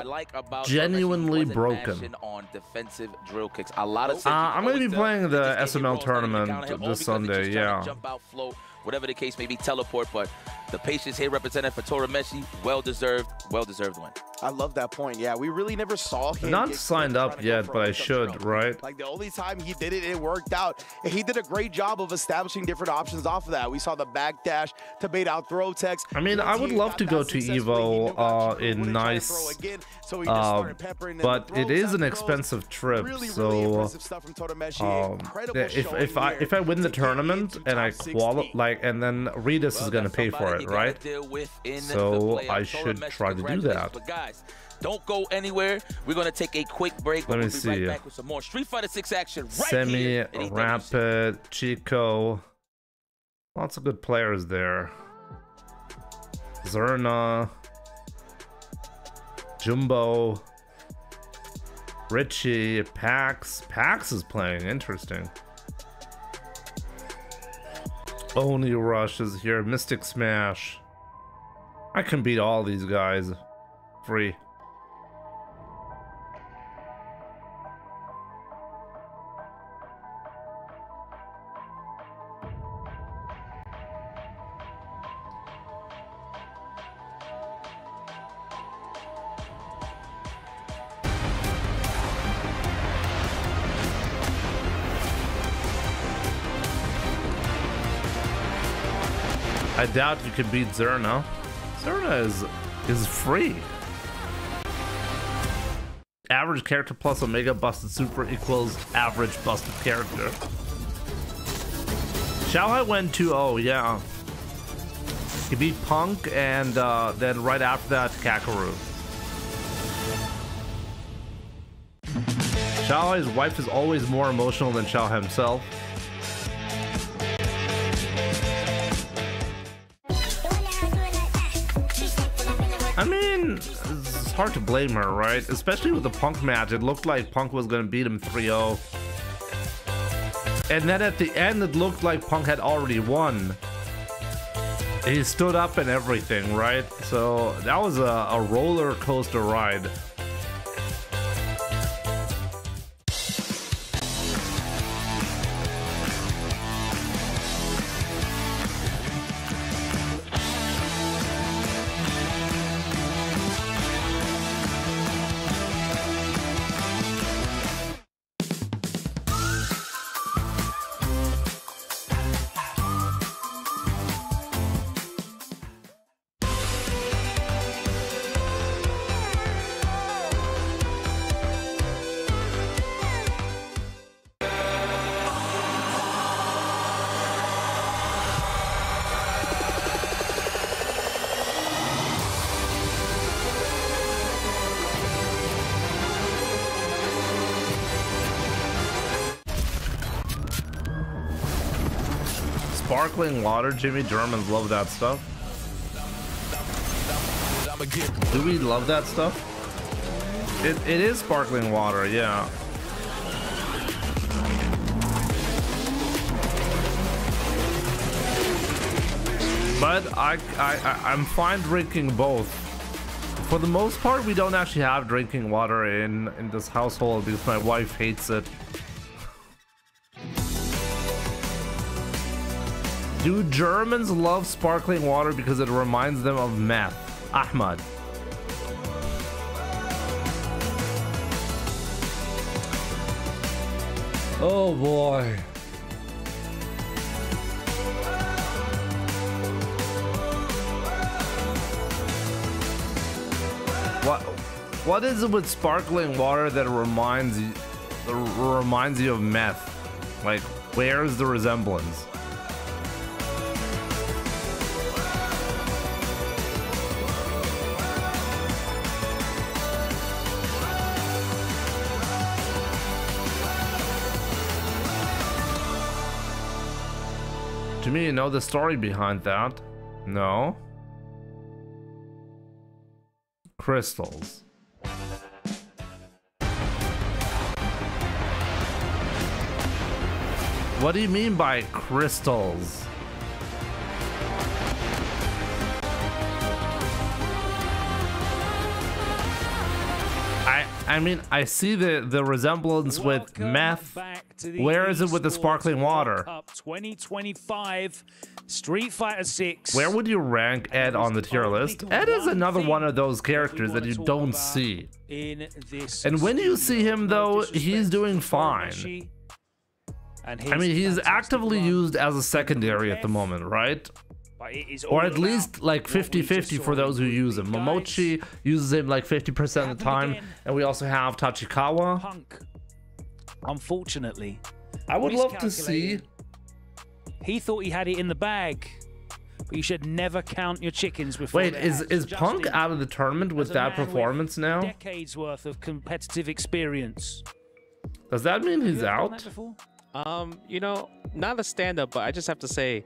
genuinely broken. On defensive drill kicks. A lot of I'm going to be playing the SML tournament this Sunday, yeah. Jump out, float, whatever the case may be, teleport, but the patience here represented for Torameshi, well-deserved win. I love that point. Yeah, we really never saw him. Not signed up yet, but I should, right? Like the only time he did it, it worked out. And he did a great job of establishing different options off of that. We saw the backdash to bait out throw text. I mean, I would love to go to Evo in nice, but it is an expensive trip. So if I win the tournament and I qualify, and then Redis is gonna pay for it, right? So I should try to do that. But guys, don't go anywhere. We're gonna take a quick break. Let me be see. Right back with some more Street Fighter 6 action. Right Semi, here at EWC. Rapid, Chico, lots of good players there. Zerna, Jumbo, Richie, Pax. Pax is playing, interesting. Oni Rush is here. Mystic Smash. I can beat all these guys free. I doubt you could beat Zerna. Zerna is free. Average character plus Omega busted super equals average busted character. Xiaohai went 2-0, yeah. He beat Punk and then right after that Kakaru. Xiaohai's wife is always more emotional than Xiao himself. I mean, it's hard to blame her, right? Especially with the Punk match, it looked like Punk was gonna beat him 3-0. And then at the end, it looked like Punk had already won. He stood up and everything, right? So that was a roller coaster ride. Sparkling water, Jimmy. Germans love that stuff. Do we love that stuff? It is sparkling water, yeah. But I'm fine drinking both. For the most part, we don't actually have drinking water in this household because my wife hates it. Do Germans love sparkling water because it reminds them of meth? Ahmad. Oh boy. What is it with sparkling water that reminds you of meth? Like, where's the resemblance? Jimmy, you know the story behind that? No? Crystals. What do you mean by crystals? I mean, I see the resemblance with meth. Where is it with the sparkling water? 2025 Street Fighter 6. Where would you rank Ed on the tier list? Ed is another one of those characters that you don't see. And when you see him, though, he's doing fine. I mean, he's actively used as a secondary at the moment, right? Or at least like 50-50 for those who use him. Momochi uses him like 50% of the time, and we also have Tachikawa. Punk, unfortunately, I would love to see. He thought he had it in the bag, but you should never count your chickens before. Wait, is Punk out of the tournament with that performance now? Decades worth of competitive experience. Does that mean he's out? You know, not a stand-up, but I just have to say,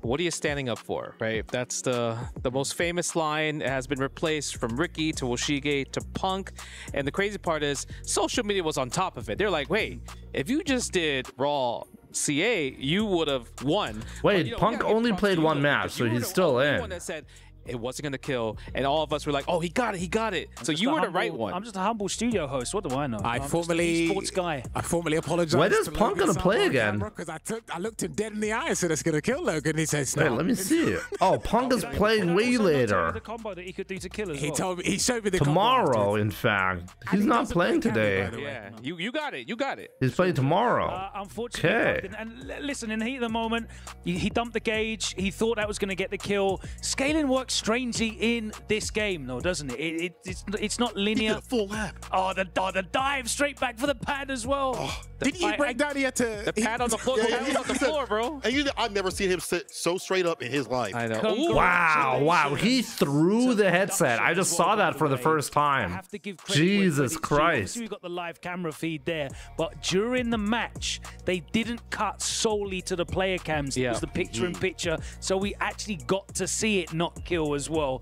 what are you standing up for, right? That's the most famous line. It has been replaced from Ricky to Woshige to Punk. And the crazy part is, social media was on top of it. They're like, wait, if you just did Raw CA, you would have won. Wait, but, you know, Punk only played one match, so he's still in. One that said it wasn't going to kill, and all of us were like, oh, he got it, he got it. So you were the right one. I'm just a humble studio host. What do I know? I I'm formally sports guy. I formally apologize. When is Punk gonna play again? Because I looked him dead in the eye and said it's gonna kill Logan. He says, "Wait, no. let me see." Oh, Punk is playing way later. The combo that he could do to kill as He well. told me. He showed me the Tomorrow, in fact, he's not playing today. Yeah, you got it, you got it. He's playing tomorrow. Unfortunately, Okay. and listen, in the heat of the moment, he dumped the gauge. He thought that was going to get the kill. Scaling works strangely in this game, though, doesn't it? It's not linear. He did a full lap. Oh, the dive straight back for the pad as well. Oh, did he break down? He had to. The pad on the floor. The pad on the floor, bro. And I've never seen him sit so straight up in his life. I know. Wow, he threw the headset. I just saw that for the first time. Jesus Christ. We got the live camera feed there, but during the match, they didn't cut solely to the player cams. It was the picture-in-picture, so we actually got to see it not kill as well.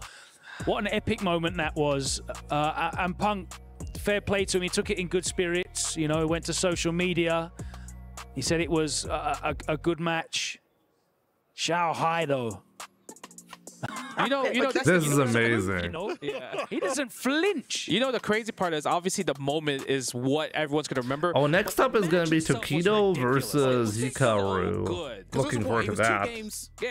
What an epic moment that was. And Punk, fair play to him, he took it in good spirits. You know, he went to social media. He said it was a good match. Xiao Hai, though. You know, This is amazing. You know, he doesn't flinch. You know, the crazy part is obviously the moment is what everyone's gonna remember. Oh, next up is gonna be Tokido versus Hikaru. Looking forward to that.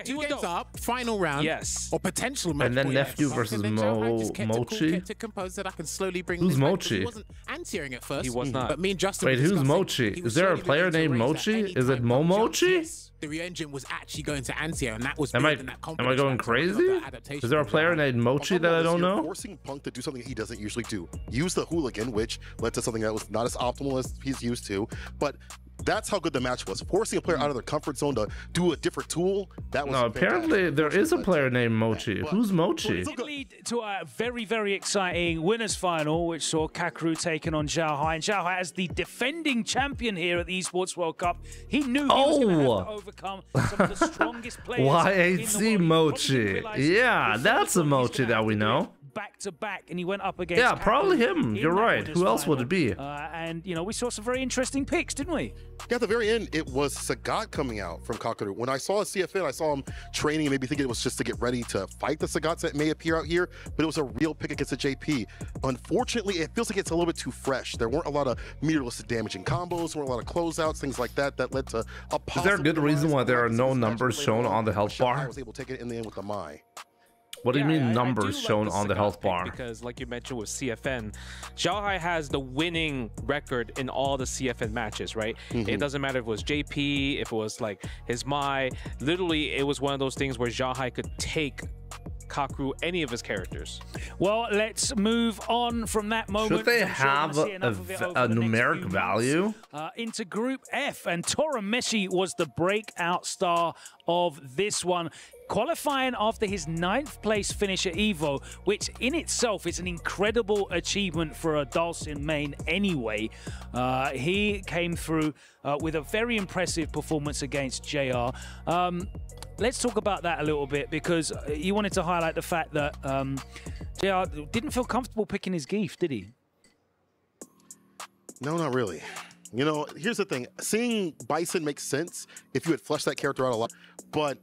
Two games up, final round. Yes. Or potential match. And then Nephew versus Mochi. Kept it composed that I can slowly bring Who's this back, Mochi? He wasn't anti-ing at first. He was not. But me and Justin. Wait, were who's discussing, Mochi? he Is was there a slowly player beginning named to raise Mochi? that Is it any Momochi? yes, the re-engine was actually going to anti-air, and that was Am I building that going confidence crazy? Is there a player named Mochi that I don't You're know? forcing Punk to do something he doesn't usually do. Use the hooligan, which led to something that was not as optimal as he's used to. But that's how good the match was. Forcing a player out of their comfort zone to do a different tool, that was No, apparently there is a player named Mochi. Who's Mochi? It did lead to a very, very exciting winners final, which saw Kakeru taking on Xiao Hai. And Xiao Hai, as the defending champion here at the Esports World Cup, he knew he was going to have to overcome some of the strongest players. YHC Mochi. Yeah, that's a Mochi that we know. Back to back, and he went up against. Yeah, probably him. You're right. winners Who else final. would it be? And you know, we saw some very interesting picks, didn't we? Yeah, at the very end, it was Sagat coming out from Kakeru. When I saw a CFN, I saw him training and maybe thinking it was just to get ready to fight the Sagats that may appear out here, but it was a real pick against the JP. Unfortunately, it feels like it's a little bit too fresh. There weren't a lot of meterless damaging combos, there weren't a lot of closeouts, things like that, that led to a Is there a good reason why there are no numbers shown on the health I bar? was able to take it in the end with the Mai. What do you mean I numbers do like shown on the Sagat health pick bar? Because, like you mentioned with CFN, Xiao Hai has the winning record in all the CFN matches, right? It doesn't matter if it was JP, if it was like his Mai. Literally, it was one of those things where Xiao Hai could take Kakeru, any of his characters. Well, let's move on from that moment. Should they I'm sure we're have gonna see enough of it over a the next numeric few value? months. Into Group F, and Tora Meshi was the breakout star of this one. qualifying after his 9th place finish at EVO, which in itself is an incredible achievement for a Dalsim main anyway. He came through with a very impressive performance against JR. Let's talk about that a little bit, because you wanted to highlight the fact that JR didn't feel comfortable picking his Geef, did he? No, not really. You know, here's the thing. Seeing Bison makes sense if you had fleshed that character out a lot, but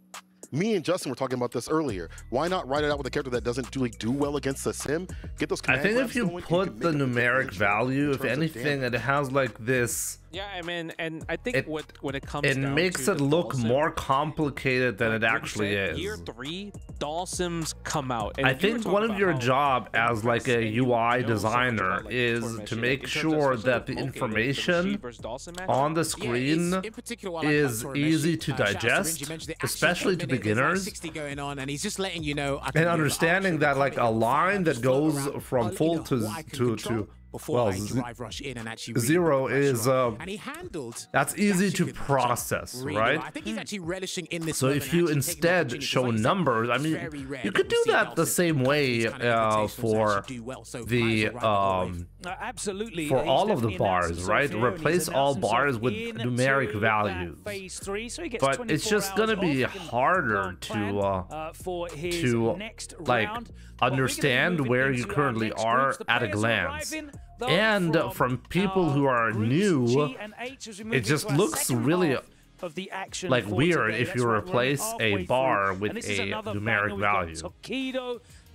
me and Justin were talking about this earlier. Why not write it out with a character that doesn't really do well against the sim? Get those command I think if you going, put the numeric value, if anything, it has like this. Yeah, I mean, and I think when it comes down makes to it look more complicated than it actually is. Year 3, Dalsims come out. And I think one of your job as like a UI designer is to make sure that the information on the screen is easy to digest, especially to beginners. And he's just letting you know, and understanding that like a line that goes from full to well, rush in and actually 0 is and he handled that's easy to process, right? I think he's actually relishing in this. So if you instead show numbers, I mean, you could do that the same way for the absolutely for all of the bars, right? Replace all bars with numeric values. But it's just gonna be harder to like understand where you currently are at a glance. And from people who are new, it just looks really like weird if you replace a bar with a numeric value.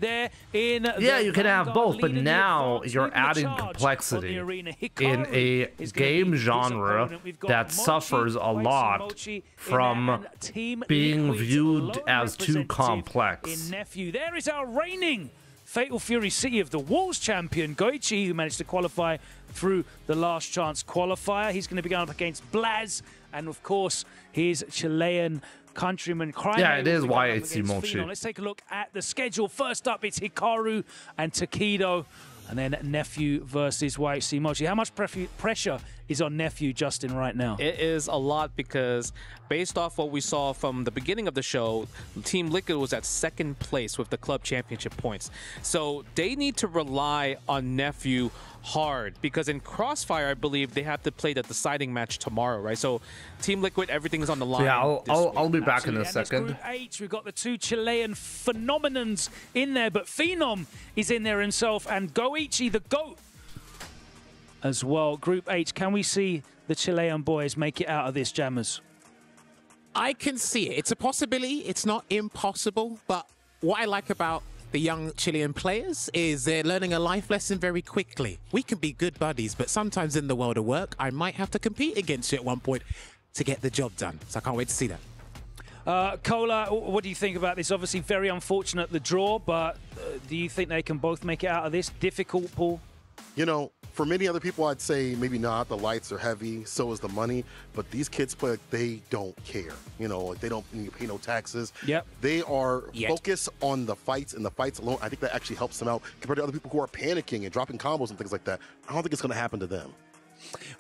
Yeah, you can have both, but now you're adding complexity in a game genre that suffers a lot from being viewed as too complex. There is our reigning Fatal Fury City of the Walls champion, Goichi, who managed to qualify through the last chance qualifier. He's going to be going up against Blaz, and of course, his Chilean countryman. Yeah, it is why it's Mochi. Let's take a look at the schedule. First up, it's Hikaru and Takedo, and then Nephew versus YHC Mochi. How much pressure is on Nephew, Justin, right now? It is a lot, because based off what we saw from the beginning of the show, Team Liquid was at 2nd place with the club championship points. So they need to rely on Nephew hard, because in Crossfire, I believe they have to play the deciding match tomorrow, right? So Team Liquid, everything is on the line. So yeah, I'll be back in a second. Group H, we've got the 2 Chilean phenomenons in there, but Phenom is in there himself, and Goichi, the GOAT, as well. Group H, can we see the Chilean boys make it out of this, Jammers? I can see it. It's a possibility. It's not impossible, but what I like about the young Chilean players is they're learning a life lesson very quickly. We can be good buddies, but sometimes in the world of work, I might have to compete against you at one point to get the job done. So I can't wait to see that. Kola, what do you think about this? Obviously very unfortunate, the draw, but do you think they can both make it out of this? Difficult, Paul? You know, for many other people, I'd say maybe not. The lights are heavy, so is the money. But these kids play like they don't care. You know, like they don't need to pay no taxes. Yep. They are focused on the fights and the fights alone. I think that actually helps them out compared to other people who are panicking and dropping combos and things like that. I don't think it's going to happen to them.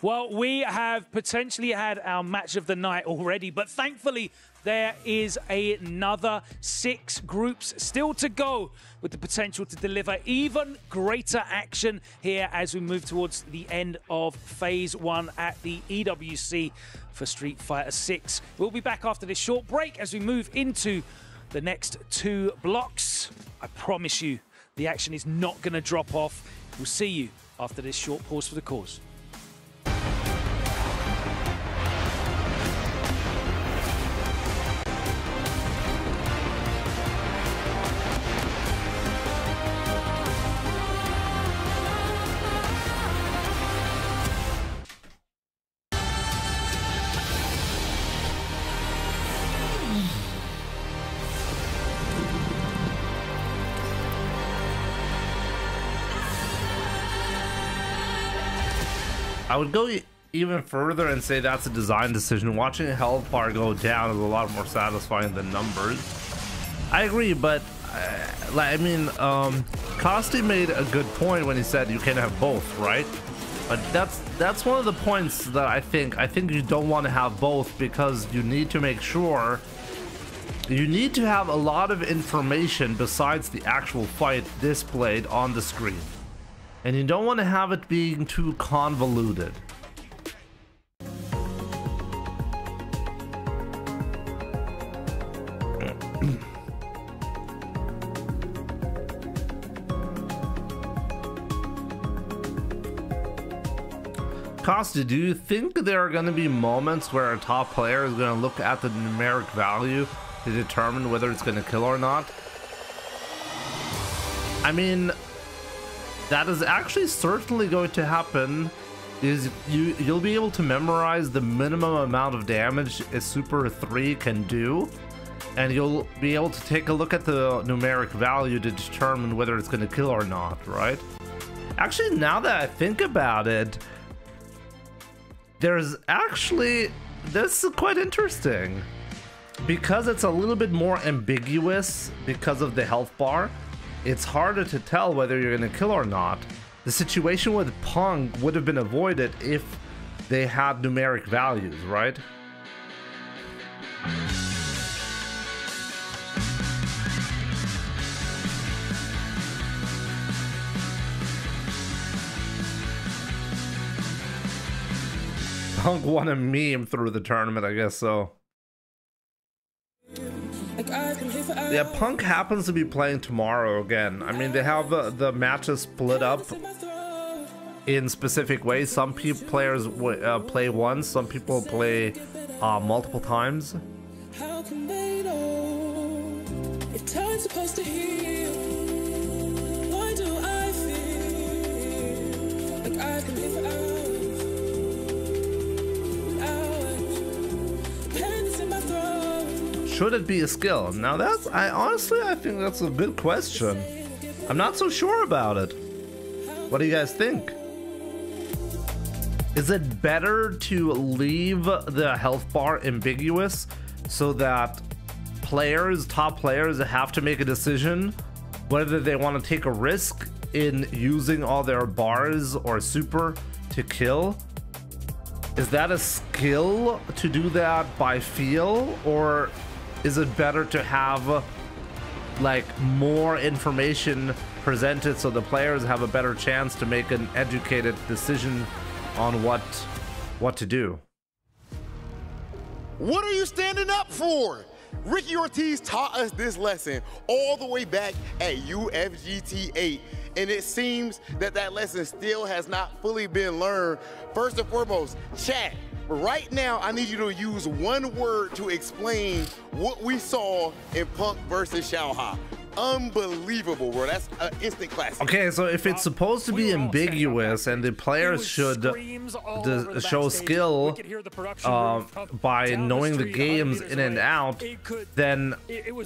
Well, we have potentially had our match of the night already, but thankfully there is another 6 groups still to go, with the potential to deliver even greater action here as we move towards the end of Phase 1 at the EWC for Street Fighter 6. We'll be back after this short break as we move into the next 2 blocks. I promise you, the action is not going to drop off. We'll see you after this short pause for the cause. I would go even further and say that's a design decision. Watching a health bar go down is a lot more satisfying than numbers. I agree, but I mean, Costi made a good point when he said you can have both, right? But that's one of the points that I think you don't want to have both, because you need to make sure you need to have a lot of information besides the actual fight displayed on the screen. And you don't want to have it being too convoluted. Costa, do you think there are going to be moments where a top player is going to look at the numeric value to determine whether it's going to kill or not? I mean, that is actually certainly going to happen. Is you'll be able to memorize the minimum amount of damage a Super 3 can do, and you'll be able to take a look at the numeric value to determine whether it's going to kill or not, right? Actually, now that I think about it, this is quite interesting because it's a little bit more ambiguous because of the health bar. It's harder to tell whether you're gonna kill or not. The situation with Punk would have been avoided if they had numeric values, right? Punk won a meme through the tournament, I guess so. Yeah, Punk happens to be playing tomorrow again. I mean, they have the matches split up in specific ways. Some players play once, some people play multiple times. How can they know if time's supposed to heal? Why do I feel like I've been here for hours? Should it be a skill? Now I think that's a good question. I'm not so sure about it. What do you guys think? Is it better to leave the health bar ambiguous so that top players have to make a decision whether they want to take a risk in using all their bars or super to kill? Is that a skill to do that by feel, or is it better to have like more information presented so the players have a better chance to make an educated decision on what to do? What are you standing up for? Ricky Ortiz taught us this lesson all the way back at UFGT 8, and it seems that that lesson still has not fully been learned. First and foremost, chat. Right now, I need you to use one word to explain what we saw in Punk versus Xiaohai. Unbelievable, bro. That's an instant classic. Okay, so if it's supposed to be ambiguous and the players should show skill by knowing the games in and out, then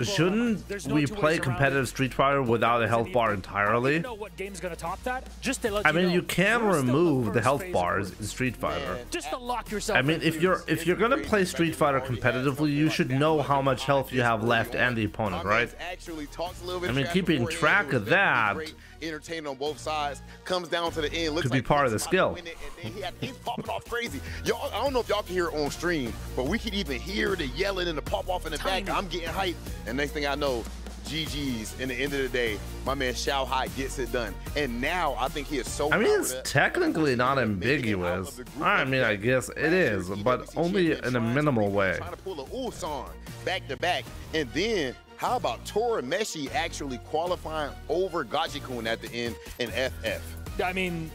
shouldn't we play competitive Street Fighter without a health bar entirely? I mean, you can remove the health bars in Street Fighter. I mean, if you're gonna play Street Fighter competitively, you should know how much health you have left and the opponent, right? I mean, keeping track of that entertaining on both sides comes down to the end. Could be part of the skill. He's popping off crazy. Y'all, I don't know if y'all can hear it on stream, but we can even hear the yelling and the pop off in the back. I'm getting hyped, and next thing I know, GG's. In the end of the day, my man Xiaohai gets it done, and now I think he is so. I mean, it's technically not ambiguous. I mean, I guess it is, but only in a minimal way. Trying to pull a Ulsan back to back, and then. How about Torameshi actually qualifying over Gachikun at the end in FF? I mean,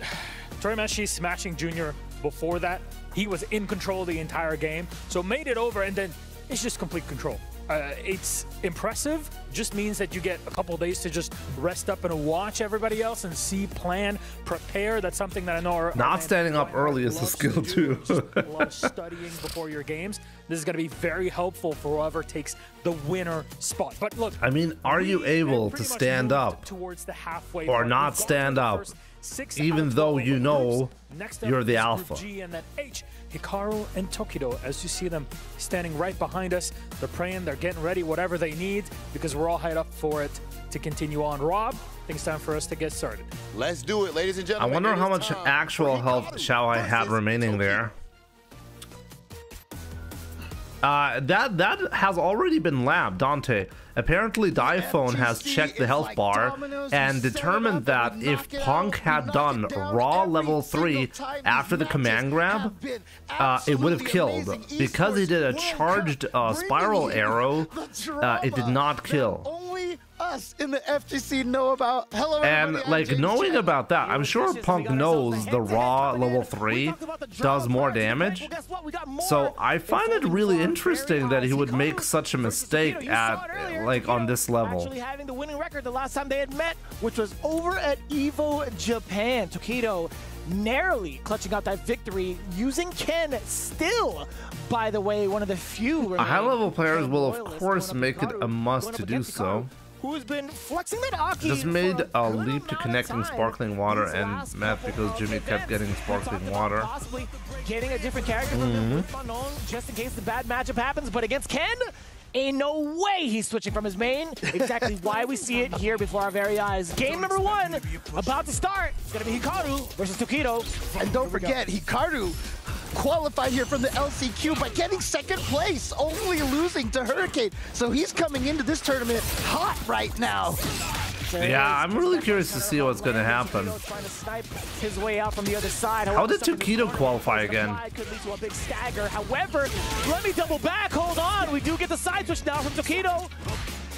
Torameshi smashing Junior before that. He was in control the entire game, so made it over, and then it's just complete control. It's impressive, just means that you get a couple days to just rest up and watch everybody else and see, plan, prepare. That's something that I know not standing up early is a skill too. Love studying before your games. This is going to be very helpful for whoever takes the winner spot. But look, I mean, are you able to stand up or not stand up, even though you know you're the alpha? G and then H, Hikaru and Tokido, as you see them standing right behind us. They're praying, they're getting ready, whatever they need, because we're all hyped up for it to continue on. Rob, I think it's time for us to get started. Let's do it, ladies and gentlemen. I wonder how much actual health Xiaohai had remaining there. That has already been labbed, Dante. Apparently, Diphone has checked the health bar and determined that if Punk had done Raw level 3 after the command grab, it would have killed. Because he did a charged spiral arrow, it did not kill. Only us in the FGC know about. Hello, and like knowing about that, I'm sure Punk knows the Raw level 3 does more damage. So I find it really interesting that he would make such a mistake at like on this level. Actually having the winning record the last time they had met, which was over at Evo Japan. Tokido narrowly clutching out that victory using Ken still, by the way, one of the few high-level players will of course make it a must to do so. Who's been flexing that Aki. Just made a leap to connecting sparkling water and meth because Jimmy kept getting sparkling water. Possibly getting a different character from unknown just in case the bad matchup happens, but against Ken, ain't no way he's switching from his main. Exactly why we see it here before our very eyes. Game number 1 about to start. It's gonna be Hikaru versus Tokido. And don't forget, Hikaru qualified here from the LCQ by getting second place, only losing to Hurricane. So he's coming into this tournament hot right now. Yeah, I'm really curious to see what's going to happen. Trying to snipe his way out from the other side. How did Tokido qualify again? Could lead to a big stagger. However, let me double back. Hold on. We do get the side switch now from Tokido.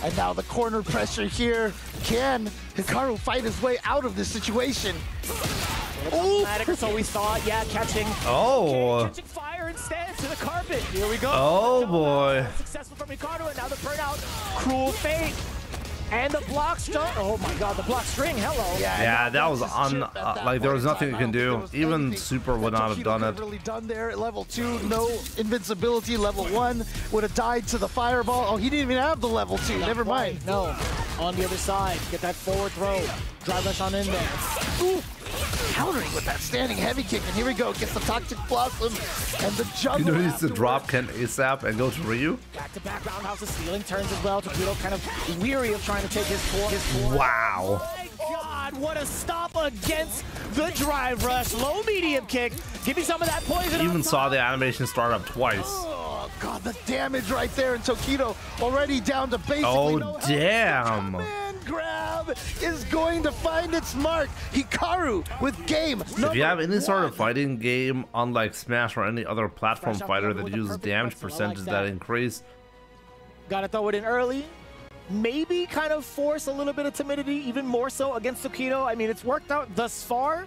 And now the corner pressure here. Can Hikaru fight his way out of this situation? So we thought, yeah, catching. Oh. Catching fire instead to the carpet. Here we go. Oh boy. Successful from Hikaru, and now the burnout. Cruel fate. And the block string. Oh my god, the block string. Hello. Yeah, that was like there was nothing you can do. Even Super would not have done it. Really done there at level 2, no invincibility. Level 1 would have died to the fireball. Oh, he didn't even have the level 2. Never mind. No. On the other side, get that forward throw. Drive rush on in there. Ooh. Countering with that standing heavy kick, and here we go. Gets the Toxic Blossom and the juggle. You know he needs to drop Ken ASAP and go to Ryu. Back-to-back roundhouse of stealing turns as well. Tokido kind of weary of trying to take his core. Wow. Oh my god, what a stop against the drive rush. Low medium kick. Give me some of that poison. Even saw the animation start up twice. Oh god, the damage right there, and Tokido already down to basically oh damn. Grab is going to find its mark. Hikaru with game. If you have any sort of fighting game, unlike Smash or any other platform fighter that uses damage percentages that increase, gotta throw it in early. Maybe kind of force a little bit of timidity, even more so against Tokido. I mean, it's worked out thus far.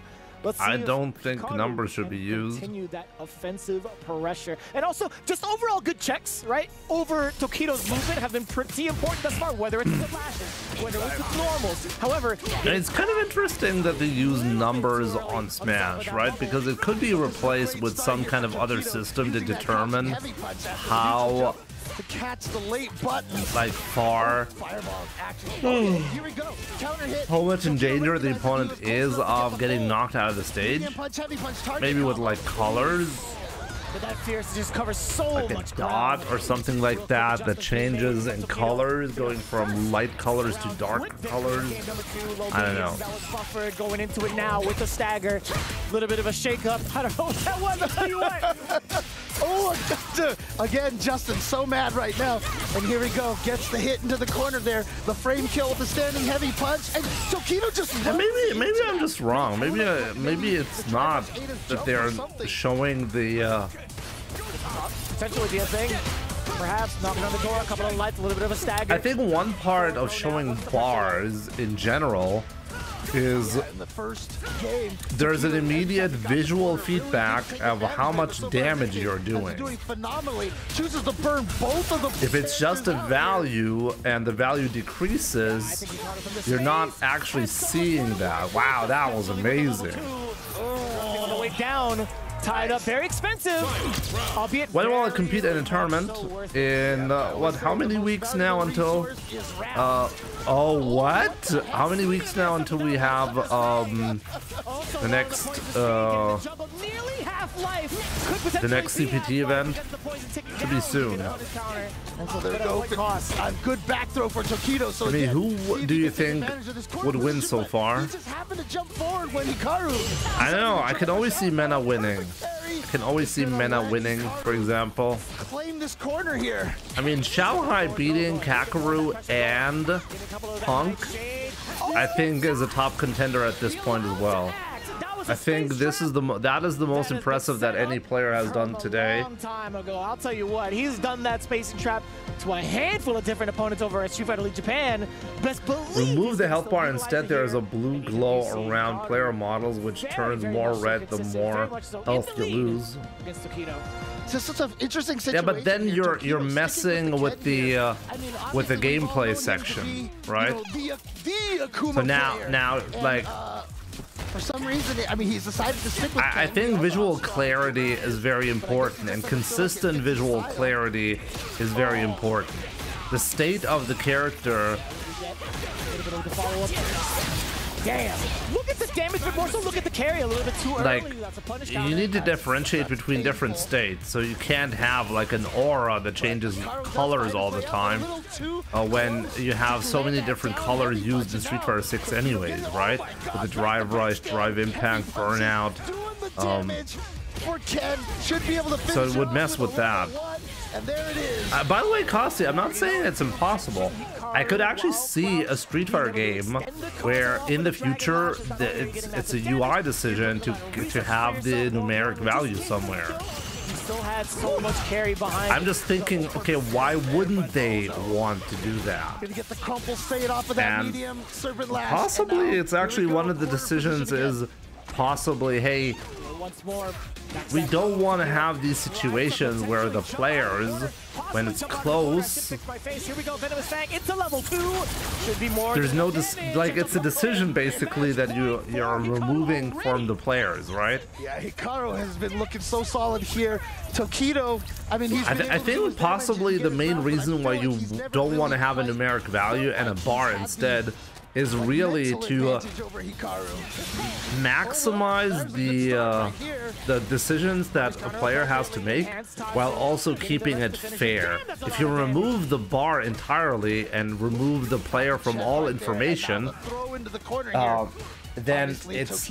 I don't think numbers should be used. Continue that offensive pressure. And also, just overall good checks, right? Over Tokido's movement have been pretty important thus far, whether it's the flashes, whether it's the normals. However, it's kind of interesting that they use numbers on Smash, right? Because it could be replaced with some kind of other system to determine how to catch the late button. Like far. Here we go. Counter hit. How much in danger the opponent is of getting knocked out of the stage. Maybe with like colors. But that fierce just covers so like much a dot or something like that that changes in colors, going from light colors to dark colors. I don't know. That was buffered going into it now with the stagger. A little bit of a shake-up. I don't know what that was. I'll tell you what. Oh, again, Justin so mad right now. And here we go. Gets the hit into the corner there. The frame kill with the standing heavy punch. And Tokido just maybe I'm just wrong. Maybe it's not that they're showing the potentially be a thing. Perhaps knocking on the door, a couple of lights, a little bit of a stagger. I think one part of showing bars in general is in the first game, there's an immediate visual feedback of how much damage you're doing. Phenomenally, chooses to burn both of them. If it's just a value and the value decreases, you're not actually seeing that. Wow, that was amazing. On the way down. Tied up, very expensive. Albeit when will I compete in a tournament? In what? How many weeks now until? Oh, what? How many weeks now until we have the next CPT event? Should be soon. And so there we go. A good back throw for Tokido. So I mean, who do you think would win so far? He just happened to jump forward when Hikaru. I don't know. I can always see Mena winning. can always see Mena winning, for example. Claim this corner here. I mean, Xiaohai beating Kakeru and Punk, I think, is a top contender at this point as well. I think this is that is the most impressive that any player has done today. Long time ago, I'll tell you what, he's done that spacing trap to a handful of different opponents over at Street Fighter League Japan. Best believe remove the health bar. Instead, there is a blue glow around player models, which turns more red the more health you lose. It's such an interesting situation. Yeah, but then you're messing with the gameplay section, right? So now like. For some reason, I mean, he's decided to stick with I think visual clarity is very important, and consistent visual clarity is very important. The state of the character. Damn! Look at the damage, but more so look at the carry a little bit too early. Like, That's a punish you need to differentiate between different states, so you can't have like an aura that changes colors all the time when you have so many different colors used in Street Fighter 6 anyways, right? With the drive rush, drive impact, burnout. So it would mess with that. And there it is. By the way, Kosti, I'm not saying it's impossible. I could actually see a Street Fighter game where in the future it's a UI decision to have the numeric value somewhere. He still had so much carry behind. I'm just thinking, okay, why wouldn't they want to do that? Gonna get the crumple straight off of that medium serpent lash. Possibly, it's actually one of the decisions is possibly, hey, once more. We don't want to have these situations where the players, when it's close, there's no like it's a decision basically that you're removing from the players, right? Yeah, Hikaru has been looking so solid here. Tokido, I mean, he's I think possibly the main reason why you don't want to have a numeric value and a bar instead is really to maximize the decisions that a player has to make while also keeping it fair. If you remove the bar entirely and remove the player from all information, then it's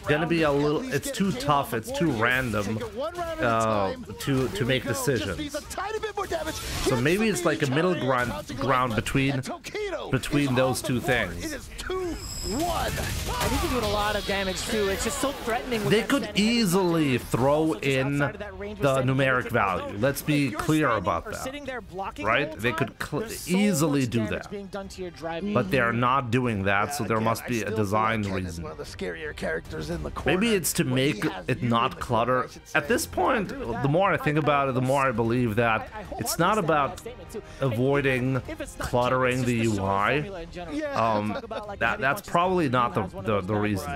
gonna be a little, it's too tough, it's too random to make decisions. So maybe it's like a middle ground between those two things. I think he's doing a lot of damage too. It's just so threatening. They could easily throw in the numeric value. Let's be clear about that, right? They could easily do that, but they're not doing that, so there must be a design reason. Maybe it's to make it not clutter. At this point, the more I think about it, the more I believe that it's not about avoiding cluttering the UI. That's probably not the reason.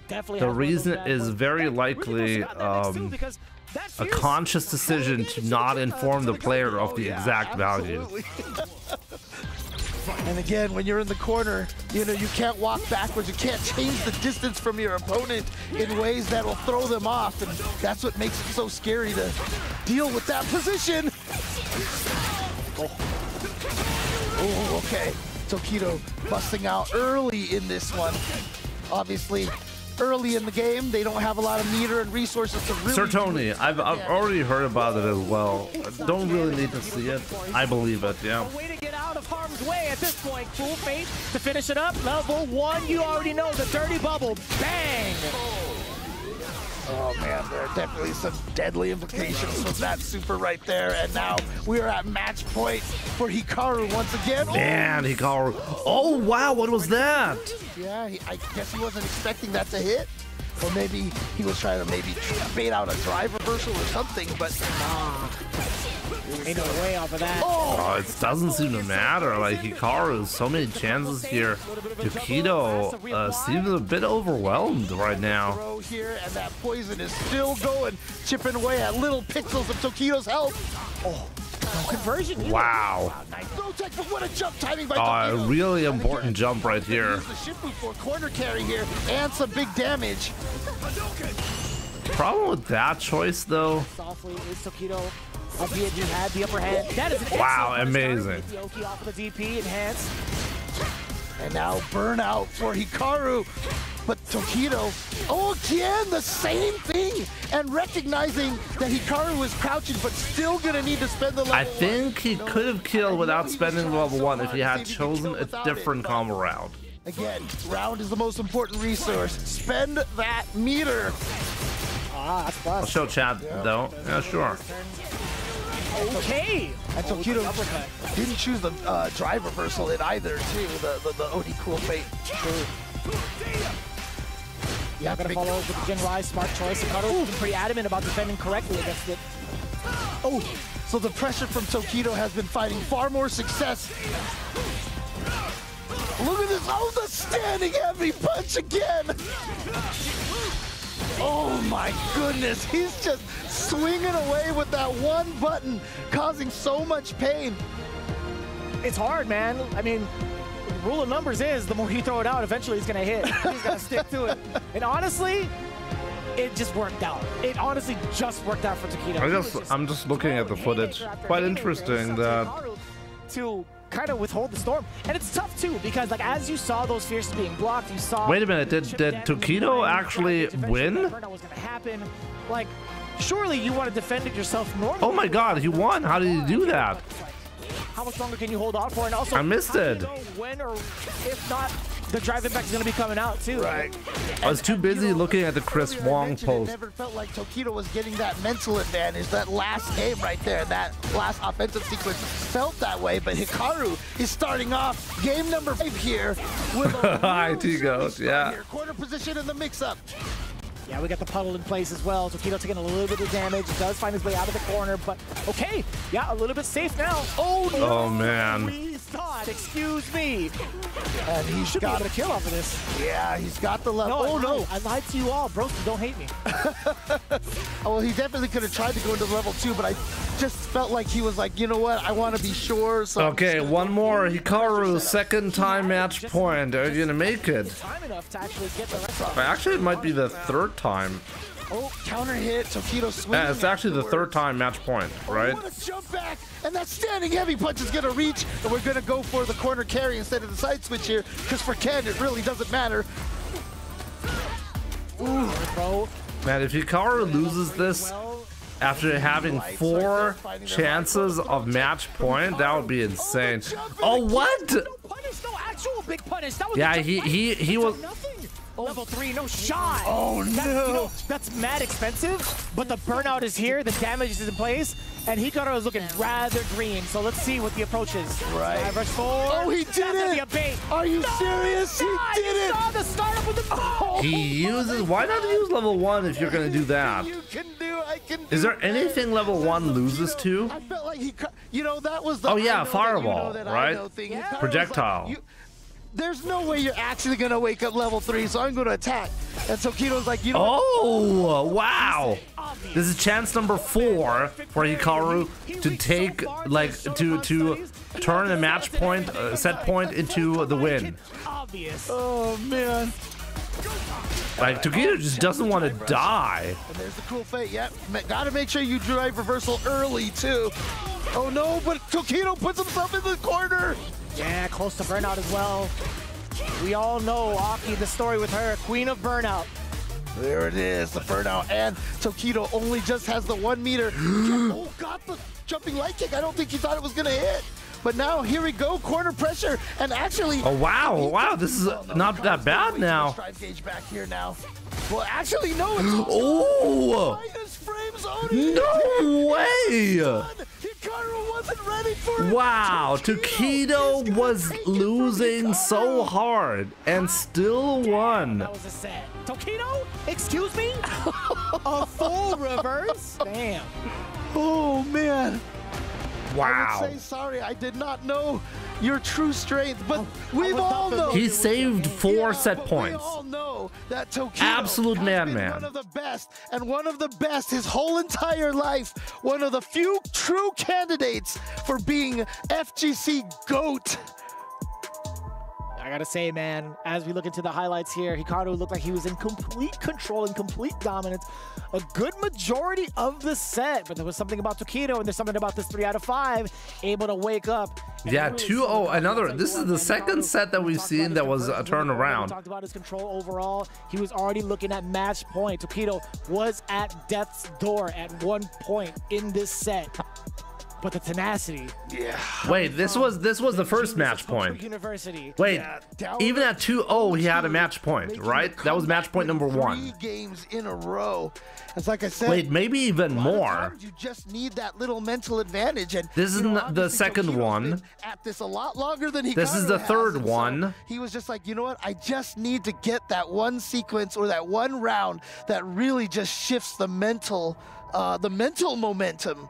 The reason is very likely a conscious decision to not inform the player of the exact value. And again, when you're in the corner, you know, you can't walk backwards. You can't change the distance from your opponent in ways that will throw them off. And that's what makes it so scary to deal with that position. Oh, okay. Tokido busting out early in this one. Obviously, early in the game, they don't have a lot of meter and resources to really... Certainly, I've already heard about it as well. I don't really need to see it. I believe it, yeah. Way to get out of harm's way at this point. Full Fate to finish it up. Level 1, you already know, the dirty bubble. Bang! Oh man, there are definitely some deadly implications from that super right there. And now we are at match point for Hikaru once again. Man, Hikaru. Oh wow, what was that? Yeah, I guess he wasn't expecting that to hit. Or maybe he was trying to bait out a drive reversal or something, but ain't no way off of that. Oh, it doesn't seem to matter. Like Hikaru, so many chances here. Tokido seems a bit overwhelmed right now. Here, and that poison is still going, chipping away at little pixels of Tokido's health. Oh, no conversion either. Wow. What a jump timing by Tokido. A really important jump right here. The Shifu for corner carry here and some big damage. Problem with that choice though. Softly is Tokido. Albeit you had the upper hand. That is an wow, amazing. The Oki off of the DP enhanced. And now burnout for Hikaru. But Tokido, again, the same thing. And recognizing that Hikaru was crouching, but still gonna need to spend the level I think he could have killed without spending level 1 if he had chosen a different combo round. Again, round is the most important resource. Spend that meter. Ah, that's plus. I'll show chat though. Yeah, sure. Okay. And Tokido didn't choose the drive reversal in either, too. The OD cool fate. Yeah, gonna follow with the Jin Rai, smart choice. Hikaru's been pretty adamant about defending correctly against it. Oh, so the pressure from Tokido has been finding far more success. Look at this, oh, the standing heavy punch again. Oh my goodness, he's just swinging away with that one button, causing so much pain. It's hard, man. I mean, the rule of numbers is the more you throw it out, eventually he's gonna hit. He's gonna stick to it. And honestly, it just worked out. It honestly just worked out for Tokido. I'm just looking at the footage. Quite interesting that to kind of withhold the storm, and it's tough too because like as you saw those fierces being blocked, you saw. Wait a minute, did Tokido actually win? Burnout was gonna happen. Like, surely you want to defend it yourself normally. Oh my God, he won! How did he do that? How much longer can you hold on for? And also, I missed it. Do you know when or if not, the drive impact is going to be coming out too. Right. I was too busy looking at the Chris Wong post. It never felt like Tokido was getting that mental advantage. That last game right there, that last offensive sequence felt that way. But Hikaru is starting off game number 5 here with a IT goes, yeah. Corner position in the mix-up. Yeah, we got the puddle in place as well. Tokido taking a little bit of damage. Does find his way out of the corner, but okay. Yeah, a little bit safe now. Oh, no. Oh, man. We thought, excuse me. And he should got a kill off of this. Yeah, he's got the level. No, no, I lied to you all. Broski, don't hate me. Oh, well, he definitely could have tried to go into level 2, but I just felt like he was like, you know what? I want to be sure. So okay, one more. Hikaru, second time match point. Are you going to make it? Time enough to actually get the rest of Actually, it might be the third time. Oh, counter hit. Tokido swinging. Yeah, it's actually the third time match point, right? Oh, what a jump back, and that standing heavy punch is going to reach, and we're going to go for the corner carry instead of the side switch here, because for Ken, it really doesn't matter. Ooh, bro. Man, if Hikaru loses this after having 4 chances of match point, that would be insane. Oh, what? No actual big punish. That was yeah, he was. Level 3, no shot. Oh, no. You know, that's mad expensive, but the burnout is here, the damage is in place, and Hikaru is looking rather green. So let's see what the approach is. Right. Oh, he did it. Be a bait. Are you serious? He did it. Saw the startup with the He uses. Why not use level 1 if you're going to do that? You can do, I can do. Is there anything level 1 loses to? I felt like you know, that was the. Oh, yeah, fireball, right? Yeah. Projectile. There's no way you're actually going to wake up level 3, so I'm going to attack. And so Kido's like, you know. Oh, wow. This is chance number 4 for Hikaru to take, like, to turn a match point, set point into the win. Oh, man. Like, Tokido just doesn't want to die. And there's the cool fate. Yep. Got to make sure you drive reversal early, too. Oh, no, but Tokido puts himself in the corner. Yeah, close to burnout as well. We all know Aki, the story with her, queen of burnout. There it is, the burnout, and Tokido only just has the 1 meter. Oh, got the jumping light kick. I don't think he thought it was gonna hit. But now, here we go, corner pressure, and actually... Oh, wow, wow, this is not that bad now. Drive gauge back here now. Well, actually, no, it's oh! No way! Hikaru wasn't ready for it. Wow, Tokido was losing so hard and still won. That was a set. Tokido? Excuse me? A full reverse? Damn. Oh, man. Wow. I would say sorry, I did not know your true strength, but we've all known. He saved 4 set points. We all know that Tokido absolute has madman. One of the best, and one of the best his whole entire life. One of the few true candidates for being FGC GOAT. I gotta say, man, as we look into the highlights here, Hikaru looked like he was in complete control and complete dominance a good majority of the set, but there was something about Tokido, and there's something about this 3 out of 5, able to wake up. Yeah, 2-0, another. This is the second set that we've seen that was a turnaround. Talked about his control overall. He was already looking at match point. Tokido was at death's door at one point in this set. But the tenacity. Yeah. Wait, this was the first match point. Wait, even at 2-0, he had a match point, right? That was match point number 1. 3 games in a row. It's like I said. Wait, maybe even more. You just need that little mental advantage, and this is the second one. At this a lot longer than he. This is the third one. He was just like, you know what? I just need to get that one sequence or that one round that really just shifts the mental momentum.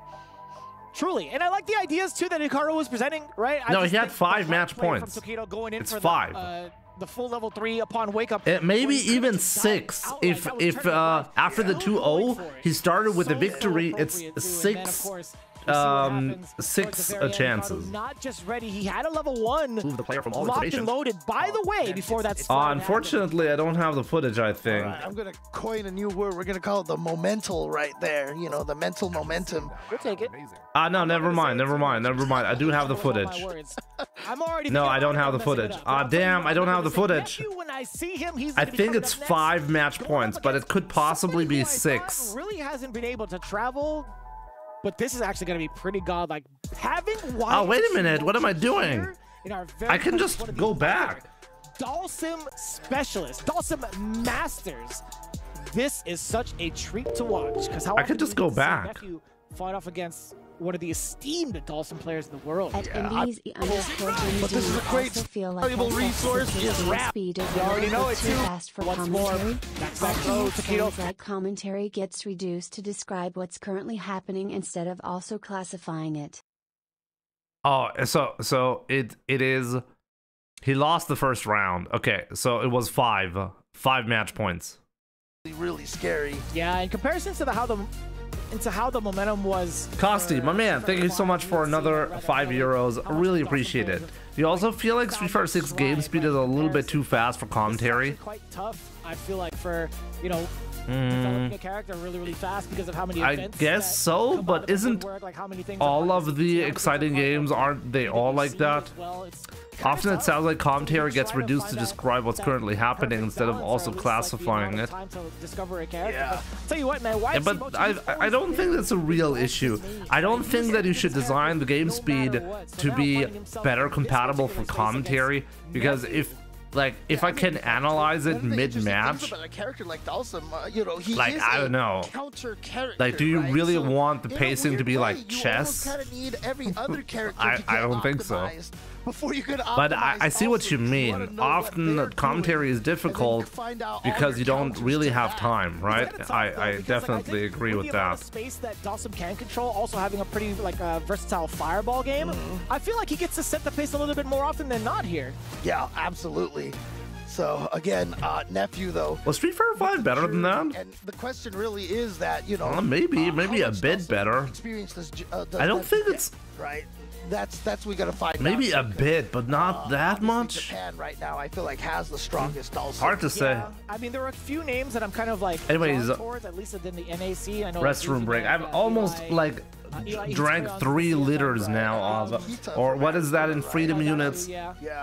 Truly, and I like the ideas too that Hikaru was presenting, right? No, he had 5 match points. It's 5. The full level 3 upon wake up. Maybe even 6. If after the 2-0 he started with a victory, it's 6. 6 chances. Not just ready. He had a level 1 move the player from all locked and loaded. By the way, before that. Unfortunately, I don't have the footage. I think. Right, I'm gonna coin a new word. We're gonna call it the momental right there. You know, the mental momentum. We'll take it. No, never mind. I do have the footage. I'm already. No, I don't have the footage. Damn, I don't have the footage. When I see him, I think it's 5 match points, but it could possibly be 6. Really hasn't been able to travel. But this is actually going to be pretty godlike. Having oh, wait a minute. What am I doing? I can just go back. Dhalsim Specialist, Dhalsim Masters. This is such a treat to watch. Because how I could just go back. Nephew fought off against one of the esteemed Dhalsim players in the world. At Indies, but this is a great valuable resource. Is rap. You already know it too. What's more, things like commentary gets reduced to describe what's currently happening instead of also classifying it. Oh, so it is. He lost the first round. Okay, so it was 5 match points. Really scary. Yeah, in comparison to how the momentum was. Kosti, my man, thank you so much for another €5. I really appreciate it. Do you also feel like Street Fighter 6 game speed is a little bit too fast for commentary? Quite tough, I feel like, for, you know, developing a character really fast because of how many events. I guess so, but isn't all of the exciting games, aren't they all like that? Often it sounds like commentary gets reduced to describe what's currently happening instead of also classifying it. Yeah. Tell you what, man, why but I don't think that's a real issue. I don't think that you should design the game speed to be better compatible for commentary, because if I can analyze it mid-match, a character like Dhalsim, you know, he like, is I don't know. Like, do you really want the pacing to be like chess? Need every other character I don't think so. Before you could but I see what you mean. Often commentary is difficult because you don't really have time, right? I definitely agree with that. Space that Dhalsim can control, also having a pretty versatile fireball game. I feel like he gets to set the pace a little bit more often than not here. Yeah, absolutely. So again, Nephew though. Was Street Fighter 5 better than that? And the question really is that, you know, maybe a bit better. I don't think it's right. That's we gotta find. Maybe a bit, but not that much. Japan right now, I feel like, has the strongest. Also, hard to say. Yeah, I mean, there are a few names that I'm kind of like. Anyways, towards, at least in the NAC. I know restroom break. I've almost drank 3 liters now of, or what is that in freedom units?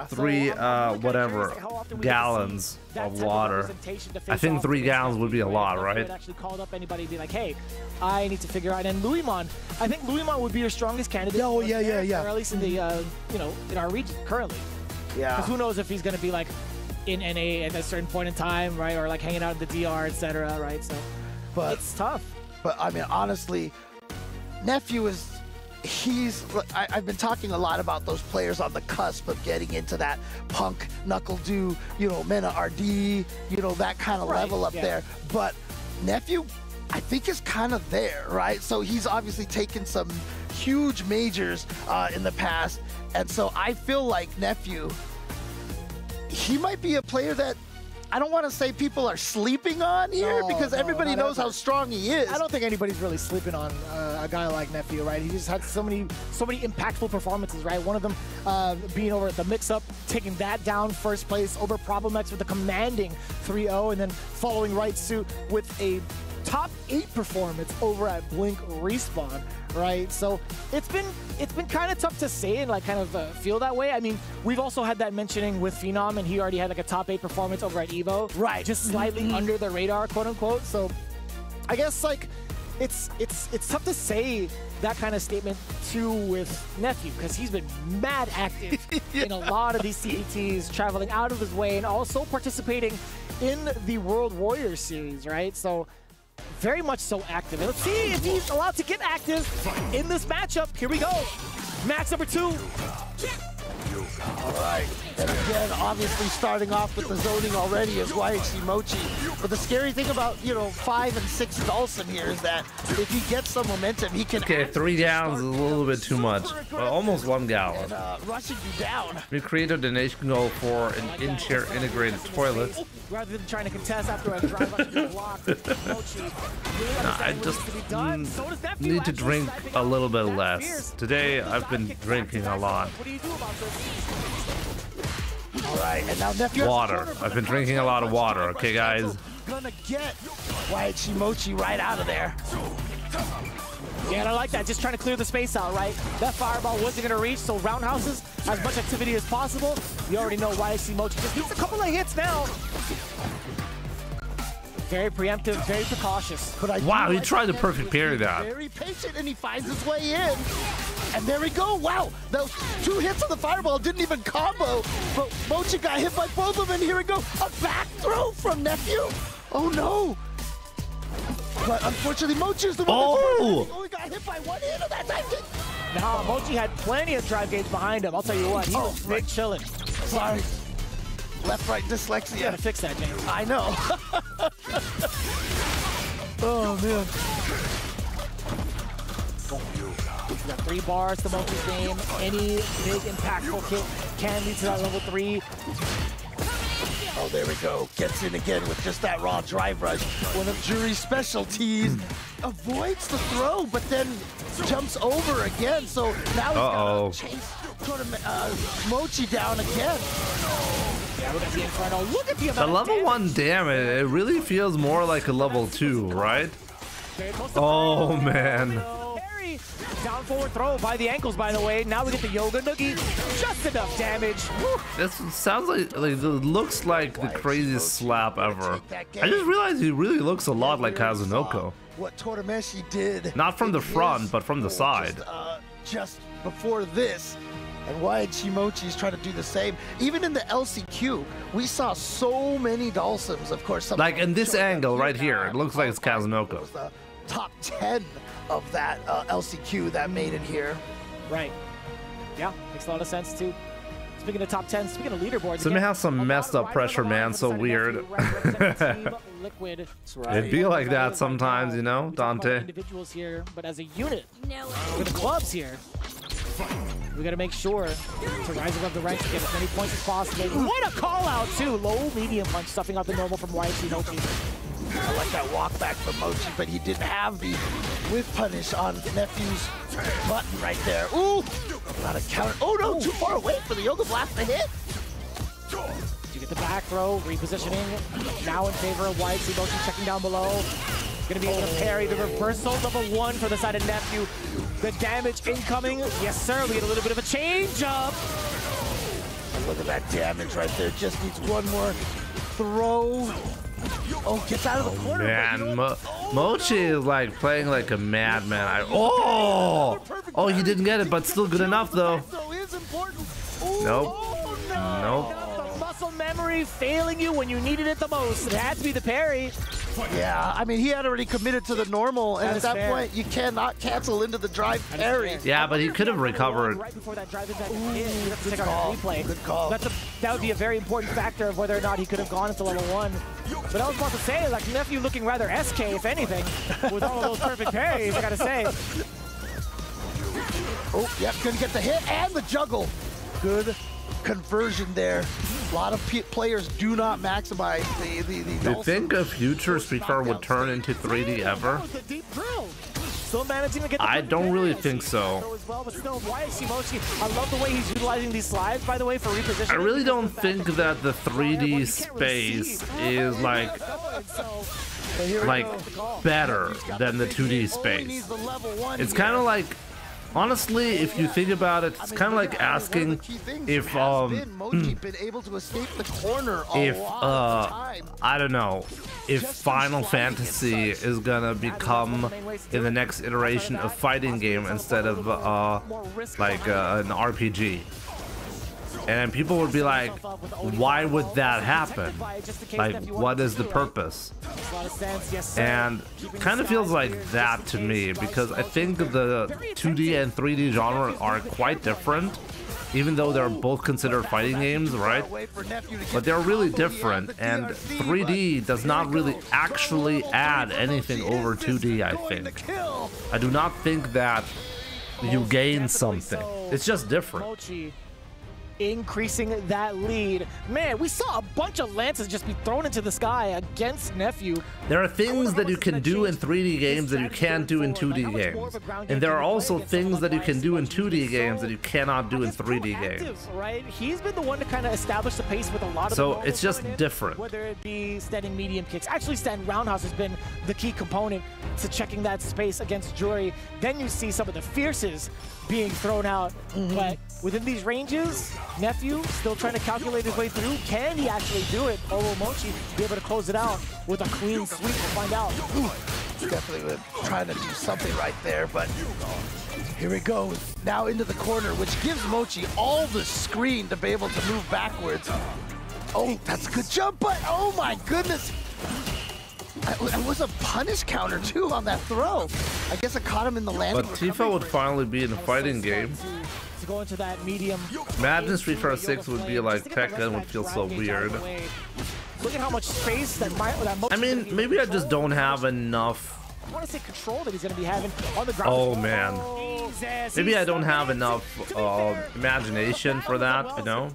3 whatever gallons of water. I think 3 gallons would be a lot, right? Actually called up anybody and be like, hey, I need to figure out. And Louismon, I think Louismon would be your strongest candidate. Oh yeah. Or at least in the in our region currently. Yeah. Because who knows if he's gonna be like in NA at a certain point in time, right? Or like hanging out in the DR, etc. Right? So, but it's tough. But I mean, honestly, Nephew I've been talking a lot about those players on the cusp of getting into that Punk, Knuckle Do, Mena RD, that kind of level up there. But Nephew, I think, is kind of there, right? So he's obviously taken some huge majors in the past. And so I feel like Nephew, he might be a player that I don't want to say people are sleeping on here because everybody knows how strong he is. I don't think anybody's really sleeping on a guy like Nephew, right? He just had so many impactful performances, right? One of them being over at the mix-up, taking that down first place over Problem X with a commanding 3-0, and then following right suit with a top 8 performance over at Blink Respawn, right? So it's been kind of tough to say and like kind of feel that way. I mean, we've also had that mentioning with Phenom, and he already had like a top 8 performance over at Evo, right? Just slightly under the radar, quote unquote. So I guess like it's tough to say that kind of statement too with Nephew because he's been mad active in a lot of these CETs, traveling out of his way and also participating in the World Warriors series, right? So very much so active. And let's see if he's allowed to get active in this matchup. Here we go. Match number 2. All right. And again, obviously starting off with the zoning already is YHC Mochi. But the scary thing about, 5 and 6 Dawson here is that if he gets some momentum, he can... Okay, 3 gallons is a little bit too much. Well, almost 1 gallon. And, rushing you down. We create a donation goal for an in-chair integrated toilet. Rather than trying to contest after a drive rush to block, Mochi I just need to drink a little bit less. Today, I've been drinking a lot. What do you do about this? All right, and now Nephew water. I've been drinking a lot of water, okay, guys? Gonna get YHC Mochi right out of there. Yeah, and I like that. Just trying to clear the space out, right? That fireball wasn't going to reach, so roundhouses, as much activity as possible. You already know YHC Mochi just needs a couple of hits now. Very preemptive, very precautious. But wow, he tried to perfect parry that. Very patient, and he finds his way in. And there we go. Wow, those 2 hits of the fireball didn't even combo. But Mochi got hit by both of them, and here we go. A back throw from Nephew. Oh, no. But unfortunately, Mochi is the one that's only got hit by 1 hit of that time. No, Mochi had plenty of drive gates behind him. I'll tell you what, he was big chilling. Sorry. Left-right dyslexia. You gotta fix that, James. I know. Oh, man. He's got 3 bars to Mochi's game. Any big impactful hit can lead to that level 3. Oh, there we go. Gets in again with just that raw drive rush. One of Jury's specialties. Avoids the throw, but then jumps over again. So now he's got to chase Mochi down again. Yeah, look at the Inferno. Look at the amount The level of 1 damage, it really feels more like a level 2, right? Oh, man. Down forward throw by the ankles, by the way. Now we get the Yoga Noogie. Just enough damage. This sounds like it looks like the craziest slap ever. I just realized he really looks a lot like Kazunoko. What Torameshi did. Not from the front, but from the side. Just before this. And YHC Mochi is trying to do the same. Even in the LCQ, we saw so many Dhalsims, of course. Like in this angle right here, it looks like it's Kazunoko. Top 10 of that LCQ that made it here. Right. Yeah, makes a lot of sense too. Speaking of top 10, speaking of leaderboards. So we have some messed up pressure, man. So weird. It'd be like that sometimes, you know, Dante. Individuals here, but as a unit, with the clubs here, we got to make sure to rise above the ranks to get as many points as possible. What a call out too! Low medium punch stuffing out the normal from YHC Mochi. I like that walk back from Mochi, but he didn't have the whiff punish on Nephew's button right there. Ooh! Not a counter. Oh no, too far away for the Yoga Blast to hit. You get the back throw, repositioning. Now in favor of YHC Mochi, checking down below. Gonna be able to parry the reversal. Number 1 for the side of Nephew. The damage incoming. Yes, sir. We get a little bit of a change up. Look at that damage right there. Just needs one more throw. Oh, gets out of the corner. Man, Mochi is like playing like a madman. Oh, he didn't get it, but still good enough though. Nope. Nope. Muscle memory failing you when you needed it the most. It had to be the parry. Yeah, I mean, he had already committed to the normal, and at that point, you cannot cancel into the drive parry. Yeah, but he could have recovered. Right before that drive impact hit, good call. Good call. That would be a very important factor of whether or not he could have gone into level 1. But I was about to say, like, Nephew looking rather SK, if anything, with all of those perfect parries, I gotta say. Oh, yep, gonna get the hit and the juggle. Good conversion there. A lot of players do not maximize the Do you think a future Street Fighter would turn into 3D ever? Still managing to get I don't really think so. as well, but still, why is Mochi? I love the way he's utilizing these slides, by the way, for repositioning. I really don't think that the 3D space is like better than the 2D space. It's kind of like, honestly, if you think about it, it's kind of like asking if I don't know, if Final Fantasy is gonna become in the next iteration a fighting game instead of like an RPG. And people would be like, why would that happen? Like, what is the purpose? And kind of feels like that to me, because I think the 2D and 3D genre are quite different, even though they're both considered fighting games, right? But they're really different, and 3D does not really actually add anything over 2D, I think. I do not think that you gain something. It's just different. Increasing that lead. Man, we saw a bunch of lances just be thrown into the sky against Nephew. There are things that you can do in 3D games that you can't do in 2D games. And there are also things that you can do in 2D games that you cannot do in 3D games. Right? He's been the one to kind of establish the pace with a lot of So it's just different. Whether it be standing medium kicks. Actually, standing roundhouse has been the key component to checking that space against Jury. Then you see some of the fierces being thrown out. But within these ranges, Nephew still trying to calculate his way through. Can he actually do it? Or will Mochi be able to close it out with a clean sweep? We'll find out. Definitely trying to do something right there, but here we go. Now into the corner, which gives Mochi all the screen to be able to move backwards. Oh, that's a good jump, but oh my goodness. It was a punish counter too on that throw. I guess it caught him in the landing. But Tifa would finally be in a fighting game. To go into that medium. Imagine Street Fighter 6 would be like Tekken, would feel so weird. Look at how much space that I mean, maybe I just don't have enough. I want to say control that he's going to be having on the ground. Oh man. Maybe I don't have enough imagination for that, you know?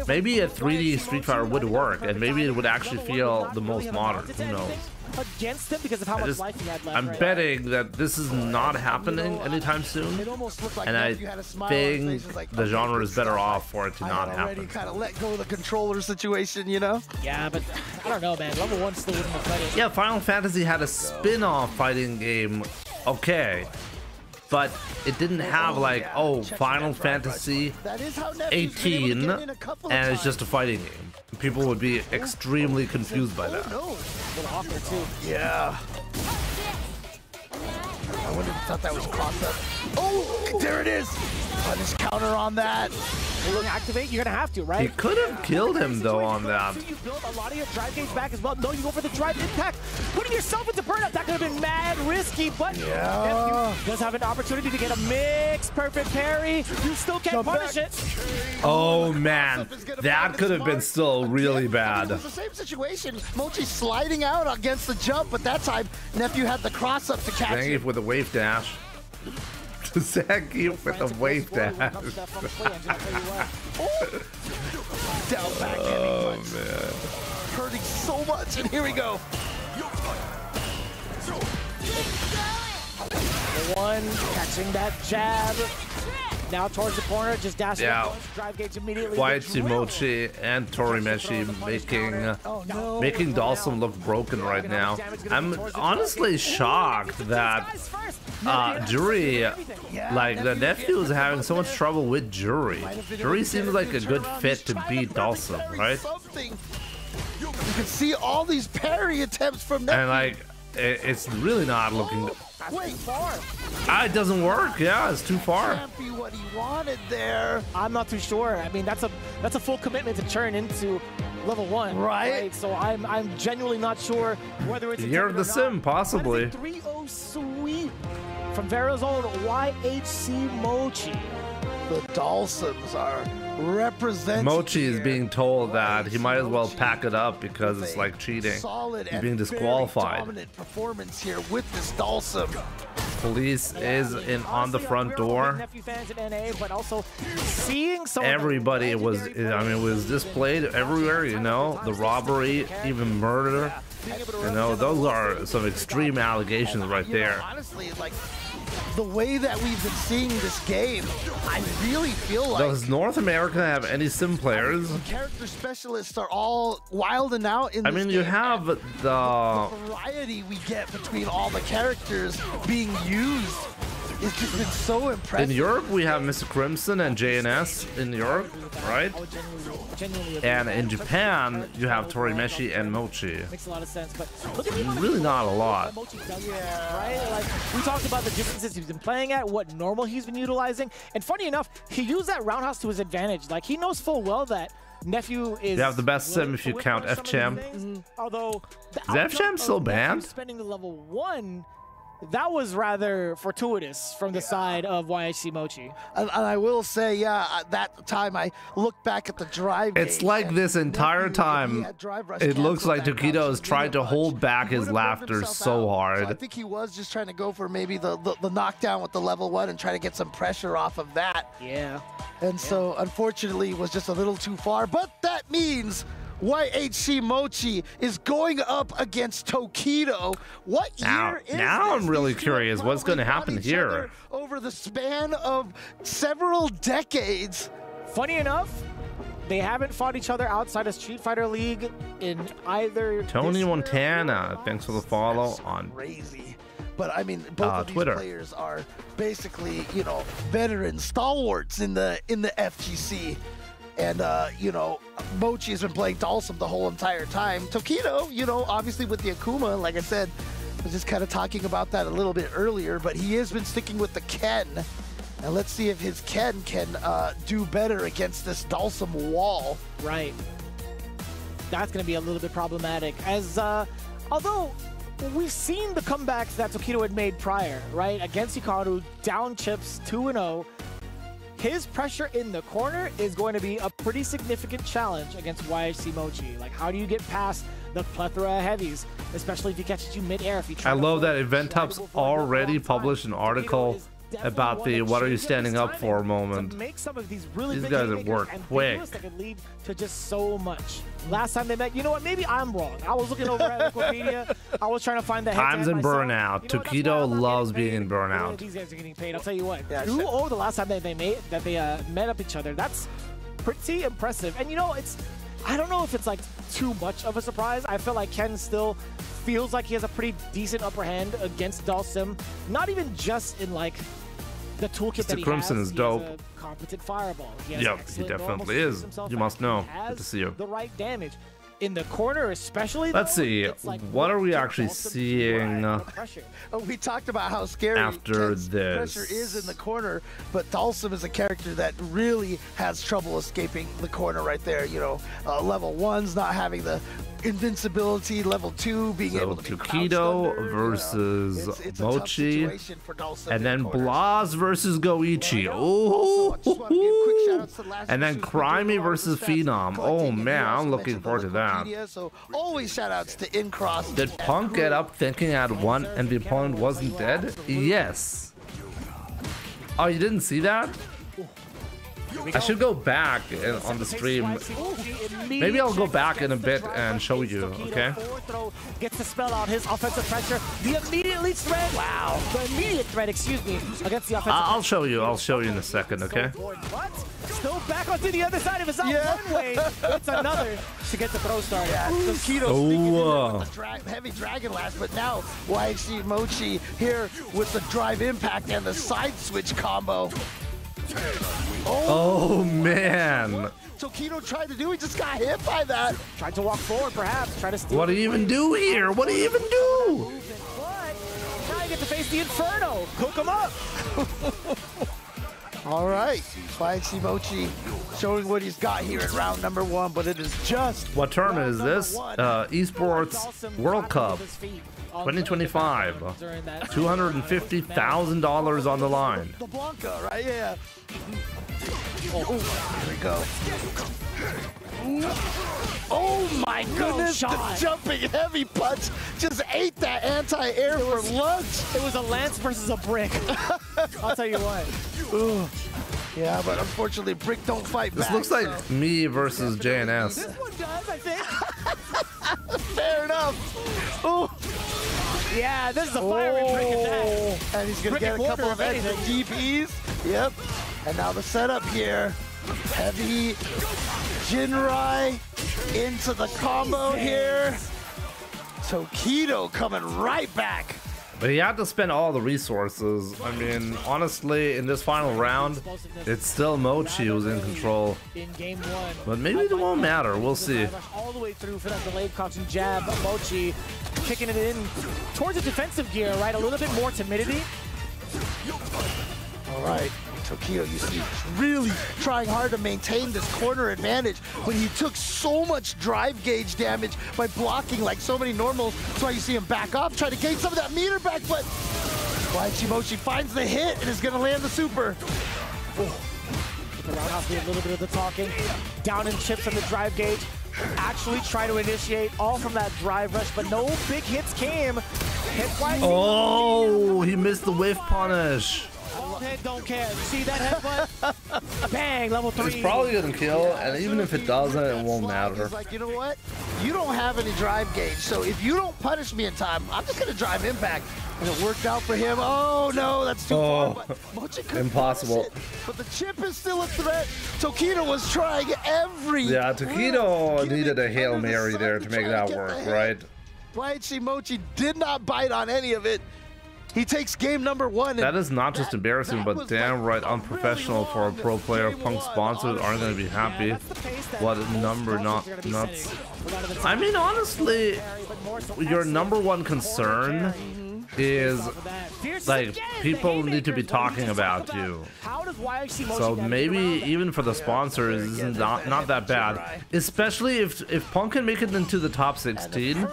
Maybe a 3D Street Fighter would work, and maybe it would actually feel the most modern. Who knows? Against him because of how much life he had left. I'm betting that this is not happening anytime soon, and I think the genre is better off for it to not happen. Kind of let go of the controller situation, you know? Yeah, but I don't know, man. Level 1 still wouldn't have cut it. Yeah, Final Fantasy had a spin-off fighting game, okay, but it didn't have like, oh, Final Fantasy 18, and it's just a fighting game. People would be extremely confused by that. Yeah. I wouldn't have thought that was crossed up. Oh, there it is. Punish counter on that. You're going to activate, you're going to have to, right? He could have killed him, though, on that. You build a lot of your drive gauge back as well. No, you go for the drive impact. Putting yourself into burnout, that could have been mad risky, but yeah. Nephew does have an opportunity to get a mixed perfect parry. You still can't punish it. Oh, man. That could have been still really bad. It was the same situation. Mochi sliding out against the jump, but that time, Nephew had the cross-up to catch Zangief it. with a wave dash. Zangief with a wave dash. Down back. Oh, man. Hurting so much, and here we go. One catching that jab. Now towards the corner, just dashing up, drive gauge immediately. Mochi and Torimeshi making Dawson look broken right now. I'm honestly shocked that Jury, like the Nephew, is having so much trouble with Jury. Jury seems like a good fit to beat Dawson, right? You can see all these parry attempts from Nephew. And like, it's really not looking. Wait, far. It doesn't work. Yeah, it's too far. Can't be what he wanted there. I'm not too sure. I mean, that's a full commitment to turn into level 1. Right. So I'm genuinely not sure whether it's Year of the Sim, possibly. 3-0 sweep from Vera's own YHC Mochi. The Dawsons are representing. Mochi is being told that he might as well pack it up because it's like cheating. He's being disqualified. Dominant performance here with this Dawson. police is on the front door. Nephew fans in NA, but also seeing some Everybody was, I mean, it was displayed everywhere, you know, the robbery, even murder. You know, those are some extreme allegations right there. Honestly, like the way that we've been seeing this game, I really feel like Does North America have any sim players? character specialists are all wilding out in I this mean, game. you have the variety we get between all the characters being used. It's just been so impressive. in Europe we have Mr. Crimson and JNS in Europe, right? And in Japan you have Torimeshi and Mochi. Makes a lot of sense, but look at the Really not a lot. right? Like we talked about the distances he's been playing at, what normal he's been utilizing, and funny enough, he used that roundhouse to his advantage. Like he knows full well that Nephew is. You have the best sim if you count F-Champ. Although Is F-Champ still banned? Spending the level 1. That was rather fortuitous from the side of YHC Mochi. And I will say, yeah, at that time I looked back at the drive. It's like this entire time, it looks like Tokido is trying to hold back his laughter so hard. I think he was just trying to go for maybe the knockdown with the level 1 and try to get some pressure off of that. Yeah. And so, unfortunately, it was just a little too far. But that means YHC Mochi is going up against Tokido. What year is Now this? I'm really curious what's going to happen Each here. other over the span of several decades. Funny enough, they haven't fought each other outside of Street Fighter League in either. Tony Montana, thanks for the follow on Crazy. But I mean, both of these Twitter. players are basically, you know, veteran stalwarts in the FGC. And, you know, Mochi has been playing Dalsum the whole entire time. Tokido, you know, obviously with the Akuma, like I said, I was just kind of talking about that a little bit earlier, but he has been sticking with the Ken. And let's see if his Ken can do better against this Dalsum wall. Right. That's going to be a little bit problematic. As, although we've seen the comebacks that Tokido had made prior, right? Against Hikaru, down chips 2-0. His pressure in the corner is going to be a pretty significant challenge against YHC Mochi. Like, how do you get past the plethora of heavies, especially if he catches you mid-air? If you try I love that Event Hub's already published an article about the "what are you standing up for" moment. Make some of these really These big guys haymakers work and quick. that could lead to just so much. Last time they met, you know what? Maybe I'm wrong. I was looking over at Wikipedia. I was trying to find the Times in myself. Burnout. Tokido loves being in Burnout. These guys are getting paid. I'll tell you what. 2-0 the last time that they met up each other. That's pretty impressive. And you know, I don't know if it's like too much of a surprise. I feel like Ken still feels like he has a pretty decent upper hand against Dalsum. Not even just in like the toolkit that he Crimson has. is dope. He has a competent fireball. He has Yep, he excellent normal definitely skills is. himself, You must and he know. has Good to see you. the right damage. In the corner especially, Let's though, see, it's like, what are we actually seeing We talked about how scary after Ken's this? pressure is in the corner, but Dalsum is a character that really has trouble escaping the corner right there. You know, level 1's not having the invincibility, level 2 being So able to be Tokido versus it's a tough Mochi, situation for Dalsum and in then corners. Blas versus Goichi. Oh, and then Crimey versus Phenom. Oh man, I'm looking forward to that. So always shout outs to Incross. Did Punk get up thinking at one and the opponent wasn't dead? Yes. Oh, you didn't see that? I should go back on the stream. Maybe I'll go back in a bit and show you, okay? Gets to spell out his offensive pressure. The immediately threat. Wow. The immediate threat, excuse me, against the offensive. I'll show you. I'll show you in a second, okay? What? Still back onto the other side of his out one way. It's another to get the throw started. Yeah, Tokido sneaking in there with the heavy dragon lash, but now YHC Mochi here with the drive impact and the side switch combo. Oh man. Tokido tried to do, he just got hit by that. Tried to walk forward, perhaps. Try to steal. What do you even do here? What do you even do? Now you get to face the Inferno. Cook him up. All right, YHC Mochi showing what he's got here in round number 1, but it is just. What tournament is this? Esports World Cup 2025. $250,000 on the line. The Blanca, right? Yeah. Oh, here we go. Oh my goodness, the jumping heavy punch just ate that anti-air for lunch. It was a lance versus a brick. I'll tell you what. Ooh. Yeah, but unfortunately, Brick don't fight This back. looks like me versus JNS. This one does, I think. Fair enough. Ooh. Yeah, this is a fiery Brick attack. And he's going to get a couple of extra DPs. Yep. And now the setup here. Heavy Jinrai into the combo here. Tokido coming right back. But he had to spend all the resources. I mean, honestly, in this final round, it's still Mochi who's in control. In game one. But maybe it won't matter. We'll see. All the way through for that delayed crouching jab. Mochi kicking it in towards the defensive gear, right? A little bit more timidity. All right. Tokido, you see, really trying hard to maintain this corner advantage when he took so much drive gauge damage by blocking like so many normals. That's why you see him back off, try to gain some of that meter back, but Mochi finds the hit and is going to land the super. Oh. The roundhouse did a little bit of the talking. Down in chips on the drive gauge. Actually try to initiate all from that drive rush, but no big hits came. Oh, he missed the whiff punish. Don't care. See that headbutt? Bang, level 3. It's probably gonna kill, and even if it doesn't, it won't matter. He's like, you know what? You don't have any drive gauge, so if you don't punish me in time, I'm just gonna drive him back. And it worked out for him. Oh no, that's too far. But Mochi couldn't Impossible. punish it. But the chip is still a threat. Tokido was trying every. Yeah, Tokido needed a Hail Mary there to make that work, right? Waichi Mochi did not bite on any of it. He takes game number 1. That is not just embarrassing, but damn right unprofessional for a pro player. Punk sponsors aren't going to be happy. What a number, not nuts. I mean, honestly, your number one concern is like people need to be talking about you. So maybe even for the sponsors, it's not that bad. Especially if Punk can make it into the top 16,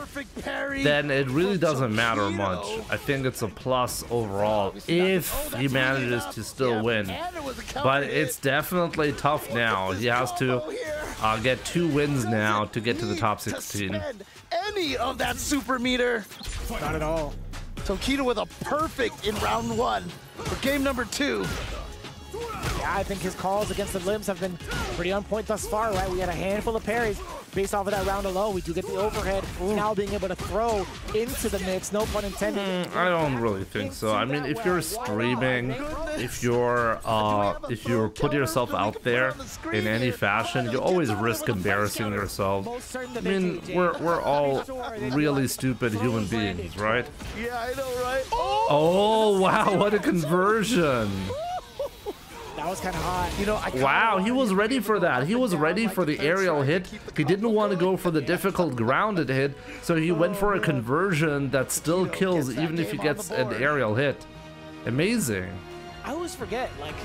then it really doesn't matter much. I think it's a plus overall if he manages to still win. But it's definitely tough now. He has to get 2 wins now to get to the top 16. Any of that super meter? Not at all. Tokido with a perfect in round 1 for game number 2. Yeah, I think his calls against the limbs have been pretty on point thus far, right? We had a handful of parries based off of that round alone. We do get the overhead, now being able to throw into the mix, no pun intended. I don't really think so. I mean, if you're streaming, if you're put yourself out there in any fashion, you always risk embarrassing yourself. I mean, we're all really stupid human beings, right? Yeah, I know, right? Oh wow, what a conversion! That was kind of hot. You know, Wow, he was ready for that. He was ready for the aerial hit. He didn't want to go for the difficult grounded hit, so he went for a conversion that still kills even if he gets an aerial hit. Amazing. I always forget, like,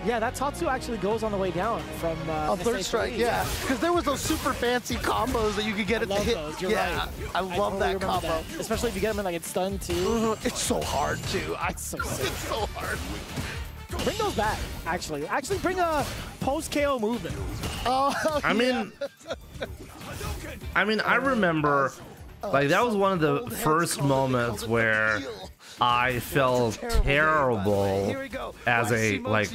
yeah, that Tatsu actually goes on the way down from a third strike, yeah. Because there was those super fancy combos that you could get at the hit. Yeah, right. I love that combo. That. Especially if you get them in like it's stunned too. It's so hard too. It's so sick. It's so hard. Bring those back, actually. Actually bring a post-KO movement. Oh, I mean, I remember, like, that was one of the first moments where I felt terrible as a, like,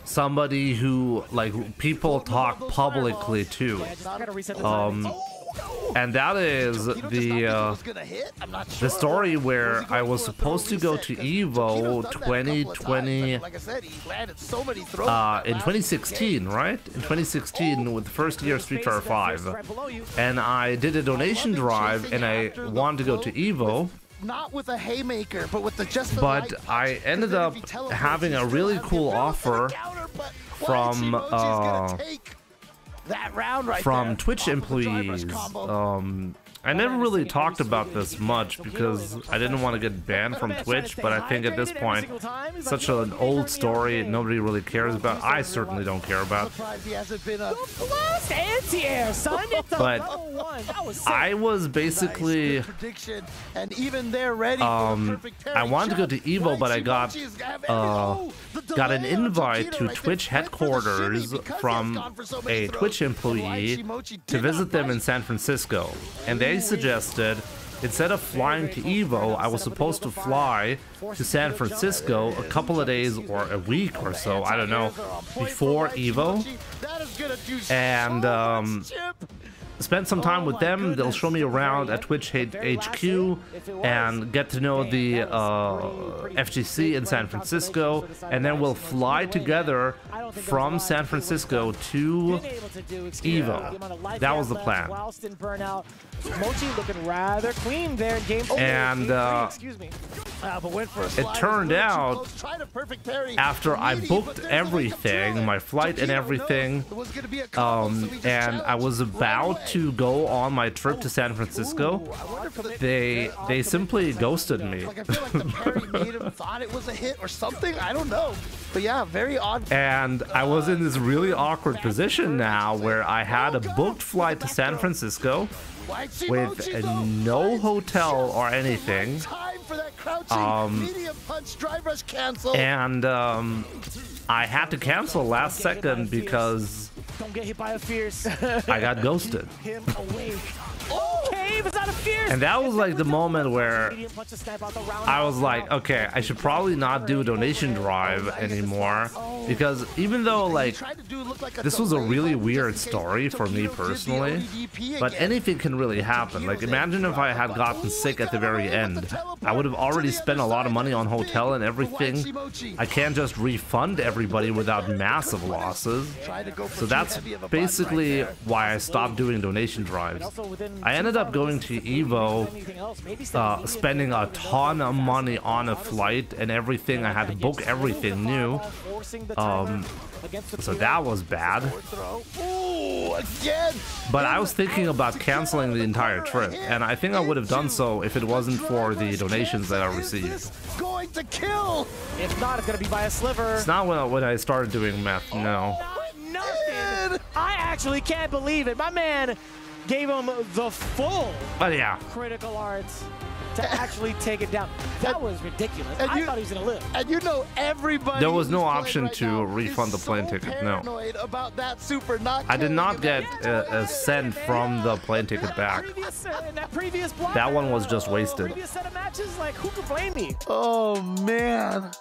somebody who, like, people talk publicly to. And that is the story where I was supposed to go to EVO 2020 in 2016, right? In 2016 with the first year Street Fighter 5. And I did a donation drive and I wanted to go to EVO. Not with a haymaker, but with the just the But right I ended up having a really cool offer from that round right from there. Twitch employees, I never really talked about this much because I didn't want to get banned from Twitch, but I think at this point, such an old story nobody really cares about. I certainly don't care about. But I was basically I wanted to go to EVO, but I got an invite to Twitch headquarters from a Twitch employee to visit them in San Francisco, and they suggested instead of flying to EVO, I was supposed to fly to San Francisco a couple of days or a week or so, I don't know, before EVO, and spend some time with them. They'll show me around at Twitch HQ and get to know the FGC in San Francisco, and then we'll fly together from San Francisco to EVO. That was the plan. Mochi looking rather clean there in game. And it turned out after I booked everything, my flight and everything, and I was about to go on my trip to San Francisco, they simply ghosted me. Like I feel like the parry made him thought it was a hit or something. I don't know. But yeah, very odd. And I was in this really awkward position now where I had a booked flight to San Francisco with no hotel or anything. And I had to cancel last second because don't get hit by a fierce. I got ghosted. And that was like the moment where I was like, okay, I should probably not do a donation drive anymore, because even though like this was a really weird story for me personally, but anything can really happen. Like imagine if I had gotten sick at the very end. I would have already spent a lot of money on hotel and everything. I can't just refund everybody without massive losses. So that's basically why I stopped doing donation drives. I ended up going to EVO, spending a ton of money on a flight and everything. I had to book everything new. So that was bad. But I was thinking about canceling the entire trip, and I think I would have done so if it wasn't for the donations that I received. Going to kill. If not, it's gonna be by a sliver. It's not when I started doing meth. No. Nothing. I actually can't believe it. My man gave him the full critical arts to actually take it down. That was ridiculous. I thought he was gonna live. And you know everybody. There was no option to refund the plane ticket. No. About that super I did not get a cent from the plane ticket back. That one was just wasted. Previous set of matches, like who could blame me? Oh man.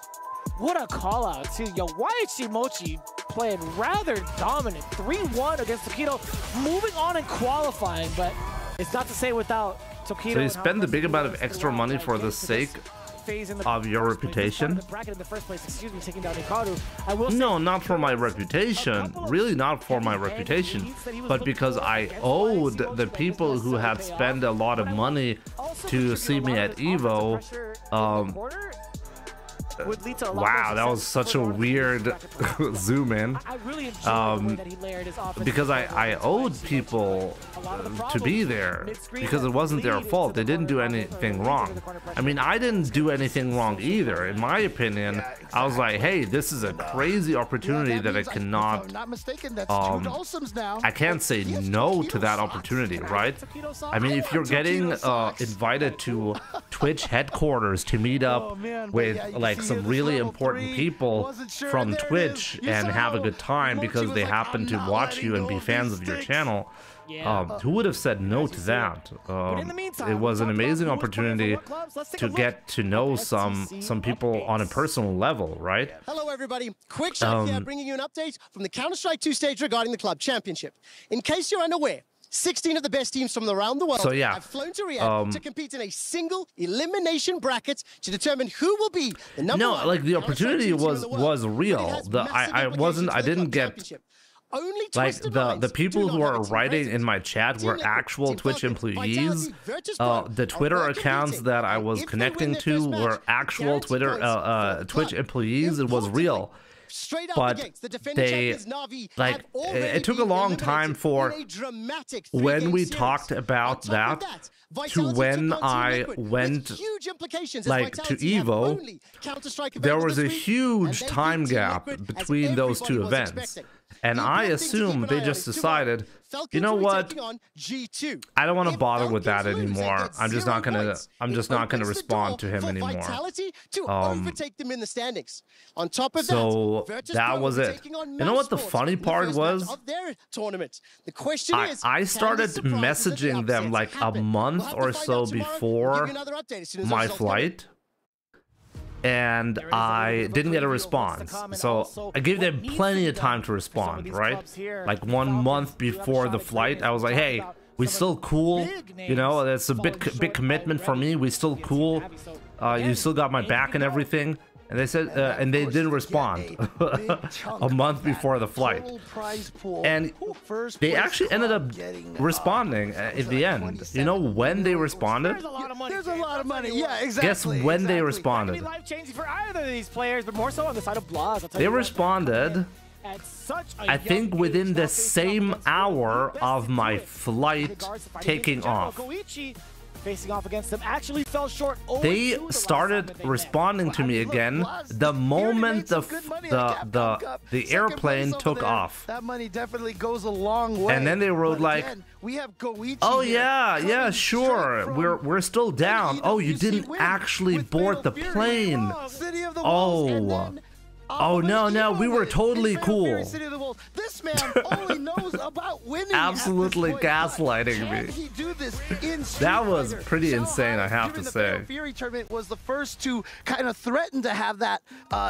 What a call out too. Yo, YHC Mochi playing rather dominant. 3-1 against Tokido, moving on and qualifying, but it's not to say without Tokido. So you spend a big amount of extra money for the sake of your reputation? No, not for my reputation. Really not for my reputation. But because I owed the people who had spent a lot of money to see me at EVO, wow, that was such a weird zoom in. Because I owed people to be there because it wasn't their fault. They didn't do anything wrong. I mean, I didn't do anything wrong either. In my opinion, I was like, hey, this is a crazy opportunity that I cannot, I can't say no to that opportunity, right? I mean, if you're getting invited to Twitch headquarters to meet up with like some really important people from Twitch and have a good time because they happen to watch you and be fans of your channel, who would have said no to that? It was an amazing opportunity to get to know some people on a personal level, right? Hello everybody, quick shot here bringing you an update from the Counter-Strike 2 stage regarding the club championship. In case you're unaware, 16 of the best teams from around the world have flown to Riyadh to compete in a single elimination bracket to determine who will be the number one. No, like the opportunity was real. I didn't get like the people who are writing in my chat were actual Twitch employees. The Twitter accounts that I was connecting to were actual Twitch employees. It was real. but they, like, it took a long time for when we talked about that to when I went, like, to EVO. There was a huge time gap between those two events, and I assume they just decided, you know what, I don't want to bother with that anymore. I'm just not gonna respond to him anymore. So that was it. You know what the funny part was? I started messaging them like a month or so before my flight, and I didn't get a response. So I gave them plenty of time to respond, right? Like 1 month before the flight, I was like, hey, we still cool? You know, it's a big commitment for me. We still cool? You still got my back and everything? And they said, and they didn't respond a month before the flight. And they actually ended up responding at the end. You know when they responded? There's a lot of money. Yeah, exactly. Guess when they responded? Life-changing for either of these players, but more so on the side of Blaz. They responded, I think, within the same hour of my flight taking off. Facing off against them actually fell short. They started responding to me again the moment the airplane took off. That money definitely goes a long way. And then they wrote like, we have Goichi. oh yeah, sure, we're still down. Oh, you didn't actually board the plane. Oh no, we were totally cool. This man only knows about winning. Absolutely gaslighting me. That was pretty insane, I have to say. The Fury tournament was the first to kind of threaten to have that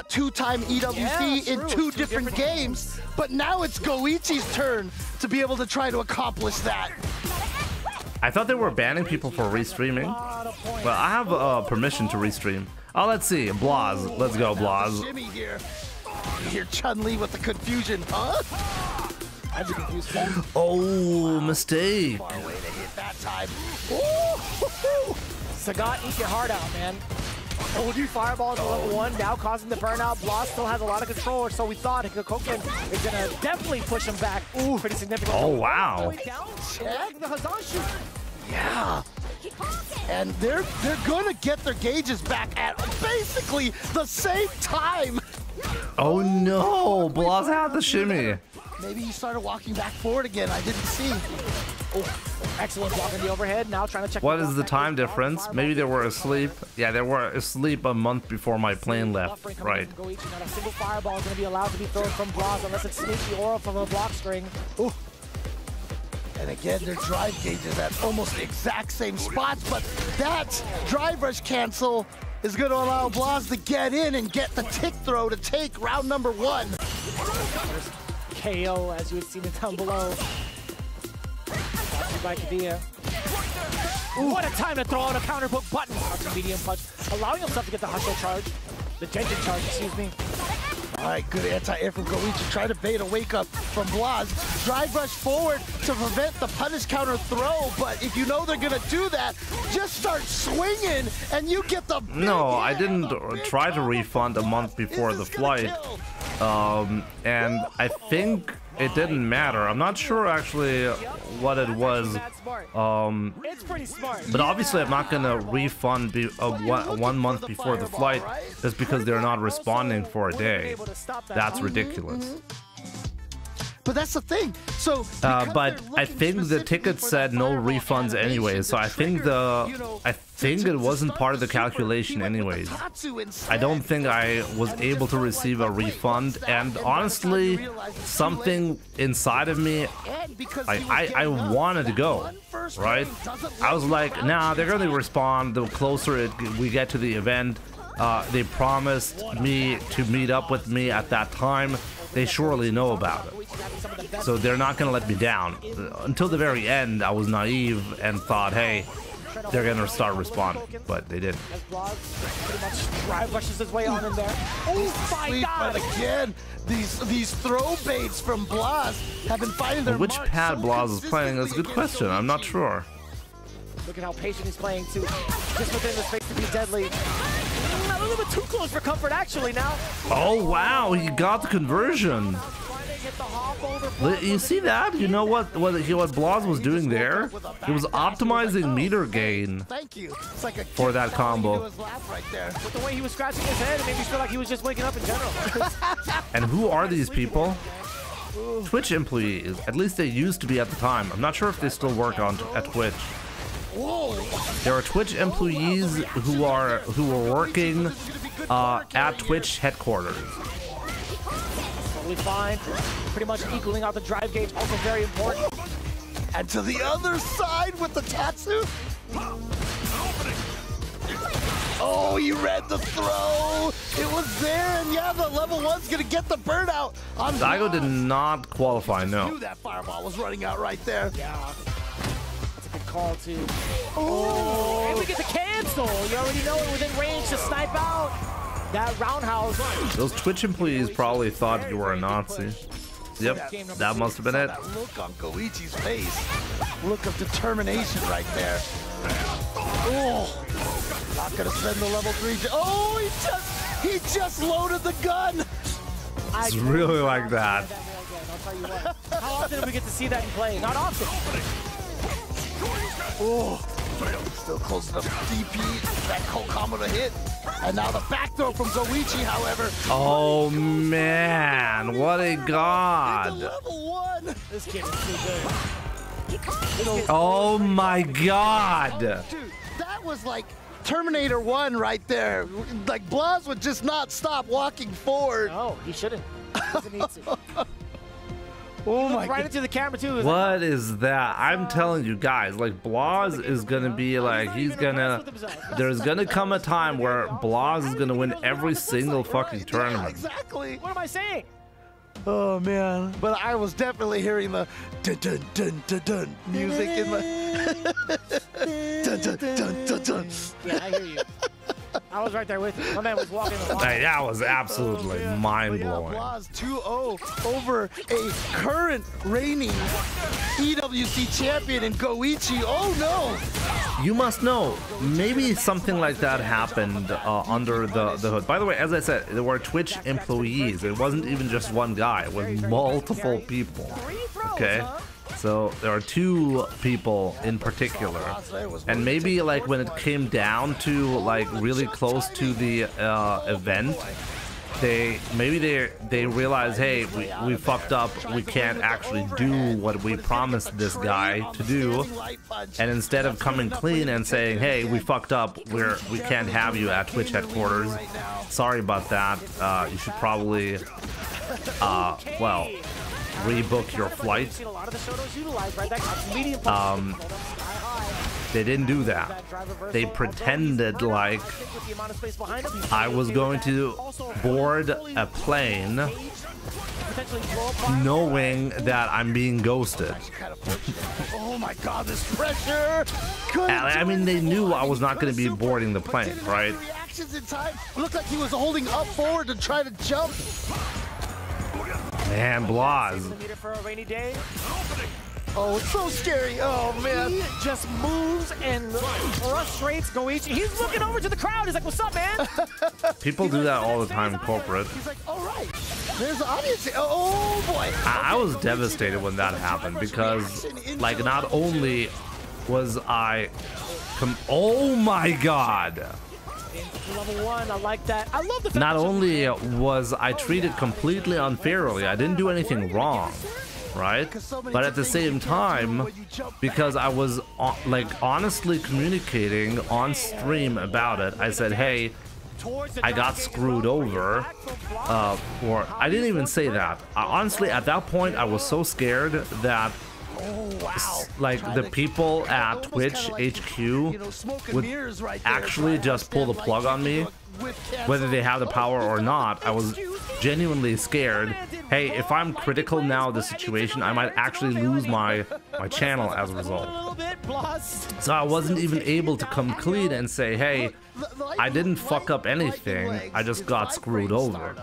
two-time EWC in two different games, but now it's Goichi's turn to be able to try to accomplish that. I thought they were banning people for restreaming. Well, I have permission to restream. Oh, let's see. Blaz. Let's go, Blaz. Jimmy here. You hear Chun-Li with the confusion, huh? I'd be confused. Oh, mistake. Far away to hit that time. Sagat, eat your heart out, man. OG Fireball is level 1, now causing the burnout. Blaz still has a lot of control, so we thought Koken is going to definitely push him back. Ooh, pretty significant. Oh, wow. Check the Hazan shoot. Yeah. And they're going to get their gauges back at basically the same time. Oh no, Blaz had the shimmy. Maybe he started walking back forward again. I didn't see. Oh, excellent block in the overhead. Now trying to check. What is the time difference? Maybe they were asleep. Yeah, they were asleep a month before my plane left. Right. Not a single fireball is going to be allowed to be thrown from Blaz unless it's sneaky aura from a block string. Ooh. And again, their drive gauges at almost the exact same spots, but that drive rush cancel is going to allow Blaz to get in and get the tick throw to take round number 1. There's KO, as you had seen it down below. By Kadia. What a time to throw out a counter poke button. Medium punch, allowing himself to get the hustle charge. The Genjin charge, excuse me. All right, good anti-air from Goichi. Try to bait a wake-up from Blaz. Drive rush forward to prevent the punish counter throw, but if you know they're going to do that, just start swinging, and you get the No, I didn't try to refund a month before the flight. And I think it didn't matter. I'm not sure actually what it was. But obviously I'm not gonna refund 1 month before the flight just because they're not responding for a day. That's ridiculous. But that's the thing. So, but I think the ticket said no refunds anyway. So I think it wasn't part of the calculation anyways. I don't think I was able to receive a refund. And honestly, something inside of me, I wanted to go, right? I was like, nah, they're gonna respond the closer we get to the event. They promised me to meet up with me at that time. They surely know about it. So they're not going to let me down. Until the very end, I was naive and thought, hey, they're going to start responding. But they didn't. Pretty much drive rushes his way on in there. Oh my God! But again, these throw baits from Blaz have been finding their Which pad Blaz is playing? That's a good question. I'm not sure. Look at how patient he's playing too. Just within the space to be deadly. little bit too close for comfort, actually, now. Oh, wow, he got the conversion. You see that? You know what Blaz was doing there? He was optimizing meter gain for that combo. With the way he was scratching his head, it made me feel like he was just waking up in general. And who are these people? Twitch employees. At least they used to be at the time. I'm not sure if they still work at Twitch. There are Twitch employees who were working at Twitch headquarters. Totally fine. Pretty much equaling out the drive gauge, also very important. And to the other side with the Tatsu. Oh, he read the throw. It was there, and yeah, the level 1's gonna get the burnout. Daigo did not qualify, no. Knew that fireball was running out right there. Yeah. That's a good call, too. Oh, and we get the cancel. You already know it within range to snipe out. That roundhouse. Those Twitch employees probably thought you were a Nazi. Yep, that must have been it. That look on Goichi's face. Look of determination right there. Oh, not gonna spend the level 3. Oh, he just loaded the gun. It's really like that. I'll tell you what. How often do we get to see that in play? Not often. Oh, still close enough DP. That cold combo to hit. And now the back throw from Goichi, however. Oh man, what a god. Level 1. This kid is too good. Oh my god. Dude, that was like Terminator 1 right there. Like Blaz would just not stop walking forward. No, he shouldn't. He doesn't need to. Oh my god. Right into the camera too. What is that? I'm telling you guys, like Blaz is gonna be like, there's gonna come a time where Blaz is gonna win every single fucking tournament. Yeah, exactly. What am I saying? Oh man, but I was definitely hearing the dun dun dun dun dun music in the dun dun dun dun dun. Yeah, I hear you. I was right there with you. My man was walking the line. Hey, that was absolutely mind-blowing. Blaz 2-0 over a current reigning EWC champion in Goichi. Oh no! You must know, maybe something like that happened under the hood. By the way, as I said, there were Twitch employees. It wasn't even just one guy. It was multiple people. Okay? So there are 2 people in particular, and maybe like when it came down to like really close to the event, they realized, hey, we fucked up. We can't actually do what we promised this guy to do, and instead of coming clean and saying, hey, we fucked up, we can't have you at Twitch headquarters. Sorry about that. You should probably well, rebook your flight. They didn't do that. They pretended like I was going to board a plane knowing that I'm being ghosted. Oh my god, this pressure! I mean, they knew I was not going to be boarding the plane, right? Reactions in time. Looked like he was holding up forward to try to jump. Man, Blaz. Oh, it's so scary. Oh, man. He just moves and frustrates Goichi. He's looking over to the crowd. He's like, what's up, man? People do that all the time in corporate. He's like, all right. There's the audience. Oh, boy. I was devastated when that happened because, like, not only was I... Oh, my God. Level 1, I like that. I love the fact not only was I treated completely unfairly, I didn't do anything wrong, right? But at the same time, because I was like honestly communicating on stream about it, I said, hey, I got screwed over, or I didn't even say that. Honestly, at that point, I was so scared that like the people at Twitch HQ would actually just pull the plug on me, whether they have the power or not. I was genuinely scared. Hey, if I'm critical now of the situation, I might actually lose my channel as a result. So I wasn't even able to come clean and say, hey, I didn't fuck up anything, I just got screwed over.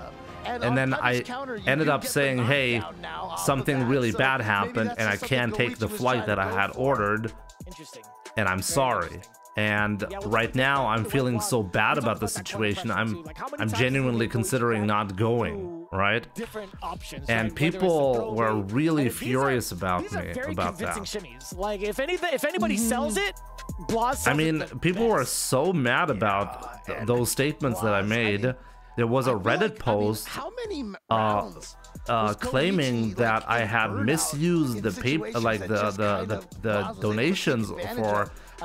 And then I ended up saying, hey, something really bad happened and I can't take the flight that I had ordered, and I'm sorry. And right now, I'm feeling so bad about the situation. I'm genuinely considering not going, right? And people were really furious about me about that. Like if anybody sells it, I mean, people were so mad about those statements that I made. There was a Reddit post claiming that I had misused the donations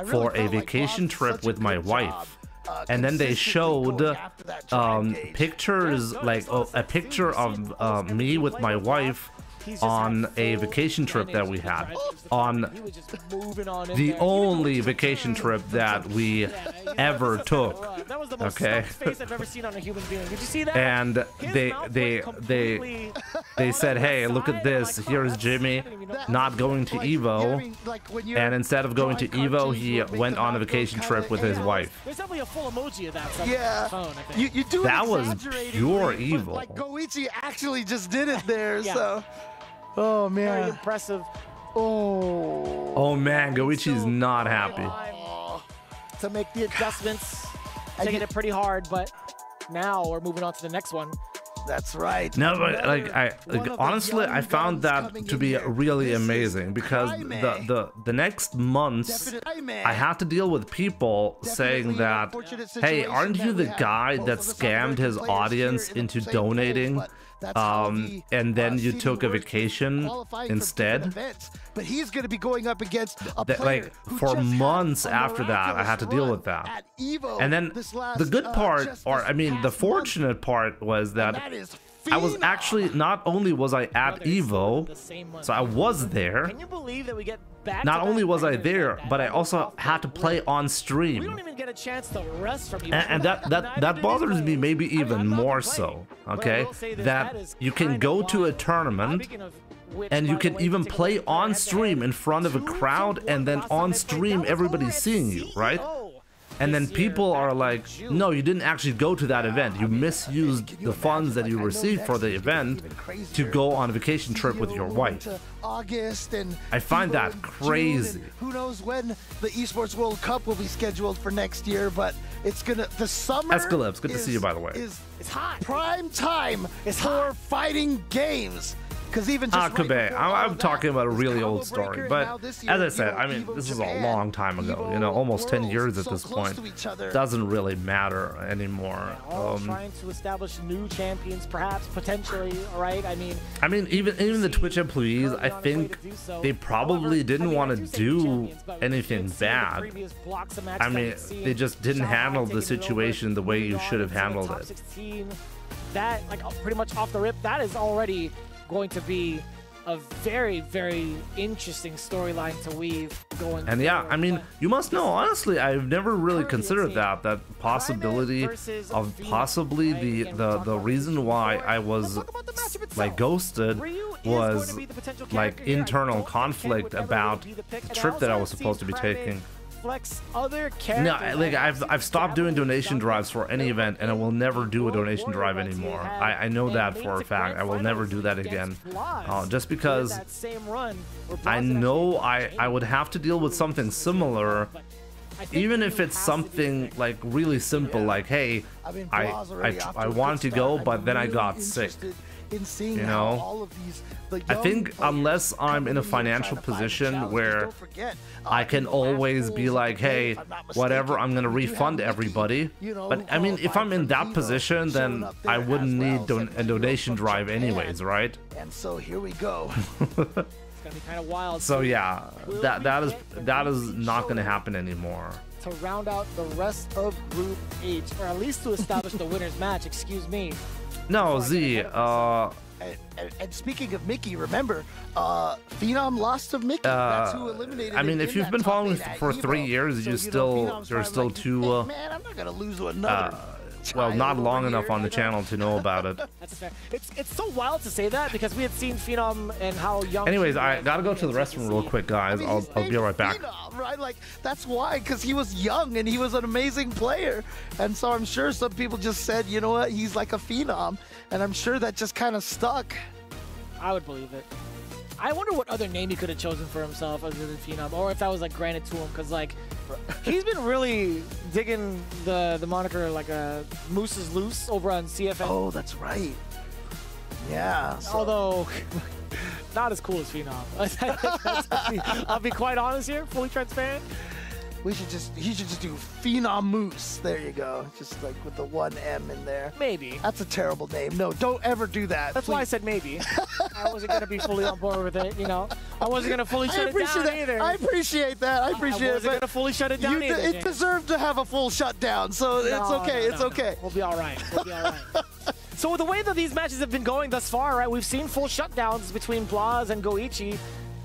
for a vacation trip with my wife. And then they showed pictures, like a picture of me with my wife on a vacation trip that we had, on the only vacation trip that we ever took. Okay. And they said, hey, look at this, here's Jimmy not going to Evo, and instead of going to Evo, he went on a vacation trip with his wife. There's definitely a full emoji of that. Yeah, phone, I think. You do that was pure evil. Like Goichi actually just did it there. Yeah. So, oh man, very impressive. Oh man, Goichi's not happy. To make the adjustments, taking it pretty hard, but now we're moving on to the next one. That's right. No, but honestly, I found that to be really amazing, because the next months I had to deal with people saying that, hey, aren't you the guy that scammed his audience into donating? And then you took a vacation instead. But he's going to be going up against a player like for months after that, I had to deal with that. And then the good part, or I mean, the fortunate part was that I was actually, not only was I at Evo, so I was there. Can you believe that we get back? Not only was I there, but I also had to play on stream. We don't even get a chance to rest from And that bothers me maybe even more so, okay? That you can go to a tournament and you can even play on stream in front of a crowd, and then on stream everybody's seeing you, right? And then people are like, no, you didn't actually go to that event. You misused the funds that you received for the event to go on a vacation trip with your wife. I find that crazy. Who knows when the Esports World Cup will be scheduled for next year, but it's gonna, the summer Escalibs, good to see you, by the way. It's hot. Prime time for fighting games. Because even just Kobe, I'm talking about a really old story, but as I said, I mean, this is a long time ago, you know, almost 10 years at this point. Doesn't really matter anymore. Trying to establish new champions, perhaps, potentially, right? I mean, even the Twitch employees, I think they probably didn't want to do anything bad. I mean, they just didn't handle the situation the way you should have handled it. That, like, pretty much off the rip, that is already going to be a very, very interesting storyline to weave going And yeah, forward. I mean, you must know, honestly, I've never really considered that possibility of possibly the reason why I was like ghosted was like internal conflict about the trip that I was supposed to be taking. Other No, like I've stopped doing donation drives for any event, and I will never do a donation drive anymore. I know that for a fact. I will never do that again, just because I know I would have to deal with something similar, even if it's something like really simple, like, hey, I wanted to go, but then I got sick. You know, I think unless I'm in a financial position where I can always be like, hey, whatever, I'm gonna refund everybody. But I mean, if I'm in that position, then I wouldn't need a donation drive anyways, right? And so here we go. It's gonna be kind of wild. So yeah, that is not gonna happen anymore. To round out the rest of Group H, or at least to establish the winner's match, excuse me. No, Z, and speaking of Mickey, remember, Phenom lost to Mickey. That's who eliminated I mean, him if you've been following me for 3 years, you're still too man, I'm not gonna lose to another. Well, not long enough on the channel to know about it. That's fair. It's so wild to say that because we had seen Phenom and how young. Anyways, I gotta go to the restroom real quick, guys. I'll be right back. Phenom, right? Like, that's why, because he was young and he was an amazing player. And so I'm sure some people just said, you know what, he's like a phenom. And I'm sure that just kind of stuck. I would believe it. I wonder what other name he could have chosen for himself other than Phenom, or if that was like granted to him, because like he's been really digging the moniker like Moose is Loose over on CFM. Oh, that's right. Yeah. So. Although not as cool as Phenom. I'll be quite honest here, fully transparent. He should just do Phenom Moose. There you go. Just like with the 1 M in there. Maybe. That's a terrible name. No, don't ever do that. That's why I said maybe. I wasn't going to be fully on board with it, you know. I wasn't going to fully shut it down either. I appreciate that. I wasn't going to fully shut it down either. It deserved to have a full shutdown, so it's okay. It's okay. We'll be all right. We'll be all right. So with the way that these matches have been going thus far, right, we've seen full shutdowns between Blaz and Goichi.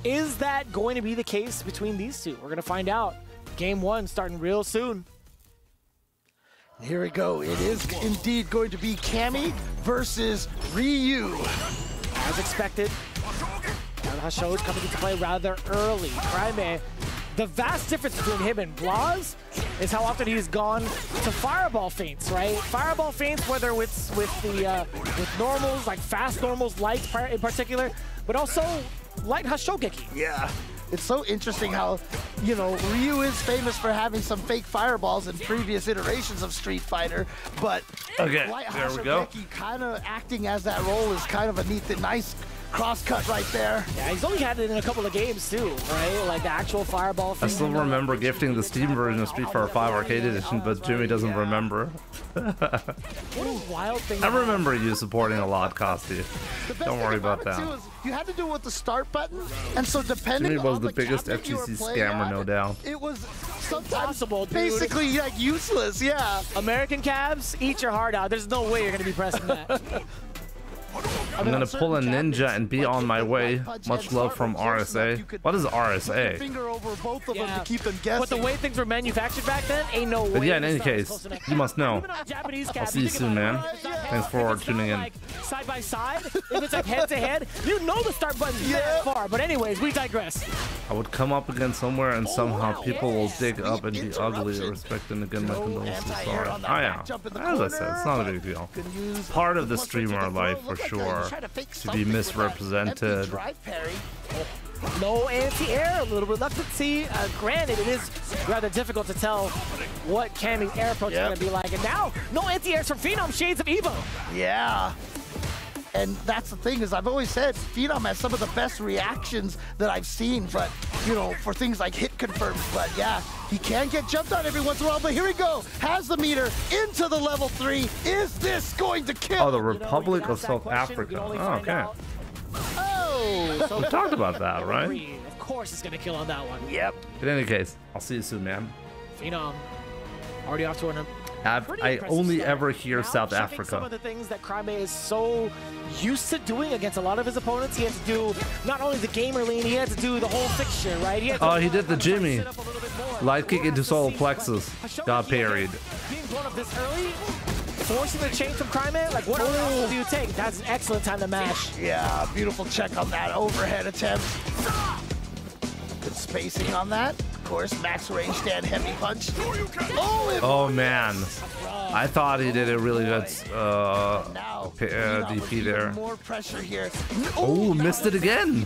Is that going to be the case between these two? We're going to find out. Game 1 starting real soon. Here we go. It is indeed going to be Cammy versus Ryu. As expected, Hasho is coming into play rather early. Crime, the vast difference between him and Blaz is how often he's gone to fireball feints, right? Fireball feints, whether it's with normals, like fast normals, light in particular, but also light Hashogeki. Yeah. It's so interesting how, you know, Ryu is famous for having some fake fireballs in previous iterations of Street Fighter, but light Hashogeki kind of acting as that role is kind of a nice cross-cut right there. Yeah, he's only had it in a couple of games too, right? Like the actual fireball thing. I still remember gifting the Steam version of Street Fighter 5 Arcade Edition, but Jimmy doesn't remember. What a wild thing. I remember you supporting a lot, Costi. Don't worry about that. You had to do it with the start button, and so depending Jimmy was on the biggest FGC scammer, no doubt. It was sometimes dude. basically like useless, yeah. American cabs, eat your heart out. There's no way you're going to be pressing that. I'm gonna pull a ninja and be on my way. Much love from RSA. What is RSA? Finger over both of them to keep them guessing. But the way things were manufactured back then, ain't no way. But yeah, in any case, you must know. I'll see you soon, man. Thanks for tuning in. Side by side, if it's like head to head, you know the start button's that far. But anyways, we digress. I would come up again somewhere and somehow people will dig up and be ugly. Respect and again, my condolences. Sorry. Oh yeah, as I said, it's not a big deal. Part of the streamer life for sure, to be misrepresented. No anti-air, a little reluctancy. Granted, it is rather difficult to tell what Cammy's air approach is going to be like. And now, no anti-airs from Phenom, Shades of Evo. Yeah. And that's the thing, is I've always said Phenom has some of the best reactions that I've seen, but, you know, for things like hit confirms. But yeah, he can get jumped on every once in a while. But here we go. Has the meter into the level 3. Is this going to kill? Oh, the Republic of South Africa. Oh, okay. Oh, so we talked about that, right? Of course it's going to kill on that one. Yep. In any case, I'll see you soon, man. Phenom, already off to an I only ever hear now, South Some Africa. of the things that Crime is so used to doing against a lot of his opponents, he had to do not only the gamer lean, he had to do the whole fixture, right? He did the Jimmy. Light kick into solar plexus. Got parried. Being blown up this early, forcing the change from Crime, like what else do you take? That's an excellent time to mash. Yeah, beautiful check on that overhead attempt. Good spacing on that. Of course, max range stand heavy punch. Oh man, I thought he did a really good DP there. More pressure here. Oh, missed it again.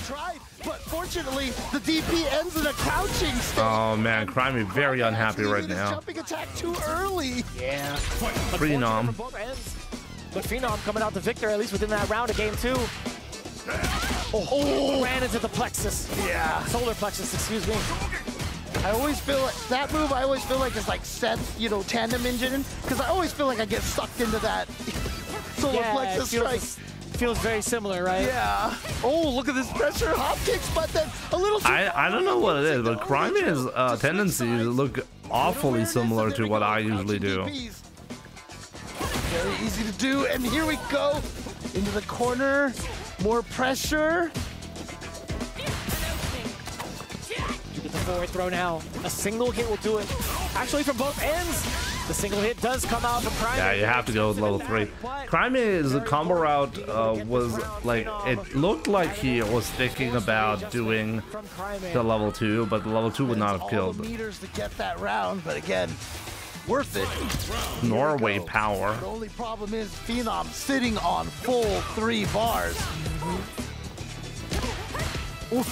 But fortunately, the DP ends in a crouching state. Oh man, Crimey very unhappy right now. Jumping attack too early. Yeah. Phenom. But Phenom coming out the victor, at least within that round of game 2. Oh, ran into the plexus. Yeah. Solar plexus, excuse me. I always feel like that move, I always feel like it's like Seth's, you know, tandem engine, because I always feel like I get sucked into that solar plexus strike. Feels very similar, right? Yeah. Oh, look at this pressure hop kicks, but then a little too I don't know what it is, but Crimey's tendencies look awfully similar to what I usually do. Very easy to do, and here we go into the corner. More pressure. You get the forward throw now. A single hit will do it. Actually, from both ends, the single hit does come out from Crime. Yeah, you have to go with level 3. Crime's combo route was like, it looked like he was thinking about doing the level 2, but the level 2 would not have killed. Meters to get that round, but again, worth it. Norway power. The only problem is Phenom sitting on full 3 bars. You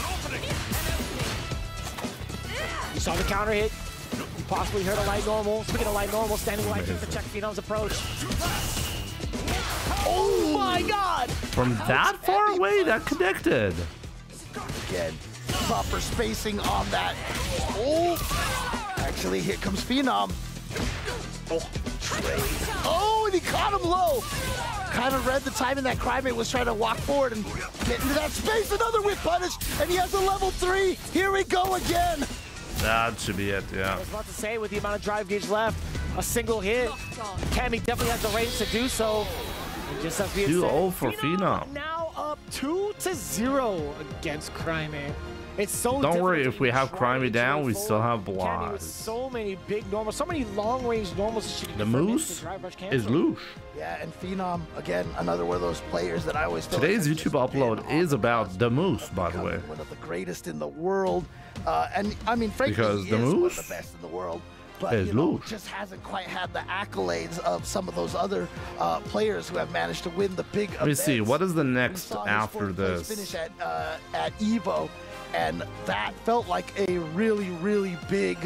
saw the counter hit. You possibly heard a light normal. Speaking of light normal, standing light kick to check Phenom's approach. Oh my god! From that far away, that connected. Again, proper spacing on that. Oh! Actually, here comes Phenom. Oh, trade. Oh, and he caught him low. Kind of read the timing that Crymate was trying to walk forward and get into that space. Another whip punish, and he has a level 3. Here we go again. That should be it, yeah. I was about to say, with the amount of drive gauge left, a single hit, Cammy definitely has the range to do so. Just as we 2-0 for Phenom. Now up 2-0 against Crymate. It's so Don't worry, if we have Crymate down, we still have Blaz. So many big normals, so many long range normals. The Moose is loose. Yeah, and Phenom, again, another one of those players that I always feel Today's YouTube upload is about the Moose, by the way. One of the greatest in the world. And I mean, frankly, because he the is Moose one of the best in the world. But is you know, loose. just hasn't quite had the accolades of some of those other players who have managed to win the big events. Let me see, what is the next after His this? finish at Evo, and that felt like a really, really big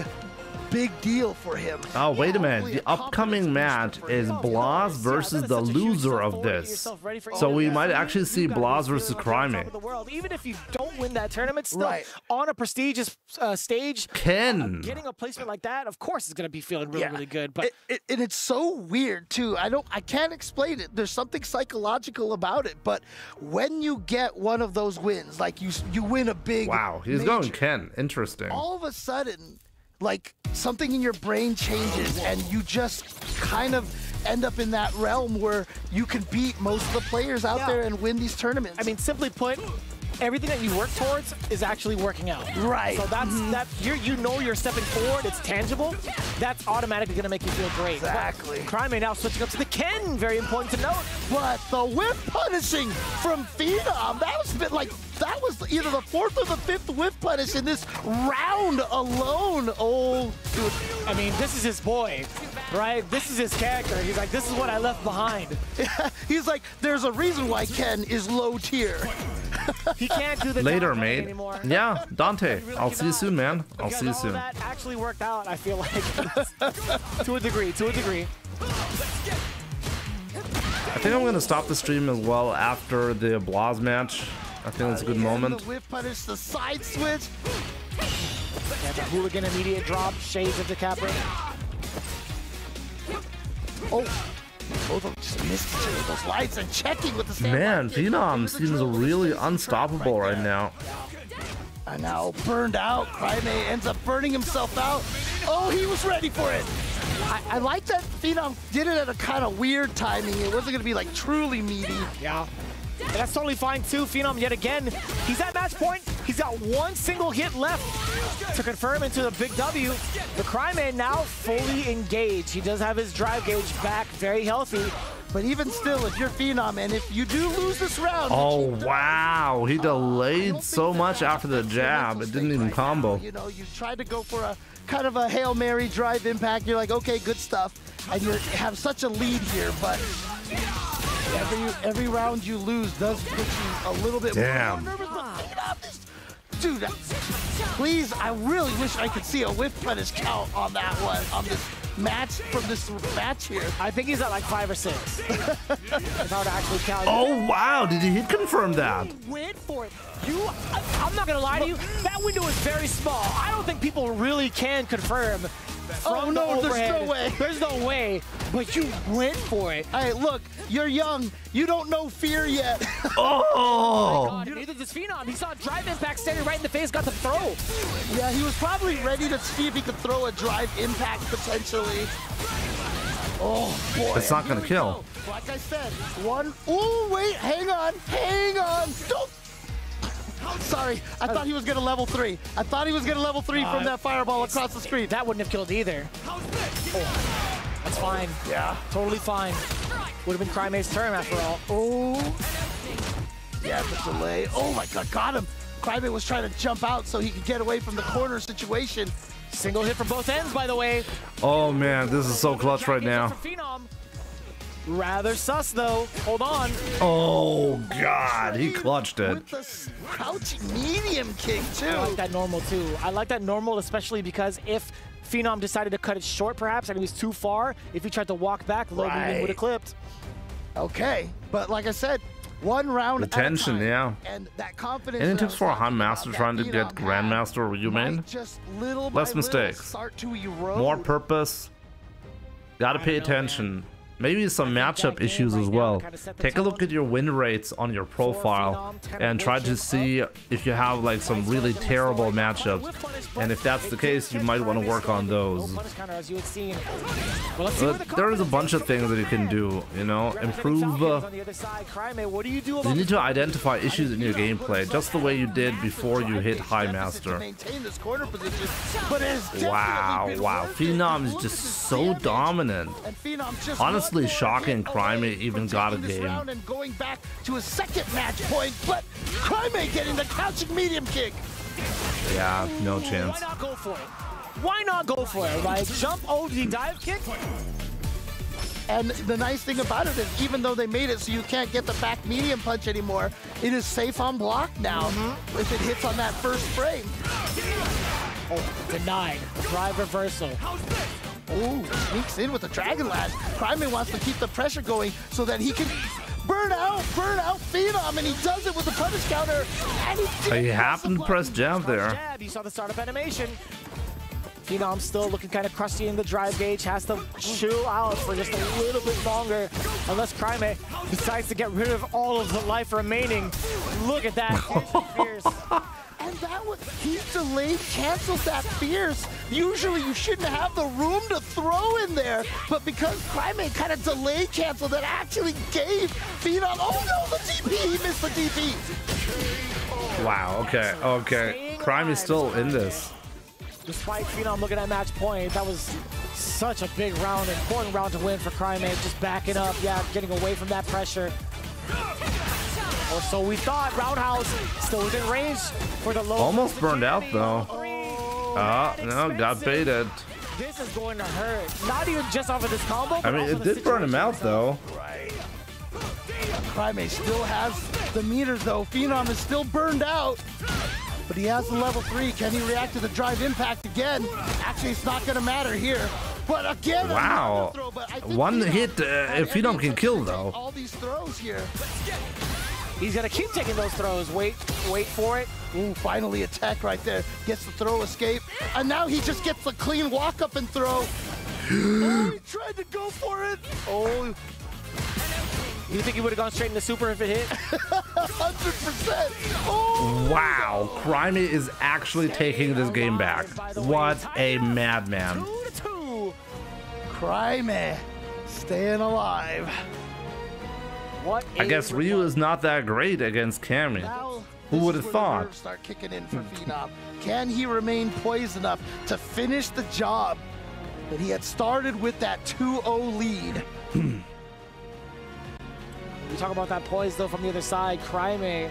deal for him. Oh, wait a minute. The upcoming match is Blaz versus the loser of this. So we might actually see Blaz versus Crymate. Even if you don't win that tournament, still on a prestigious stage, Ken. Getting a placement like that, of course, is going to be feeling really, really good. But and it's so weird too. I can't explain it. There's something psychological about it. But when you get one of those wins, like you win a big Wow, he's major, going Ken. Interesting. all of a sudden, like something in your brain changes and you just kind of end up in that realm where you can beat most of the players out there and win these tournaments. I mean, simply put, everything that you work towards is actually working out. Right. So that's you know you're stepping forward. It's tangible. That's automatically going to make you feel great. Exactly. Crymate now switching up to the Ken. Very important to note. But the whip punishing from Phenom, that was either the 4th or the 5th whip punish in this round alone. Oh, dude. I mean, this is his boy, right? This is his character. He's like, this is what I left behind. He's like, there's a reason why Ken is low tier. He can't do the Later, down mate. anymore. Yeah, Dante. I'll see you soon, man. I'll see you soon. That actually worked out, I feel like. To a degree. I think I'm going to stop the stream as well after the Blaz match. I think it's a good moment. The whip punish, the side switch. Yeah, the hooligan immediate drop, shades of the Capra. Oh, both of them just missed each other. Those lights and checking with the stand. Man, Phenom seems really unstoppable right now. And now burned out. Crymate ends up burning himself out. Oh, he was ready for it. I like that Phenom did it at a kind of weird timing. It wasn't going to be like truly meaty. Yeah. And that's totally fine too. Phenom yet again. He's at match point. He's got one single hit left to confirm into the big W. The Crymate now fully engaged. He does have his drive gauge back, very healthy. But even still, if you're Phenom, and if you do lose this round... Oh, wow. He delayed so much after the jab. It didn't even combo. You know, you tried to go for a kind of a Hail Mary drive impact. You're like, okay, good stuff. And you have such a lead here, but every round you lose does put you a little bit more nervous. Dude, please, I really wish I could see a whiff punish count on that one, on this match, from this match here. I think he's at like 5 or 6. If I were to actually count. Oh, wow. Did he confirm that? Went for it. I'm not going to lie to you. That window is very small. I don't think people really can confirm. Oh, no, there's no way. There's no way. But you went for it. Hey, look, you're young. You don't know fear yet. Oh! My God, neither does Phenom. He saw a drive impact standing right in the face, got the throw. Yeah, he was probably ready to see if he could throw a drive impact potentially. Oh, boy. It's not going to kill. Like I said, one. Oh, wait, hang on. Don't. Sorry, I thought he was going to level 3. I thought he was going to level 3 from that fireball across the screen. That wouldn't have killed either. Oh, that's fine. Yeah. Totally fine. Would have been Crymate's turn after all. Oh. Yeah, the delay. Oh my God, got him. Crymate was trying to jump out so he could get away from the corner situation. Single hit from both ends, by the way. Oh, man, this is so clutch right now. Rather sus, though. Hold on. Oh, God. He clutched it. With the crouching medium kick, too. I like that normal, too. I like that normal, especially because if Phenom decided to cut it short, perhaps, and he was too far, if he tried to walk back, low medium would have clipped. Okay, but like I said, one round the tension, at a time, yeah. and that confidence. Any tips for a high master trying to get Grandmaster or Yumain? Less mistakes. More purpose. Gotta pay attention. Maybe some matchup issues as well. Take a look at your win rates on your profile and try to see if you have like some really terrible matchups. And if that's the case, you might want to work on those. But there's a bunch of things that you can do, you know, improve. You need to identify issues in your gameplay, just the way you did before you hit High Master. Wow, Phenom is just so dominant. Honestly, shocking Crimey even got a game. And going back to a second match point, but Crimey getting the crouching medium kick. Yeah, no chance. Why not go for it? Why not go for it, right? Jump OD dive kick. And the nice thing about it is, even though they made it so you can't get the back medium punch anymore, it is safe on block now if it hits on that first frame. Oh, denied. Drive reversal. Ooh, sneaks in with the Dragon Lash. Crimey wants to keep the pressure going so that he can burn out Phenom, and he does it with the punish counter. And he happened to press jab there. You saw the startup animation. Phenom still looking kind of crusty in the drive gauge, has to chill out for just a little bit longer, unless Crimey decides to get rid of all of the life remaining. Look at that. Fierce. And that was, he delayed canceled that Fierce. Usually you shouldn't have the room to throw in there, but because Crimey kind of delayed canceled, that actually gave Phenom, oh no, the DP, he missed the DP. Wow, okay. Crimey's still in this. Despite Phenom looking at match point, that was such a big round, important round to win for Crimey, just backing up, getting away from that pressure. Or so we thought. Roundhouse still within range for the low. Almost burned out though. No, got baited. This is going to hurt. Not even just off of this combo. I mean, it did burn him out though. Right. Crimey still has the meters though. Phenom is still burned out. But he has the level 3. Can he react to the drive impact again? Actually, it's not going to matter here. But again, wow. One hit, if Phenom can kill though. All these throws here. He's going to keep taking those throws. Wait for it. Ooh, finally a tech right there. Gets the throw escape. And now he just gets the clean walk up and throw. Oh, he tried to go for it. Oh. You think he would have gone straight into super if it hit? 100%. Oh, wow, Crimey is actually taking this game back. What a madman. 2-2. Crimey staying alive. I guess Ryu is not that great against Cammy. Who would have thought? Start kicking in for Phenom. Can he remain poised enough to finish the job that he had started with that 2-0 lead? We talk about that poise though from the other side. Crimey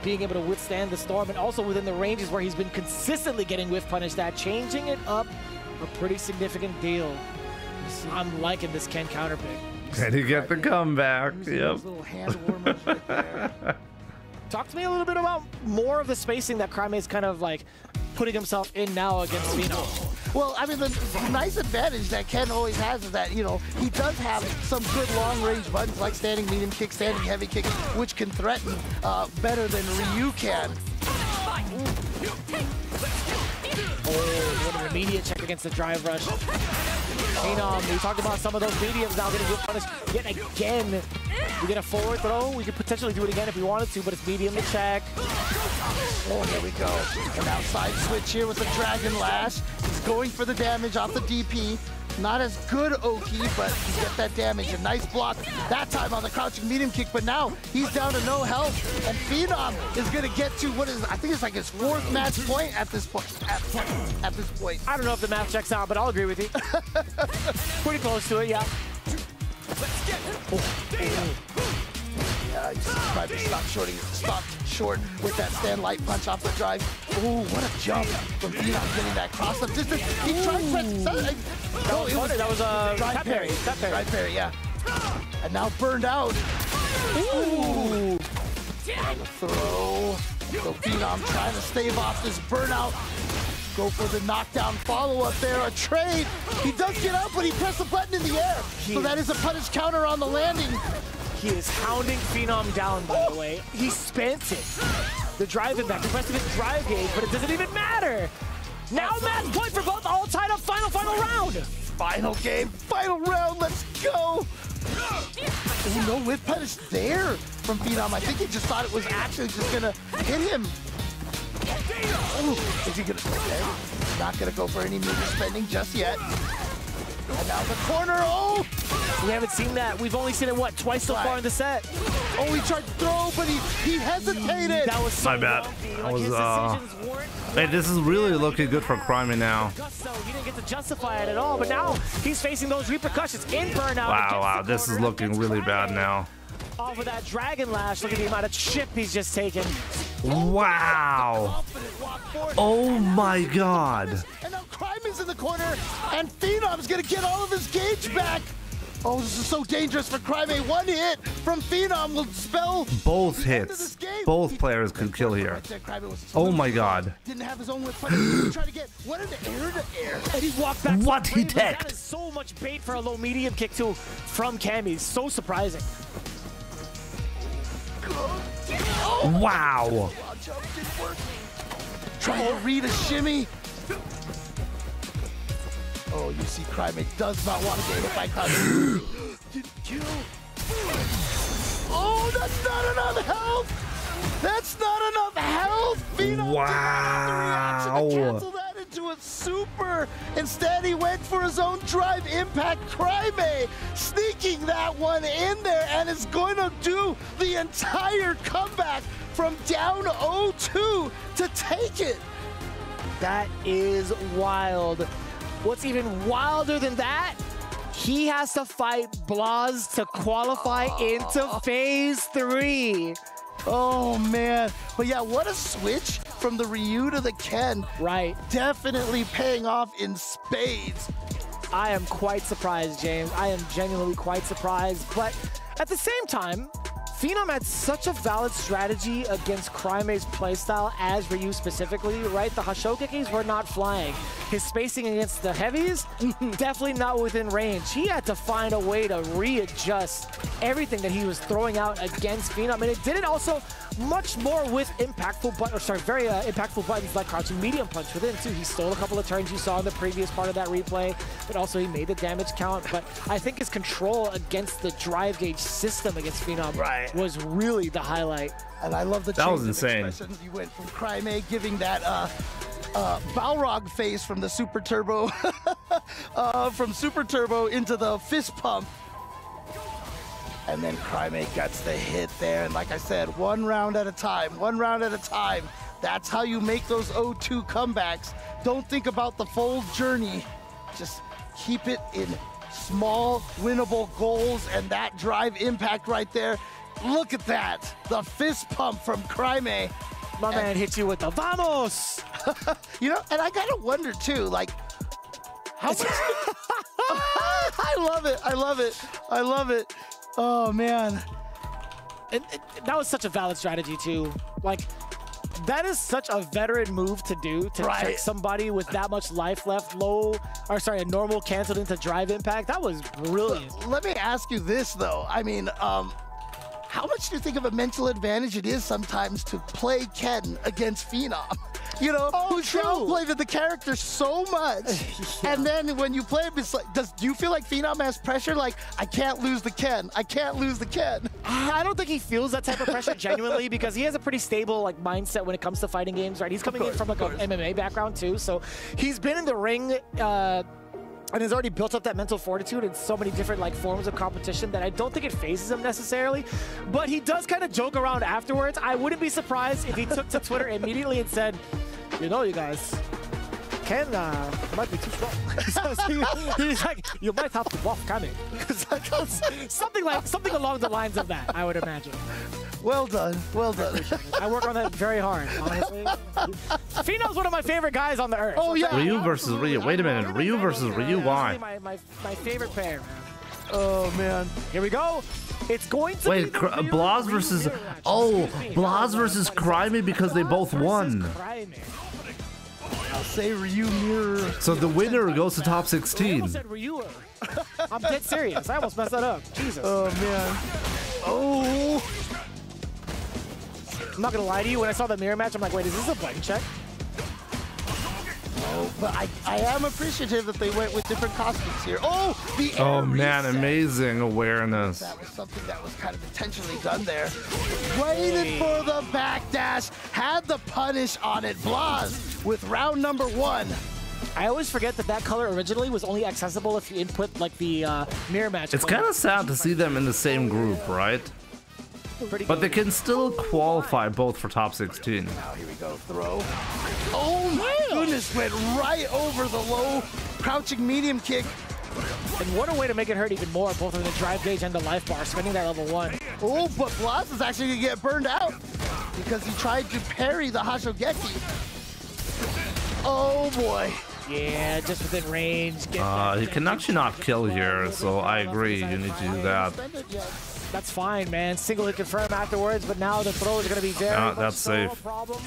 being able to withstand the storm and also within the ranges where he's been consistently getting whiff punished at, changing it up a pretty significant deal. I'm liking this Ken counter pick. Can he get the comeback? Yep. Talk to me a little bit about more of the spacing that Crimey is kind of like putting himself in now against Phenom. Well, I mean, the nice advantage that Ken always has is that, you know, he does have some good long-range buttons like standing medium kick, standing heavy kick, which can threaten better than Ryu can. Oh, what an immediate check against the drive rush. Phenom, we talked about some of those mediums now getting punished yet again. We get a forward throw. We could potentially do it again if we wanted to, but it's medium to check. Oh, here we go. An outside switch here with the Dragon Lash. He's going for the damage off the DP. Not as good Oki, but you get that damage. A nice block that time on the crouching medium kick, but now he's down to no health. And Phenom is going to get to what is, I think it's like his 4th match point at this point. At this point. I don't know if the math checks out, but I'll agree with you. Pretty close to it, yeah. He's trying to stop short with that stand light punch off the drive. Oh, what a jump from Phenom getting that cross up. He tried pressing. No, that was a drive parry. Drive parry, yeah. And now burned out. Ooh! And a throw. So Phenom trying to stave off this burnout. Go for the knockdown follow-up there. A trade. He does get up, but he pressed the button in the air. So that is a punish counter on the landing. He is hounding Phenom down, by the way. He spent it. The drive impact, the rest of his drive gauge, but it doesn't even matter. Now match point for both, all tied up, final round. Final game, final round, let's go. Oh, no whip punish there from Phenom. I think he just thought it was actually just gonna hit him. Oh, is he gonna, okay. Not gonna go for any meter spending just yet. And now the corner, oh! We haven't seen that. We've only seen it, what, twice so far in the set? Oh, he tried to throw, but he hesitated. That was so my bad. That was, hey, this is really looking good for Crimey now. He didn't get to justify it at all, but now he's facing those repercussions in burnout. Wow, this is looking really bad now. Off of that Dragon Lash, look at the amount of chip he's just taken. Wow. Oh my God. And now Crimey's in the corner, and Phenom's gonna get all of his gauge back. Oh, this is so dangerous for Crimey. One hit from Phenom will spell both hits. Both players could kill here. Oh my God. Didn't have his own whip punch. Try to get one in the air to air. And he walked back. What he teched. That is so much bait for a low medium kick too from Cammy. So surprising. Wow. Trying to read a shimmy. Oh, you see Crimey does not want to get hit by Crimey. Didn't kill. Oh, that's not enough health. That's not enough health. Phenom wow. to cancel that into a super. Instead, he went for his own drive impact. Crimey sneaking that one in there and is going to do the entire comeback from down 0-2 to take it. That is wild. What's even wilder than that, he has to fight Blas to qualify into Phase 3. Oh, man. But yeah, what a switch from the Ryu to the Ken. Right. Definitely paying off in spades. I am quite surprised, James. I am genuinely quite surprised. But at the same time, Phenom had such a valid strategy against Crimey's playstyle as Ryu specifically, right? The Hashokikis were not flying. His spacing against the heavies, definitely not within range. He had to find a way to readjust everything that he was throwing out against Phenom. And it did it also much more with impactful very impactful buttons like crouching medium punch within too. He stole a couple of turns you saw in the previous part of that replay, but also he made the damage count. But I think his control against the drive gauge system against Phenom was really the highlight. And I love the that was insane. You went from Crimey giving that Balrog face from the Super Turbo from Super Turbo into the fist pump. And then Crimey gets the hit there. And like I said, one round at a time, one round at a time. That's how you make those 0-2 comebacks. Don't think about the full journey. Just keep it in small, winnable goals. And that drive impact right there. Look at that. The fist pump from Crimey. My man hits you with the vamos. You know, and I gotta wonder too, like, how much... I love it. I love it. I love it. Oh, man. And that was such a valid strategy, too. Like, that is such a veteran move to do, to check somebody with that much life left, a normal canceled into drive impact. That was brilliant. Let me ask you this, though. I mean, how much do you think of a mental advantage it is sometimes to play Ken against Phenom? You know, who's downplayed the character so much. And then when you play him, it's like, do you feel like Phenom has pressure? Like, I can't lose the Ken. I can't lose the Ken. I don't think he feels that type of pressure genuinely, because he has a pretty stable mindset when it comes to fighting games, right? He's coming in from an MMA background too, so he's been in the ring and has already built up that mental fortitude in so many different forms of competition that I don't think it phases him necessarily. But he does kind of joke around afterwards. I wouldn't be surprised if he took to Twitter immediately and said, you know, you guys, Ken might be too strong. He's like, you might have to buff Kami. something along the lines of that, I would imagine. Well done. Well done. I work on that very hard, honestly. Phenom's one of my favorite guys on the earth. Oh, yeah. Ryu versus Ryu. Wait a minute. Ryu versus Ryu. Why? My favorite pair, man. Oh, man. Here we go. It's going to wait, Blaz versus... Oh, Blaz versus Cryme because they both won. I'll say Ryu mirror. So the winner goes to top 16. I'm dead serious. I almost messed that up. Jesus. Oh, man. Oh. I'm not going to lie to you. When I saw the mirror match, I'm like, wait, is this a button check? Oh, but I am appreciative that they went with different costumes here. Oh, the air Oh, man, reset. amazing awareness. That was something that was kind of intentionally done there. Waited for the backdash, had the punish on it. Blaz with round number 1. I always forget that that color originally was only accessible if you input like the mirror match. It's kind of sad to see them in the same group, right? But they can still qualify both for top 16. Now here we go, throw. Oh my goodness, went right over the low crouching medium kick. And what a way to make it hurt even more, both on the drive gauge and the life bar, spending that level 1. Oh, but Blaz is actually gonna get burned out because he tried to parry the Hashogeki. Oh boy. Yeah, just within range. He can actually not kill here, so I agree, you need to do that. That's fine, man. Single hit confirm afterwards, but now the throw is going to be very much that's so safe. a problem.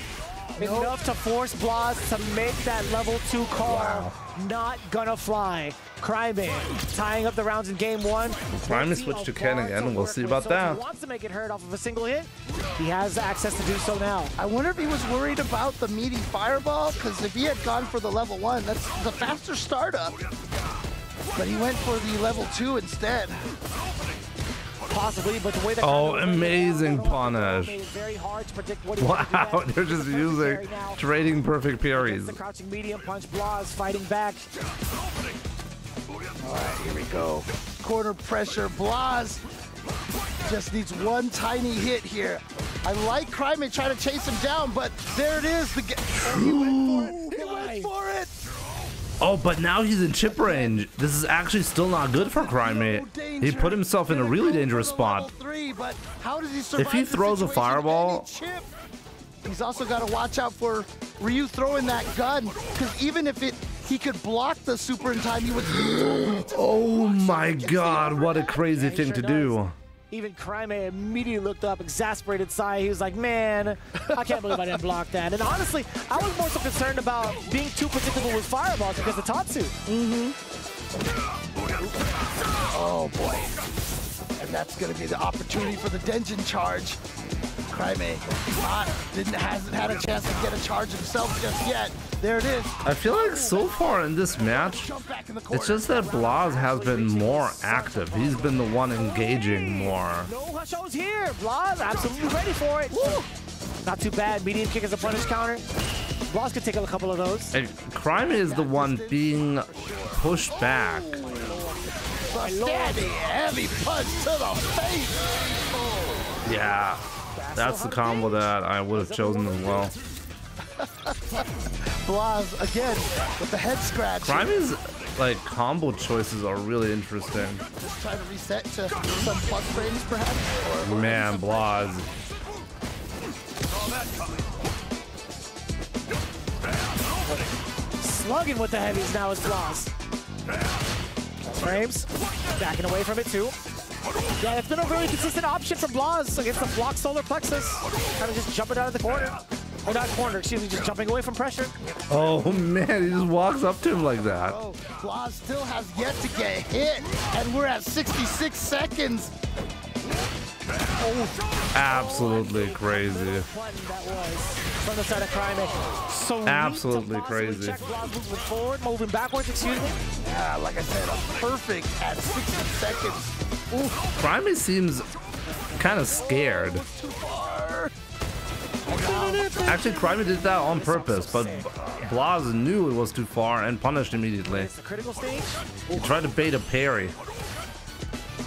Enough to force Blaz to make that level 2 call. Wow. Not gonna fly. Cryman tying up the rounds in game 1. Cryman switched to Ken again. We'll see about that. If he wants to make it hurt off of a single hit, he has access to do so now. I wonder if he was worried about the meaty fireball, because if he had gone for the level 1, that's the faster startup. But he went for the level 2 instead. Possibly, but the way that amazing punish. Very hard to predict what Wow, they're just using trading perfect parries. The crouching medium punch, Blaz fighting back. All right, here we go. Corner pressure, Blaz just needs one tiny hit here. I like Cryman trying to chase him down, but there it is. He went for it. He went for it. Oh, but now he's in chip range. This is actually still not good for Cryme. He put himself in a really dangerous spot. If he throws a fireball... He's also got to watch out for Ryu throwing that gun, because even if he could block the super in time, he would... Oh my god, what a crazy thing to do. Even Cryme immediately looked up, exasperated sigh. He was like, man, I can't believe I didn't block that. And honestly, I was more so concerned about being too predictable with fireballs because of Tatsu. Oh boy. And that's going to be the opportunity for the Denjin charge. Cryme hasn't had a chance to get a charge himself just yet. There it is. I feel like so far in this match, it's just that Blaz has been more active. He's been the one engaging more. No Husho's here. Blaz absolutely ready for it. Woo. Not too bad. Medium kick as a punish counter. Blaz could take a couple of those. And Cryme is the one being pushed back. Steady, heavy punch to the face. Yeah. That's the combo that I would have chosen as well. Blaz again with the head scratch. Cryme's like combo choices are really interesting. Just trying to reset to some plus frames perhaps. Or man, Blaz. Slugging with the heavies now is Blaz. Frames. Backing away from it too. Yeah, it's been a really consistent option for Blaz against the block solar plexus. Kind of just jumping out of the corner. Or not corner, excuse me, just jumping away from pressure. Oh man, he just walks up to him like that. Oh, Blaz still has yet to get hit, and we're at 66 seconds. Oh. Absolutely crazy. From the side of Cryme. So absolutely crazy. Check Blaz moving forward, moving backwards, excuse me. Yeah, like I said, a perfect at 60 seconds. Ooh. Cryme seems kind of scared. Actually, Cryme did that on purpose, but Blaz knew it was too far and punished immediately. He tried to bait a parry.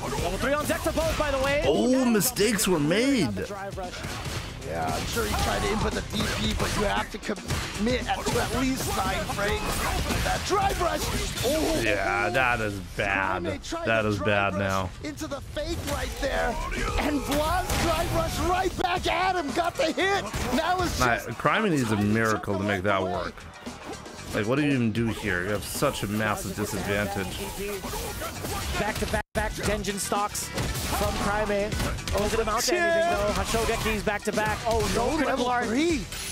Level 3 on deck for both, by the way. Oh, mistakes were made. Yeah, I'm sure he tried to input the DP, but you have to commit to at least 9 frames. That drive rush. Oh. Yeah, that is bad. That is bad now. Into the fake right there, and Blaz drive rush right back at him. Got the hit. Now it's Cryme needs a miracle to make that work. Like, what do you even do here? You have such a massive disadvantage. Back-to-back Denjin stocks from Cryme. Oh, didn't amount to anything though. Hashogeki's back-to-back. Oh, no critical art.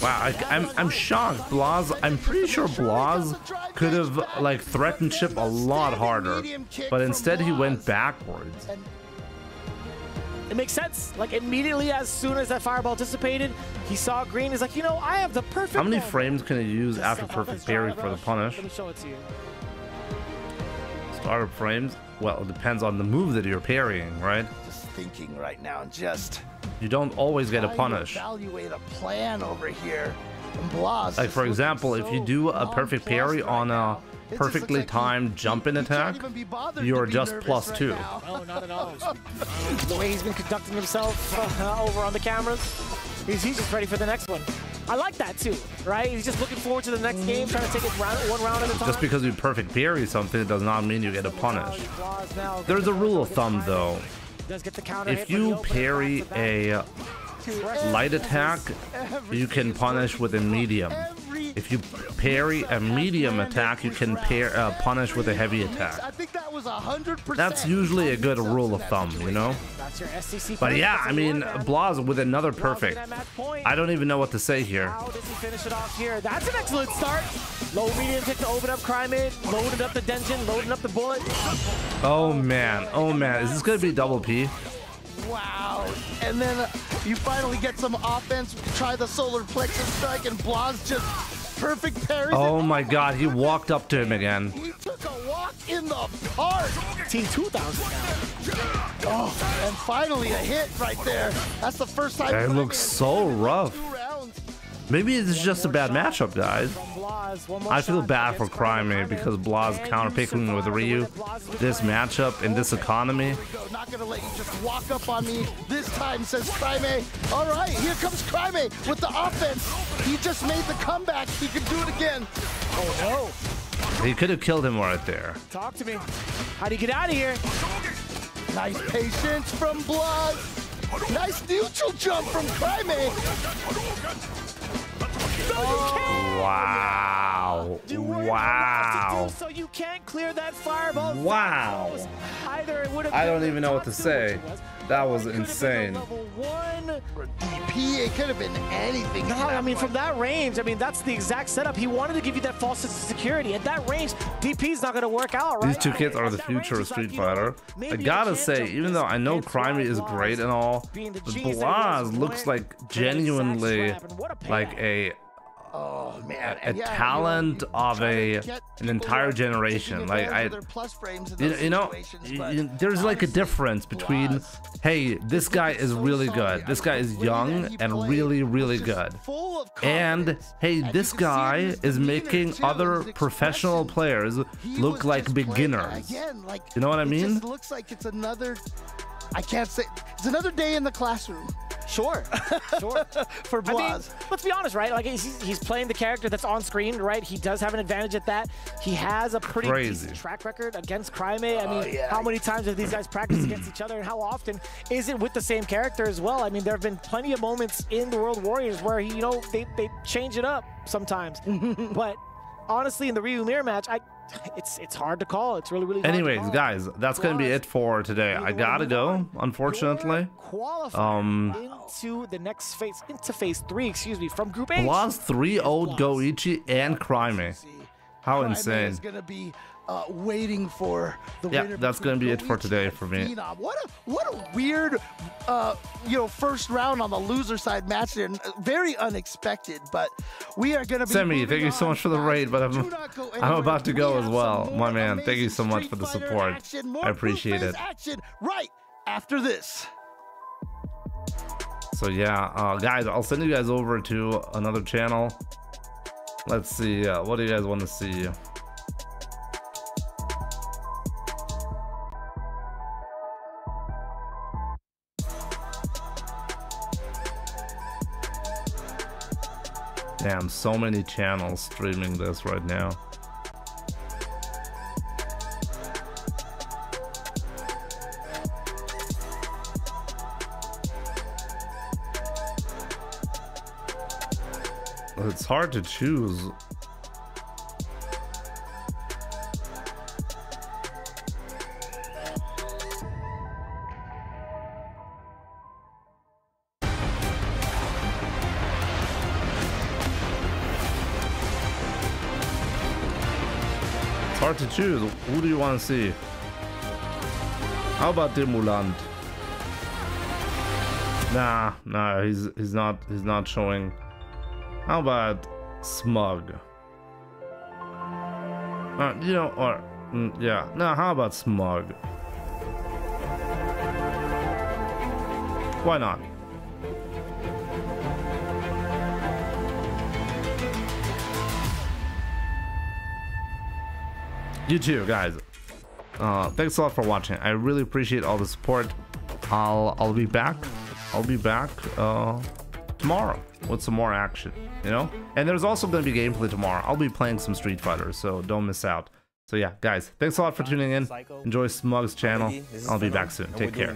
Wow, I'm shocked. Blaz, I'm pretty sure Blaz could have like threatened Chip a lot harder, but instead he went backwards. It makes sense. Like immediately as soon as that fireball dissipated, he saw green. He's like, you know, I have the perfect. How many frames can he use after perfect parry for the punish? Let me show it to you. Startup frames? Well, it depends on the move that you're parrying, right? Just thinking right now, just. You don't always get a punish. Evaluate a plan over here. And Blaz, like for example, if you do a perfect parry on a perfectly timed jump-in attack, you're just +2. No, not at all. The way he's been conducting himself over on the cameras, he's just ready for the next one. I like that too, right? He's just looking forward to the next game, trying to take it one round at a time. Just because you perfect parry something, it does not mean you get a punish. There's a rule of thumb though. If you parry a light attack, you can punish with a medium. If you parry a medium attack, you can punish with a heavy attack. I think that was 100%. That's usually a good rule of thumb, you know? But yeah, I mean, Blaz with another perfect. I don't even know what to say here. How does he finish it off here? That's an excellent start. Low medium pick to open up Cryme, loaded up the Denjin, loading up the bullet. Oh man, is this gonna be double P? Wow, and then you finally get some offense, try the solar plexus strike, and Blaz just perfect parries. Oh my god, he walked up to him again. He took a walk in the park. T2000 now. Oh, and finally a hit right there. That's the first time. It looks so rough. Maybe it's just a bad matchup, guys. I feel bad for Cryme because Blaz counterpicking with Ryu. This matchup in this economy. Not gonna let you just walk up on me this time, says Cryme. All right, here comes Cryme with the offense. He just made the comeback. He can do it again. Oh no! He could have killed him right there. Talk to me. How do you get out of here? Nice patience from Blaz. Nice neutral jump from Cryme. Wow. Wow. So you can't clear that fireball. Wow. I don't even know what to say. That was insane. DP, it could have been anything. No, I mean, from that range, I mean, that's the exact setup. He wanted to give you that false sense of security. At that range, DP's not going to work out, right? These two kids are the future of Street Fighter. I gotta say, even though I know Cryme is great and all, Blaz looks like genuinely like a talent of an entire generation. Like there's like a difference between, hey, this guy is really good, this guy is young and really, really good, and hey, this guy is making other professional players look like beginners. You know what I mean? It looks like it's another. I can't say. It's another day in the classroom. Sure. For Blaz. I mean, let's be honest, right? Like he's playing the character that's on screen, right? He does have an advantage at that. He has a pretty decent track record against Cryme. I mean, how many times have these guys practiced against each other, and how often is it with the same character as well? I mean, there have been plenty of moments in the World Warriors where they change it up sometimes. But honestly, in the Ryu mirror match, it's hard to call. It's really hard. Anyways, guys, that's gonna be it for today. I gotta go, unfortunately. Into the next phase, into phase 3, excuse me, from Group H. Blaz 3-0'd Goichi and Cryme. How insane! Is gonna be waiting for the winner. That's gonna be it for today for me. What a weird first round on the loser side match, and very unexpected. But we are gonna be. Semi, thank you so much for the raid, but I'm about to go as well, my man. Thank you so much for the support. I appreciate it. Right after this. So yeah, guys, I'll send you guys over to another channel. Let's see, what do you guys want to see? Damn, so many channels streaming this right now. It's hard to choose. Hard to choose. Who do you want to see? How about Demulant? Nah, he's not showing. How about Smug? You know, or yeah. No, how about Smug? Why not? You too, guys. Thanks a lot for watching. I really appreciate all the support. I'll be back. I'll be back tomorrow with some more action, you know? And there's also going to be gameplay tomorrow. I'll be playing some Street Fighter, so don't miss out. So yeah, guys, thanks a lot for tuning in. Enjoy Smug's channel. I'll be back soon. Take care.